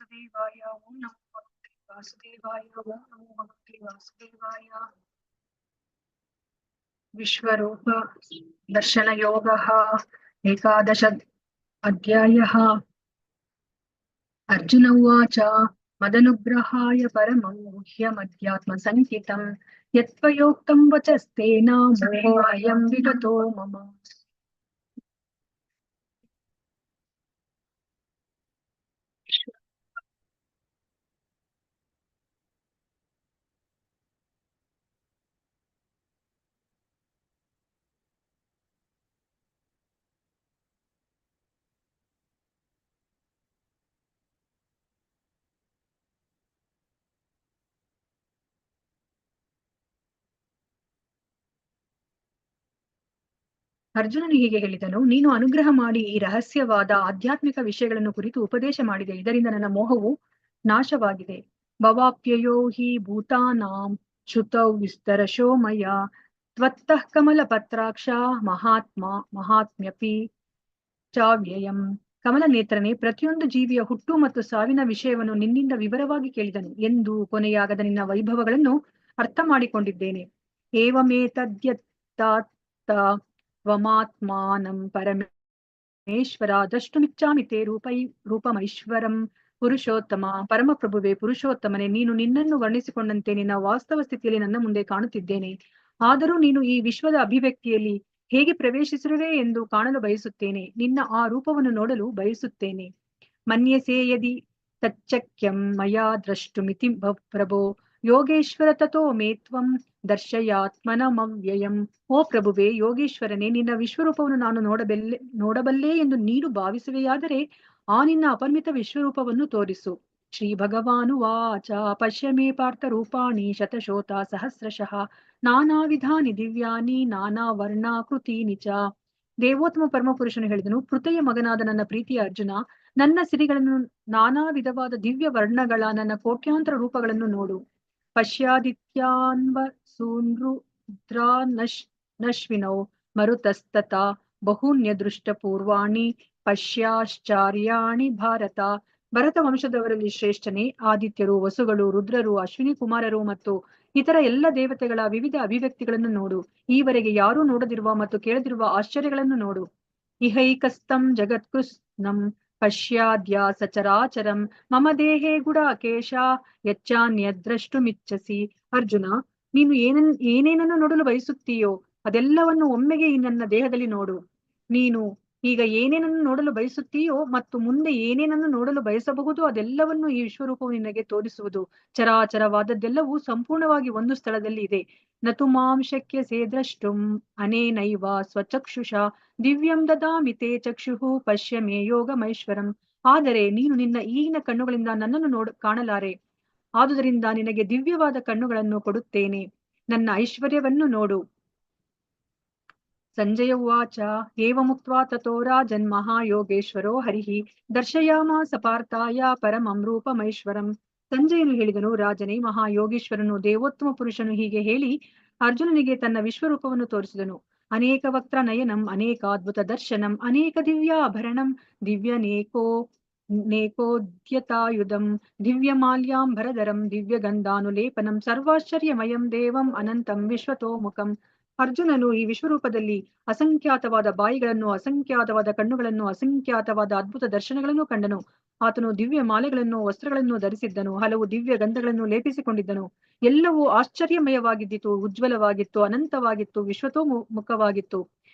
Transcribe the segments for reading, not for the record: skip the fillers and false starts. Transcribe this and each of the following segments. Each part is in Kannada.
ವಾಸುದೇವಾಯ ಓಂ ನಮೋ ಭಗವತೆ ವಾಸುದೇವಾಯ ಓಂ ನಮೋ ಭಗವತೆ ವಾಸುದೇವಾಯ. ವಿಶ್ವರೂಪ ದರ್ಶನ ಯೋಗ ಏಕಾದಶ ಅಧ್ಯಾಯಃ. ಅರ್ಜುನ ಉವಾಚ ಮದನುಗ್ರಹಾಯ ಪರಮಂ ಗುಹ್ಯಮಧ್ಯಾತ್ಮ ಸಂಹಿತಂ ಯತ್ತ್ವಯೋಕ್ತಂ ವಚಸ್ತೇನ ಮೋಹೋऽಯಂ ವಿಗತೋ ಮಮ. ಅರ್ಜುನನು ಹೀಗೆ ಹೇಳಿದನು, ನೀನು ಅನುಗ್ರಹ ಮಾಡಿ ಈ ರಹಸ್ಯವಾದ ಆಧ್ಯಾತ್ಮಿಕ ವಿಷಯಗಳನ್ನು ಕುರಿತು ಉಪದೇಶ ಮಾಡಿದೆ. ಇದರಿಂದ ನನ್ನ ಮೋಹವು ನಾಶವಾಗಿದೆ. ಭವಾಪ್ಯಯೋ ಹಿ ಭೂತಾನಾಂ ಶ್ರುತೌ ವಿಸ್ತರಶೋ ಮಯ ತ್ವತ್ತಃ ಕಮಲಪತ್ರಾಕ್ಷ ಮಹಾತ್ಮ್ಯಪಿ ಚಾವ್ಯಯಂ. ಕಮಲ ನೇತ್ರನೇ, ಪ್ರತಿಯೊಂದು ಜೀವಿಯ ಹುಟ್ಟು ಮತ್ತು ಸಾವಿನ ವಿಷಯವನ್ನು ನಿನ್ನಿಂದ ವಿವರವಾಗಿ ಕೇಳಿದನು ಎಂದು ಕೊನೆಯಾಗದ ನಿನ್ನ ವೈಭವಗಳನ್ನು ಅರ್ಥ ಮಾಡಿಕೊಂಡಿದ್ದೇನೆ. ಏವಮೇತದ್ಯತ್ತಾತ್ತ ತ್ವಮಾತ್ಮಾನಂ ಪರಮೇಶ್ವರ ದ್ರಷ್ಟುಮಿಚ್ಛಾಮಿ ತೇ ರೂಪಮೈಶ್ವರಂ. ಪುರುಷೋತ್ತಮ, ಪರಮಪ್ರಭುವೆ, ಪುರುಷೋತ್ತಮನೆ, ನೀನು ನಿನ್ನನ್ನು ವರ್ಣಿಸಿಕೊಂಡಂತೆ ನಿನ್ನ ವಾಸ್ತವ ಸ್ಥಿತಿಯಲ್ಲಿ ನನ್ನ ಮುಂದೆ ಕಾಣುತ್ತಿದ್ದೇನೆ. ಆದರೂ ನೀನು ಈ ವಿಶ್ವದ ಅಭಿವ್ಯಕ್ತಿಯಲ್ಲಿ ಹೇಗೆ ಪ್ರವೇಶಿಸಿರುವೆ ಎಂದು ಕಾಣಲು ಬಯಸುತ್ತೇನೆ. ನಿನ್ನ ಆ ರೂಪವನ್ನು ನೋಡಲು ಬಯಸುತ್ತೇನೆ. ಮನ್ಯಸೇ ಯದಿ ತಚ್ಚಕ್ಯಂ ಮಯಾ ದ್ರಷ್ಟುಮಿತಿ ಪ್ರಭೋ ಯೋಗೇಶ್ವರ ತಥೋ ಮೇ ತ್ವಂ ದರ್ಶಯಾತ್ಮನಮವ್ಯಯಂ. ಓ ಪ್ರಭುವೆ, ಯೋಗೇಶ್ವರನೇ, ನಿನ್ನ ವಿಶ್ವರೂಪವನ್ನು ನಾನು ನೋಡಬಲ್ಲೆ ಎಂದು ನೀನು ಭಾವಿಸುವೆಯಾದರೆ ಆ ನಿನ್ನ ಅಪರಿಮಿತ ವಿಶ್ವರೂಪವನ್ನು ತೋರಿಸು. ಶ್ರೀ ಭಗವಾನುವಾಚ ಪಶ್ಯ ಮೇ ಪಾರ್ಥ ರೂಪಾಣಿ ಶತಶೋತ ಸಹಸ್ರಶಃ ನಾನಾ ವಿಧಾನಿ ದಿವ್ಯಾನಿ ನಾನಾ ವರ್ಣಾಕೃತೀನಿ ಚ. ದೇವೋತ್ತಮ ಪರಮಪುರುಷನು ಹೇಳಿದನು, ಪೃಥೆಯ ಮಗನಾದ ನನ್ನ ಪ್ರೀತಿಯ ಅರ್ಜುನ, ನನ್ನ ಸಿರಿಗಳನ್ನು, ನಾನಾ ವಿಧವಾದ ದಿವ್ಯ ವರ್ಣಗಳ ನನ್ನ ಕೋಟ್ಯಾಂತರ ರೂಪಗಳನ್ನು ನೋಡು. ಪಶ್ಯಾದಿತ್ಯಾನ್ವಸೂನ್ರುದ್ರಾನಶ್ವಿನೌ ಮರುತಸ್ತತ ಬಹೂನ್ಯದೃಷ್ಟ ಪೂರ್ವಾಣಿ ಪಶ್ಯಾಶ್ಚಾರ್ಯಾಣಿ ಭಾರತ. ಭರತ ವಂಶದವರಲ್ಲಿ ಶ್ರೇಷ್ಠನೇ, ಆದಿತ್ಯರು, ವಸುಗಳು, ರುದ್ರರು, ಅಶ್ವಿನಿ ಕುಮಾರರು ಮತ್ತು ಇತರ ಎಲ್ಲ ದೇವತೆಗಳ ವಿವಿಧ ಅಭಿವ್ಯಕ್ತಿಗಳನ್ನು ನೋಡು. ಈವರೆಗೆ ಯಾರೂ ನೋಡದಿರುವ ಮತ್ತು ಕೇಳದಿರುವ ಆಶ್ಚರ್ಯಗಳನ್ನು ನೋಡು. ಇಹೈಕಸ್ತಂ ಜಗತ್ಕೃತ್ಸ್ನಂ ಪಶ್ಯಾದ್ಯ ಸಚರಾಚರಂ ಮಮ ದೇಹೇ ಗುಡಾಕೇಶ ಯಚ್ಚಾನ್ಯದ್ರಷ್ಟುಮಿಚ್ಛಸಿ. ಅರ್ಜುನ, ನೀನು ಏನೇನನ್ನು ನೋಡಲು ಬಯಸುತ್ತೀಯೋ ಅದೆಲ್ಲವನ್ನು ಒಮ್ಮೆಗೆ ಈ ನನ್ನ ದೇಹದಲ್ಲಿ ನೋಡು. ನೀನು ಈಗ ಏನೇನನ್ನು ನೋಡಲು ಬಯಸುತ್ತೀಯೋ ಮತ್ತು ಮುಂದೆ ಏನೇನನ್ನು ನೋಡಲು ಬಯಸಬಹುದು ಅದೆಲ್ಲವನ್ನು ಈ ವಿಶ್ವರೂಪವು ನಿನಗೆ ತೋರಿಸುವುದು. ಚರಾಚರವಾದದ್ದೆಲ್ಲವೂ ಸಂಪೂರ್ಣವಾಗಿ ಒಂದು ಸ್ಥಳದಲ್ಲಿ ಇದೆ. ನತು ಮಾಂ ಶಕ್ಯಸೇ ದ್ರಷ್ಟುಂ ಅನೇನೈವ ಸ್ವಚಕ್ಷುಷ ದಿವ್ಯಂ ದದಾಮಿ ತೇ ಚಕ್ಷುಃ ಪಶ್ಯ ಮೇ ಯೋಗಮೈಶ್ವರಂ. ಆದರೆ ನೀನು ನಿನ್ನ ಈಗಿನ ಕಣ್ಣುಗಳಿಂದ ನನ್ನನ್ನು ಕಾಣಲಾರೆ. ಆದುದರಿಂದ ನಿನಗೆ ದಿವ್ಯವಾದ ಕಣ್ಣುಗಳನ್ನು ಕೊಡುತ್ತೇನೆ. ನನ್ನ ಐಶ್ವರ್ಯವನ್ನು ನೋಡು. ಸಂಜಯ ಉವಾಚ ಏವಮುಕ್ತ್ವಾ ತಥೋ ರಾಜನ್ ಮಹಾಯೋಗೇಶ್ವರೋ ಹರಿಃ ದರ್ಶಯಾಮಾಸ ಪಾರ್ಥಾಯ ಪರಮಂ ರೂಪಮೈಶ್ವರಂ. ಸಂಜಯನು ಹೇಳಿದನು, ರಾಜನೇ, ಮಹಾಯೋಗೀಶ್ವರನು ದೇವೋತ್ತಮ ಪುರುಷನು ಹೀಗೆ ಹೇಳಿ ಅರ್ಜುನನಿಗೆ ತನ್ನ ವಿಶ್ವರೂಪವನ್ನು ತೋರಿಸಿದನು. ಅನೇಕ ವಕ್ತ್ರ ನಯನಂ ಅನೇಕಾದ್ಭುತ ದರ್ಶನಂ ಅನೇಕ ದಿವ್ಯಾಭರಣಂ ನೇಕೋದ್ಯತಾಯುಧಂ ದಿವ್ಯಮಾಲ್ಯಾಂಬರಧರಂ ದಿವ್ಯಗಂಧಾನುಲೇಪನಂ ಸರ್ವಾಶ್ಚರ್ಯಮಯಂ ದೇವಂ ಅನಂತಂ ವಿಶ್ವತೋಮುಖಂ. ಅರ್ಜುನನು ಈ ವಿಶ್ವರೂಪದಲ್ಲಿ ಅಸಂಖ್ಯಾತವಾದ ಬಾಯಿಗಳನ್ನು, ಅಸಂಖ್ಯಾತವಾದ ಕಣ್ಣುಗಳನ್ನು, ಅಸಂಖ್ಯಾತವಾದ ಅದ್ಭುತ ದರ್ಶನಗಳನ್ನು ಕಂಡನು. ಆತನು ದಿವ್ಯ ಮಾಲೆಗಳನ್ನು, ವಸ್ತ್ರಗಳನ್ನು ಧರಿಸಿದ್ದನು. ಹಲವು ದಿವ್ಯ ಗಂಧಗಳನ್ನು ಲೇಪಿಸಿಕೊಂಡಿದ್ದನು. ಎಲ್ಲವೂ ಆಶ್ಚರ್ಯಮಯವಾಗಿದ್ದಿತು, ಉಜ್ವಲವಾಗಿತ್ತು, ಅನಂತವಾಗಿತ್ತು, ವಿಶ್ವತೋಮುಖವಾಗಿತ್ತು.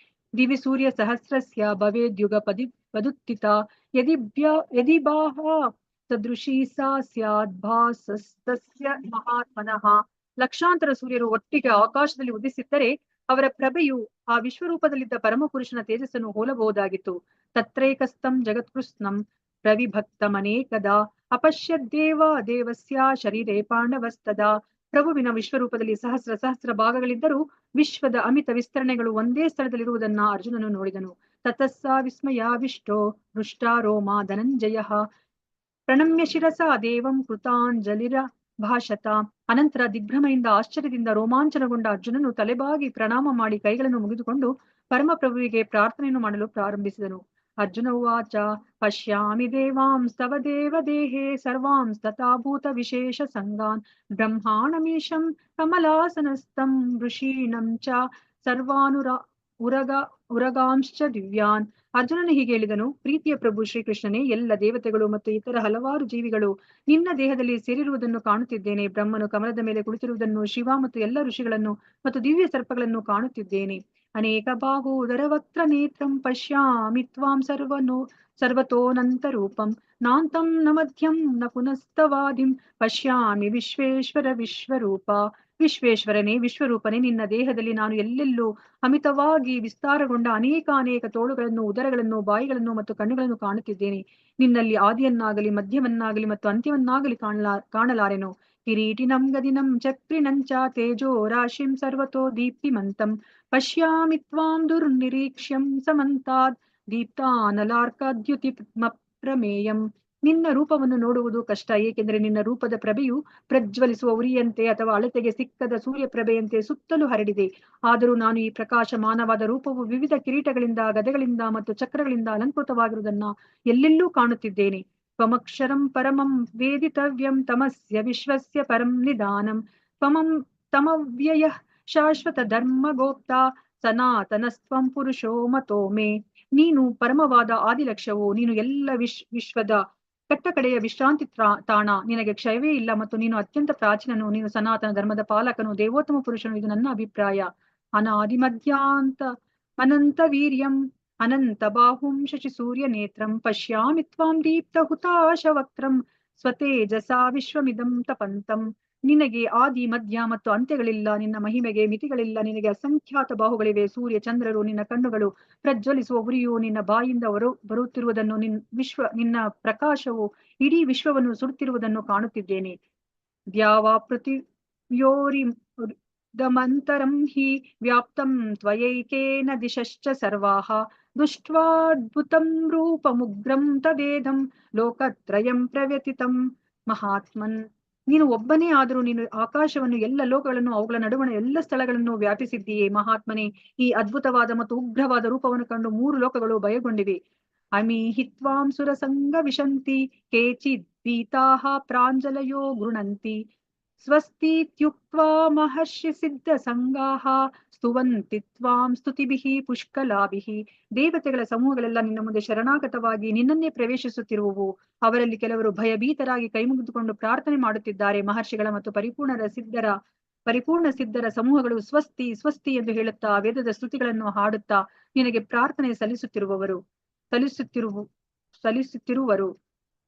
ದಿವಿ ಸೂರ್ಯ ಸಹಸ್ರಸ್ಯ ಭವೇದ್ಯುಗ ಪದುತ್ತಿತ ಯದಿ ಬಾಹ ಸದೃಶೀ ಸಾ ಸ್ಯಾದ್ಭಾಸಸ್ತಸ್ಯ ಮಹಾತ್ಮನಃ. ಲಕ್ಷಾಂತರ ಸೂರ್ಯರು ಒಟ್ಟಿಗೆ ಆಕಾಶದಲ್ಲಿ ಉದಿಸಿದ್ದರೆ ಅವರ ಪ್ರಭೆಯು ಆ ವಿಶ್ವರೂಪದಲ್ಲಿದ್ದ ಪರಮಪುರುಷನ ತೇಜಸ್ಸನ್ನು ಹೋಲಬಹುದಾಗಿತ್ತು. ತತ್ರೈಕಸ್ತಂ ಜಗತ್ಕೃತ್ಸ್ನಂ ಪ್ರವಿಭಕ್ತಮನೇಕದಾ ಅಪಶ್ಯದ್ದೇವ ದೇವಸ್ಯ ಶರೀರೇ ಪಾಂಡವಸ್ತದಾ. ಪ್ರಭುವಿನ ವಿಶ್ವರೂಪದಲ್ಲಿ ಸಹಸ್ರ ಸಹಸ್ರ ಭಾಗಗಳಿದ್ದರೂ ವಿಶ್ವದ ಅಮಿತ ವಿಸ್ತರಣೆಗಳು ಒಂದೇ ಸ್ಥಳದಲ್ಲಿರುವುದನ್ನ ಅರ್ಜುನನು ನೋಡಿದನು. ತತಸ್ಸ ವಿಸ್ಮಯಾವಿಷ್ಟೋ ಹೃಷ್ಟಾರೋಮ ಧನಂಜಯ ಪ್ರಣಮ್ಯ ಶಿರಸಾ ದೇವಂ ಕೃತಾಂಜಲಿರ ಭಾಷತ. ಅನಂತರ ದಿಗ್ಭ್ರಮೆಯಿಂದ, ಆಶ್ಚರ್ಯದಿಂದ ರೋಮಾಂಚನಗೊಂಡ ಅರ್ಜುನನು ತಲೆಬಾಗಿ ಪ್ರಣಾಮ ಮಾಡಿ ಕೈಗಳನ್ನು ಮುಗಿದುಕೊಂಡು ಪರಮಪ್ರಭುವಿಗೆ ಪ್ರಾರ್ಥನೆಯನ್ನು ಮಾಡಲು ಪ್ರಾರಂಭಿಸಿದನು. ಅರ್ಜುನ ಉವಾಚ ಪಶ್ಯಾಮಿ ದೇವಾಂಸ್ತವ ದೇವದೇಹೇ ಸರ್ವಾಂಸ್ತಥಾ ಭೂತ ವಿಶೇಷ ಸಂಗಾನ್ ಬ್ರಹ್ಮಾಣಮೀಶಂ ಕಮಲಾಸನಸ್ಥಂ ಋಷೀಣಂ ಚ ಸರ್ವಾನುರ ಉರಗ ಉರಗಾಂಶ್ಚ ದಿವ್ಯಾನ್. ಅರ್ಜುನನು ಹೀಗೆ ಹೇಳಿದನು, ಪ್ರೀತಿಯ ಪ್ರಭು ಶ್ರೀಕೃಷ್ಣನೇ, ಎಲ್ಲ ದೇವತೆಗಳು ಮತ್ತು ಇತರ ಹಲವಾರು ಜೀವಿಗಳು ನಿನ್ನ ದೇಹದಲ್ಲಿ ಸೇರಿರುವುದನ್ನು ಕಾಣುತ್ತಿದ್ದೇನೆ. ಬ್ರಹ್ಮನು ಕಮಲದ ಮೇಲೆ ಕುಳಿತಿರುವುದನ್ನು, ಶಿವ ಮತ್ತು ಎಲ್ಲ ಋಷಿಗಳನ್ನು ಮತ್ತು ದಿವ್ಯ ಸರ್ಪಗಳನ್ನು ಕಾಣುತ್ತಿದ್ದೇನೆ. ಅನೇಕ ಬಾಹೂದರ ವಕ್ತ್ರ ನೇತ್ರಂ ಪಶ್ಯಾಮಿ ತ್ವಾಂ ಸರ್ವತೋನಂತ ರೂಪಂ ನಾಂತಂ ನ ಮಧ್ಯಂ ನ ಪುನಸ್ತವಾದಿಂ ಪಶ್ಯಾಮಿ ವಿಶ್ವೇಶ್ವರ ವಿಶ್ವರೂಪ. ವಿಶ್ವೇಶ್ವರನೇ, ವಿಶ್ವರೂಪನೇ, ನಿನ್ನ ದೇಹದಲ್ಲಿ ನಾನು ಎಲ್ಲೆಲ್ಲೂ ಅಮಿತವಾಗಿ ವಿಸ್ತಾರಗೊಂಡ ಅನೇಕ ತೋಳುಗಳನ್ನು, ಉದರಗಳನ್ನು, ಬಾಯಿಗಳನ್ನು ಮತ್ತು ಕಣ್ಣುಗಳನ್ನು ಕಾಣುತ್ತಿದ್ದೇನೆ. ನಿನ್ನಲ್ಲಿ ಆದಿಯನ್ನಾಗಲಿ ಮಧ್ಯವನ್ನಾಗಲಿ ಮತ್ತು ಅಂತ್ಯವನ್ನಾಗಲಿ ಕಾಣಲಾರೆನು. ಕಿರೀಟಿನಂ ಗದಿನಂ ಚಕ್ರಿಣಂಚ ತೇಜೋ ರಾಶಿಂ ಸರ್ವತೋ ದೀಪ್ತಿಮಂತಂ ಪಶ್ಯಾಮಿ ತ್ವಾಂ ದುರ್ನಿರೀಕ್ಷ್ಯಂ ಸಮಂತಾದ್ ದೀಪ್ತಾನಲಾರ್ಕದ್ಯುತಿಮಪ್ರಮೇಯಂ. ನಿನ್ನ ರೂಪವನ್ನು ನೋಡುವುದು ಕಷ್ಟ, ಏಕೆಂದರೆ ನಿನ್ನ ರೂಪದ ಪ್ರಭೆಯು ಪ್ರಜ್ವಲಿಸುವ ಉರಿಯಂತೆ ಅಥವಾ ಅಳತೆಗೆ ಸಿಕ್ಕದ ಸೂರ್ಯಪ್ರಭೆಯಂತೆ ಸುತ್ತಲೂ ಹರಡಿದೆ. ಆದರೂ ನಾನು ಈ ಪ್ರಕಾಶಮಾನವಾದ ರೂಪವು ವಿವಿಧ ಕಿರೀಟಗಳಿಂದ, ಗದೆಗಳಿಂದ ಮತ್ತು ಚಕ್ರಗಳಿಂದ ಅಲಂಕೃತವಾಗಿರುವುದನ್ನ ಎಲ್ಲೆಲ್ಲೂ ಕಾಣುತ್ತಿದ್ದೇನೆ. ತ್ವಮಕ್ಷರಂ ಪರಮಂ ವೇದಿತವ್ಯಂ ತಮಸ್ಯ ವಿಶ್ವಸ್ಯ ಪರಂ ನಿಧಾನಂ ತ್ವಮಂ ತಮವ್ಯಯಃ ಶಾಶ್ವತ ಧರ್ಮ ಗೋಪ್ತ ಸನಾತನಸ್ತ್ವಂ ಪುರುಷೋ ಮತೋ ಮೇ. ನೀನು ಪರಮವಾದ ಆದಿಲಕ್ಷ್ಯವು, ನೀನು ಎಲ್ಲ ವಿಶ್ವದ ಕಟ್ಟಕಡೆಯ ವಿಶ್ರಾಂತಿ ತಾಣ, ನಿನಗೆ ಕ್ಷಯವೇ ಇಲ್ಲ ಮತ್ತು ನೀನು ಅತ್ಯಂತ ಪ್ರಾಚೀನನು. ನೀನು ಸನಾತನ ಧರ್ಮದ ಪಾಲಕನು, ದೇವೋತ್ತಮ ಪುರುಷನು, ಇದು ನನ್ನ ಅಭಿಪ್ರಾಯ. ಅನಾದಿ ಮಧ್ಯಾಂತ ಅನಂತ ವೀರ್ಯಂ ಅನಂತ ಬಾಹುಂ ಶಶಿ ಸೂರ್ಯ ನೇತ್ರಂ ಪಶ್ಯಾಮಿ ತ್ವಾಂ ದೀಪ್ತ ಹುತಾಶ ವಕ್ತ್ರಂ ಸ್ವತೇಜಸಾ ವಿಶ್ವಮಿದಂ ತಪಂತಂ. ನಿನಗೆ ಆದಿ ಮಧ್ಯ ಮತ್ತು ಅಂತ್ಯಗಳಿಲ್ಲ, ನಿನ್ನ ಮಹಿಮೆಗೆ ಮಿತಿಗಳಿಲ್ಲ. ನಿನಗೆ ಅಸಂಖ್ಯಾತ ಬಾಹುಗಳಿವೆ. ಸೂರ್ಯ ಚಂದ್ರರು ನಿನ್ನ ಕಣ್ಣುಗಳು, ಪ್ರಜ್ವಲಿಸುವ ಉರಿಯು ನಿನ್ನ ಬಾಯಿಂದ ಬರುತ್ತಿರುವುದನ್ನು, ನಿನ್ನ ಪ್ರಕಾಶವು ಇಡೀ ವಿಶ್ವವನ್ನು ಸುಡುತ್ತಿರುವುದನ್ನು ಕಾಣುತ್ತಿದ್ದೇನೆ. ದ್ಯಾವಾ ಪೃಥಿವ್ಯೋರಿ ದಮಂತರಂ ಹಿ ವ್ಯಾಪ್ತಂ ತ್ವಯೈಕೇನ ದಿಶಶ್ಚ ಸರ್ವಾಃ ದೃಷ್ಟ್ವಾದ್ಭುತಂ ರೂಪಮುಗ್ರಂ ತದೇದಂ ಲೋಕತ್ರಯಂ ಪ್ರವ್ಯತಿತಂ ಮಹಾತ್ಮನ್. ನೀನು ಒಬ್ಬನೇ ಆದರೂ ನೀನು ಆಕಾಶವನ್ನು, ಎಲ್ಲ ಲೋಕಗಳನ್ನು, ಅವುಗಳ ನಡುವಣ ಎಲ್ಲ ಸ್ಥಳಗಳನ್ನು ವ್ಯಾಪಿಸಿದ್ದೀಯೇ. ಮಹಾತ್ಮನೇ, ಈ ಅದ್ಭುತವಾದ ಮತ್ತು ಉಗ್ರವಾದ ರೂಪವನ್ನು ಕಂಡು 3 ಲೋಕಗಳು ಭಯಗೊಂಡಿವೆ. ಅಮಿ ಹಿತ್ವಾಂ ಸುರಸಂಗ ವಿಶಂತಿ ಕೇಚಿದ್ ಭೀತಾಃ ಪ್ರಾಂಜಲಯೋ ಗೃಣಂತಿ ಸ್ವಸ್ತೀತ್ಯುಕ್ತ್ವಾ ಮಹರ್ಷಿ ಸಿದ್ಧ ಸಂಗಾಃ ಸ್ತುವಂತಿ ತ್ವಾಂ ಸ್ತುತಿಭಿಃ ಪುಷ್ಕಲಾಭಿಃ. ದೇವತೆಗಳ ಸಮೂಹಗಳೆಲ್ಲ ನಿನ್ನ ಮುಂದೆ ಶರಣಾಗತವಾಗಿ ನಿನ್ನನ್ನೇ ಪ್ರವೇಶಿಸುತ್ತಿರುವವು. ಅವರಲ್ಲಿ ಕೆಲವರು ಭಯಭೀತರಾಗಿ ಕೈಮುಗಿದುಕೊಂಡು ಪ್ರಾರ್ಥನೆ ಮಾಡುತ್ತಿದ್ದಾರೆ. ಮಹರ್ಷಿಗಳ ಮತ್ತು ಪರಿಪೂರ್ಣ ಸಿದ್ಧರ ಸಮೂಹಗಳು ಸ್ವಸ್ತಿ ಸ್ವಸ್ತಿ ಎಂದು ಹೇಳುತ್ತಾ ವೇದದ ಸ್ತುತಿಗಳನ್ನು ಹಾಡುತ್ತಾ ನಿನಗೆ ಪ್ರಾರ್ಥನೆ ಸಲ್ಲಿಸುತ್ತಿರುವರು.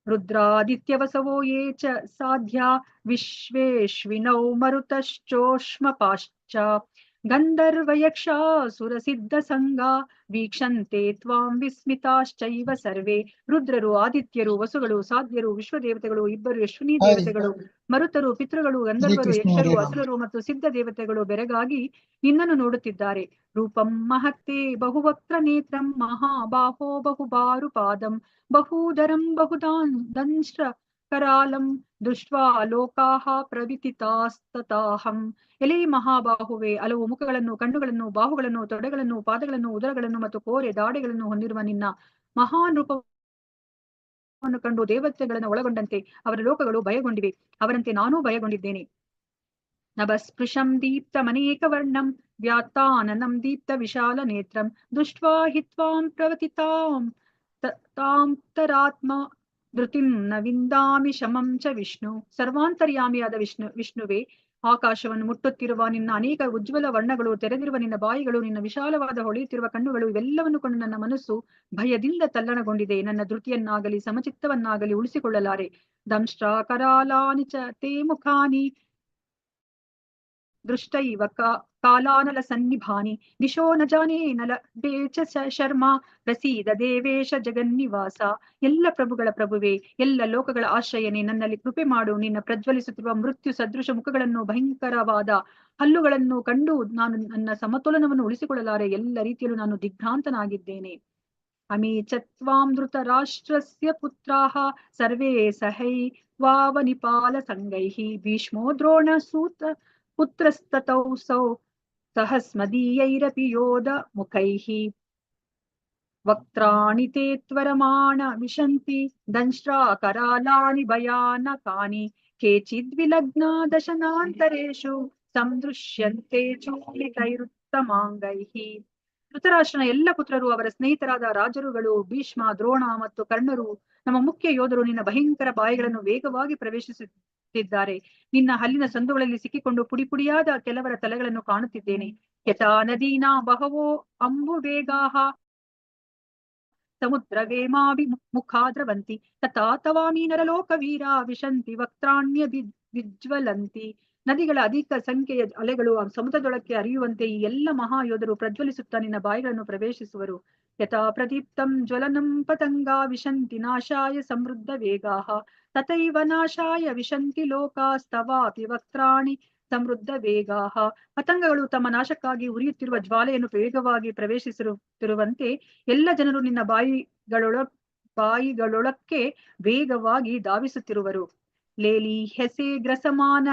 ರುದ್ರಾದಿತ್ಯವಸವೋ ಯೇ ಚ ಸಾಧ್ಯ ವಿಶ್ವೇಶ್ವಿನೌ ಮರುತಶ್ಚೋಷ್ಮಪಾಶ್ಚ ಗಂಧರ್ವಯಕ್ಷಾಸುರ ಸಿದ್ಧ ಸಂಗ ವೀಕ್ಷಂತೆ ತ್ವಾಂ ವಿಸ್ಮಿತಾಶ್ಚೈವ ಸರ್ವೇ. ರುದ್ರರು, ಆದಿತ್ಯರು, ವಸುಗಳು, ಸಾಧ್ಯರು, ವಿಶ್ವದೇವತೆಗಳು, 2 ಅಶ್ವಿನಿ ದೇವತೆಗಳು, ಮರುತರು, ಪಿತೃಗಳು, ಗಂಧರ್ವರು, ಯಕ್ಷರು, ಅಸುರರು ಮತ್ತು ಸಿದ್ಧ ದೇವತೆಗಳು ಬೆರಗಾಗಿ ನಿನ್ನನ್ನು ನೋಡುತ್ತಿದ್ದಾರೆ. ರೂಪಂ ಮಹತ್ತೇ ಬಹುವಕ್ತ್ರ ನೇತ್ರಂ ಮಹಾಬಾಹೋ ಬಹುಬಾರುಪಾದಂ ಬಹೂದರಂ ಬಹುದಂಶ್ರ ಕರಾಲಂ ದೃಷ್ಟ್ವಾ ಲೋಕಾಃ ಪ್ರವಿತಿತಾಸ್ತತಾಹಂ. ಎಲೆ ಮಹಾಬಾಹುವೆ, ಹಲವು ಮುಖಗಳನ್ನು, ಕಣ್ಣುಗಳನ್ನು, ಬಾಹುಗಳನ್ನು, ತೊಡೆಗಳನ್ನು, ಪಾದಗಳನ್ನು, ಉದರಗಳನ್ನು ಮತ್ತು ಕೋರೆ ದಾಡೆಗಳನ್ನು ಹೊಂದಿರುವ ನಿನ್ನ ಮಹಾನ್ ರೂಪವನ್ನು ಕಂಡು ದೇವತೆಗಳನ್ನು ಒಳಗೊಂಡಂತೆ ಅವರ ಲೋಕಗಳು ಭಯಗೊಂಡಿವೆ. ಅವರಂತೆ ನಾನೂ ಭಯಗೊಂಡಿದ್ದೇನೆ. ನಭಸ್ಪೃಶಂ ದೀಪ್ತಮನೇಕ ವರ್ಣಂ ವ್ಯಾತ್ತಾನನಂ ದೀಪ್ತ ವಿಶಾಲ ನೇತ್ರಂ ದೃಷ್ಟ್ವಾ ಹಿ ತ್ವಾಂ ಪ್ರವತಿತಾಂ ತಾಂತರಾತ್ಮ ಧೃತಿಂ ನ ವಿಂದಾಮಿ ಶಮಂ ಚ ವಿಷ್ಣು. ಸರ್ವಾಂತರ್ಯಾಮಿಯಾದ ವಿಷ್ಣುವೇ, ಆಕಾಶವನ್ನು ಮುಟ್ಟುತ್ತಿರುವ ನಿನ್ನ ಅನೇಕ ಉಜ್ವಲ ವರ್ಣಗಳು, ತೆರೆದಿರುವ ನಿನ್ನ ಬಾಯಿಗಳು, ನಿನ್ನ ವಿಶಾಲವಾದ ಹೊಳೆಯುತ್ತಿರುವ ಕಣ್ಣುಗಳು, ಇವೆಲ್ಲವನ್ನು ಕೊಂಡು ನನ್ನ ಮನಸ್ಸು ಭಯದಿಂದ ತಲ್ಲಣಗೊಂಡಿದೆ. ನನ್ನ ಧೃತಿಯನ್ನಾಗಲಿ ಸಮಚಿತ್ತವನ್ನಾಗಲಿ ಉಳಿಸಿಕೊಳ್ಳಲಾರೆ. ದಂಷ್ಟ್ರಾ ಕರಾಲಾನಿ ಚ ತೇ ಮುಖಾನಿ ದೃಷ್ಟೈವ ಕಾಲಾನಲ ಸನ್ನಿಭಾನಿ ದಿಶೋ ನ ಜಾನೇ ನಲ ಬೇಚ ಶರ್ಮ ಪ್ರಸೀದ ದೇವೇಶ ಜಗನ್ನಿವಾಸ. ಎಲ್ಲ ಪ್ರಭುಗಳ ಪ್ರಭುವೆ, ಎಲ್ಲ ಲೋಕಗಳ ಆಶ್ರಯನೇ, ನನ್ನಲ್ಲಿ ಕೃಪೆ ಮಾಡು. ನಿನ್ನ ಪ್ರಜ್ವಲಿಸುತ್ತಿರುವ ಮೃತ್ಯು ಸದೃಶ ಮುಖಗಳನ್ನು, ಭಯಂಕರವಾದ ಹಲ್ಲುಗಳನ್ನು ಕಂಡು ನಾನು ನನ್ನ ಸಮತೋಲನವನ್ನು ಉಳಿಸಿಕೊಳ್ಳಲಾರೆ. ಎಲ್ಲ ರೀತಿಯಲ್ಲೂ ನಾನು ದಿಗ್ಭ್ರಾಂತನಾಗಿದ್ದೇನೆ. ಅಮಿ ಚತ್ವಾಂ ಧೃತ ರಾಷ್ಟ್ರಸ್ಯ ಪುತ್ರಾಃ ಸರ್ವೇ ಸಹೈವಾವನಿಪಾಲ ಸಂಗೈಃ ಭೀಷ್ಮೋ ದ್ರೋಣ ಸೂತ ಪುತ್ರಸ್ತತೌ ಸಹಸ್ಮದೀಯೈರಪಿ ಯೋಧ ಮುಖೈಃ. ವಕ್ತ್ರಾಣಿ ತೇ ತ್ವರಮಾಣ ವಿಶಂತಿ ದಂಶ್ರಾಕರಾಲಾನಿ ಭಯಾನಕಾನಿ ಕೇಚಿದ್ವಿಲಗ್ನ ದಶನಾಂತರೇಷು ಸಂದೃಶ್ಯಂತೆ ಚೂಲಿತೈರುತ್ತಮಾಂಗೈಃ. ಧೃತರಾಷ್ಟ್ರನ ಎಲ್ಲ ಪುತ್ರರು, ಅವರ ಸ್ನೇಹಿತರಾದ ರಾಜರುಗಳು, ಭೀಷ್ಮ, ದ್ರೋಣ ಮತ್ತು ಕರ್ಣರು, ನಮ್ಮ ಮುಖ್ಯ ಯೋಧರು ನಿನ್ನ ಭಯಂಕರ ಬಾಯಿಗಳನ್ನು ವೇಗವಾಗಿ ಪ್ರವೇಶಿಸುತ್ತಿದ್ದಾರೆ. ನಿನ್ನ ಹಲ್ಲಿನ ಸಂದುಗಳಲ್ಲಿ ಸಿಕ್ಕಿಕೊಂಡು ಪುಡಿ ಪುಡಿಯಾದ ಕೆಲವರ ತಲೆಗಳನ್ನು ಕಾಣುತ್ತಿದ್ದೇನೆ. ಯಥಾ ನದೀನಾ ಬಹವೋ ಅಂಬು ವೇಗಾಹ ಸಮುದ್ರವೇಮಾಭಿ ಮುಖಾದ್ರವಂತಿ ತಥಾ ತವಾಮಿ ನರಲೋಕವೀರ ವಿಶಂತಿ ವಕ್ತ್ರಾಣ್ಯ ವಿಜ್ವಲಂತಿ. ನದಿಗಳ ಅಧಿಕ ಸಂಖ್ಯೆಯ ಅಲೆಗಳು ಸಮುದ್ರದೊಳಕ್ಕೆ ಹರಿಯುವಂತೆ ಈ ಎಲ್ಲ ಮಹಾಯೋಧರು ಪ್ರಜ್ವಲಿಸುತ್ತಾ ನಿನ್ನ ಬಾಯಿಗಳನ್ನು ಪ್ರವೇಶಿಸುವರು. ಯಥಾ ಪ್ರದೀಪ್ತಂ ಜ್ವಲನಂ ಪತಂಗಾ ವಿಶಂತಿ ನಾಶಾಯ ಸಮೃದ್ಧ ವೇಗಾಹ ತಥೈವ ನಾಶಾಯ ವಿಶಂತಿ ಲೋಕಾಸ್ತವಾಪಿ ವಕ್ತ್ರಾಣಿ ಸಮೃದ್ಧ ವೇಗಾಹ. ಪತಂಗಗಳು ತಮ್ಮ ನಾಶಕ್ಕಾಗಿ ಉರಿಯುತ್ತಿರುವ ಜ್ವಾಲೆಯನ್ನು ವೇಗವಾಗಿ ಪ್ರವೇಶಿಸುತ್ತಿರುವಂತೆ ಎಲ್ಲ ಜನರು ನಿನ್ನ ಬಾಯಿಗಳೊಳಕ್ಕೆ ವೇಗವಾಗಿ ಧಾವಿಸುತ್ತಿರುವರು. ಲೇಲಿ ಹೆಸೆ ಗ್ರಸಮಾನ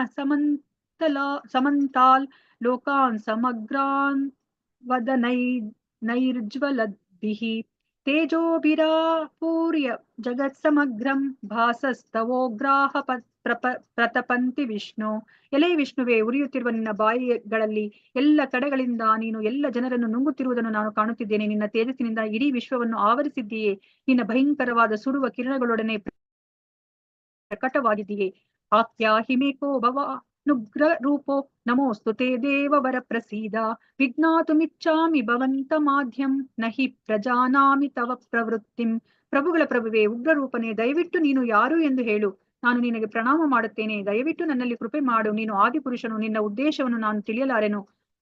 ಸಮಂತಾಲ್ ಲೋಕಾನ್ ಸಮಗ್ರಾನ್ ವದನೈರ್ಜ್ವಲದ್ಭಿಃ ತೇಜೋಭಿರಾಪೂರ್ಯ ಜಗತ್ ಸಮಗ್ರಂ ಭಾಸಸ್ತವೋಗ್ರಾಹ ಪ್ರತಪಂತಿ ವಿಷ್ಣು. ಎಲೆ ವಿಷ್ಣುವೆ, ಉರಿಯುತ್ತಿರುವ ನಿನ್ನ ಬಾಯಿಗಳಲ್ಲಿ ಎಲ್ಲ ಕಡೆಗಳಿಂದ ನೀನು ಎಲ್ಲ ಜನರನ್ನು ನುಂಗುತ್ತಿರುವುದನ್ನು ನಾನು ಕಾಣುತ್ತಿದ್ದೇನೆ. ನಿನ್ನ ತೇಜಸ್ಸಿನಿಂದ ಇಡೀ ವಿಶ್ವವನ್ನು ಆವರಿಸಿದ್ದೀಯೇ. ನಿನ್ನ ಭಯಂಕರವಾದ ಸುಡುವ ಕಿರಣಗಳೊಡನೆ ಪ್ರಕಟವಾಗಿದ್ದೀಯೇ. ಆಖ್ಯಾಹಿಮೇಕೋ ಭವಾನುಗ್ರ ರೂಪೋ ನಮೋಸ್ತು ತೇ ದೇವವರ ಪ್ರಸೀದ ವಿಜ್ಞಾತುಮಿಚ್ಛಾಮಿ ಭವಂತ ಮಾಧ್ಯಂ ನಹಿ ಪ್ರಜಾನಾಮಿ ತವ ಪ್ರವೃತ್ತಿಂ. ಪ್ರಭುಗಳ ಪ್ರಭುವೆ, ಉಗ್ರರೂಪನೇ, ದಯವಿಟ್ಟು ನೀನು ಯಾರು ಎಂದು ಹೇಳು. ನಾನು ನಿನಗೆ ಪ್ರಣಾಮ ಮಾಡುತ್ತೇನೆ. ದಯವಿಟ್ಟು ನನ್ನಲ್ಲಿ ಕೃಪೆ ಮಾಡು. ನೀನು ಆದಿಪುರುಷನು. ನಿನ್ನ ಉದ್ದೇಶವನ್ನು ನಾನು ತಿಳಿಯಲಾರೆನು.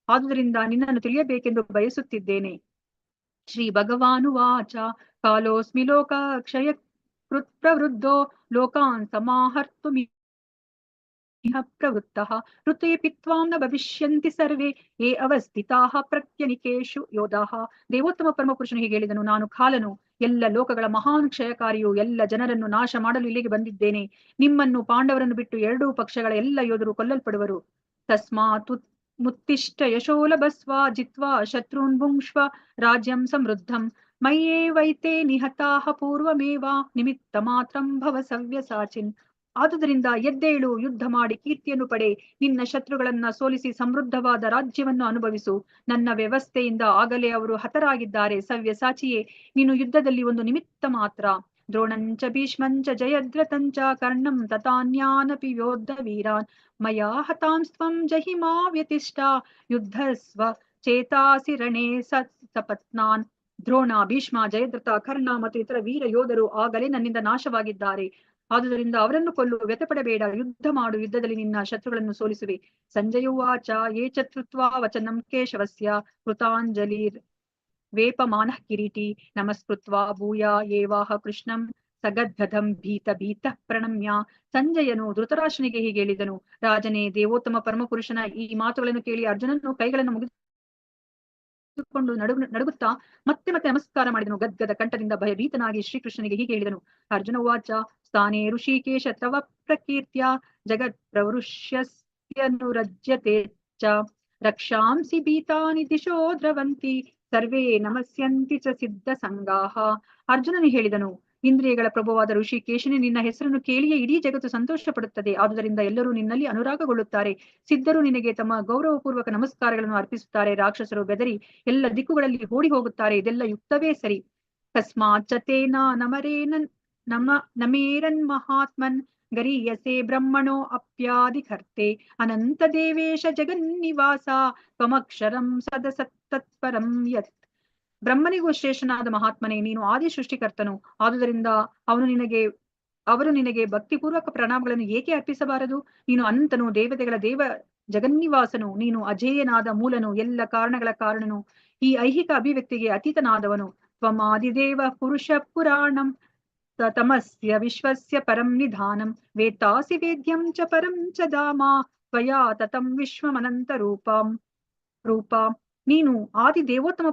ಆದುದರಿಂದ ನಿನ್ನನ್ನು ತಿಳಿಯಬೇಕೆಂದು ಬಯಸುತ್ತಿದ್ದೇನೆ. ಶ್ರೀ ಭಗವಾನುವಾಚ ಕಾಲೋಸ್ಮಿ ಲೋಕ ಕ್ಷಯ ಕೃತ್ ಪ್ರವೃದ್ಧೋ ಲೋಕಾನ್ ಸಮಾಹರ್ತುಮಿಹ ಪ್ರವೃತ್ತಃ ಋತೆ ಪಿತ್ವಾಂ ನ ಭವಿಷ್ಯಂತಿ ಸರ್ವೇ ಯೇ ಅವಸ್ಥಿತಾಃ ಪ್ರತ್ಯನಿಕೇಶು ಯೋಧಾಃ. ದೇವೋತ್ತಮ ಪರಮಪುರುಷನು ಹೀಗೆ ಹೇಳಿದನು, ನಾನು ಕಾಲನು, ಎಲ್ಲ ಲೋಕಗಳ ಮಹಾನ್ ಕ್ಷಯಕಾರಿಯು, ಎಲ್ಲ ಜನರನ್ನು ನಾಶ ಮಾಡಲು ಇಲ್ಲಿಗೆ ಬಂದಿದ್ದೇನೆ. ನಿಮ್ಮನ್ನು, ಪಾಂಡವರನ್ನು ಬಿಟ್ಟು ಎರಡೂ ಪಕ್ಷಗಳ ಎಲ್ಲ ಯೋಧರು ಕೊಲ್ಲಲ್ಪಡುವರು. ತಸ್ಮಾತ್ ಮುತ್ತಿಷ್ಟ ಯಶೋಲಭಸ್ವ ಜಿತ್ವಾ ಶತ್ರುನ್ ಭುಂಕ್ಷ್ವ ರಾಜ್ಯಂ ಸಮೃದ್ಧಂ ಮಯ್ಯೇವೈತೆ ನಿಹತಾಃ ಪೂರ್ವಮೇವ ನಿಮಿತ್ತ ಮಾತ್ರಂ ಭವ ಸವ್ಯಸಾಚಿನ್. ಆದುದರಿಂದ ಎದ್ದೇಳು, ಯುದ್ಧ ಮಾಡಿ ಕೀರ್ತಿಯನ್ನು ಪಡೆ, ನಿನ್ನ ಶತ್ರುಗಳನ್ನ ಸೋಲಿಸಿ ಸಮೃದ್ಧವಾದ ರಾಜ್ಯವನ್ನು ಅನುಭವಿಸು. ನನ್ನ ವ್ಯವಸ್ಥೆಯಿಂದ ಆಗಲೇ ಅವರು ಹತರಾಗಿದ್ದಾರೆ. ಸವ್ಯಸಾಚಿಯೇ, ನೀನು ಯುದ್ಧದಲ್ಲಿ ಒಂದು ನಿಮಿತ್ತ ಮಾತ್ರ. ದ್ರೋಣಂಚ ಭೀಷ್ಮಂಚ ಜಯದ್ರಥಂಚ ಕರ್ಣಂ ತಥಾನ್ಯಾನಪಿ ಯೋದ್ಧ ವೀರಾನ್ ಮಯಾ ಹತಾಂಸ್ತ್ವಂ ಜಹಿಮಾ ವ್ಯತಿಷ್ಠ ಯುದ್ಧಸ್ವ ಚೇತಾಸಿ ರಣೇ ಸಪತ್ನಾನ್. ದ್ರೋಣ, ಭೀಷ್ಮ, ಜಯದ್ರಥ, ಕರ್ಣ ಮತ್ತು ಇತರ ವೀರ ಯೋಧರು ಆಗಲೇ ನನ್ನಿಂದ ನಾಶವಾಗಿದ್ದಾರೆ. ಆದುದರಿಂದ ಅವರನ್ನು ಕೊಲ್ಲು, ವ್ಯಥಪಡಬೇಡ, ಯುದ್ಧ ಮಾಡು. ಯುದ್ಧದಲ್ಲಿ ನಿನ್ನ ಶತ್ರುಗಳನ್ನು ಸೋಲಿಸುವೆ. ಸಂಜಯುವಾಚ ಯೇ ಚತುರ್ವಾ ವಚನಂ ಕೇಶವಸ್ಯ ಕೃತಾಂಜಲಿರ್ ವೇಪಮಾನಃ ಕಿರೀಟಿ ನಮಸ್ಕೃತ್ವಾ ಭೂಯ ಏವಾಹ ಕೃಷ್ಣಂ ಸಗದ್ಗದಂ ಭೀತ ಪ್ರಣಮ್ಯ. ಸಂಜಯನು ಧೃತರಾಷ್ಟ್ರನಿಗೆ ಹೀಗೆ ಹೇಳಿದನು, ರಾಜನೇ, ದೇವೋತ್ತಮ ಪರಮಪುರುಷನ ಈ ಮಾತುಗಳನ್ನು ಕೇಳಿ ಅರ್ಜುನನು ಕೈಗಳನ್ನು ಮುಗಿದುಕೊಂಡು ನಡುಗುತ್ತಾ ಮತ್ತೆ ಮತ್ತೆ ನಮಸ್ಕಾರ ಮಾಡಿದನು. ಗದ್ಗದ ಕಂಠದಿಂದ ಭಯಭೀತನಾಗಿ ಶ್ರೀಕೃಷ್ಣನಿಗೆ ಹೀಗೆ ಹೇಳಿದನು. ಅರ್ಜುನ ವಾಚ ಸ್ಥಾನೇ ಋಷಿಕೇಶ ತವ ಪ್ರಕೀರ್ತ್ಯ ಜಗತ್ ಪ್ರವೃಷ್ಯನುರಜ್ಯತೆ ಚ ರಕ್ಷಾಂಸಿ ಭೀತಾನಿ ದಿಶೋ ದ್ರವಂತಿ ಸರ್ವೇ ನಮಸ್ಯಂತಿ ಚ ಸಿದ್ಧ ಸಂಗಾಹ. ಅರ್ಜುನನು ಹೇಳಿದನು, ಇಂದ್ರಿಯಗಳ ಪ್ರಭುವಾದ ಋಷಿಕೇಶನೇ, ನಿನ್ನ ಹೆಸರನ್ನು ಕೇಳಿಯೇ ಇಡೀ ಜಗತ್ತು ಸಂತೋಷ ಪಡುತ್ತದೆ. ಆದುದರಿಂದ ಎಲ್ಲರೂ ನಿನ್ನಲ್ಲಿ ಅನುರಾಗಗೊಳ್ಳುತ್ತಾರೆ. ಸಿದ್ಧರು ನಿನಗೆ ತಮ್ಮ ಗೌರವಪೂರ್ವಕ ನಮಸ್ಕಾರಗಳನ್ನು ಅರ್ಪಿಸುತ್ತಾರೆ. ರಾಕ್ಷಸರು ಬೆದರಿ ಎಲ್ಲ ದಿಕ್ಕುಗಳಲ್ಲಿ ಓಡಿ ಹೋಗುತ್ತಾರೆ. ಇದೆಲ್ಲ ಯುಕ್ತವೇ ಸರಿ. ತಸ್ಮಾತ್ ಚ ತೇನ ನಮೇರನ್ ಮಹಾತ್ಮನ್ ಗರೀಯಸೆ ಬ್ರಹ್ಮಣೋ ಅಪ್ಯಾದಿಕರ್ತೆ ಅನಂತ ದೇವೇಶ ಜಗನ್ನಿವಾಸ ತ್ವಮಕ್ಷರಂ ಸದಸತ್ತತ್ಪರಂ ಯತ್. ಬ್ರಹ್ಮನಿಗೂ ಶ್ರೇಷ್ಠನಾದ ಮಹಾತ್ಮನೇ, ನೀನು ಆದಿ ಸೃಷ್ಟಿಕರ್ತನು. ಆದುದರಿಂದ ಅವರು ನಿನಗೆ ಭಕ್ತಿಪೂರ್ವಕ ಪ್ರಣಾಮಗಳನ್ನು ಏಕೆ ಅರ್ಪಿಸಬಾರದು? ನೀನು ಅನಂತನು, ದೇವತೆಗಳ ದೇವ, ಜಗನ್ನಿವಾಸನು. ನೀನು ಅಜೇಯನಾದ ಮೂಲನು, ಎಲ್ಲ ಕಾರಣಗಳ ಕಾರಣನು, ಈ ಐಹಿಕ ಅಭಿವ್ಯಕ್ತಿಗೆ ಅತೀತನಾದವನು. ತ್ವಮಾದಿದೇವ ಪುರುಷ ಪುರಾಣಂ ತಮಸ್ಯ ವಿಶ್ವಸ್ಯ ಪರಂ ನಿಧಾನಂ ವೇತ್ತಾಸಿ ವೇದ್ಯಂ ಚ ಪರಂ ಚ ಧಾಮ ತ್ವಯಾ ತತಂ ವಿಶ್ವಮನಂತ ರೂಪ. ನೀನು ಆದಿ ದೇವೋತ್ತಮ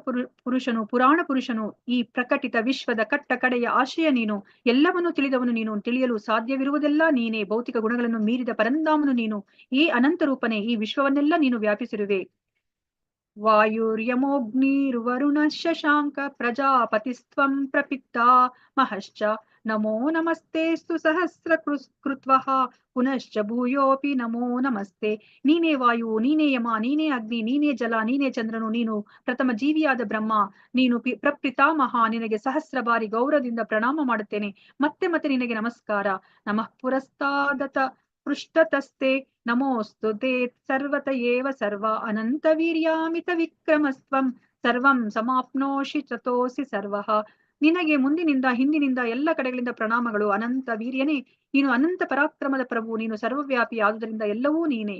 ಪುರುಷನು, ಪುರಾಣ ಪುರುಷನು. ಈ ಪ್ರಕಟಿತ ವಿಶ್ವದ ಕಟ್ಟ ಕಡೆಯ ಆಶಯ ನೀನು. ಎಲ್ಲವನ್ನೂ ತಿಳಿದವನು ನೀನು. ತಿಳಿಯಲು ಸಾಧ್ಯವಿರುವುದೆಲ್ಲ ನೀನೇ. ಭೌತಿಕ ಗುಣಗಳನ್ನು ಮೀರಿದ ಪರಂಧಾಮನು ನೀನು. ಈ ಅನಂತ ರೂಪನೇ, ಈ ವಿಶ್ವವನ್ನೆಲ್ಲ ನೀನು ವ್ಯಾಪಿಸಿರುವೆ. ವಾಯುರ್ಯಮೋಗ್ನಿರ್ವರುಣಃ ಶಶಾಂಕ ಪ್ರಜಾಪತಿಸ್ತ್ವಂ ಪ್ರಪಿತಾ ಮಹಶ್ಚ ನಮೋ ನಮಸ್ತೇಸ್ತು ಸಹಸ್ರ ಕೃತ್ವಃ ಪುನಶ್ಚ ಭೂಯೋಪಿ ನಮೋ ನಮಸ್ತೆ. ನೀನೇ ವಾಯು, ನೀನೇ ಯಮ, ನೀನೇ ಅಗ್ನಿ, ನೀನೇ ಜಲ, ನೀನೇ ಚಂದ್ರನು, ನೀನು ಪ್ರಥಮ ಜೀವಿಯಾದ ಬ್ರಹ್ಮ, ನೀನು ಪ್ರಪಿತಾಮಹ. ನಿನಗೆ ಸಹಸ್ರ ಬಾರಿ ಗೌರವದಿಂದ ಪ್ರಣಾಮ ಮಾಡುತ್ತೇನೆ. ಮತ್ತೆ ಮತ್ತೆ ನಿನಗೆ ನಮಸ್ಕಾರ. ನಮಃ ಪುರಸ್ತಾದತ ಪೃಷ್ಠತಸ್ತೆ ನಮೋಸ್ತು ತೇ ಸರ್ವತ ಏವ ಸರ್ವ ಅನಂತ ವೀರ್ಯಾಮಿತ ವಿಕ್ರಮಸ್ತ್ವಂ ಸರ್ವಂ ಸಮಾಪ್ನೋಷಿ ಚತೋಸಿ ಸರ್ವಃ. ನಿನಗೆ ಮುಂದಿನಿಂದ ಹಿಂದಿನಿಂದ ಎಲ್ಲ ಕಡೆಗಳಿಂದ ಪ್ರಣಾಮಗಳು. ಅನಂತ ವೀರ್ಯನೇ, ನೀನು ಅನಂತ ಪರಾಕ್ರಮದ ಪ್ರಭು, ನೀನು ಸರ್ವವ್ಯಾಪಿ, ಆದುದರಿಂದ ಎಲ್ಲವೂ ನೀನೇ.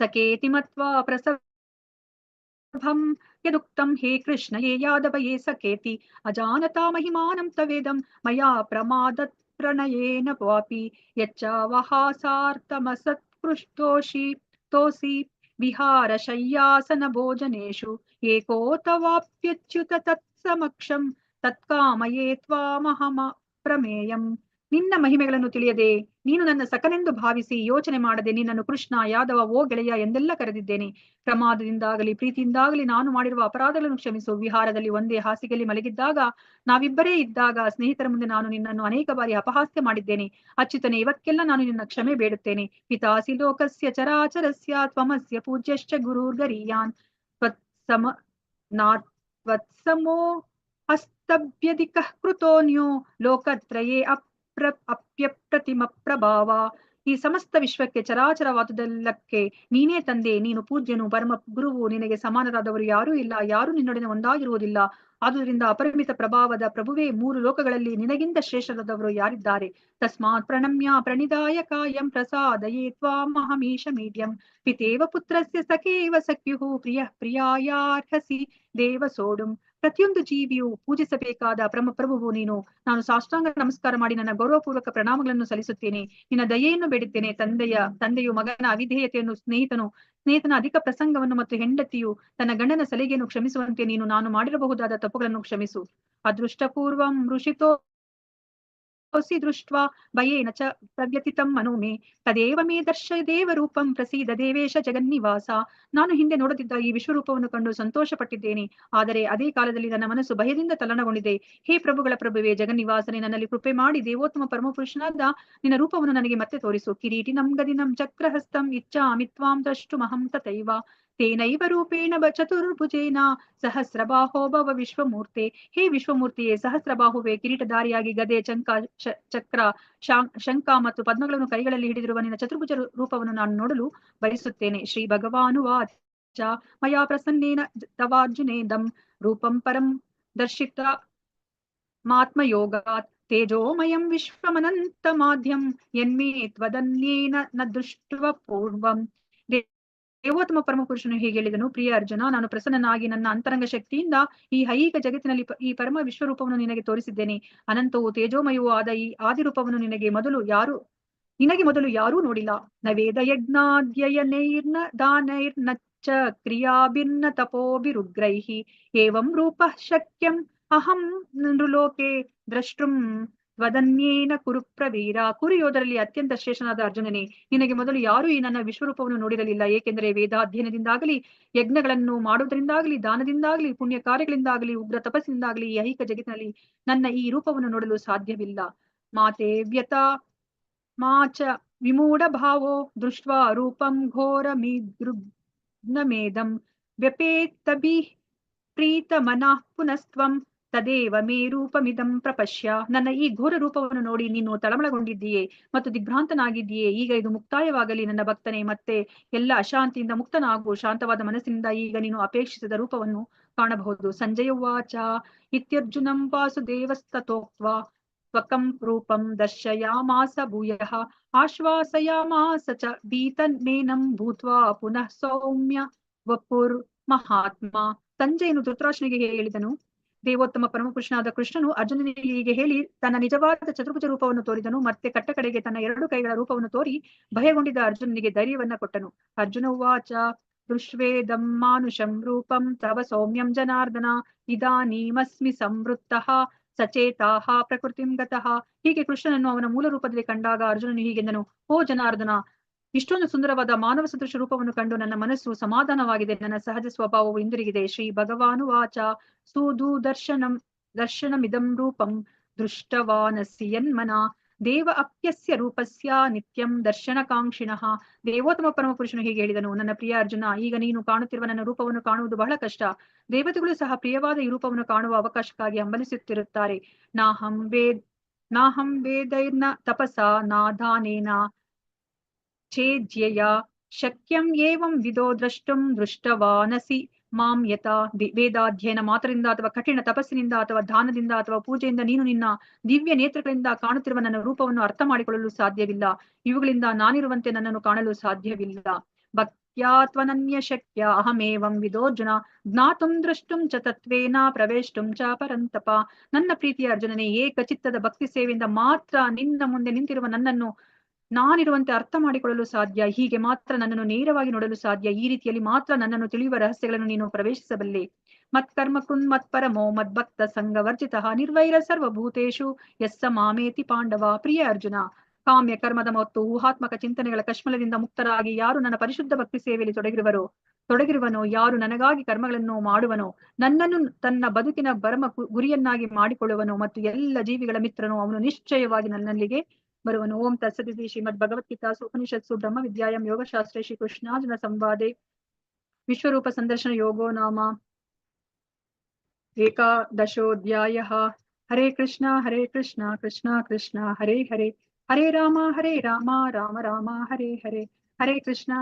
ಸಕೇತಿ ಮತ್ವಾ ಪ್ರಸಭಂ ಯದುಕ್ತಂ ಹೇ ಕೃಷ್ಣ ಯೇ ಯಾದವ ಯೇ ಸಕೇತಿ ಅಜಾನತಾ ಮಹಿಮಾನಂ ತವೇದಂ ಮಯಾ ಪ್ರಮಾದತ್ ಪ್ರಣಯೇನ ವಾಪಿ ಯಚ್ಚಾವಹಾಸಾರ್ಥಮಸತ್ಪೃಷ್ಟೋಷಿ ತೋಸಿ ವಿಹಾರ ಶಯ್ಯಾಸನ ಭೋಜನೇಶು ಏಕೋತವಾಪ್ಯಚ್ಯುತ ತತ್ಸಮಕ್ಷಂ ತತ್ಕಾಮಯೇ ತ್ವಾಮಹಮ ಪ್ರಮೇಯಂ. ನಿನ್ನ ಮಹಿಮೆಗಳನ್ನು ತಿಳಿಯದೆ ನೀನು ನನ್ನ ಸಖನೆಂದು ಭಾವಿಸಿ ಯೋಚನೆ ಮಾಡದೆ ನಿನ್ನನ್ನು ಕೃಷ್ಣ, ಯಾದವ, ಓ ಗೆಳೆಯ ಎಂದೆಲ್ಲ ಕರೆದಿದ್ದೇನೆ. ಪ್ರಮಾದದಿಂದಾಗಲಿ ಪ್ರೀತಿಯಿಂದಾಗಲಿ ನಾನು ಮಾಡಿರುವ ಅಪರಾಧಗಳನ್ನು ಕ್ಷಮಿಸು. ವಿಹಾರದಲ್ಲಿ ಒಂದೇ ಹಾಸಿಗೆಯಲ್ಲಿ ಮಲಗಿದ್ದಾಗ, ನಾವಿಬ್ಬರೇ ಇದ್ದಾಗ ಸ್ನೇಹಿತರ ಮುಂದೆ ನಾನು ನಿನ್ನನ್ನು ಅನೇಕ ಬಾರಿ ಅಪಹಾಸ್ಯ ಮಾಡಿದ್ದೇನೆ. ಅಚ್ಯುತನೇ, ಇವಕ್ಕೆಲ್ಲ ನಾನು ನಿನ್ನ ಕ್ಷಮೆ ಬೇಡುತ್ತೇನೆ. ಪಿತಾಸಿ ಲೋಕಸ್ಯ ಚರಾಚರಸ್ಯ ತ್ವಮಸ್ಯ ಪೂಜ್ಯಶ್ಚ ಗುರುರ್ಗರೀಯಾನ್ ತ್ವತ್ಸಮ ನಾತ್ವತ್ಸಮೋ ಹಸ್ತಭ್ಯಧಿಕಃ ಕೃತೋನ್ಯೋ ಲೋಕತ್ರಯೇ ಅಪ್ಯಪ್ರತಿಮ ಪ್ರಭಾವ. ಈ ಸಮಸ್ತ ವಿಶ್ವಕ್ಕೆ ಚರಾಚರವಾದುದೆಲ್ಲಕ್ಕೆ ನೀನೇ ತಂದೆ, ನೀನು ಪೂಜ್ಯನು, ಪರಮ ಗುರುವು, ನಿನಗೆ ಸಮಾನರಾದವರು ಯಾರೂ ಇಲ್ಲ, ಯಾರೂ ನಿನ್ನೊಡನೆ ಒಂದಾಗಿರುವುದಿಲ್ಲ. ಆದುದರಿಂದ ಅಪರಿಮಿತ ಪ್ರಭಾವದ ಪ್ರಭುವೇ, ಮೂರು ಲೋಕಗಳಲ್ಲಿ ನಿನಗಿಂತ ಶ್ರೇಷ್ಠರಾದವರು ಯಾರಿದ್ದಾರೆ? ತಸ್ಮಾತ್ ಪ್ರಣಮ್ಯ ಪ್ರಣಿಧಾಯ ಕಾಯಂ ಪ್ರಸಾದಯೇ ತ್ವಾಮಹಮೀಶ ಮೀಡ್ಯಂ ಪಿತೇವ ಪುತ್ರಸ್ಯ ಸಖೇವ ಸಖ್ಯುಃ ಪ್ರಿಯ ಪ್ರಿಯಾಯಾರ್ಹಸಿ ದೇವ ಸೋಡುಂ. ಪ್ರತಿಯೊಂದು ಜೀವಿಯು ಪೂಜಿಸಬೇಕಾದ ಪ್ರಭುವು ನೀನು. ನಾನು ಸಾಷ್ಟಾಂಗ ನಮಸ್ಕಾರ ಮಾಡಿ ನನ್ನ ಗೌರವಪೂರ್ವಕ ಪ್ರಣಾಮಗಳನ್ನು ಸಲ್ಲಿಸುತ್ತೇನೆ. ನಿನ್ನ ದಯೆಯನ್ನು ಬೇಡುತ್ತೇನೆ. ತಂದೆಯು ಮಗನ ಅವಿಧೇಯತೆಯನ್ನು, ಸ್ನೇಹಿತನ ಅಧಿಕ ಪ್ರಸಂಗವನ್ನು ಮತ್ತು ಹೆಂಡತಿಯು ತನ್ನ ಗಂಡನ ಸಲಿಗೆಯನ್ನು ಕ್ಷಮಿಸುವಂತೆ ನೀನು ನಾನು ಮಾಡಿರಬಹುದಾದ ತಪ್ಪುಗಳನ್ನು ಕ್ಷಮಿಸು. ಅದೃಷ್ಟಪೂರ್ವಂ ಋಷಿತೋ ದೃಷ್ಟ್ವಾ ಭಯೇನ ಚ ಪ್ರವ್ಯತಿತಂ ಮನೋ ಮೇ ತದೇವ ಮೇ ದರ್ಶಯ ದೇವರೂಪಂ ಪ್ರಸೀದ ದೇವೇಶ ಜಗನ್ನಿವಾಸ. ನಾನು ಹಿಂದೆ ನೋಡುತ್ತಿದ್ದ ಈ ವಿಶ್ವರೂಪವನ್ನು ಕಂಡು ಸಂತೋಷಪಟ್ಟಿದ್ದೇನೆ, ಆದರೆ ಅದೇ ಕಾಲದಲ್ಲಿ ನನ್ನ ಮನಸ್ಸು ಭಯದಿಂದ ತಲ್ಲಣಗೊಂಡಿದೆ. ಹೇ ಪ್ರಭುಗಳ ಪ್ರಭುವೇ, ಜಗನ್ನಿವಾಸನೆ, ನನ್ನಲ್ಲಿ ಕೃಪೆ ಮಾಡಿ ದೇವೋತ್ತಮ ಪರಮಪುರುಷನಾದ ನಿನ್ನ ರೂಪವನ್ನು ನನಗೆ ಮತ್ತೆ ತೋರಿಸು. ಕಿರೀಟಿನಂ ಗದಿನಂ ಚಕ್ರಹಸ್ತಂ ಇಚ್ಛಾಮಿ ತ್ವಾಂ ದ್ರಷ್ಟುಮಹಂ ತಥೈವ ತೇನೈವ ರೂಪೇಣ ಚತುರ್ಭುಜೇನ ಸಹಸ್ರಬಾಹೋ ಭವ ವಿಶ್ವಮೂರ್ತೆ. ಹೇ ವಿಶ್ವಮೂರ್ತಿಯೇ, ಸಹಸ್ರಬಾಹುವೆ, ಕಿರೀಟಧಾರಿಯಾಗಿ ಗದೆ, ಚಕ್ರ, ಶಂಖ ಮತ್ತು ಪದ್ಮಗಳನ್ನು ಕೈಗಳಲ್ಲಿ ಹಿಡಿದಿರುವ ನಿನ್ನ ಚತುರ್ಭುಜ ರೂಪವನ್ನು ನಾನು ನೋಡಲು ಬಯಸುತ್ತೇನೆ. ಶ್ರೀ ಭಗವಾನುವಾಚ ಮಯಾ ಪ್ರಸನ್ನೇನ ತವಾರ್ಜುನೇದಂ ರೂಪಂ ಪರಂ ದರ್ಶಿತ ಮಾತ್ಮಯೋಗಾತ್ ತೇಜೋಮಯಂ ವಿಶ್ವಮನಂತ ಮಾಧ್ಯಂ ಯನ್ಮೇ ತ್ವದನ್ಯೇನ ನ ದೃಷ್ಟ್ವ ಪೂರ್ವಂ. ದೇವೋತ್ತಮ ಪರಮಪುರುಷನು ಹೀಗೆ ಹೇಳಿದನು, ಪ್ರಿಯ ಅರ್ಜುನ, ನಾನು ಪ್ರಸನ್ನನಾಗಿ ನನ್ನ ಅಂತರಂಗ ಶಕ್ತಿಯಿಂದ ಈ ಐಹಿಕ ಜಗತ್ತಿನಲ್ಲಿ ಈ ಪರಮ ವಿಶ್ವರೂಪವನ್ನು ನಿನಗೆ ತೋರಿಸಿದ್ದೇನೆ. ಅನಂತವೂ ತೇಜೋಮಯವೂ ಆದ ಈ ಆದಿರೂಪವನ್ನು ನಿನಗೆ ಮೊದಲು ಯಾರೂ ನೋಡಿಲ್ಲ. ನ ವೇದ ಯಜ್ಞಾದ್ಯಯನೈರ್ನ ದಾನೈರ್ನಚ್ಚ ಕ್ರಿಯಾಭಿರ್ನ ತಪೋಭಿರುಗ್ರೈಃ ಏವಂ ರೂಪಃ ಶಕ್ಯಂ ಅಹಂ ನೃಲೋಕೆ ದ್ರಷ್ಟುಂ ತ್ವದನ್ಯೇನ ಕುರು ಪ್ರವೀರ. ಕುರಿಯೋಧರಲ್ಲಿ ಅತ್ಯಂತ ಶ್ರೇಷ್ಠನಾದ ಅರ್ಜುನನೇ, ನಿನಗೆ ಮೊದಲು ಯಾರೂ ಈ ನನ್ನ ವಿಶ್ವರೂಪವನ್ನು ನೋಡಿರಲಿಲ್ಲ. ಏಕೆಂದರೆ ವೇದಾಧ್ಯಯನದಿಂದಾಗಲಿ, ಯಜ್ಞಗಳನ್ನು ಮಾಡುವುದರಿಂದಾಗಲಿ, ದಾನದಿಂದಾಗಲಿ, ಪುಣ್ಯ ಕಾರ್ಯಗಳಿಂದಾಗಲಿ, ಉಗ್ರ ತಪಸ್ಸಿನಿಂದಾಗಲಿ ಈ ಐಹಿಕ ಜಗತ್ತಿನಲ್ಲಿ ನನ್ನ ಈ ರೂಪವನ್ನು ನೋಡಲು ಸಾಧ್ಯವಿಲ್ಲ. ಮಾತೆ ವ್ಯತ ಮಾಚ ವಿಮೂಢ ಭಾವೋ ದೃಷ್ಟ್ವಾ ರೂಪಂ ಘೋರಮಿದೃಗ್ನಮೇದಂ ವ್ಯಪೇತಭಿ ಪ್ರೀತ ಮನಃ ಪುನಸ್ತ್ವಂ ತದೇವ ಮೇ ರೂಪಮಿದಂ ಪ್ರಪಶ್ಯ. ನನ್ನ ಈ ಘೋರ ರೂಪವನ್ನು ನೋಡಿ ನೀನು ತಳಮಳಗೊಂಡಿದ್ದೀಯೇ ಮತ್ತು ದಿಗ್ಭ್ರಾಂತನಾಗಿದ್ದೀಯೇ. ಈಗ ಇದು ಮುಕ್ತಾಯವಾಗಲಿ ನನ್ನ ಭಕ್ತನೇ, ಮತ್ತೆ ಎಲ್ಲ ಅಶಾಂತಿಯಿಂದ ಮುಕ್ತನಾಗು. ಶಾಂತವಾದ ಮನಸ್ಸಿನಿಂದ ಈಗ ನೀನು ಅಪೇಕ್ಷಿಸಿದ ರೂಪವನ್ನು ಕಾಣಬಹುದು. ಸಂಜಯ ಉವಾಚ ಇತ್ಯರ್ಜುನಂ ವಾಸುದೇವಸ್ತತೋಕ್ತ್ವಾ ಸ್ವಕಂ ರೂಪಂ ದರ್ಶಯಾಮಾಸ ಭೂಯಃ ಆಶ್ವಾಸಯಾಮಾಸ ಚ ಭೀತನೇನಂ ಭೂತ್ವಾ ಪುನಃ ಸೌಮ್ಯ ವಪುರ್ ಮಹಾತ್ಮ. ಸಂಜಯನು ಧೃತರಾಷ್ಟ್ರನಿಗೆ ಹೇಳಿದನು, ದೇವೋತ್ತಮ ಪರಮಪುರುಷನಾದ ಕೃಷ್ಣನು ಅರ್ಜುನನಿಗೆ ಹೀಗೆ ಹೇಳಿ ತನ್ನ ನಿಜವಾದ ಚತುರ್ಭುಜ ರೂಪವನ್ನು ತೋರಿದನು. ಮತ್ತೆ ಕಟ್ಟ ಕಡೆಗೆ ತನ್ನ 2 ಕೈಗಳ ರೂಪವನ್ನು ತೋರಿ ಭಯಗೊಂಡಿದ್ದ ಅರ್ಜುನನಿಗೆ ಧೈರ್ಯವನ್ನ ಕೊಟ್ಟನು. ಅರ್ಜುನ ಉವಾಚ ದೃಶ್ವೇದಂ ಮಾನುಷಂ ರೂಪಂ ತವ ಸೌಮ್ಯಂ ಜನಾರ್ದನ ಇದಾನೀಮಸ್ಮಿ ಸಂವೃತ್ತಃ ಸಚೇತಾಹ ಪ್ರಕೃತಿಂ ಗತಃ. ಹೀಗೆ ಕೃಷ್ಣನನ್ನು ಅವನ ಮೂಲ ರೂಪದಲ್ಲಿ ಕಂಡಾಗ ಅರ್ಜುನನು ಹೀಗೆಂದನು, ಓ ಜನಾರ್ದನ, ಇಷ್ಟೊಂದು ಸುಂದರವಾದ ಮಾನವ ಸದೃಶ ರೂಪವನ್ನು ಕಂಡು ನನ್ನ ಮನಸ್ಸು ಸಮಾಧಾನವಾಗಿದೆ, ನನ್ನ ಸಹಜ ಸ್ವಭಾವವು ಹಿಂದಿರುಗಿದೆ. ಶ್ರೀ ಭಗವಾನು ವಾಚ ದರ್ಶನಮಿದಂ ರೂಪಂ ದೃಷ್ಟವಾನಸ್ಸಿ ಯನ್ಮನ ದೇವ ಅಪ್ಯಸ್ಯ ರೂಪಸ್ಯ ನಿತ್ಯಂ ದರ್ಶನಕಾಂಕ್ಷಿಣಃ. ದೇವೋತ್ತಮ ಪರಮಪುರುಷನು ಹೀಗೆ ಹೇಳಿದನು, ನನ್ನ ಪ್ರಿಯ ಅರ್ಜುನ, ಈಗ ನೀನು ಕಾಣುತ್ತಿರುವ ನನ್ನ ರೂಪವನ್ನು ಕಾಣುವುದು ಬಹಳ ಕಷ್ಟ. ದೇವತೆಗಳು ಸಹ ಪ್ರಿಯವಾದ ಈ ರೂಪವನ್ನು ಕಾಣುವ ಅವಕಾಶಕ್ಕಾಗಿ ಹಂಬಲಿಸುತ್ತಿರುತ್ತಾರೆ. ನಾಹಂ ವೇದೈರ್ನ ತಪಸಾ ನಾದಾನೇನ ಛೇದ್ಯಯ ಶಕ್ಯಂ ಏವಂ ವಿದೋ ದ್ರಷ್ಟುಂ ದೃಷ್ಟವಾನಸಿ ಮಾಂ ಯಥಾ. ವೇದಾಧ್ಯಯನ ಮಾತ್ರದಿಂದ ಅಥವಾ ಕಠಿಣ ತಪಸ್ಸಿನಿಂದ ಅಥವಾ ದಾನದಿಂದ ಅಥವಾ ಪೂಜೆಯಿಂದ ನೀನು ನಿನ್ನ ದಿವ್ಯ ನೇತ್ರಗಳಿಂದ ಕಾಣುತ್ತಿರುವ ನನ್ನ ರೂಪವನ್ನು ಅರ್ಥ ಮಾಡಿಕೊಳ್ಳಲು ಸಾಧ್ಯವಿಲ್ಲ. ಇವುಗಳಿಂದ ನಾನಿರುವಂತೆ ನನ್ನನ್ನು ಕಾಣಲು ಸಾಧ್ಯವಿಲ್ಲ. ಭಕ್ತ್ಯಾತ್ವನನ್ಯ ಶಕ್ಯ ಅಹಮೇವಂ ವಿದೋರ್ಜುನ ಜ್ಞಾತುಂ ದೃಷ್ಟುಂ ಚ ತತ್ವೇನ ಪ್ರವೇಷ್ಟುಂ ಚ ಪರಂತಪ. ನನ್ನ ಪ್ರೀತಿಯ ಅರ್ಜುನನೇ, ಏಕಚಿತ್ತದ ಭಕ್ತಿ ಸೇವೆಯಿಂದ ಮಾತ್ರ ನಿನ್ನ ಮುಂದೆ ನಿಂತಿರುವ ನನ್ನನ್ನು ನಾನಿರುವಂತೆ ಅರ್ಥ ಮಾಡಿಕೊಳ್ಳಲು ಸಾಧ್ಯ. ಹೀಗೆ ಮಾತ್ರ ನನ್ನನ್ನು ನೇರವಾಗಿ ನೋಡಲು ಸಾಧ್ಯ. ಈ ರೀತಿಯಲ್ಲಿ ಮಾತ್ರ ನನ್ನನ್ನು ತಿಳಿಯುವ ರಹಸ್ಯಗಳನ್ನು ನೀನು ಪ್ರವೇಶಿಸಬಲ್ಲೆ. ಮತ್ಕರ್ಮ ಕೃನ್ ಮತ್ಪರಮೋ ಮದ್ಭಕ್ತ ಸಂಗವರ್ಜಿತ ನಿರ್ವೈರ ಸರ್ವಭೂತೇಶು ಯಸ್ಸ ಮಾಮೇತಿ ಪಾಂಡವ. ಪ್ರಿಯ ಅರ್ಜುನ, ಕಾಮ್ಯ ಕರ್ಮದ ಮತ್ತು ಊಹಾತ್ಮಕ ಚಿಂತನೆಗಳ ಕಶ್ಮಲದಿಂದ ಮುಕ್ತರಾಗಿ ಯಾರು ನನ್ನ ಪರಿಶುದ್ಧ ಭಕ್ತಿ ಸೇವೆಯಲ್ಲಿ ತೊಡಗಿರುವನೋ, ಯಾರು ನನಗಾಗಿ ಕರ್ಮಗಳನ್ನು ಮಾಡುವನೋ, ನನ್ನನ್ನು ತನ್ನ ಬದುಕಿನ ಪರಮ ಗುರಿಯನ್ನಾಗಿ ಮಾಡಿಕೊಳ್ಳುವನೋ ಮತ್ತು ಎಲ್ಲ ಜೀವಿಗಳ ಮಿತ್ರನೋ, ಅವನು ನಿಶ್ಚಯವಾಗಿ ನನ್ನಲ್ಲಿಗೆ ಬರುವನು. ಓಂ ತತ್ಸದಿತಿ. ಶ್ರೀಮದ್ ಭಗವದ್ಗೀತಾಸು ಉಪನಿಷತ್ಸು ಬ್ರಹ್ಮ ವಿದ್ಯಾಯಾಂ ಯೋಗಶಾಸ್ತ್ರೇ ಶ್ರೀ ಕೃಷ್ಣಾರ್ಜುನ ಸಂವಾದೆ ವಿಶ್ವರೂಪ ಸಂದರ್ಶನ ಯೋಗೋ ನಾಮ ಏಕಾದಶೋಧ್ಯಾಯಃ. ಹರೇ ಕೃಷ್ಣ ಕೃಷ್ಣ ಕೃಷ್ಣ ಹರೇ ಹರೇ, ಹರೇ ರಾಮ ರಾಮ ರಾಮ ಹರೇ ಹರೇ, ಹರೇ ಕೃಷ್ಣ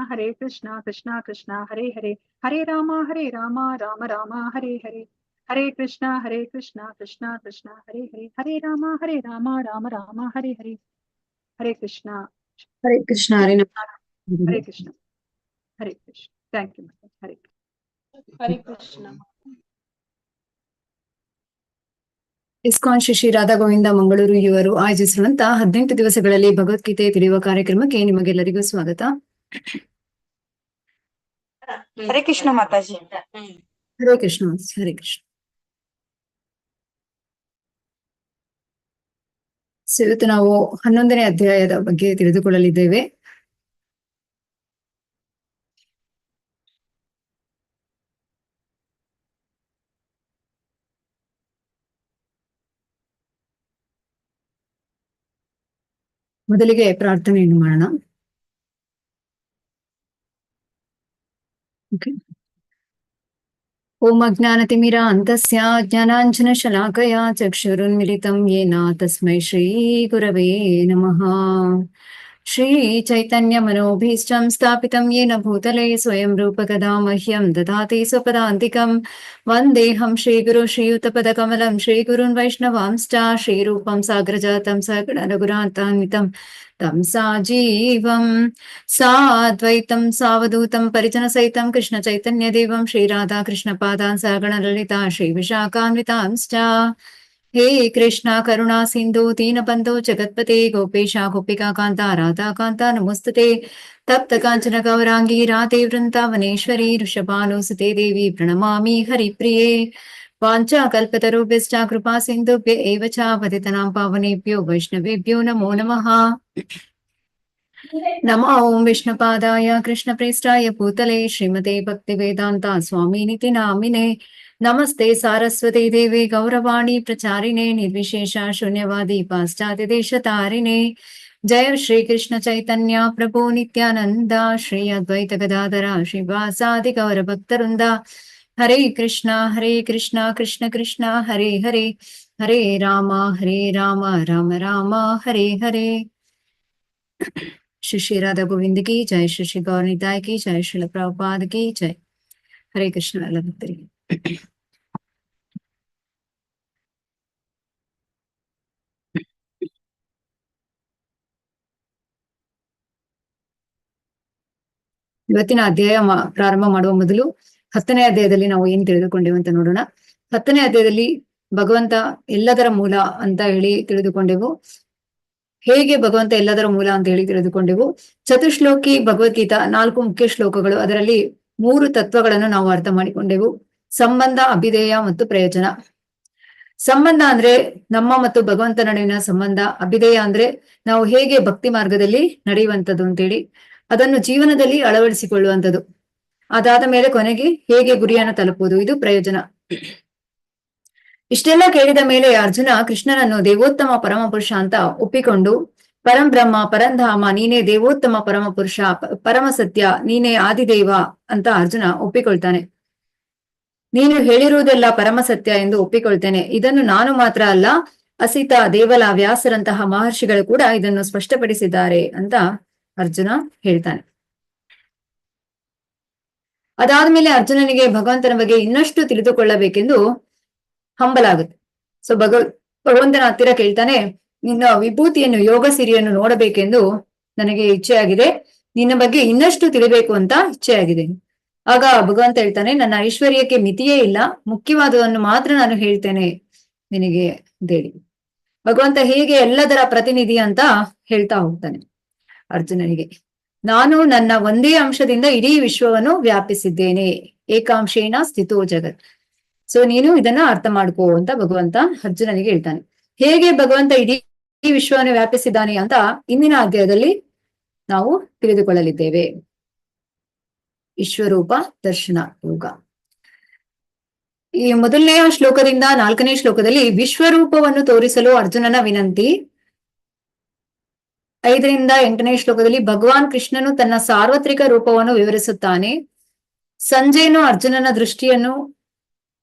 ಕೃಷ್ಣ ಕೃಷ್ಣ ಹರೇ ಹರೇ, ಹರೇ ರಾಮ ರಾಮ ರಾಮ ಹರೇ ಹರೇ, ಹರೇ ಕೃಷ್ಣ ಕೃಷ್ಣ ಕೃಷ್ಣ ಹರೇ ಹರೇ, ಹರೇ ರಾಮ ರಾಮ ರಾಮ ಹರೇ ಹರೇ. ಹರೇ ಕೃಷ್ಣ ಹರೇ ಕೃಷ್ಣ. ಹರೇ ಕೃಷ್ಣ. ಹರೇ ಕೃಷ್ಣ. Thank you. ಹರೇ ಹರೇ ಕೃಷ್ಣ. ಇಸ್ಕಾನ್ ಶ್ರೀ ಶ್ರೀ ರಾಧಾ ಗೋವಿಂದ ಮಂಗಳೂರು ಇವರು ಆಯೋಜಿಸಿರುವಂತಹ 18 ದಿವಸಗಳಲ್ಲಿ ಭಗವದ್ಗೀತೆ ತಿಳಿಯುವ ಕಾರ್ಯಕ್ರಮಕ್ಕೆ ನಿಮಗೆಲ್ಲರಿಗೂ ಸ್ವಾಗತ. ಹರೇ ಕೃಷ್ಣ ಮಾತಾಜಿ. ಹರೇ ಕೃಷ್ಣ. ಹರೇ ಕೃಷ್ಣ. ಇವತ್ತು ನಾವು 11ನೇ ಅಧ್ಯಾಯದ ಬಗ್ಗೆ ತಿಳಿದುಕೊಳ್ಳಲಿದ್ದೇವೆ. ಮೊದಲಿಗೆ ಪ್ರಾರ್ಥನೆಯನ್ನು ಮಾಡೋಣ. ಓಂ ಅಜ್ಞಾನತಿಮಿರಾಂತಸ್ಯ ಜ್ಞಾನಾಂಜನಶಲಾಕಯಾ ಚಕ್ಷುರುನ್ಮಿಲಿತಂ ಯೇನ ತಸ್ಮೈ ಶ್ರೀ ಗುರವೇ ನಮಃ. ಶ್ರೀ ಚೈತನ್ಯ ಮನೋಭೀಷ್ಟಂ ಸ್ಥಾಪಿತಂ ಯೇನ ಭೂತಲೆ ಸ್ವಯಂ ರೂಪಕದಾ ಮಹ್ಯಂ ದದಾತಿ ಸ್ವಪದಾಂತಿಕಂ. ವಂದೇಹಂ ಶ್ರೀಗುರು ಶ್ರೀಯುತಪದಕಮಲಂ ಶ್ರೀಗುರುನ್ ವೈಷ್ಣವಾಂಶ್ಚ ಶ್ರೀರೂಪಂ ಸಾಗ್ರಜಾತಂ ಸಗಣ ರಘುನಾಥಾನ್ವಿತಂ ತಂ ಸಾಜೀವಂ ಸಾದ್ವೈತಂ ಸಾವಧೂತಂ ಪರಿಜನ ಸಹಿತಂ ಕೃಷ್ಣ ಚೈತನ್ಯ ದೇವಂ ಶ್ರೀ ರಾಧಾ ಕೃಷ್ಣ ಪಾದಾನ್ ಸಗಣ ಲಲಿತಾ ಶ್ರೀ ವಿಶಾಖಾನ್ವಿತಾಂಶ್ಚ. ಹೇ ಕೃಷ್ಣ ಕರುಣಾ ಸಿಂಧು ದೀನಬಂಧೋ ಜಗತ್ಪತೆ ಗೋಪೇಶ ಗೋಪಿಕಾ ಕಾಂತ ರಾಧಾ ಕಾಂತ ನಮೋಸ್ತುತೆ. ತಪ್ತ ಕಾಂಚನ ಗೌರಾಂಗಿ ರಾಧೆ ವೃಂದಾವನೇಶ್ವರಿ ಋಷಭಾನುಸುತೆ ದೇವಿ ಪ್ರಣಮಾಮಿ ಹರಿಪ್ರಿಯೇ. ವಾಂಚಾ ಕಲ್ಪತರುಭ್ಯಶ್ಚ ಕೃಪಾ ಸಿಂಧುಭ್ಯ ಏವ ಚ ಪತಿತನಾಂ ಪಾವನೇಭ್ಯೋ ವೈಷ್ಣವೇಭ್ಯೋ ನಮೋ ನಮಃ. ನಮೋ ಓಂ ವಿಷ್ಣುಪಾದಾಯ ಕೃಷ್ಣಪ್ರೇಷ್ಠಾಯ ಭೂತಲೆ ಶ್ರೀಮತೆ ಭಕ್ತಿವೇದಾಂತ ಸ್ವಾಮಿನಿತಿ ನಾಮಿನೆ. ನಮಸ್ತೆ ಸಾರಸ್ವತಿ ದೇವಿ ಗೌರವಾಣಿ ಪ್ರಚಾರಿಣೆ ನಿರ್ವಿಶೇಷ ಶೂನ್ಯವಾದಿ ಪಾಶ್ಚಾತ್ಯ ದೇಶ ತಾರಿಣೆ. ಜಯ ಶ್ರೀ ಕೃಷ್ಣ ಚೈತನ್ಯ ಪ್ರಭು ನಿತ್ಯಾನಂದ ಶ್ರೀ ಅದ್ವೈತ ಗದಾಧರ ಶ್ರೀವಾಸಾದಿ ಗೌರ ಭಕ್ತವೃಂದ. ಹರೇ ಕೃಷ್ಣ ಕೃಷ್ಣ ಕೃಷ್ಣ ಹರೇ ಹರೇ, ಹರೇ ರಾಮ ರಾಮ ರಾಮ ಹರೇ ಹರೇ. ಶ್ರೀ ಶ್ರೀ ರಾಧಾ ಗೋವಿಂದ ಕಿ ಜೈ, ಶ್ರೀ ಶ್ರೀ ಗೌರನಿತಾಯ್ ಕಿ ಜೈ, ಶ್ರೀಲ ಪ್ರಭುಪಾದ ಕಿ ಜೈ. ಹರೇ ಕೃಷ್ಣ ಎಲ್ಲ ಭಕ್ತರಿಗೆ. ಇವತ್ತಿನ ಅಧ್ಯಾಯ ಪ್ರಾರಂಭ ಮಾಡುವ ಮೊದಲು 10ನೇ ಅಧ್ಯಾಯದಲ್ಲಿ ನಾವು ಏನ್ ತಿಳಿದುಕೊಂಡೆವು ಅಂತ ನೋಡೋಣ. 10ನೇ ಅಧ್ಯಾಯದಲ್ಲಿ ಭಗವಂತ ಎಲ್ಲದರ ಮೂಲ ಅಂತ ಹೇಳಿ ತಿಳಿದುಕೊಂಡೆವು. ಹೇಗೆ ಭಗವಂತ ಎಲ್ಲದರ ಮೂಲ ಅಂತ ಹೇಳಿ ತಿಳಿದುಕೊಂಡೆವು. ಚತುಶ್ಲೋಕಿ ಭಗವದ್ಗೀತಾ 4 ಮುಖ್ಯ ಶ್ಲೋಕಗಳು, ಅದರಲ್ಲಿ 3 ತತ್ವಗಳನ್ನು ನಾವು ಅರ್ಥ ಮಾಡಿಕೊಂಡೆವು. ಸಂಬಂಧ, ಅಭಿಧೇಯ ಮತ್ತು ಪ್ರಯೋಜನ. ಸಂಬಂಧ ಅಂದ್ರೆ ನಮ್ಮ ಮತ್ತು ಭಗವಂತ ನಡುವಿನ ಸಂಬಂಧ. ಅಭಿಧೇಯ ಅಂದ್ರೆ ನಾವು ಹೇಗೆ ಭಕ್ತಿ ಮಾರ್ಗದಲ್ಲಿ ನಡೆಯುವಂಥದ್ದು ಅಂತೇಳಿ. ಅದನ್ನು ಜೀವನದಲ್ಲಿ ಅಳವಡಿಸಿಕೊಳ್ಳುವಂಥದ್ದು. ಅದಾದ ಮೇಲೆ ಕೊನೆಗೆ ಹೇಗೆ ಗುರಿಯನ್ನು ತಲುಪುವುದು, ಇದು ಪ್ರಯೋಜನ. ಇಷ್ಟೆಲ್ಲ ಕೇಳಿದ ಮೇಲೆ ಅರ್ಜುನ ಕೃಷ್ಣನನ್ನು ದೇವೋತ್ತಮ ಪರಮಪುರುಷ ಅಂತ ಒಪ್ಪಿಕೊಂಡು, ಪರಂಬ್ರಹ್ಮ ಪರಂಧಾಮ ನೀನೇ ದೇವೋತ್ತಮ ಪರಮಪುರುಷ, ಪರಮ ಸತ್ಯ ನೀನೇ ಆದಿದೇವ ಅಂತ ಅರ್ಜುನ ಒಪ್ಪಿಕೊಳ್ತಾನೆ. ನೀನು ಹೇಳಿರುವುದೆಲ್ಲ ಪರಮ ಸತ್ಯ ಎಂದು ಒಪ್ಪಿಕೊಳ್ತೇನೆ. ಇದನ್ನು ನಾನು ಮಾತ್ರ ಅಲ್ಲ, ಅಸಿತ, ದೇವಲ, ವ್ಯಾಸರಂತಹ ಮಹರ್ಷಿಗಳು ಕೂಡ ಇದನ್ನು ಸ್ಪಷ್ಟಪಡಿಸಿದ್ದಾರೆ ಅಂತ ಅರ್ಜುನ ಹೇಳ್ತಾನೆ. ಅದಾದ್ಮೇಲೆ ಅರ್ಜುನನಿಗೆ ಭಗವಂತನ ಬಗ್ಗೆ ಇನ್ನಷ್ಟು ತಿಳಿದುಕೊಳ್ಳಬೇಕೆಂದು ಹಂಬಲಾಗುತ್ತೆ. ಸೊ ಭಗವಂತನ ಹತ್ತಿರ ಕೇಳ್ತಾನೆ, ನಿನ್ನ ವಿಭೂತಿಯನ್ನು, ಯೋಗ ಸಿರಿಯನ್ನು ನೋಡಬೇಕೆಂದು ನನಗೆ ಇಚ್ಛೆಯಾಗಿದೆ, ನಿನ್ನ ಬಗ್ಗೆ ಇನ್ನಷ್ಟು ತಿಳಿಬೇಕು ಅಂತ ಇಚ್ಛೆಯಾಗಿದೆ. ಆಗ ಭಗವಂತ ಹೇಳ್ತಾನೆ, ನನ್ನ ಐಶ್ವರ್ಯಕ್ಕೆ ಮಿತಿಯೇ ಇಲ್ಲ, ಮುಖ್ಯವಾದವನ್ನು ಮಾತ್ರ ನಾನು ಹೇಳ್ತೇನೆ ನಿನಗೆ ಅಂತೇಳಿ. ಭಗವಂತ ಹೇಗೆ ಎಲ್ಲದರ ಪ್ರತಿನಿಧಿ ಅಂತ ಹೇಳ್ತಾ ಹೋಗ್ತಾನೆ ಅರ್ಜುನನಿಗೆ. ನಾನು ನನ್ನ ಒಂದೇ ಅಂಶದಿಂದ ಇಡೀ ವಿಶ್ವವನ್ನು ವ್ಯಾಪಿಸಿದ್ದೇನೆ, ಏಕಾಂಶೇನ ಸ್ಥಿತೋ ಜಗತ್. ಸೊ ನೀನು ಇದನ್ನ ಅರ್ಥ ಮಾಡ್ಕೋ ಅಂತ ಭಗವಂತ ಅರ್ಜುನನಿಗೆ ಹೇಳ್ತಾನೆ. ಹೇಗೆ ಭಗವಂತ ಇಡೀ ವಿಶ್ವವನ್ನು ವ್ಯಾಪಿಸಿದ್ದಾನೆ ಅಂತ ಇಂದಿನ ಅಧ್ಯಾಯದಲ್ಲಿ ನಾವು ತಿಳಿದುಕೊಳ್ಳಲಿದ್ದೇವೆ. ವಿಶ್ವರೂಪ ದರ್ಶನ ಯೋಗ. ಈ ಮೊದಲನೆಯ ಶ್ಲೋಕದಿಂದ 4ನೇ ಶ್ಲೋಕದಲ್ಲಿ ವಿಶ್ವರೂಪವನ್ನು ತೋರಿಸಲು ಅರ್ಜುನನ ವಿನಂತಿ. 5ರಿಂದ 8ನೇ ಶ್ಲೋಕದಲ್ಲಿ ಭಗವಾನ್ ಕೃಷ್ಣನು ತನ್ನ ಸಾರ್ವತ್ರಿಕ ರೂಪವನ್ನು ವಿವರಿಸುತ್ತಾನೆ. ಸಂಜಯನು ಅರ್ಜುನನ ದೃಷ್ಟಿಯನ್ನು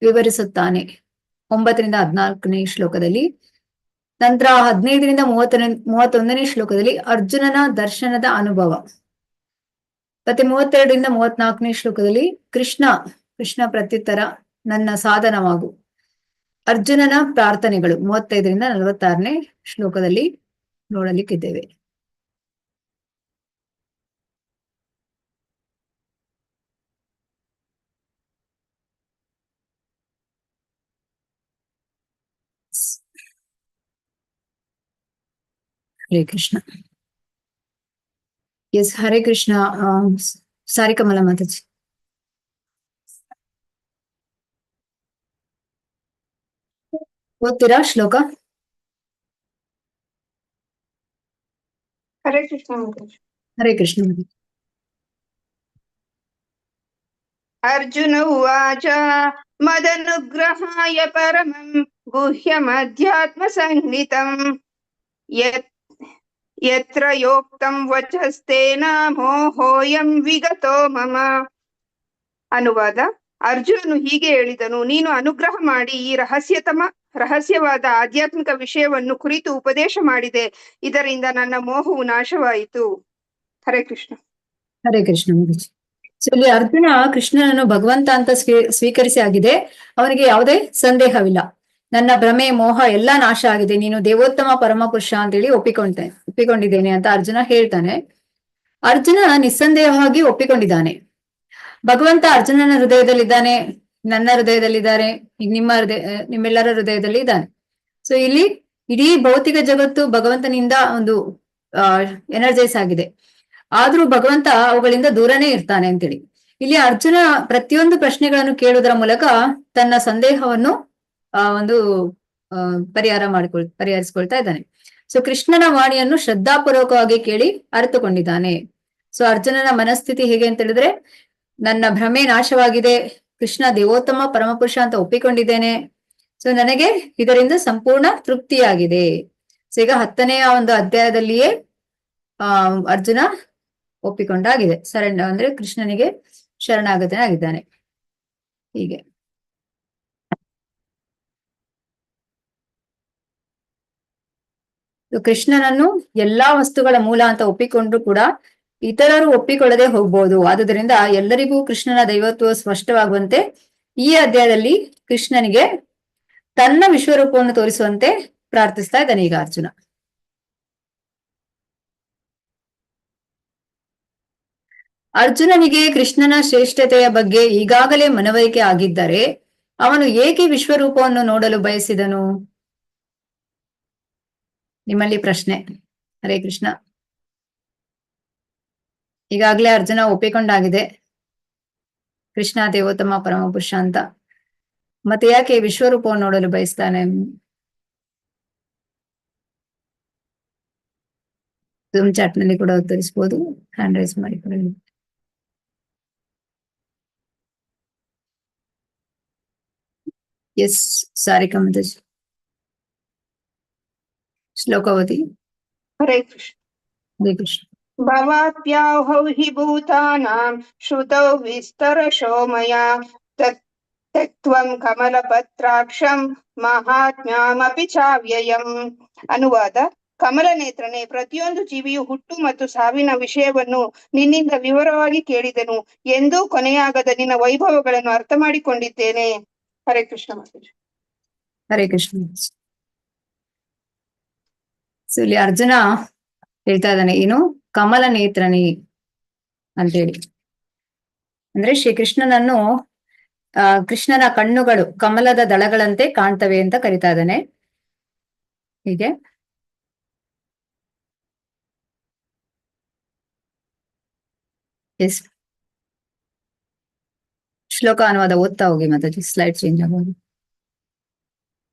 ವಿವರಿಸುತ್ತಾನೆ 9ರಿಂದ 14ನೇ ಶ್ಲೋಕದಲ್ಲಿ. ನಂತರ 15ರಿಂದ 31ನೇ ಶ್ಲೋಕದಲ್ಲಿ ಅರ್ಜುನನ ದರ್ಶನದ ಅನುಭವ. ಮತ್ತೆ 32ರಿಂದ 34ನೇ ಶ್ಲೋಕದಲ್ಲಿ ಕೃಷ್ಣ ಪ್ರತ್ಯುತ್ತರ, ನನ್ನ ಸಾಧನವಾಗು. ಅರ್ಜುನನ ಪ್ರಾರ್ಥನೆಗಳು 35ರಿಂದ 46ನೇ ಶ್ಲೋಕದಲ್ಲಿ ನೋಡಲಿಕ್ಕಿದ್ದೇವೆ. ಹರೇ ಕೃಷ್ಣ. ಎಸ್, ಹರೇ ಕೃಷ್ಣ. ಸಾರಿಕಮಲ ಮಾತಾಜಿ. ಓದ್ತೀರಾ ಶ್ಲೋಕ? ಹರೇ ಕೃಷ್ಣ ಮಾತಾಜಿ. ಹರೇ ಕೃಷ್ಣ. ಅರ್ಜುನ ಉವಾಚ ಮದನುಗ್ರಹಾಯ ಪರಮಂ ಗುಹ್ಯಮಧ್ಯಾತ್ಮ ಸಂಹಿತಂ ಯತ್ರ ಯೋಕ್ತಂ ವಚಸ್ತೇನ ಮೋಹೋಯಂ ವಿಗತೋ ಮಮ. ಅನುವಾದ: ಅರ್ಜುನನು ಹೀಗೆ ಹೇಳಿದನು, ನೀನು ಅನುಗ್ರಹ ಮಾಡಿ ಈ ರಹಸ್ಯವಾದ ಆಧ್ಯಾತ್ಮಿಕ ವಿಷಯವನ್ನು ಕುರಿತು ಉಪದೇಶ ಮಾಡಿದೆ, ಇದರಿಂದ ನನ್ನ ಮೋಹವು ನಾಶವಾಯಿತು. ಹರೇ ಕೃಷ್ಣ. ಹರೇ ಕೃಷ್ಣ. ಸೊ ಇಲ್ಲಿ ಅರ್ಜುನ ಕೃಷ್ಣನನ್ನು ಭಗವಂತ ಅಂತ ಸ್ವೀಕರಿಸಿ ಆಗಿದೆ. ಅವನಿಗೆ ಯಾವುದೇ ಸಂದೇಹವಿಲ್ಲ, ನನ್ನ ಭ್ರಮೆ ಮೋಹ ಎಲ್ಲ ನಾಶ ಆಗಿದೆ, ನೀನು ದೇವೋತ್ತಮ ಪರಮಪುರುಷ ಅಂತೇಳಿ ಒಪ್ಪಿಕೊಂಡಿದ್ದೇನೆ ಅಂತ ಅರ್ಜುನ ಹೇಳ್ತಾನೆ. ಅರ್ಜುನ ನಿಸ್ಸಂದೇಹವಾಗಿ ಒಪ್ಪಿಕೊಂಡಿದ್ದಾನೆ. ಭಗವಂತ ಅರ್ಜುನನ ಹೃದಯದಲ್ಲಿದ್ದಾನೆ, ನನ್ನ ಹೃದಯದಲ್ಲಿದ್ದಾರೆ, ಈಗ ನಿಮ್ಮೆಲ್ಲರ ಹೃದಯದಲ್ಲಿ ಇದ್ದಾನೆ. ಸೊ ಇಲ್ಲಿ ಇಡೀ ಭೌತಿಕ ಜಗತ್ತು ಭಗವಂತನಿಂದ ಒಂದು ಎನರ್ಜೈಸ್ ಆಗಿದೆ. ಆದ್ರೂ ಭಗವಂತ ಅವುಗಳಿಂದ ದೂರನೇ ಇರ್ತಾನೆ ಅಂತೇಳಿ ಇಲ್ಲಿ ಅರ್ಜುನ ಪ್ರತಿಯೊಂದು ಪ್ರಶ್ನೆಗಳನ್ನು ಕೇಳುವುದರ ಮೂಲಕ ತನ್ನ ಸಂದೇಹವನ್ನು ಪರಿಹರಿಸಿಕೊಳ್ತಾ ಇದ್ದಾನೆ. ಸೊ ಕೃಷ್ಣನ ವಾಣಿಯನ್ನು ಶ್ರದ್ಧಾಪೂರ್ವಕವಾಗಿ ಕೇಳಿ ಅರಿತುಕೊಂಡಿದ್ದಾನೆ. ಸೊ ಅರ್ಜುನನ ಮನಸ್ಥಿತಿ ಹೇಗೆ ಅಂತ ಹೇಳಿದ್ರೆ, ನನ್ನ ಭ್ರಮೆ ನಾಶವಾಗಿದೆ, ಕೃಷ್ಣ ದೇವೋತ್ತಮ ಪರಮಪುರುಷ ಅಂತ ಒಪ್ಪಿಕೊಂಡಿದ್ದೇನೆ, ಸೊ ನನಗೆ ಇದರಿಂದ ಸಂಪೂರ್ಣ ತೃಪ್ತಿಯಾಗಿದೆ. ಸೊ ಈಗ 10ನೇ ಒಂದು ಅಧ್ಯಾಯದಲ್ಲಿಯೇ ಅರ್ಜುನ ಒಪ್ಪಿಕೊಂಡಾಗಿದೆ, ಅಂದ್ರೆ ಕೃಷ್ಣನಿಗೆ ಶರಣಾಗತನಾಗಿದ್ದಾನೆ. ಹೀಗೆ ಕೃಷ್ಣನನ್ನು ಎಲ್ಲಾ ವಸ್ತುಗಳ ಮೂಲ ಅಂತ ಒಪ್ಪಿಕೊಂಡ್ರು ಕೂಡ ಇತರರು ಒಪ್ಪಿಕೊಳ್ಳದೆ ಹೋಗ್ಬೋದು. ಆದುದರಿಂದ ಎಲ್ಲರಿಗೂ ಕೃಷ್ಣನ ದೈವತ್ವ ಸ್ಪಷ್ಟವಾಗುವಂತೆ ಈ ಅಧ್ಯಾಯದಲ್ಲಿ ಕೃಷ್ಣನಿಗೆ ತನ್ನ ವಿಶ್ವರೂಪವನ್ನು ತೋರಿಸುವಂತೆ ಪ್ರಾರ್ಥಿಸ್ತಾ ಇದ್ದಾನೆ ಈಗ ಅರ್ಜುನ. ಅರ್ಜುನನಿಗೆ ಕೃಷ್ಣನ ಶ್ರೇಷ್ಠತೆಯ ಬಗ್ಗೆ ಈಗಾಗಲೇ ಮನವರಿಕೆ ಆಗಿದ್ದರೆ ಅವನು ಏಕೆ ವಿಶ್ವರೂಪವನ್ನು ನೋಡಲು ಬಯಸಿದನು? ನಿಮ್ಮಲ್ಲಿ ಪ್ರಶ್ನೆ. ಹರೇ ಕೃಷ್ಣ. ಈಗಾಗಲೇ ಅರ್ಜುನ ಒಪ್ಪಿಕೊಂಡಾಗಿದೆ ಕೃಷ್ಣ ದೇವೋತ್ತಮ ಪರಮಪುರುಷ ಅಂತ, ಮತ್ತೆ ಯಾಕೆ ವಿಶ್ವರೂಪವನ್ನು ನೋಡಲು ಬಯಸ್ತಾನೆ? ಚಾಟ್ ನಲ್ಲಿ ಕೂಡ ಉತ್ತರಿಸಬಹುದು. ಹ್ಯಾಂಡ್ ರೈಸ್ ಮಾಡಿ. ಎಸ್, ಸಾರಿಕಾ ಮಾತಾಜಿ. ಶ್ಲೋಕವತಿ. ಹರೇ ಕೃಷ್ಣ. ಹರೇ ಕೃಷ್ಣ. ಭವಾಪ್ಯಾಹೌ ಹಿ ಭೂತಾನಾಂ ಶ್ರುತೌ ವಿಸ್ತರಶೋ ಮಯಾ ತ್ಯಕ್ತ್ವಂ ಕಮಲಪತ್ರಾಕ್ಷಂ ಮಹಾತ್ಮ್ಯಾಮಪಿ ಚಾವ್ಯಯಂ. ಅನುವಾದ: ಕಮಲ ನೇತ್ರನೇ, ಪ್ರತಿಯೊಂದು ಜೀವಿಯು ಹುಟ್ಟು ಮತ್ತು ಸಾವಿನ ವಿಷಯವನ್ನು ನಿನ್ನಿಂದ ವಿವರವಾಗಿ ಕೇಳಿದೆನು ಎಂದೂ ಕೊನೆಯಾಗದ ನಿನ್ನ ವೈಭವಗಳನ್ನು ಅರ್ಥ ಮಾಡಿಕೊಂಡಿದ್ದೇನೆ. ಹರೇ ಕೃಷ್ಣ ಮಾತಾಜಿ. ಹರೇ ಕೃಷ್ಣ. ಸೊ ಇಲ್ಲಿ ಅರ್ಜುನ ಹೇಳ್ತಾ ಇದ್ದಾನೆ, ಏನು ಕಮಲ ನೇತ್ರನಿ ಅಂತೇಳಿ. ಅಂದ್ರೆ ಶ್ರೀಕೃಷ್ಣನನ್ನು ಕೃಷ್ಣನ ಕಣ್ಣುಗಳು ಕಮಲದ ದಳಗಳಂತೆ ಕಾಣ್ತವೆ ಅಂತ ಕರಿತಾ ಇದ್ದಾನೆ. ಹೀಗೆ ಎಸ್, ಶ್ಲೋಕ ಅನುವಾದ ಓದ್ತಾ ಹೋಗಿ ಮಾತಾಜಿ, ಸ್ಲೈಡ್ ಚೇಂಜ್ ಆಗೋದು.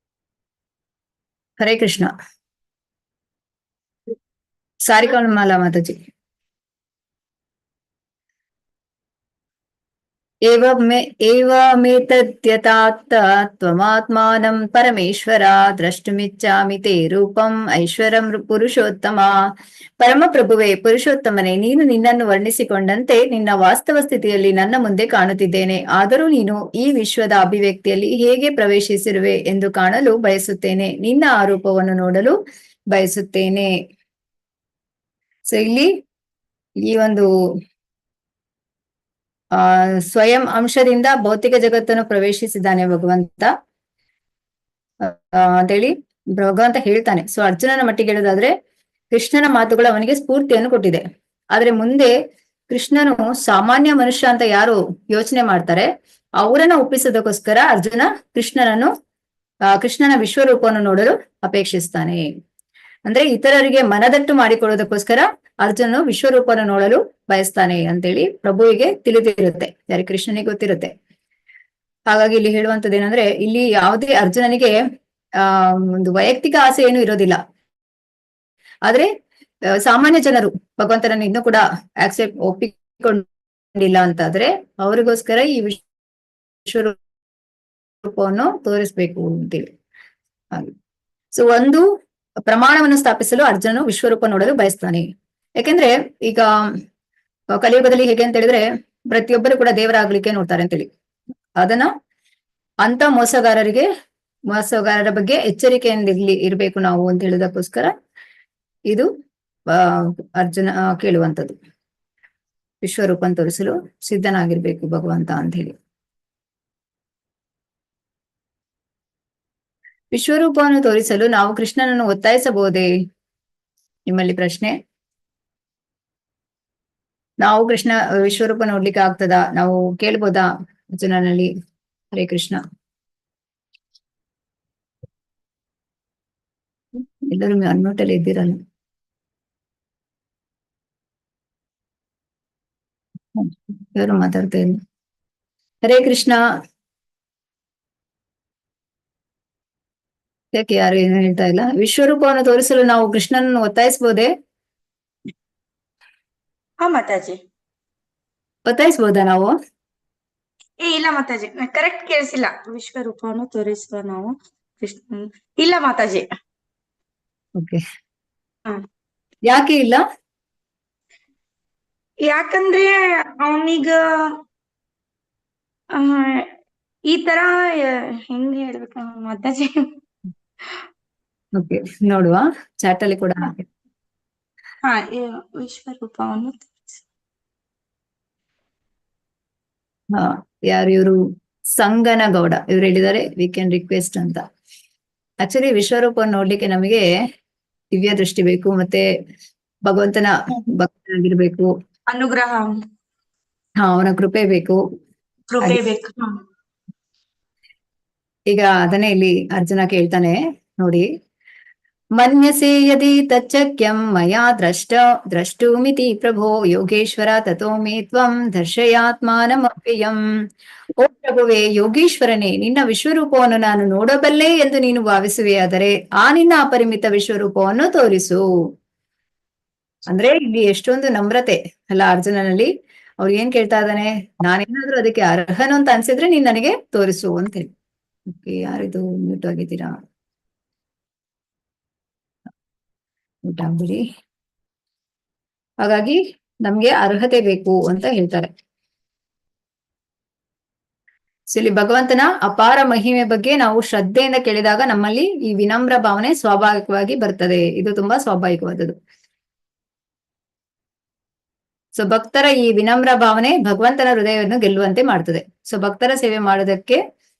ಹರೇ ಕೃಷ್ಣ. ಸಾರಿಕಾ ಮಾಲಾ ಮಾತಾಜಿ. ಏವಮೇತದ್ಯಥಾತ್ ತ್ವಮಾತ್ಮಾನಂ ಪರಮೇಶ್ವರ ದ್ರಷ್ಟುಮಿಚ್ಛಾಮಿ ತೇ ರೂಪಂ ಐಶ್ವರಂ ಪುರುಷೋತ್ತಮ. ಪರಮಪ್ರಭುವೇ, ಪುರುಷೋತ್ತಮನೇ, ನೀನು ನಿನ್ನನ್ನು ವರ್ಣಿಸಿಕೊಂಡಂತೆ ನಿನ್ನ ವಾಸ್ತವ ಸ್ಥಿತಿಯಲ್ಲಿ ನನ್ನ ಮುಂದೆ ಕಾಣುತ್ತಿದ್ದೇನೆ. ಆದರೂ ನೀನು ಈ ವಿಶ್ವದ ಅಭಿವ್ಯಕ್ತಿಯಲ್ಲಿ ಹೇಗೆ ಪ್ರವೇಶಿಸಿರುವೆ ಎಂದು ಕಾಣಲು ಬಯಸುತ್ತೇನೆ. ನಿನ್ನ ಆರೂಪವನ್ನು ನೋಡಲು ಬಯಸುತ್ತೇನೆ. ಸೊ ಇಲ್ಲಿ ಈ ಒಂದು ಸ್ವಯಂ ಅಂಶದಿಂದ ಭೌತಿಕ ಜಗತ್ತನ್ನು ಪ್ರವೇಶಿಸಿದ್ದಾನೆ ಭಗವಂತ ಅಂತೇಳಿ ಭಗವಂತ ಹೇಳ್ತಾನೆ. ಸೊ ಅರ್ಜುನನ ಮಟ್ಟಿಗೆ ಹೇಳೋದಾದ್ರೆ ಕೃಷ್ಣನ ಮಾತುಗಳು ಅವನಿಗೆ ಸ್ಫೂರ್ತಿಯನ್ನು ಕೊಟ್ಟಿದೆ. ಆದ್ರೆ ಮುಂದೆ ಕೃಷ್ಣನು ಸಾಮಾನ್ಯ ಮನುಷ್ಯ ಅಂತ ಯಾರು ಯೋಚನೆ ಮಾಡ್ತಾರೆ ಅವರನ್ನ ಒಪ್ಪಿಸೋದಕ್ಕೋಸ್ಕರ ಅರ್ಜುನ ಕೃಷ್ಣನ ವಿಶ್ವರೂಪವನ್ನು ನೋಡಲು ಅಪೇಕ್ಷಿಸ್ತಾನೆ. ಅಂದ್ರೆ ಇತರರಿಗೆ ಮನದಟ್ಟು ಮಾಡಿಕೊಡೋದಕ್ಕೋಸ್ಕರ ಅರ್ಜುನನು ವಿಶ್ವರೂಪವನ್ನು ನೋಡಲು ಬಯಸ್ತಾನೆ ಅಂತೇಳಿ ಪ್ರಭುವಿಗೆ ತಿಳಿದಿರುತ್ತೆ, ಯಾರಿಗೆ ಕೃಷ್ಣನಿಗೆ ಗೊತ್ತಿರುತ್ತೆ. ಹಾಗಾಗಿ ಇಲ್ಲಿ ಹೇಳುವಂತದ್ದು ಏನಂದ್ರೆ, ಇಲ್ಲಿ ಯಾವುದೇ ಅರ್ಜುನನಿಗೆ ಒಂದು ವೈಯಕ್ತಿಕ ಆಸೆ ಏನು ಇರೋದಿಲ್ಲ. ಆದ್ರೆ ಸಾಮಾನ್ಯ ಜನರು ಭಗವಂತನನ್ನು ಇನ್ನೂ ಕೂಡ ಒಪ್ಪಿಕೊಂಡಿಲ್ಲ ಅಂತಾದ್ರೆ ಅವರಿಗೋಸ್ಕರ ಈ ವಿಶ್ವರೂಪವನ್ನು ತೋರಿಸ್ಬೇಕು ಅಂತೇಳಿ. ಸೊ ಒಂದು ಪ್ರಮಾಣವನ್ನು ಸ್ಥಾಪಿಸಲು ಅರ್ಜುನನು ವಿಶ್ವರೂಪ ನೋಡಲು ಬಯಸ್ತಾನೆ. ಯಾಕೆಂದ್ರೆ ಈಗ ಕಲಿಯುಗದಲ್ಲಿ ಹೇಗೆ ಅಂತ ಹೇಳಿದ್ರೆ ಪ್ರತಿಯೊಬ್ಬರು ಕೂಡ ದೇವರಾಗ್ಲಿಕ್ಕೆ ನೋಡ್ತಾರೆ ಅಂತೇಳಿ. ಅದನ್ನ ಅಂತ ಮೋಸಗಾರರ ಬಗ್ಗೆ ಎಚ್ಚರಿಕೆಯಿಂದ ಇರ್ಬೇಕು ನಾವು ಅಂತ ಹೇಳೋದಕ್ಕೋಸ್ಕರ ಇದು ಅರ್ಜುನ ಕೇಳುವಂಥದ್ದು. ವಿಶ್ವರೂಪ ತೋರಿಸಲು ಸಿದ್ಧನಾಗಿರ್ಬೇಕು ಭಗವಂತ ಅಂತ ಹೇಳಿ. ವಿಶ್ವರೂಪವನ್ನು ತೋರಿಸಲು ನಾವು ಕೃಷ್ಣನನ್ನು ಒತ್ತಾಯಿಸಬಹುದೇ? ನಿಮ್ಮಲ್ಲಿ ಪ್ರಶ್ನೆ. ನಾವು ಕೃಷ್ಣ ವಿಶ್ವರೂಪ ನೋಡ್ಲಿಕ್ಕೆ ಆಗ್ತದಾ? ನಾವು ಕೇಳ್ಬೋದಾ ಅರ್ಜುನನಲ್ಲಿ? ಹರೇ ಕೃಷ್ಣ. ಎಲ್ಲರೂ ಅನ್ಮೋಟಲ್ಲಿ ಇದ್ದೀರಲ್ಲ. ಯಾರು ಮಾತಾಡ್ತಾ ಇಲ್ಲ. ಹರೇ ಕೃಷ್ಣ. ಯಾಕೆ ಯಾರು ಏನು ಹೇಳ್ತಾ ಇಲ್ಲ? ವಿಶ್ವರೂಪವನ್ನು ತೋರಿಸಲು ನಾವು ಕೃಷ್ಣನನ್ನು ಒತ್ತಾಯಿಸಬಹುದೇ? ಹಾ ಮಾತಾಜಿ, ಒತ್ತಾಯಿಸಬಹುದಾ ನಾವು? ಇಲ್ಲ ಮಾತಾಜಿ, ಕರೆಕ್ಟ್ ಕೇಳಿಸಿಲ್ಲ. ವಿಶ್ವರೂಪವನ್ನು ತೋರಿಸುವ ನಾವು ಕೃಷ್ಣ, ಇಲ್ಲ ಮಾತಾಜಿ. ಓಕೆ, ಯಾಕೆ ಇಲ್ಲ? ಯಾಕಂದ್ರೆ ಅವನೀಗ ಈ ತರ ಹೆಂಗ್ ಹೇಳ್ಬೇಕು ಮಾತಾಜಿ. ಓಕೆ, ನೋಡುವ ಚಾಟ್ ಅಲ್ಲಿ ಕೂಡ. ಹಾ, ವಿಶ್ವರೂಪವನ್ನು ಯಾರು ಇವರು? ಸಂಗನಗೌಡ ಇವ್ರು ಹೇಳಿದ್ದಾರೆ ವಿ ಕ್ಯಾನ್ ರಿಕ್ವೆಸ್ಟ್ ಅಂತ. ಆಕ್ಚುಲಿ ವಿಶ್ವರೂಪವನ್ನು ನೋಡ್ಲಿಕ್ಕೆ ನಮಗೆ ದಿವ್ಯ ದೃಷ್ಟಿ ಬೇಕು, ಮತ್ತೆ ಭಗವಂತನ ಭಕ್ತರಾಗಿರ್ಬೇಕು, ಅನುಗ್ರಹ, ಅವನ ಕೃಪೆ ಬೇಕು. ಈಗ ಅದನ್ನೇ ಇಲ್ಲಿ ಅರ್ಜುನ ಕೇಳ್ತಾನೆ ನೋಡಿ. ಮನ್ಯಸೆ ಯದಿ ತಚ್ಚಕ್ಯಂ ಮಯಾ ದ್ರಷ್ಟುಮಿತಿ ಪ್ರಭೋ ಯೋಗೇಶ್ವರ ತಥೋ ಮೇ ತ್ವಂ ದರ್ಶಯಾತ್ಮಾನಮವ್ಯಯಂ. ಓ ಪ್ರಭುವೇ, ಯೋಗೀಶ್ವರನೇ, ನಿನ್ನ ವಿಶ್ವರೂಪವನ್ನು ನಾನು ನೋಡಬಲ್ಲೆ ಎಂದು ನೀನು ಭಾವಿಸುವೆಯಾದರೆ ಆ ನಿನ್ನ ಅಪರಿಮಿತ ವಿಶ್ವರೂಪವನ್ನು ತೋರಿಸು. ಅಂದ್ರೆ ಇಲ್ಲಿ ಎಷ್ಟೊಂದು ನಮ್ರತೆ ಅಲ್ಲ ಅರ್ಜುನನಲ್ಲಿ. ಅವ್ರು ಏನ್ ಕೇಳ್ತಾ ಇದ್ದಾನೆ, ನಾನೇನಾದ್ರೂ ಅದಕ್ಕೆ ಅರ್ಹನು ಅಂತ ಅನ್ಸಿದ್ರೆ ನೀನ್ ನನಗೆ ತೋರಿಸು ಅಂತ ಹೇಳಿ. ಓಕೆ, ಯಾರಿದು ಮ್ಯೂಟ್ ಆಗಿದ್ದೀರಾ? ಮ್ಯೂಟ್ ಆಗ್ಬಿಡಿ. ಹಾಗಾಗಿ ನಮ್ಗೆ ಅರ್ಹತೆ ಬೇಕು ಅಂತ ಹೇಳ್ತಾರೆ. ಸೊ ಇಲ್ಲಿ ಭಗವಂತನ ಅಪಾರ ಮಹಿಮೆ ಬಗ್ಗೆ ನಾವು ಶ್ರದ್ಧೆಯಿಂದ ಕೇಳಿದಾಗ ನಮ್ಮಲ್ಲಿ ಈ ವಿನಮ್ರ ಭಾವನೆ ಸ್ವಾಭಾವಿಕವಾಗಿ ಬರ್ತದೆ. ಇದು ತುಂಬಾ ಸ್ವಾಭಾವಿಕವಾದದ್ದು. ಸೊ ಭಕ್ತರ ಈ ವಿನಮ್ರ ಭಾವನೆ ಭಗವಂತನ ಹೃದಯವನ್ನು ಗೆಲ್ಲುವಂತೆ ಮಾಡ್ತದೆ. ಸೊ ಭಕ್ತರ ಸೇವೆ ಮಾಡೋದಕ್ಕೆ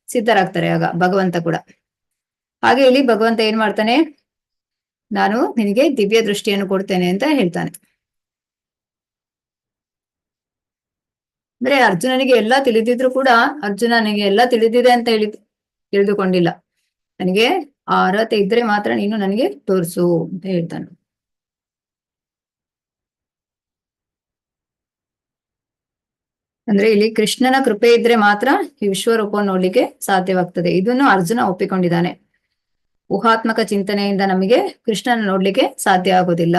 ಸಿದ್ಧರಾಗ್ತಾರೆ ಆಗ ಭಗವಂತ ಕೂಡ. ಹಾಗೆ ಇಲ್ಲಿ ಭಗವಂತ ಏನ್ ಮಾಡ್ತಾನೆ, ನಾನು ನಿನಗೆ ದಿವ್ಯ ದೃಷ್ಟಿಯನ್ನು ಕೊಡ್ತೇನೆ ಅಂತ ಹೇಳ್ತಾನೆ. ಅಂದ್ರೆ ಅರ್ಜುನನಿಗೆ ಎಲ್ಲ ತಿಳಿದಿದ್ರು ಕೂಡ ಅರ್ಜುನ ನನಗೆ ಎಲ್ಲ ತಿಳಿದಿದೆ ಅಂತ ತಿಳಿದುಕೊಂಡಿಲ್ಲ. ನನಗೆ ಆ ಅರ್ಹತೆ ಇದ್ರೆ ಮಾತ್ರ ನೀನು ನನಗೆ ತೋರಿಸು ಅಂತ ಹೇಳ್ತಾನೆ. ಅಂದ್ರೆ ಇಲ್ಲಿ ಕೃಷ್ಣನ ಕೃಪೆ ಇದ್ರೆ ಮಾತ್ರ ಈ ವಿಶ್ವರೂಪವನ್ನು ನೋಡ್ಲಿಕ್ಕೆ ಸಾಧ್ಯವಾಗ್ತದೆ. ಇದನ್ನು ಅರ್ಜುನ ಒಪ್ಪಿಕೊಂಡಿದ್ದಾನೆ. ಊಹಾತ್ಮಕ ಚಿಂತನೆಯಿಂದ ನಮಗೆ ಕೃಷ್ಣನ ನೋಡ್ಲಿಕ್ಕೆ ಸಾಧ್ಯ ಆಗೋದಿಲ್ಲ.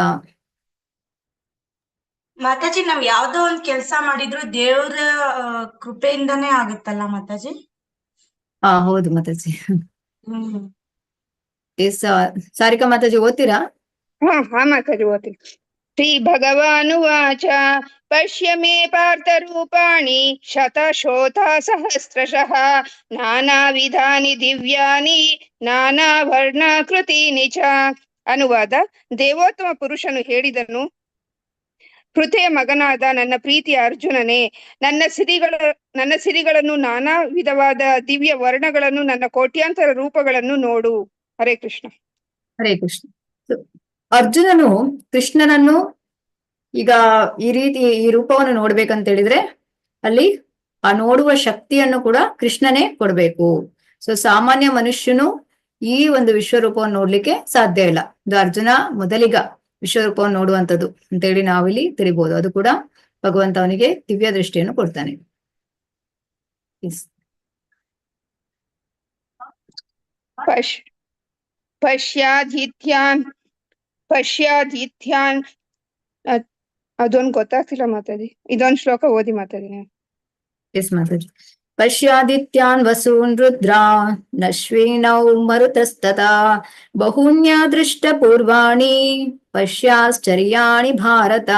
ಮಾತಾಜಿ, ನಾವ್ ಯಾವ್ದೋ ಒಂದ್ ಕೆಲ್ಸ ಮಾಡಿದ್ರು ದೇವ್ರ ಕೃಪೆಯಿಂದಾನೇ ಆಗುತ್ತಲ್ಲ ಮಾತಾಜಿ? ಹೌದು ಮಾತಾಜಿ. ಹ್ಮ್. ಸಾರಿಕಾ ಮಾತಾಜಿ ಓದ್ತೀರಾ? ಹಾ ಮಾತಾಡಿ ಓದ್ತೀನಿ. ಶ್ರೀ ಭಗವಾನುವಾಚ ಪಶ್ಯ ಮೇ ಪಾರ್ಥ ರೂಪಾಣಿ ಶತಶೋಥ ಸಹಸ್ರಶಃ ನಾನಾ ವಿಧಾನಿ ದಿವ್ಯಾನಿ ನಾನಾ ವರ್ಣಾಕೃತೀನಿ ಚ. ಅನುವಾದ: ದೇವೋತ್ತಮ ಪುರುಷನು ಹೇಳಿದನು, ಪೃಥೆಯ ಮಗನಾದ ನನ್ನ ಪ್ರೀತಿಯ ಅರ್ಜುನನೇ, ನನ್ನ ಸಿರಿಗಳನ್ನು, ನಾನಾ ವಿಧವಾದ ದಿವ್ಯ ವರ್ಣಗಳನ್ನು, ನನ್ನ ಕೋಟ್ಯಾಂತರ ರೂಪಗಳನ್ನು ನೋಡು. ಹರೇ ಕೃಷ್ಣ. ಹರೇ ಕೃಷ್ಣ. ಅರ್ಜುನನು ಕೃಷ್ಣನನ್ನು ಈಗ ಈ ರೂಪವನ್ನು ನೋಡ್ಬೇಕಂತ ಹೇಳಿದ್ರೆ ಅಲ್ಲಿ ಆ ನೋಡುವ ಶಕ್ತಿಯನ್ನು ಕೂಡ ಕೃಷ್ಣನೇ ಕೊಡ್ಬೇಕು. ಸೊ ಸಾಮಾನ್ಯ ಮನುಷ್ಯನು ಈ ಒಂದು ವಿಶ್ವರೂಪವನ್ನು ನೋಡ್ಲಿಕ್ಕೆ ಸಾಧ್ಯ ಇಲ್ಲ. ಇದು ಅರ್ಜುನ ಮೊದಲಿಗ ವಿಶ್ವರೂಪವನ್ನು ನೋಡುವಂಥದ್ದು ಅಂತೇಳಿ ನಾವಿಲ್ಲಿ ತಿಳಿಬಹುದು. ಅದು ಕೂಡ ಭಗವಂತ ಅವನಿಗೆ ದಿವ್ಯ ದೃಷ್ಟಿಯನ್ನು ಕೊಡ್ತಾನೆ. ಪಶ್ಯಾದಿತ್ಯಾನ್ ಅದೊಂದು ಗೊತ್ತಾಗ್ತಿಲ್ಲ ಮಾತಾಡಿ. ಇದೊಂದು ಶ್ಲೋಕ ಓದಿ ಮಾತಾಡಿ. ಎಸ್ ಮಾತಾಡಿ. ಪಶ್ಯಾದಿತ್ಯಾನ್ ವಸೂನ್ ರುದ್ರಾ ನಶ್ವೇನೌ ಮರುತಸ್ತತಾ ಬಹೂನ್ಯ ದೃಷ್ಟ ಪೂರ್ವಾಣಿ ಪಶ್ಯಾಶ್ಚರ್ಯಾಣಿ ಭಾರತ.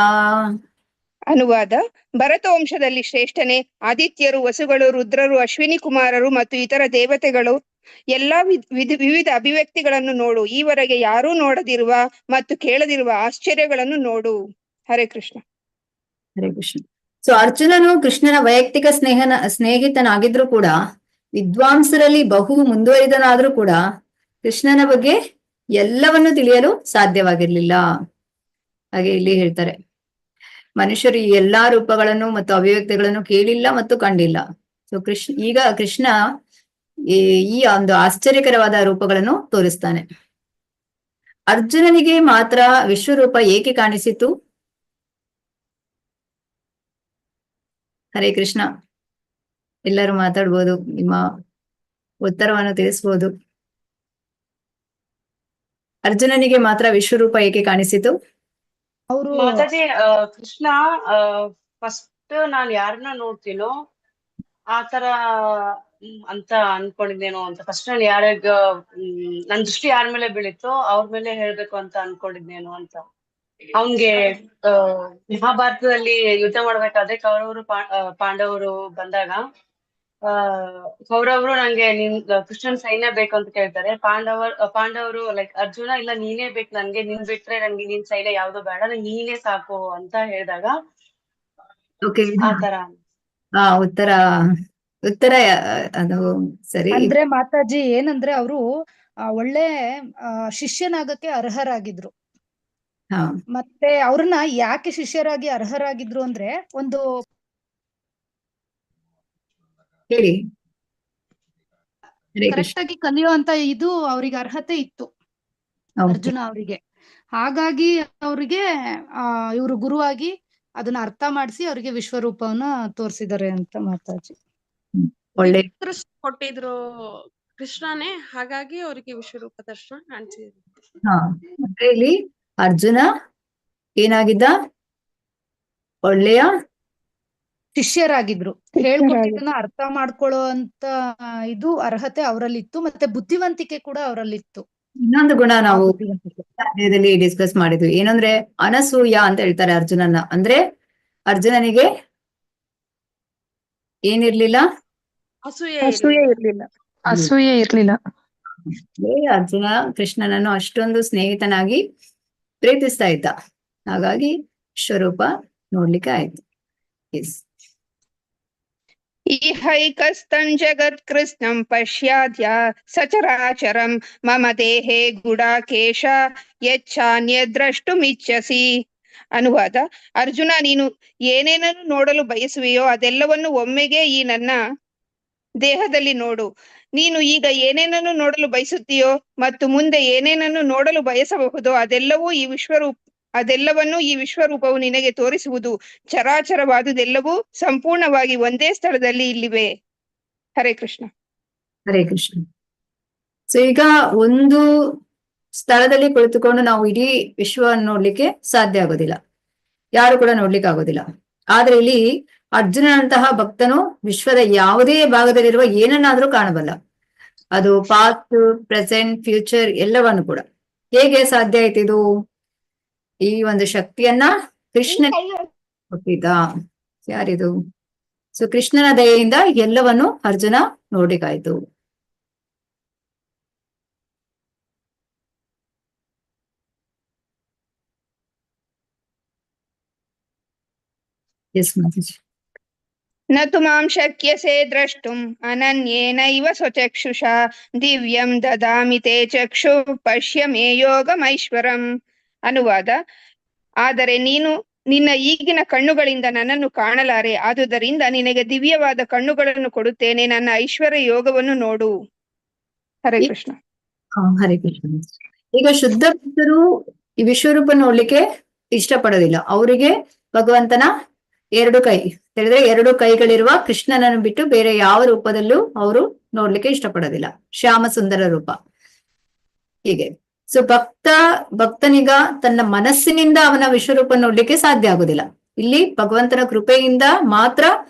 ಅನುವಾದ: ಭರತ ವಂಶದಲ್ಲಿ ಶ್ರೇಷ್ಠನೇ, ಆದಿತ್ಯರು, ವಸುಗಳು, ರುದ್ರರು, ಅಶ್ವಿನಿ ಕುಮಾರರು ಮತ್ತು ಇತರ ದೇವತೆಗಳು ಎಲ್ಲಾ ವಿವಿಧ ಅಭಿವ್ಯಕ್ತಿಗಳನ್ನು ನೋಡು. ಈವರೆಗೆ ಯಾರೂ ನೋಡದಿರುವ ಮತ್ತು ಕೇಳದಿರುವ ಆಶ್ಚರ್ಯಗಳನ್ನು ನೋಡು. ಹರೇ ಕೃಷ್ಣ. ಹರೇ ಕೃಷ್ಣ. ಸೊ ಅರ್ಜುನನು ಕೃಷ್ಣನ ವೈಯಕ್ತಿಕ ಸ್ನೇಹಿತನಾಗಿದ್ರು ಕೂಡ, ವಿದ್ವಾಂಸರಲ್ಲಿ ಬಹು ಮುಂದುವರಿದನಾದ್ರೂ ಕೂಡ ಕೃಷ್ಣನ ಬಗ್ಗೆ ಎಲ್ಲವನ್ನು ತಿಳಿಯಲು ಸಾಧ್ಯವಾಗಿರ್ಲಿಲ್ಲ. ಹಾಗೆ ಇಲ್ಲಿ ಹೇಳ್ತಾರೆ, ಮನುಷ್ಯರು ಈ ಎಲ್ಲಾ ರೂಪಗಳನ್ನು ಮತ್ತು ಅಭಿವ್ಯಕ್ತಿಗಳನ್ನು ಕೇಳಿಲ್ಲ ಮತ್ತು ಕಂಡಿಲ್ಲ. ಸೊ ಕೃಷ್ಣ ಈ ಒಂದು ಆಶ್ಚರ್ಯಕರವಾದ ರೂಪಗಳನ್ನು ತೋರಿಸ್ತಾನೆ. ಅರ್ಜುನನಿಗೆ ಮಾತ್ರ ವಿಶ್ವರೂಪ ಏಕೆ ಕಾಣಿಸಿತು? ಹರೇ ಕೃಷ್ಣ. ಎಲ್ಲರೂ ಮಾತಾಡ್ಬೋದು, ನಿಮ್ಮ ಉತ್ತರವನ್ನು ತಿಳಿಸ್ಬೋದು. ಅರ್ಜುನನಿಗೆ ಮಾತ್ರ ವಿಶ್ವರೂಪ ಏಕೆ ಕಾಣಿಸಿತು? ಅವರು ಮಾತಾಡಿ ಕೃಷ್ಣ ಫಸ್ಟ್ ನಾನ್ ಯಾರನ್ನ ನೋಡ್ತೀನೋ ಆತರ ಅಂತ ಅನ್ಕೊಂಡಿದ್ದೇನೋ ಅಂತ. ಫಸ್ಟ್ ನಾನು ಯಾರ್ಯಾಗ ನನ್ ದೃಷ್ಟಿ ಯಾರ ಮೇಲೆ ಬೀಳಿತ್ತೋ ಅವ್ರ ಮೇಲೆ ಹೇಳ್ಬೇಕು ಅಂತ ಅನ್ಕೊಂಡಿದ್ದೇನೋ ಅಂತ. ಅವನ್ಗೆ ಮಹಾಭಾರತದಲ್ಲಿ ಯುದ್ಧ ಮಾಡ್ಬೇಕಾದ್ರೆ ಕೌರವರು ಪಾಂಡವರು ಬಂದಾಗ ಕೌರವರು ನಂಗೆ ಕೃಷ್ಣನ್ ಸೈನ್ಯ ಬೇಕು ಅಂತ ಕೇಳ್ತಾರೆ. ಪಾಂಡವರು ಲೈಕ್ ಅರ್ಜುನ, ಇಲ್ಲ ನೀನೇ ಬೇಕು ನನ್ಗೆ, ನಿನ್ ಬಿಟ್ರೆ ನನ್ಗೆ ನಿನ್ ಸೈನ್ಯ ಯಾವ್ದೋ ಬೇಡ, ನೀನೇ ಸಾಕು ಅಂತ ಹೇಳಿದಾಗ ಆತರ. ಉತ್ತರ ಅದು ಸರಿ. ಅಂದ್ರೆ ಮಾತಾಜಿ ಏನಂದ್ರೆ ಅವರು ಒಳ್ಳೆ ಶಿಷ್ಯನಾಗಕ್ಕೆ ಅರ್ಹರಾಗಿದ್ರು. ಮತ್ತೆ ಅವ್ರನ್ನ ಯಾಕೆ ಶಿಷ್ಯರಾಗಿ ಅರ್ಹರಾಗಿದ್ರು ಅಂದ್ರೆ ಒಂದು ಹೇಳಿ ಕರೆಕ್ಟ್ ಆಗಿ ಕಲಿಯುವಂತ ಇದು ಅವ್ರಿಗೆ ಅರ್ಹತೆ ಇತ್ತು ಅರ್ಜುನ ಅವರಿಗೆ. ಹಾಗಾಗಿ ಅವ್ರಿಗೆ ಇವರು ಗುರುವಾಗಿ ಅದನ್ನ ಅರ್ಥ ಮಾಡಿಸಿ ಅವರಿಗೆ ವಿಶ್ವರೂಪವನ್ನ ತೋರಿಸಿದ್ದಾರೆ ಅಂತ ಮಾತಾಜಿ. ಒಳ್ಳೆ ಕೊಟ್ಟಿದ್ರು ಕೃಷ್ಣನೇ, ಹಾಗಾಗಿ ಅವರಿಗೆ ವಿಶ್ವರೂಪ ದರ್ಶನ ಕಾಣಿಸಿದ್ರು. ಇಲ್ಲಿ ಅರ್ಜುನ ಏನಾಗಿದ್ದ? ಒಳ್ಳೆಯ ಶಿಷ್ಯರಾಗಿದ್ರು. ಹೇಳ್ಕೊಟ್ಟಿದ್ದನ್ನ ಅರ್ಥ ಮಾಡ್ಕೊಳ್ಳೋ ಅಂತ ಇದು ಅರ್ಹತೆ ಅವರಲ್ಲಿತ್ತು, ಮತ್ತೆ ಬುದ್ಧಿವಂತಿಕೆ ಕೂಡ ಅವರಲ್ಲಿತ್ತು. ಇನ್ನೊಂದು ಗುಣ ಆ ನಾವು ಬುದ್ಧಿವಂತಿಕೆ ಅಧ್ಯಾಯದಲ್ಲಿ ಡಿಸ್ಕಸ್ ಮಾಡಿದ್ವಿ. ಏನಂದ್ರೆ ಅನಸೂಯ ಅಂತ ಹೇಳ್ತಾರೆ ಅರ್ಜುನನ್ನ. ಅಂದ್ರೆ ಅರ್ಜುನನಿಗೆ ಏನಿರ್ಲಿಲ್ಲ? ಅಸೂಯೆ ಇರ್ಲಿಲ್ಲ. ಅಸೂಯೆ ಇರ್ಲಿಲ್ಲ. ಅರ್ಜುನ ಕೃಷ್ಣನನ್ನು ಅಷ್ಟೊಂದು ಸ್ನೇಹಿತನಾಗಿ ಪ್ರೀತಿಸ್ತಾ ಇದ್ದ. ಹಾಗಾಗಿ ಸ್ವರೂಪ ನೋಡ್ಲಿಕ್ಕೆ ಆಯ್ತು. ಈಹೈಕಸ್ತಂ ಜಗತ್ಕೃಷ್ಣಂ ಪಶ್ಯಾದ್ಯ ಸಚರಾಚರಂ ಮಮ ದೇಹೇ ಗುಡಾಕೇಶ ಯಚ್ಛಾನ್ಯದ್ರಷ್ಟುಮಿಚ್ಛಸಿ. ಅನುವಾದ: ಅರ್ಜುನ, ನೀನು ಏನೇನನ್ನು ನೋಡಲು ಬಯಸುವೆಯೋ ಅದೆಲ್ಲವನ್ನು ಒಮ್ಮೆಗೆ ಈ ನನ್ನ ದೇಹದಲ್ಲಿ ನೋಡು. ನೀನು ಈಗ ಏನೇನನ್ನು ನೋಡಲು ಬಯಸುತ್ತೀಯೋ ಮತ್ತು ಮುಂದೆ ಏನೇನನ್ನು ನೋಡಲು ಬಯಸಬಹುದೋ ಅದೆಲ್ಲವನ್ನೂ ಈ ವಿಶ್ವರೂಪವು ನಿನಗೆ ತೋರಿಸುವುದು. ಚರಾಚರವಾದುದೆಲ್ಲವೂ ಸಂಪೂರ್ಣವಾಗಿ ಒಂದೇ ಸ್ಥಳದಲ್ಲಿ ಇಲ್ಲಿವೆ. ಹರೇ ಕೃಷ್ಣ. ಹರೇ ಕೃಷ್ಣ. ಸೊ ಈಗ ಒಂದು ಸ್ಥಳದಲ್ಲಿ ಕುಳಿತುಕೊಂಡು ನಾವು ಇಡೀ ವಿಶ್ವವನ್ನು ನೋಡ್ಲಿಕ್ಕೆ ಸಾಧ್ಯ ಆಗೋದಿಲ್ಲ, ಯಾರು ಕೂಡ ನೋಡ್ಲಿಕ್ಕೆ ಆಗೋದಿಲ್ಲ. ಆದ್ರೆ ಇಲ್ಲಿ ಅರ್ಜುನನಂತಹ ಭಕ್ತನು ವಿಶ್ವದ ಯಾವುದೇ ಭಾಗದಲ್ಲಿರುವ ಏನನ್ನಾದ್ರೂ ಕಾಣಬಲ್ಲ. ಅದು ಪಾಸ್ಟ್, ಪ್ರೆಸೆಂಟ್, ಫ್ಯೂಚರ್ ಎಲ್ಲವನ್ನು ಕೂಡ. ಹೇಗೆ ಸಾಧ್ಯ ಆಯ್ತಿದು? ಈ ಒಂದು ಶಕ್ತಿಯನ್ನ ಕೃಷ್ಣ ಕೊಟ್ಟಿದ್ದ. ಯಾರಿದು? ಸೊ ಕೃಷ್ಣನ ದಯೆಯಿಂದ ಎಲ್ಲವನ್ನು ಅರ್ಜುನ ನೋಡ್ಲಿಕ್ಕಾಯ್ತು. ಎಸ್ ಮಾತಾಜಿ. ನ ತು ಮಾಂ ಶಕ್ಯಸೆ ದ್ರಷ್ಟುಂ ಅನನ್ಯೇನೈವ ಸ್ವಚಕ್ಷುಷಾ ದಿವ್ಯಂ ದದಾಮಿ ತೇ ಚಕ್ಷು ಪಶ್ಯ ಮೇ ಯೋಗಮೈಶ್ವರಂ. ಅನುವಾದ: ಆದರೆ ನೀನು ನಿನ್ನ ಈಗಿನ ಕಣ್ಣುಗಳಿಂದ ನನ್ನನ್ನು ಕಾಣಲಾರೆ, ಆದುದರಿಂದ ನಿನಗೆ ದಿವ್ಯವಾದ ಕಣ್ಣುಗಳನ್ನು ಕೊಡುತ್ತೇನೆ, ನನ್ನ ಐಶ್ವರ್ಯ ಯೋಗವನ್ನು ನೋಡು. ಹರೇ ಕೃಷ್ಣ. ಹರೇ ಕೃಷ್ಣ. ಈಗ ಶುದ್ಧ ಭಕ್ತರು ಈ ವಿಶ್ವರೂಪ ನೋಡ್ಲಿಕ್ಕೆ ಇಷ್ಟಪಡೋದಿಲ್ಲ. ಅವರಿಗೆ ಭಗವಂತನ ಎರಡು ಕೈ ಹೇಳಿದ್ರೆ ಎರಡು ಕೈಗಳಿರುವ ಕೃಷ್ಣನನ್ನು ಬಿಟ್ಟು ಬೇರೆ ಯಾವ ರೂಪದಲ್ಲೂ ಅವರು ನೋಡ್ಲಿಕ್ಕೆ ಇಷ್ಟಪಡೋದಿಲ್ಲ. ಶ್ಯಾಮ ಸುಂದರ ರೂಪ ಹೀಗೆ. ಸೊ ಭಕ್ತನಿಗ ತನ್ನ ಮನಸ್ಸಿನಿಂದ ಅವನ ವಿಶ್ವರೂಪ ನೋಡ್ಲಿಕ್ಕೆ ಸಾಧ್ಯ ಆಗುದಿಲ್ಲ. ಇಲ್ಲಿ ಭಗವಂತನ ಕೃಪೆಯಿಂದ ಮಾತ್ರ,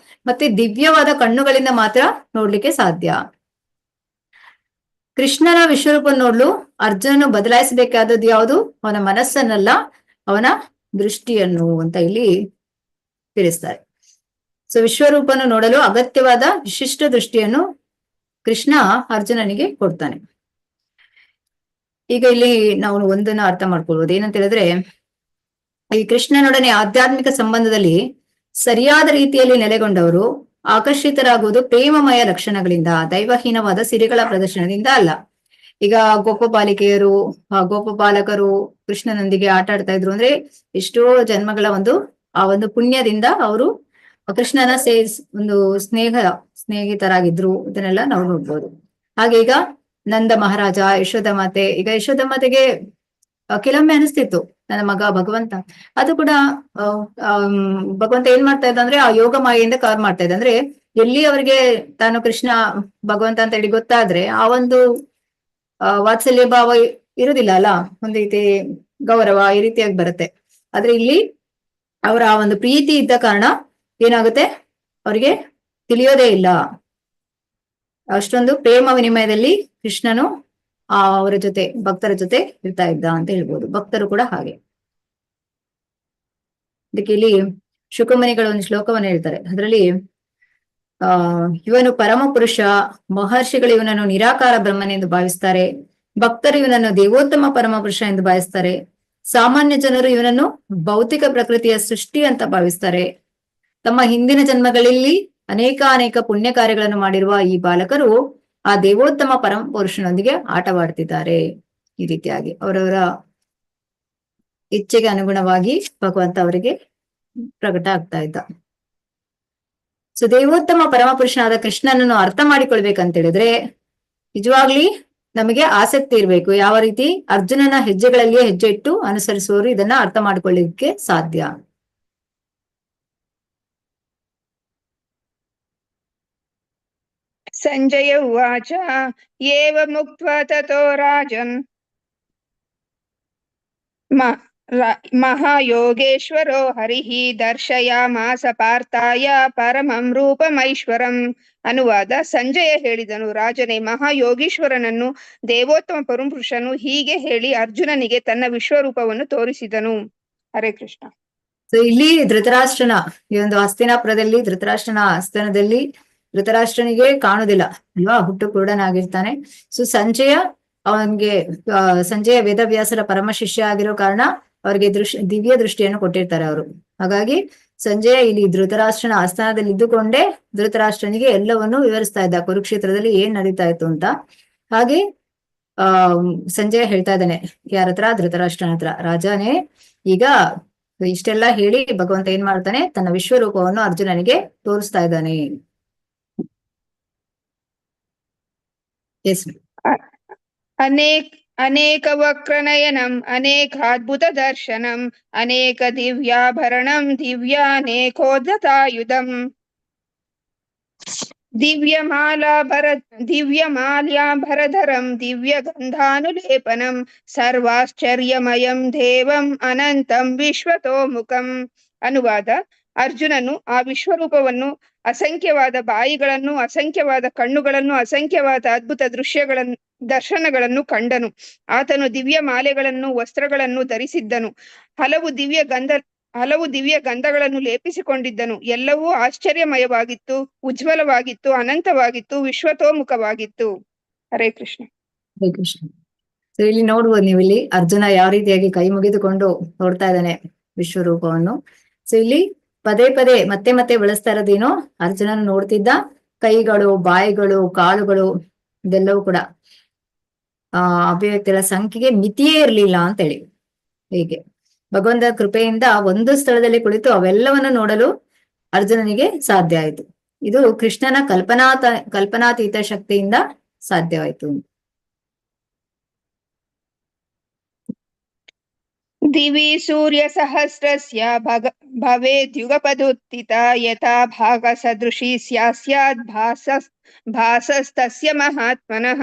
ಮತ್ತೆ ದಿವ್ಯವಾದ ಕಣ್ಣುಗಳಿಂದ ಮಾತ್ರ ನೋಡ್ಲಿಕ್ಕೆ ಸಾಧ್ಯ. ಕೃಷ್ಣನ ವಿಶ್ವರೂಪ ನೋಡ್ಲು ಅರ್ಜುನನು ಬದಲಾಯಿಸಬೇಕಾದದ್ದು ಯಾವುದು? ಅವನ ಮನಸ್ಸನ್ನಲ್ಲ, ಅವನ ದೃಷ್ಟಿಯನ್ನು ಅಂತ ಇಲ್ಲಿ ತಿಳಿಸ್ತಾರೆ. ಸೊ ವಿಶ್ವರೂಪನು ನೋಡಲು ಅಗತ್ಯವಾದ ವಿಶಿಷ್ಟ ದೃಷ್ಟಿಯನ್ನು ಕೃಷ್ಣ ಅರ್ಜುನನಿಗೆ ಕೊಡ್ತಾನೆ. ಈಗ ಇಲ್ಲಿ ನಾವು ಒಂದನ್ನು ಅರ್ಥ ಮಾಡ್ಕೊಳ್ಬೋದು. ಏನಂತ ಹೇಳಿದ್ರೆ, ಈ ಕೃಷ್ಣನೊಡನೆ ಆಧ್ಯಾತ್ಮಿಕ ಸಂಬಂಧದಲ್ಲಿ ಸರಿಯಾದ ರೀತಿಯಲ್ಲಿ ನೆಲೆಗೊಂಡವರು ಆಕರ್ಷಿತರಾಗುವುದು ಪ್ರೇಮಮಯ ಲಕ್ಷಣಗಳಿಂದ, ದೈವಹೀನವಾದ ಸಿರಿಗಳ ಪ್ರದರ್ಶನದಿಂದ ಅಲ್ಲ. ಈಗ ಗೋಪಪಾಲಿಕೆಯರು, ಗೋಪಪಾಲಕರು ಕೃಷ್ಣನೊಂದಿಗೆ ಆಟ ಆಡ್ತಾ ಇದ್ರು ಅಂದ್ರೆ ಎಷ್ಟೋ ಜನ್ಮಗಳ ಆ ಒಂದು ಪುಣ್ಯದಿಂದ ಅವರು ಕೃಷ್ಣನ ಒಂದು ಸ್ನೇಹಿತರಾಗಿದ್ರು. ಇದನ್ನೆಲ್ಲ ನಾವು ನೋಡ್ಬೋದು. ಹಾಗೆ ಈಗ ನಂದ ಮಹಾರಾಜ, ಯಶೋಧ ಮಾತೆ. ಈಗ ಯಶೋಧ ಮಾತೆಗೆ ಕೆಲವೊಮ್ಮೆ ಅನಿಸ್ತಿತ್ತು ನನ್ನ ಮಗ ಭಗವಂತ. ಅದು ಕೂಡ ಭಗವಂತ ಏನ್ ಮಾಡ್ತಾ ಇದ್ದ ಅಂದ್ರೆ ಆ ಯೋಗ ಮಾಯೆಯಿಂದ ಕವರ್ ಮಾಡ್ತಾ ಇದ್ದ. ಅಂದ್ರೆ ಎಲ್ಲಿ ಅವರಿಗೆ ತಾನು ಕೃಷ್ಣ ಭಗವಂತ ಅಂತ ಹೇಳಿ ಗೊತ್ತಾದ್ರೆ ಆ ಒಂದು ವಾತ್ಸಲ್ಯ ಭಾವ ಇರುದಿಲ್ಲ ಅಲ್ಲ, ಒಂದು ರೀತಿ ಗೌರವ ಈ ರೀತಿಯಾಗಿ ಬರುತ್ತೆ. ಆದ್ರೆ ಇಲ್ಲಿ ಅವರ ಆ ಒಂದು ಪ್ರೀತಿ ಇದ್ದ ಕಾರಣ ಏನಾಗುತ್ತೆ, ಅವರಿಗೆ ತಿಳಿಯೋದೇ ಇಲ್ಲ. ಅಷ್ಟೊಂದು ಪ್ರೇಮ ವಿನಿಮಯದಲ್ಲಿ ಕೃಷ್ಣನು ಅವರ ಜೊತೆ, ಭಕ್ತರ ಜೊತೆ ಇರ್ತಾ ಇದ್ದ ಅಂತ ಹೇಳ್ಬೋದು. ಭಕ್ತರು ಕೂಡ ಹಾಗೆ. ಅದಕ್ಕೆ ಇಲ್ಲಿ ಶುಕಮುನಿಗಳು ಒಂದು ಶ್ಲೋಕವನ್ನು ಹೇಳ್ತಾರೆ. ಅದರಲ್ಲಿ ಇವನು ಪರಮ ಪುರುಷ, ಮಹರ್ಷಿಗಳು ಇವನನ್ನು ನಿರಾಕಾರ ಬ್ರಹ್ಮನೆಂದು ಭಾವಿಸ್ತಾರೆ, ಭಕ್ತರು ಇವನನ್ನು ದೇವೋತ್ತಮ ಪರಮ ಪುರುಷ ಎಂದು ಭಾವಿಸ್ತಾರೆ, ಸಾಮಾನ್ಯ ಜನರು ಇವನನ್ನು ಭೌತಿಕ ಪ್ರಕೃತಿಯ ಸೃಷ್ಟಿ ಅಂತ ಭಾವಿಸ್ತಾರೆ. ತಮ್ಮ ಹಿಂದಿನ ಜನ್ಮಗಳಲ್ಲಿ ಅನೇಕ ಪುಣ್ಯ ಕಾರ್ಯಗಳನ್ನು ಮಾಡಿರುವ ಈ ಬಾಲಕರು ಆ ದೇವೋತ್ತಮ ಪರಮ ಪುರುಷನೊಂದಿಗೆ ಆಟವಾಡ್ತಿದ್ದಾರೆ. ಈ ರೀತಿಯಾಗಿ ಅವರವರ ಇಚ್ಛೆಗೆ ಅನುಗುಣವಾಗಿ ಭಗವಂತ ಅವರಿಗೆ ಪ್ರಕಟ ಆಗ್ತಾ ಇದ್ದ. ಸೊ ದೇವೋತ್ತಮ ಪರಮ ಪುರುಷನಾದ ಕೃಷ್ಣನನ್ನು ಅರ್ಥ ಮಾಡಿಕೊಳ್ಬೇಕಂತ ಹೇಳಿದ್ರೆ ನಿಜವಾಗ್ಲಿ ನಮಗೆ ಆಸಕ್ತಿ ಇರ್ಬೇಕು. ಯಾವ ರೀತಿ ಅರ್ಜುನನ ಹೆಜ್ಜೆಗಳಲ್ಲಿಯೇ ಹೆಜ್ಜೆ ಇಟ್ಟು ಅನುಸರಿಸುವವರು ಇದನ್ನ ಅರ್ಥ ಮಾಡ್ಕೊಳ್ಳಿಕ್ಕೆ ಸಾಧ್ಯ. ಸಂಜಯ ಉವಾಚ ಏವ ಮುಕ್ತ್ವಾ ತತೋ ರಾಜನ್ ಮಹಾಯೋಗೇಶ್ವರೋ ಹರಿಃ ದರ್ಶಯಾಮಾಸ ಪಾರ್ಥಾಯ ಪರಮಂ ರೂಪಮೈಶ್ವರಂ. ಅನುವಾದ: ಸಂಜಯ ಹೇಳಿದನು, ರಾಜನೇ, ಮಹಾಯೋಗೀಶ್ವರನನ್ನು ದೇವೋತ್ತಮ ಪರಮಪುರುಷನು ಹೀಗೆ ಹೇಳಿ ಅರ್ಜುನನಿಗೆ ತನ್ನ ವಿಶ್ವರೂಪವನ್ನು ತೋರಿಸಿದನು. ಹರೇ ಕೃಷ್ಣ. ಸೊ ಇಲ್ಲಿ ಧೃತರಾಷ್ಟ್ರನ ಈ ಒಂದು ಹಸ್ತಿನಾಪುರದಲ್ಲಿ ಧೃತರಾಷ್ಟ್ರನ ಆಸ್ಥಾನದಲ್ಲಿ ಧೃತರಾಷ್ಟ್ರನಿಗೆ ಕಾಣುದಿಲ್ಲ ಅಲ್ವಾ, ಹುಟ್ಟು ಕುರುಡನಾಗಿರ್ತಾನೆ. ಸೊ ಅವನಿಗೆ ಸಂಜಯ ವೇದವ್ಯಾಸರ ಪರಮ ಶಿಷ್ಯ ಆಗಿರೋ ಕಾರಣ ಅವ್ರಿಗೆ ದಿವ್ಯ ದೃಷ್ಟಿಯನ್ನು ಕೊಟ್ಟಿರ್ತಾರೆ ಅವರು. ಹಾಗಾಗಿ ಸಂಜಯ ಇಲ್ಲಿ ಧೃತರಾಷ್ಟ್ರನ ಆಸ್ಥಾನದಲ್ಲಿ ಇದ್ದುಕೊಂಡೇ ಧೃತರಾಷ್ಟ್ರನಿಗೆ ಎಲ್ಲವನ್ನೂ ವಿವರಿಸ್ತಾ ಇದ್ದ, ಕುರುಕ್ಷೇತ್ರದಲ್ಲಿ ಏನ್ ನಡೀತಾ ಇತ್ತು ಅಂತ. ಹಾಗೆ ಸಂಜಯ ಹೇಳ್ತಾ ಇದ್ದಾನೆ ಯಾರ ಹತ್ರ? ಧೃತರಾಷ್ಟ್ರನ ಹತ್ರ. ರಾಜನೇ, ಈಗ ಇಷ್ಟೆಲ್ಲ ಹೇಳಿ ಭಗವಂತ ಏನ್ ಮಾಡ್ತಾನೆ, ತನ್ನ ವಿಶ್ವರೂಪವನ್ನು ಅರ್ಜುನನಿಗೆ ತೋರಿಸ್ತಾ ಇದ್ದಾನೆ. ಎಸ್. ಅನೇಕ ವಕ್ರನಯನಂ ಅನೇಕಾದ್ಭುತ ದರ್ಶನಂ ಅನೇಕ ದಿವ್ಯಾಭರಣಂ ದಿವ್ಯಾನೇಕೋದ್ಧತಾಯುಧಂ ದಿವ್ಯಮಾಲ್ಯಾಭರಧರಂ ದಿವ್ಯಗಂಧಾನುಲೇಪನಂ ಸರ್ವಾಶ್ಚರ್ಯಮಯಂ ದೇವಂ ಅನಂತಂ ವಿಶ್ವತೋಮುಖಂ. ಅನುವಾದ: ಅರ್ಜುನನು ಆ ವಿಶ್ವರೂಪವನ್ನು, ಅಸಂಖ್ಯವಾದ ಬಾಯಿಗಳನ್ನು, ಅಸಂಖ್ಯವಾದ ಕಣ್ಣುಗಳನ್ನು, ಅಸಂಖ್ಯವಾದ ಅದ್ಭುತ ದರ್ಶನಗಳನ್ನು ಕಂಡನು. ಆತನು ದಿವ್ಯ ಮಾಲೆಗಳನ್ನು, ವಸ್ತ್ರಗಳನ್ನು ಧರಿಸಿದ್ದನು. ಹಲವು ದಿವ್ಯ ಗಂಧಗಳನ್ನು ಲೇಪಿಸಿಕೊಂಡಿದ್ದನು. ಎಲ್ಲವೂ ಆಶ್ಚರ್ಯಮಯವಾಗಿತ್ತು, ಉಜ್ವಲವಾಗಿತ್ತು, ಅನಂತವಾಗಿತ್ತು, ವಿಶ್ವತೋಮುಖವಾಗಿತ್ತು. ಹರೇ ಕೃಷ್ಣ. ಹರೇ ಕೃಷ್ಣ. ಸೊ ಇಲ್ಲಿ ನೋಡ್ಬೋದು ನೀವು, ಇಲ್ಲಿ ಅರ್ಜುನ ಯಾವ ರೀತಿಯಾಗಿ ಕೈ ಮುಗಿದುಕೊಂಡು ನೋಡ್ತಾ ಇದ್ದಾನೆ ವಿಶ್ವರೂಪವನ್ನು. ಸೊ ಇಲ್ಲಿ ಪದೇ ಪದೇ ಮತ್ತೆ ಮತ್ತೆ ಬಳಸ್ತಾ ಇರೋದೇನು, ಅರ್ಜುನನ ನೋಡ್ತಿದ್ದ ಕೈಗಳು, ಬಾಯಿಗಳು, ಕಾಲುಗಳು ಇದೆಲ್ಲವೂ ಕೂಡ ಅಭಿವ್ಯಕ್ತಿಗಳ ಸಂಖ್ಯೆಗೆ ಮಿತಿಯೇ ಇರ್ಲಿಲ್ಲ ಅಂತೇಳಿ. ಹೀಗೆ ಭಗವಂತ ಕೃಪೆಯಿಂದ ಒಂದು ಸ್ಥಳದಲ್ಲಿ ಕುಳಿತು ಅವೆಲ್ಲವನ್ನು ನೋಡಲು ಅರ್ಜುನನಿಗೆ ಸಾಧ್ಯ ಆಯಿತು. ಇದು ಕೃಷ್ಣನ ಕಲ್ಪನಾತೀತ ಶಕ್ತಿಯಿಂದ ಸಾಧ್ಯವಾಯಿತು. ದಿವಿ ಸೂರ್ಯ ಸಹಸ್ರಸ್ಯ ಭವೇದ್ಯುಗಪದುತ್ಥಿತ ಯಥಾ ಭಾಗ ಸದೃಶಿ ಸ್ಯಾತ್ ಭಾಸಸ್ತಸ್ಯ ಮಹಾತ್ಮನಃ.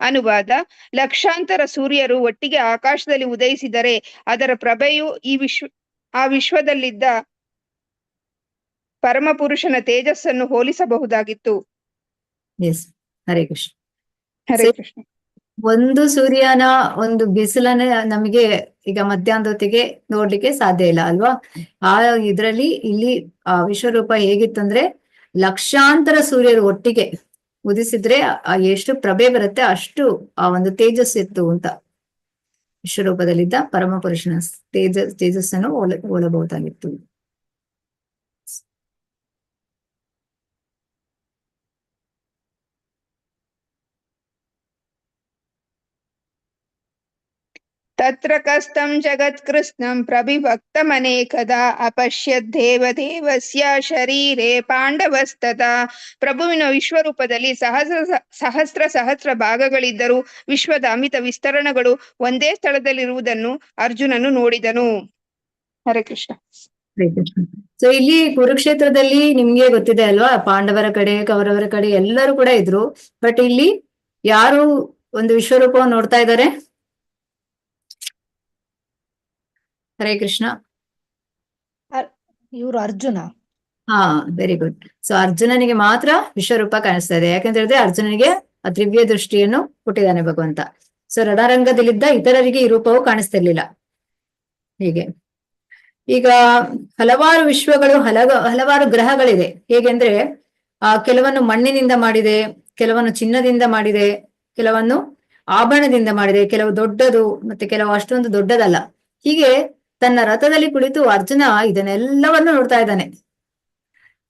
ಅನುವಾದ: ಲಕ್ಷಾಂತರ ಸೂರ್ಯರು ಒಟ್ಟಿಗೆ ಆಕಾಶದಲ್ಲಿ ಉದಯಿಸಿದರೆ ಅದರ ಪ್ರಭೆಯು ಆ ವಿಶ್ವದಲ್ಲಿದ್ದ ಪರಮಪುರುಷನ ತೇಜಸ್ಸನ್ನು ಹೋಲಿಸಬಹುದಾಗಿತ್ತು. ಎಸ್. ಹರೇ ಕೃಷ್ಣ. ಹರೇ ಕೃಷ್ಣ. ಒಂದು ಸೂರ್ಯನ ಒಂದು ಬಿಸಿಲನ್ನ ನಮಗೆ ಈಗ ಮಧ್ಯಾಹ್ನದ ಹೊತ್ತಿಗೆ ನೋಡ್ಲಿಕ್ಕೆ ಸಾಧ್ಯ ಇಲ್ಲ ಅಲ್ವಾ. ಇದರಲ್ಲಿ ಇಲ್ಲಿ ಆ ವಿಶ್ವರೂಪ ಹೇಗಿತ್ತಂದ್ರೆ, ಲಕ್ಷಾಂತರ ಸೂರ್ಯರು ಒಟ್ಟಿಗೆ ಉದಿಸಿದ್ರೆ ಎಷ್ಟು ಪ್ರಭೆ ಬರುತ್ತೆ ಅಷ್ಟು ಆ ಒಂದು ತೇಜಸ್ಸಿತ್ತು ಅಂತ. ವಿಶ್ವರೂಪದಲ್ಲಿದ್ದ ಪರಮ ಪುರುಷನ ತೇಜಸ್ಸನ್ನು ಹೋಲಬಹುದಾಗಿತ್ತು. ತತ್ರ ಕಸ್ತಂ ಜಗತ್ಕೃತ್ಸ್ನಂ ಪ್ರವಿಭಕ್ತಮನೇಕದಾ ಅಪಶ್ಯದ್ದೇವದೇವಸ್ಯ ಶರೀರೇ ಪಾಂಡವಸ್ತಥಾ. ಪ್ರಭುವಿನ ವಿಶ್ವರೂಪದಲ್ಲಿ ಸಹಸ್ರ ಭಾಗಗಳಿದ್ದರೂ ವಿಶ್ವದ ಅಮಿತ ವಿಸ್ತರಣಗಳು ಒಂದೇ ಸ್ಥಳದಲ್ಲಿರುವುದನ್ನು ಅರ್ಜುನನು ನೋಡಿದನು. ಹರೇ ಕೃಷ್ಣ. ಹರೇ ಕೃಷ್ಣ. ಸೊ ಇಲ್ಲಿ ಕುರುಕ್ಷೇತ್ರದಲ್ಲಿ ನಿಮ್ಗೆ ಗೊತ್ತಿದೆ ಅಲ್ವಾ, ಪಾಂಡವರ ಕಡೆ ಕೌರವರ ಕಡೆ ಎಲ್ಲರೂ ಕೂಡ ಇದ್ರು. ಬಟ್ ಇಲ್ಲಿ ಯಾರು ಒಂದು ವಿಶ್ವರೂಪವನ್ನು ನೋಡ್ತಾ ಇದ್ದಾರೆ? ಹರೇ ಕೃಷ್ಣ. ಇವರು ಅರ್ಜುನ. Very good. ಸೊ ಅರ್ಜುನನಿಗೆ ಮಾತ್ರ ವಿಶ್ವರೂಪ ಕಾಣಿಸ್ತಾ ಇದೆ. ಯಾಕಂತ ಹೇಳಿದ್ರೆ ಅರ್ಜುನನಿಗೆ ದಿವ್ಯ ದೃಷ್ಟಿಯನ್ನು ಕೊಟ್ಟಿದ್ದಾನೆ ಭಗವಂತ. ಸೊ ರಣರಂಗದಲ್ಲಿದ್ದ ಇತರರಿಗೆ ಈ ರೂಪವು ಕಾಣಿಸ್ತಿರ್ಲಿಲ್ಲ. ಹೀಗೆ ಈಗ ಹಲವಾರು ವಿಶ್ವಗಳು, ಹಲವಾರು ಗ್ರಹಗಳಿದೆ. ಹೇಗೆಂದ್ರೆ ಕೆಲವನ್ನು ಮಣ್ಣಿನಿಂದ ಮಾಡಿದೆ, ಕೆಲವನ್ನು ಚಿನ್ನದಿಂದ ಮಾಡಿದೆ, ಕೆಲವನ್ನು ಆಭರಣದಿಂದ ಮಾಡಿದೆ, ಕೆಲವು ದೊಡ್ಡದು ಮತ್ತೆ ಕೆಲವು ಅಷ್ಟೊಂದು ದೊಡ್ಡದಲ್ಲ. ಹೀಗೆ ತನ್ನ ರಥದಲ್ಲಿ ಕುಳಿತು ಅರ್ಜುನ ಇದನ್ನೆಲ್ಲವನ್ನು ನೋಡ್ತಾ ಇದ್ದಾನೆ.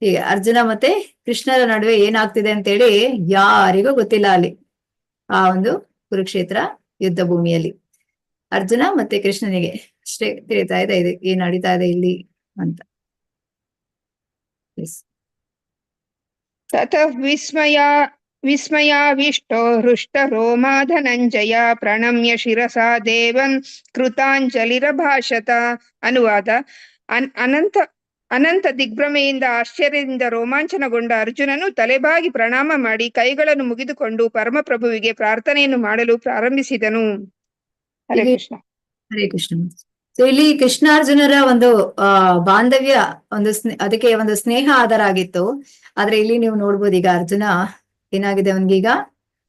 ಹೀಗೆ ಅರ್ಜುನ ಮತ್ತೆ ಕೃಷ್ಣರ ನಡುವೆ ಏನಾಗ್ತಿದೆ ಅಂತೇಳಿ ಯಾರಿಗೂ ಗೊತ್ತಿಲ್ಲ. ಅಲ್ಲಿ ಆ ಒಂದು ಕುರುಕ್ಷೇತ್ರ ಯುದ್ಧ ಭೂಮಿಯಲ್ಲಿ ಅರ್ಜುನ ಮತ್ತೆ ಕೃಷ್ಣನಿಗೆ ಅಷ್ಟೇ ತಿಳಿತಾ ಇದೆ ಏನ್ ನಡೀತಾ ಇದೆ ಇಲ್ಲಿ ಅಂತ. ತತಃ ವಿಸ್ಮಯಾವಿಷ್ಟೋ ಹೃಷ್ಟ ರೋಮಾ ಧನಂಜಯ ಪ್ರಣಮ್ಯ ಶಿರಸಾ ದೇವನ್ ಕೃತಾಂಜಲಿರಭಾಷತ. ಅನುವಾದ: ಅನಂತ ದಿಗ್ಭ್ರಮೆಯಿಂದ ಆಶ್ಚರ್ಯದಿಂದ ರೋಮಾಂಚನಗೊಂಡ ಅರ್ಜುನನು ತಲೆಬಾಗಿ ಪ್ರಣಾಮ ಮಾಡಿ ಕೈಗಳನ್ನು ಮುಗಿದುಕೊಂಡು ಪರಮಪ್ರಭುವಿಗೆ ಪ್ರಾರ್ಥನೆಯನ್ನು ಮಾಡಲು ಪ್ರಾರಂಭಿಸಿದನು. ಹರೇ ಕೃಷ್ಣ. ಹರೇ ಕೃಷ್ಣ. ಸೊ ಇಲ್ಲಿ ಕೃಷ್ಣಾರ್ಜುನರ ಒಂದು ಬಾಂಧವ್ಯ ಒಂದು ಅದಕ್ಕೆ ಒಂದು ಸ್ನೇಹ ಆಧಾರ ಆಗಿತ್ತು. ಆದ್ರೆ ಇಲ್ಲಿ ನೀವು ನೋಡ್ಬೋದು ಈಗ ಅರ್ಜುನ ಏನಾಗಿದೆ ಅವನ್ಗೀಗ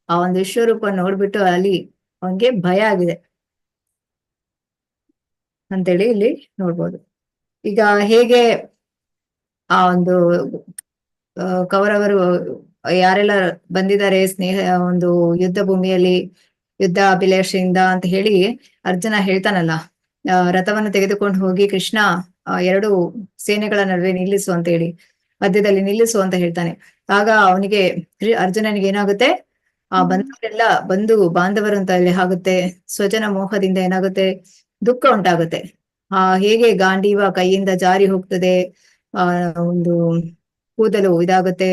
ಆ ಒಂದು ವಿಶ್ವರೂಪ ನೋಡ್ಬಿಟ್ಟು ಅಲ್ಲಿ ಅವನ್ಗೆ ಭಯ ಆಗಿದೆ ಅಂತೇಳಿ ಇಲ್ಲಿ ನೋಡ್ಬೋದು. ಈಗ ಹೇಗೆ ಆ ಒಂದು ಕೌರವರು ಯಾರೆಲ್ಲ ಬಂದಿದ್ದಾರೆ ಸ್ನೇಹ ಒಂದು ಯುದ್ಧ ಭೂಮಿಯಲ್ಲಿ ಯುದ್ಧ ಅಭಿಲಾಷೆಯಿಂದ ಅಂತ ಹೇಳಿ ಅರ್ಜುನ ಹೇಳ್ತಾನಲ್ಲ, ರಥವನ್ನು ತೆಗೆದುಕೊಂಡು ಹೋಗಿ ಕೃಷ್ಣ ಎರಡು ಸೇನೆಗಳ ನಡುವೆ ನಿಲ್ಲಿಸು ಅಂತ ಹೇಳಿ ಮಧ್ಯದಲ್ಲಿ ನಿಲ್ಲಿಸು ಅಂತ ಹೇಳ್ತಾನೆ. ಆಗ ಅವನಿಗೆ ಅರ್ಜುನನಿಗೆ ಏನಾಗುತ್ತೆ, ಆ ಬಂಧುವರೆಲ್ಲ ಬಂಧು ಬಾಂಧವರು ಅಂತ ಹೇಳಿ ಆಗುತ್ತೆ, ಸ್ವಜನ ಮೋಹದಿಂದ ಏನಾಗುತ್ತೆ, ದುಃಖ ಉಂಟಾಗುತ್ತೆ. ಹೇಗೆ ಗಾಂಡೀವ ಕೈಯಿಂದ ಜಾರಿ ಹೋಗ್ತದೆ, ಒಂದು ಕೂದಲು ಇದಾಗುತ್ತೆ,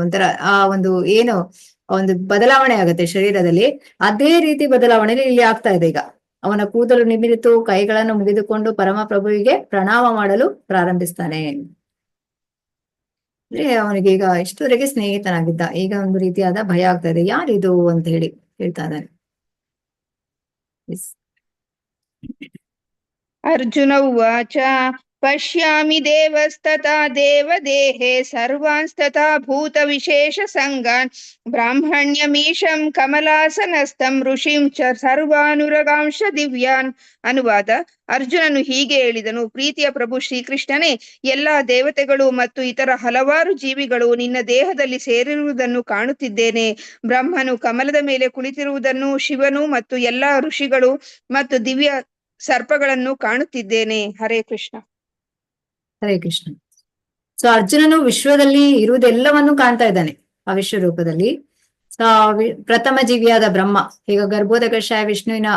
ಒಂಥರ ಆ ಒಂದು ಏನು ಒಂದು ಬದಲಾವಣೆ ಆಗುತ್ತೆ ಶರೀರದಲ್ಲಿ, ಅದೇ ರೀತಿ ಬದಲಾವಣೆ ಇಲ್ಲಿ ಆಗ್ತಾ ಇದೆ. ಈಗ ಅವನ ಕೂದಲು ನಿಮಿರಿತು, ಕೈಗಳನ್ನು ಮುಗಿದುಕೊಂಡು ಪರಮ ಪ್ರಭುವಿಗೆ ಪ್ರಣಾಮ ಮಾಡಲು ಪ್ರಾರಂಭಿಸ್ತಾನೆ. ಅವನಿಗೆ ಈಗ ಇಷ್ಟವರೆಗೆ ಸ್ನೇಹಿತನಾಗಿದ್ದ, ಈಗ ಒಂದು ರೀತಿಯಾದ ಭಯ ಆಗ್ತಾ ಇದೆ, ಯಾರಿದು ಅಂತ ಹೇಳಿ ಹೇಳ್ತಾ ಇದ್ದಾನೆ. ಅರ್ಜುನ ಉವಾಚ ಪಶ್ಯಾಮಿ ದೇವಸ್ತಥಾ ದೇವದೇಹೇ ಸರ್ವಾಂಸ್ತಥಾ ಭೂತ ವಿಶೇಷ ಸಂಗಾನ್ ಬ್ರಾಹ್ಮಣ್ಯಮೀಶಂ ಕಮಲಾಸನಸ್ಥಂ ಋಷಿಂ ಚ ಸರ್ವಾನುರಗಾಂಶ ದಿವ್ಯಾನ್. ಅನುವಾದ: ಅರ್ಜುನನು ಹೀಗೆ ಹೇಳಿದನು, ಪ್ರೀತಿಯ ಪ್ರಭು ಶ್ರೀಕೃಷ್ಣನೇ, ಎಲ್ಲಾ ದೇವತೆಗಳು ಮತ್ತು ಇತರ ಹಲವಾರು ಜೀವಿಗಳು ನಿನ್ನ ದೇಹದಲ್ಲಿ ಸೇರಿರುವುದನ್ನು ಕಾಣುತ್ತಿದ್ದೇನೆ. ಬ್ರಹ್ಮನು ಕಮಲದ ಮೇಲೆ ಕುಳಿತಿರುವುದನ್ನು, ಶಿವನು ಮತ್ತು ಎಲ್ಲಾ ಋಷಿಗಳು ಮತ್ತು ದಿವ್ಯ ಸರ್ಪಗಳನ್ನು ಕಾಣುತ್ತಿದ್ದೇನೆ. ಹರೇ ಕೃಷ್ಣ. ಹರೇ ಕೃಷ್ಣ. ಸೊ ಅರ್ಜುನನು ವಿಶ್ವದಲ್ಲಿ ಇರುವುದೆಲ್ಲವನ್ನು ಕಾಣ್ತಾ ಇದ್ದಾನೆ ಆ ವಿಶ್ವ ರೂಪದಲ್ಲಿ. ಪ್ರಥಮ ಜೀವಿಯಾದ ಬ್ರಹ್ಮ, ಈಗ ಗರ್ಭೋದಕಶಾಯ ವಿಷ್ಣುವಿನ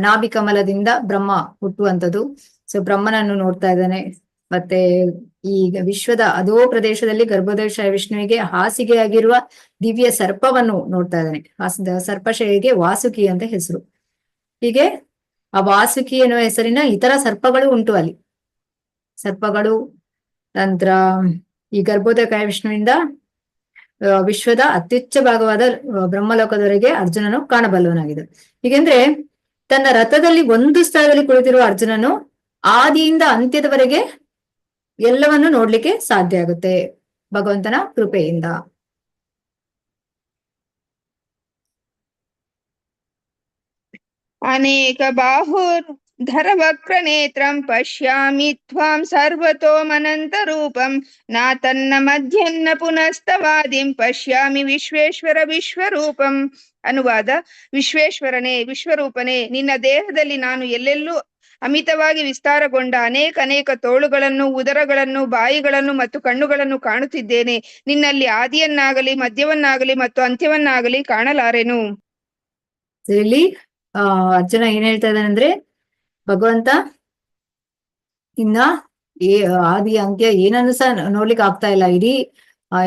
ನಾಭಿ ಕಮಲದಿಂದ ಬ್ರಹ್ಮ ಹುಟ್ಟುವಂಥದ್ದು. ಸೊ ಬ್ರಹ್ಮನನ್ನು ನೋಡ್ತಾ ಇದ್ದಾನೆ. ಮತ್ತೆ ಈಗ ವಿಶ್ವದ ಅದೋ ಪ್ರದೇಶದಲ್ಲಿ ಗರ್ಭೋದಕಶಾಯ ವಿಷ್ಣುವಿಗೆ ಹಾಸಿಗೆಯಾಗಿರುವ ದಿವ್ಯ ಸರ್ಪವನ್ನು ನೋಡ್ತಾ ಇದ್ದಾನೆ. ಸರ್ಪಶೈಲಿಗೆ ವಾಸುಕಿ ಅಂತ ಹೆಸರು. ಹೀಗೆ ಆ ವಾಸುಕಿ ಎನ್ನುವ ಹೆಸರಿನ ಇತರ ಸರ್ಪಗಳು ಉಂಟು ಅಲ್ಲಿ. ಸರ್ಪಗಳು ನಂತರ ಈ ಗರ್ಭೋದಕ ವಿಷ್ಣುವಿಂದ ವಿಶ್ವದ ಅತ್ಯುಚ್ಚ ಭಾಗವಾದ ಬ್ರಹ್ಮಲೋಕದವರೆಗೆ ಅರ್ಜುನನು ಕಾಣಬಲ್ಲವನಾಗಿದೆ. ಹೀಗೆಂದ್ರೆ ತನ್ನ ರಥದಲ್ಲಿ ಒಂದು ಸ್ಥಳದಲ್ಲಿ ಕುಳಿತಿರುವ ಅರ್ಜುನನು ಆದಿಯಿಂದ ಅಂತ್ಯದವರೆಗೆ ಎಲ್ಲವನ್ನು ನೋಡ್ಲಿಕ್ಕೆ ಸಾಧ್ಯ ಆಗುತ್ತೆ ಭಗವಂತನ ಕೃಪೆಯಿಂದ. ಅನೇಕ ಬಾಹುರ್ ಧರವಕ್ರ ನೇತ್ರಂ ಪಶ್ಯಾಮಿ ತ್ವಾಂ ಸರ್ವತೋಮನಂತ ರೂಪಂ ನಾತನ್ನ ಮಧ್ಯನ್ನ ಪುನಸ್ತವಾದಿಂ ಪಶ್ಯಾಮಿ ವಿಶ್ವೇಶ್ವರ ವಿಶ್ವರೂಪಂ. ಅನುವಾದ: ವಿಶ್ವೇಶ್ವರನೇ, ವಿಶ್ವರೂಪನೇ, ನಿನ್ನ ದೇಹದಲ್ಲಿ ನಾನು ಎಲ್ಲೆಲ್ಲೂ ಅಮಿತವಾಗಿ ವಿಸ್ತಾರಗೊಂಡ ಅನೇಕ ತೋಳುಗಳನ್ನು, ಉದರಗಳನ್ನು, ಬಾಯಿಗಳನ್ನು ಮತ್ತು ಕಣ್ಣುಗಳನ್ನು ಕಾಣುತ್ತಿದ್ದೇನೆ. ನಿನ್ನಲ್ಲಿ ಆದಿಯನ್ನಾಗಲಿ ಮಧ್ಯವನ್ನಾಗಲಿ ಮತ್ತು ಅಂತ್ಯವನ್ನಾಗಲಿ ಕಾಣಲಾರೆನು. ಇಲ್ಲಿ ಅರ್ಜುನ ಏನ್ ಹೇಳ್ತಾ ಇದ್ದಾನೆ ಅಂದ್ರೆ, ಭಗವಂತ ಇನ್ನ ಆದಿ ಅಂತ್ಯ ಏನನ್ನು ಸಹ ನೋಡ್ಲಿಕ್ಕೆ ಆಗ್ತಾ ಇಲ್ಲ. ಇಡೀ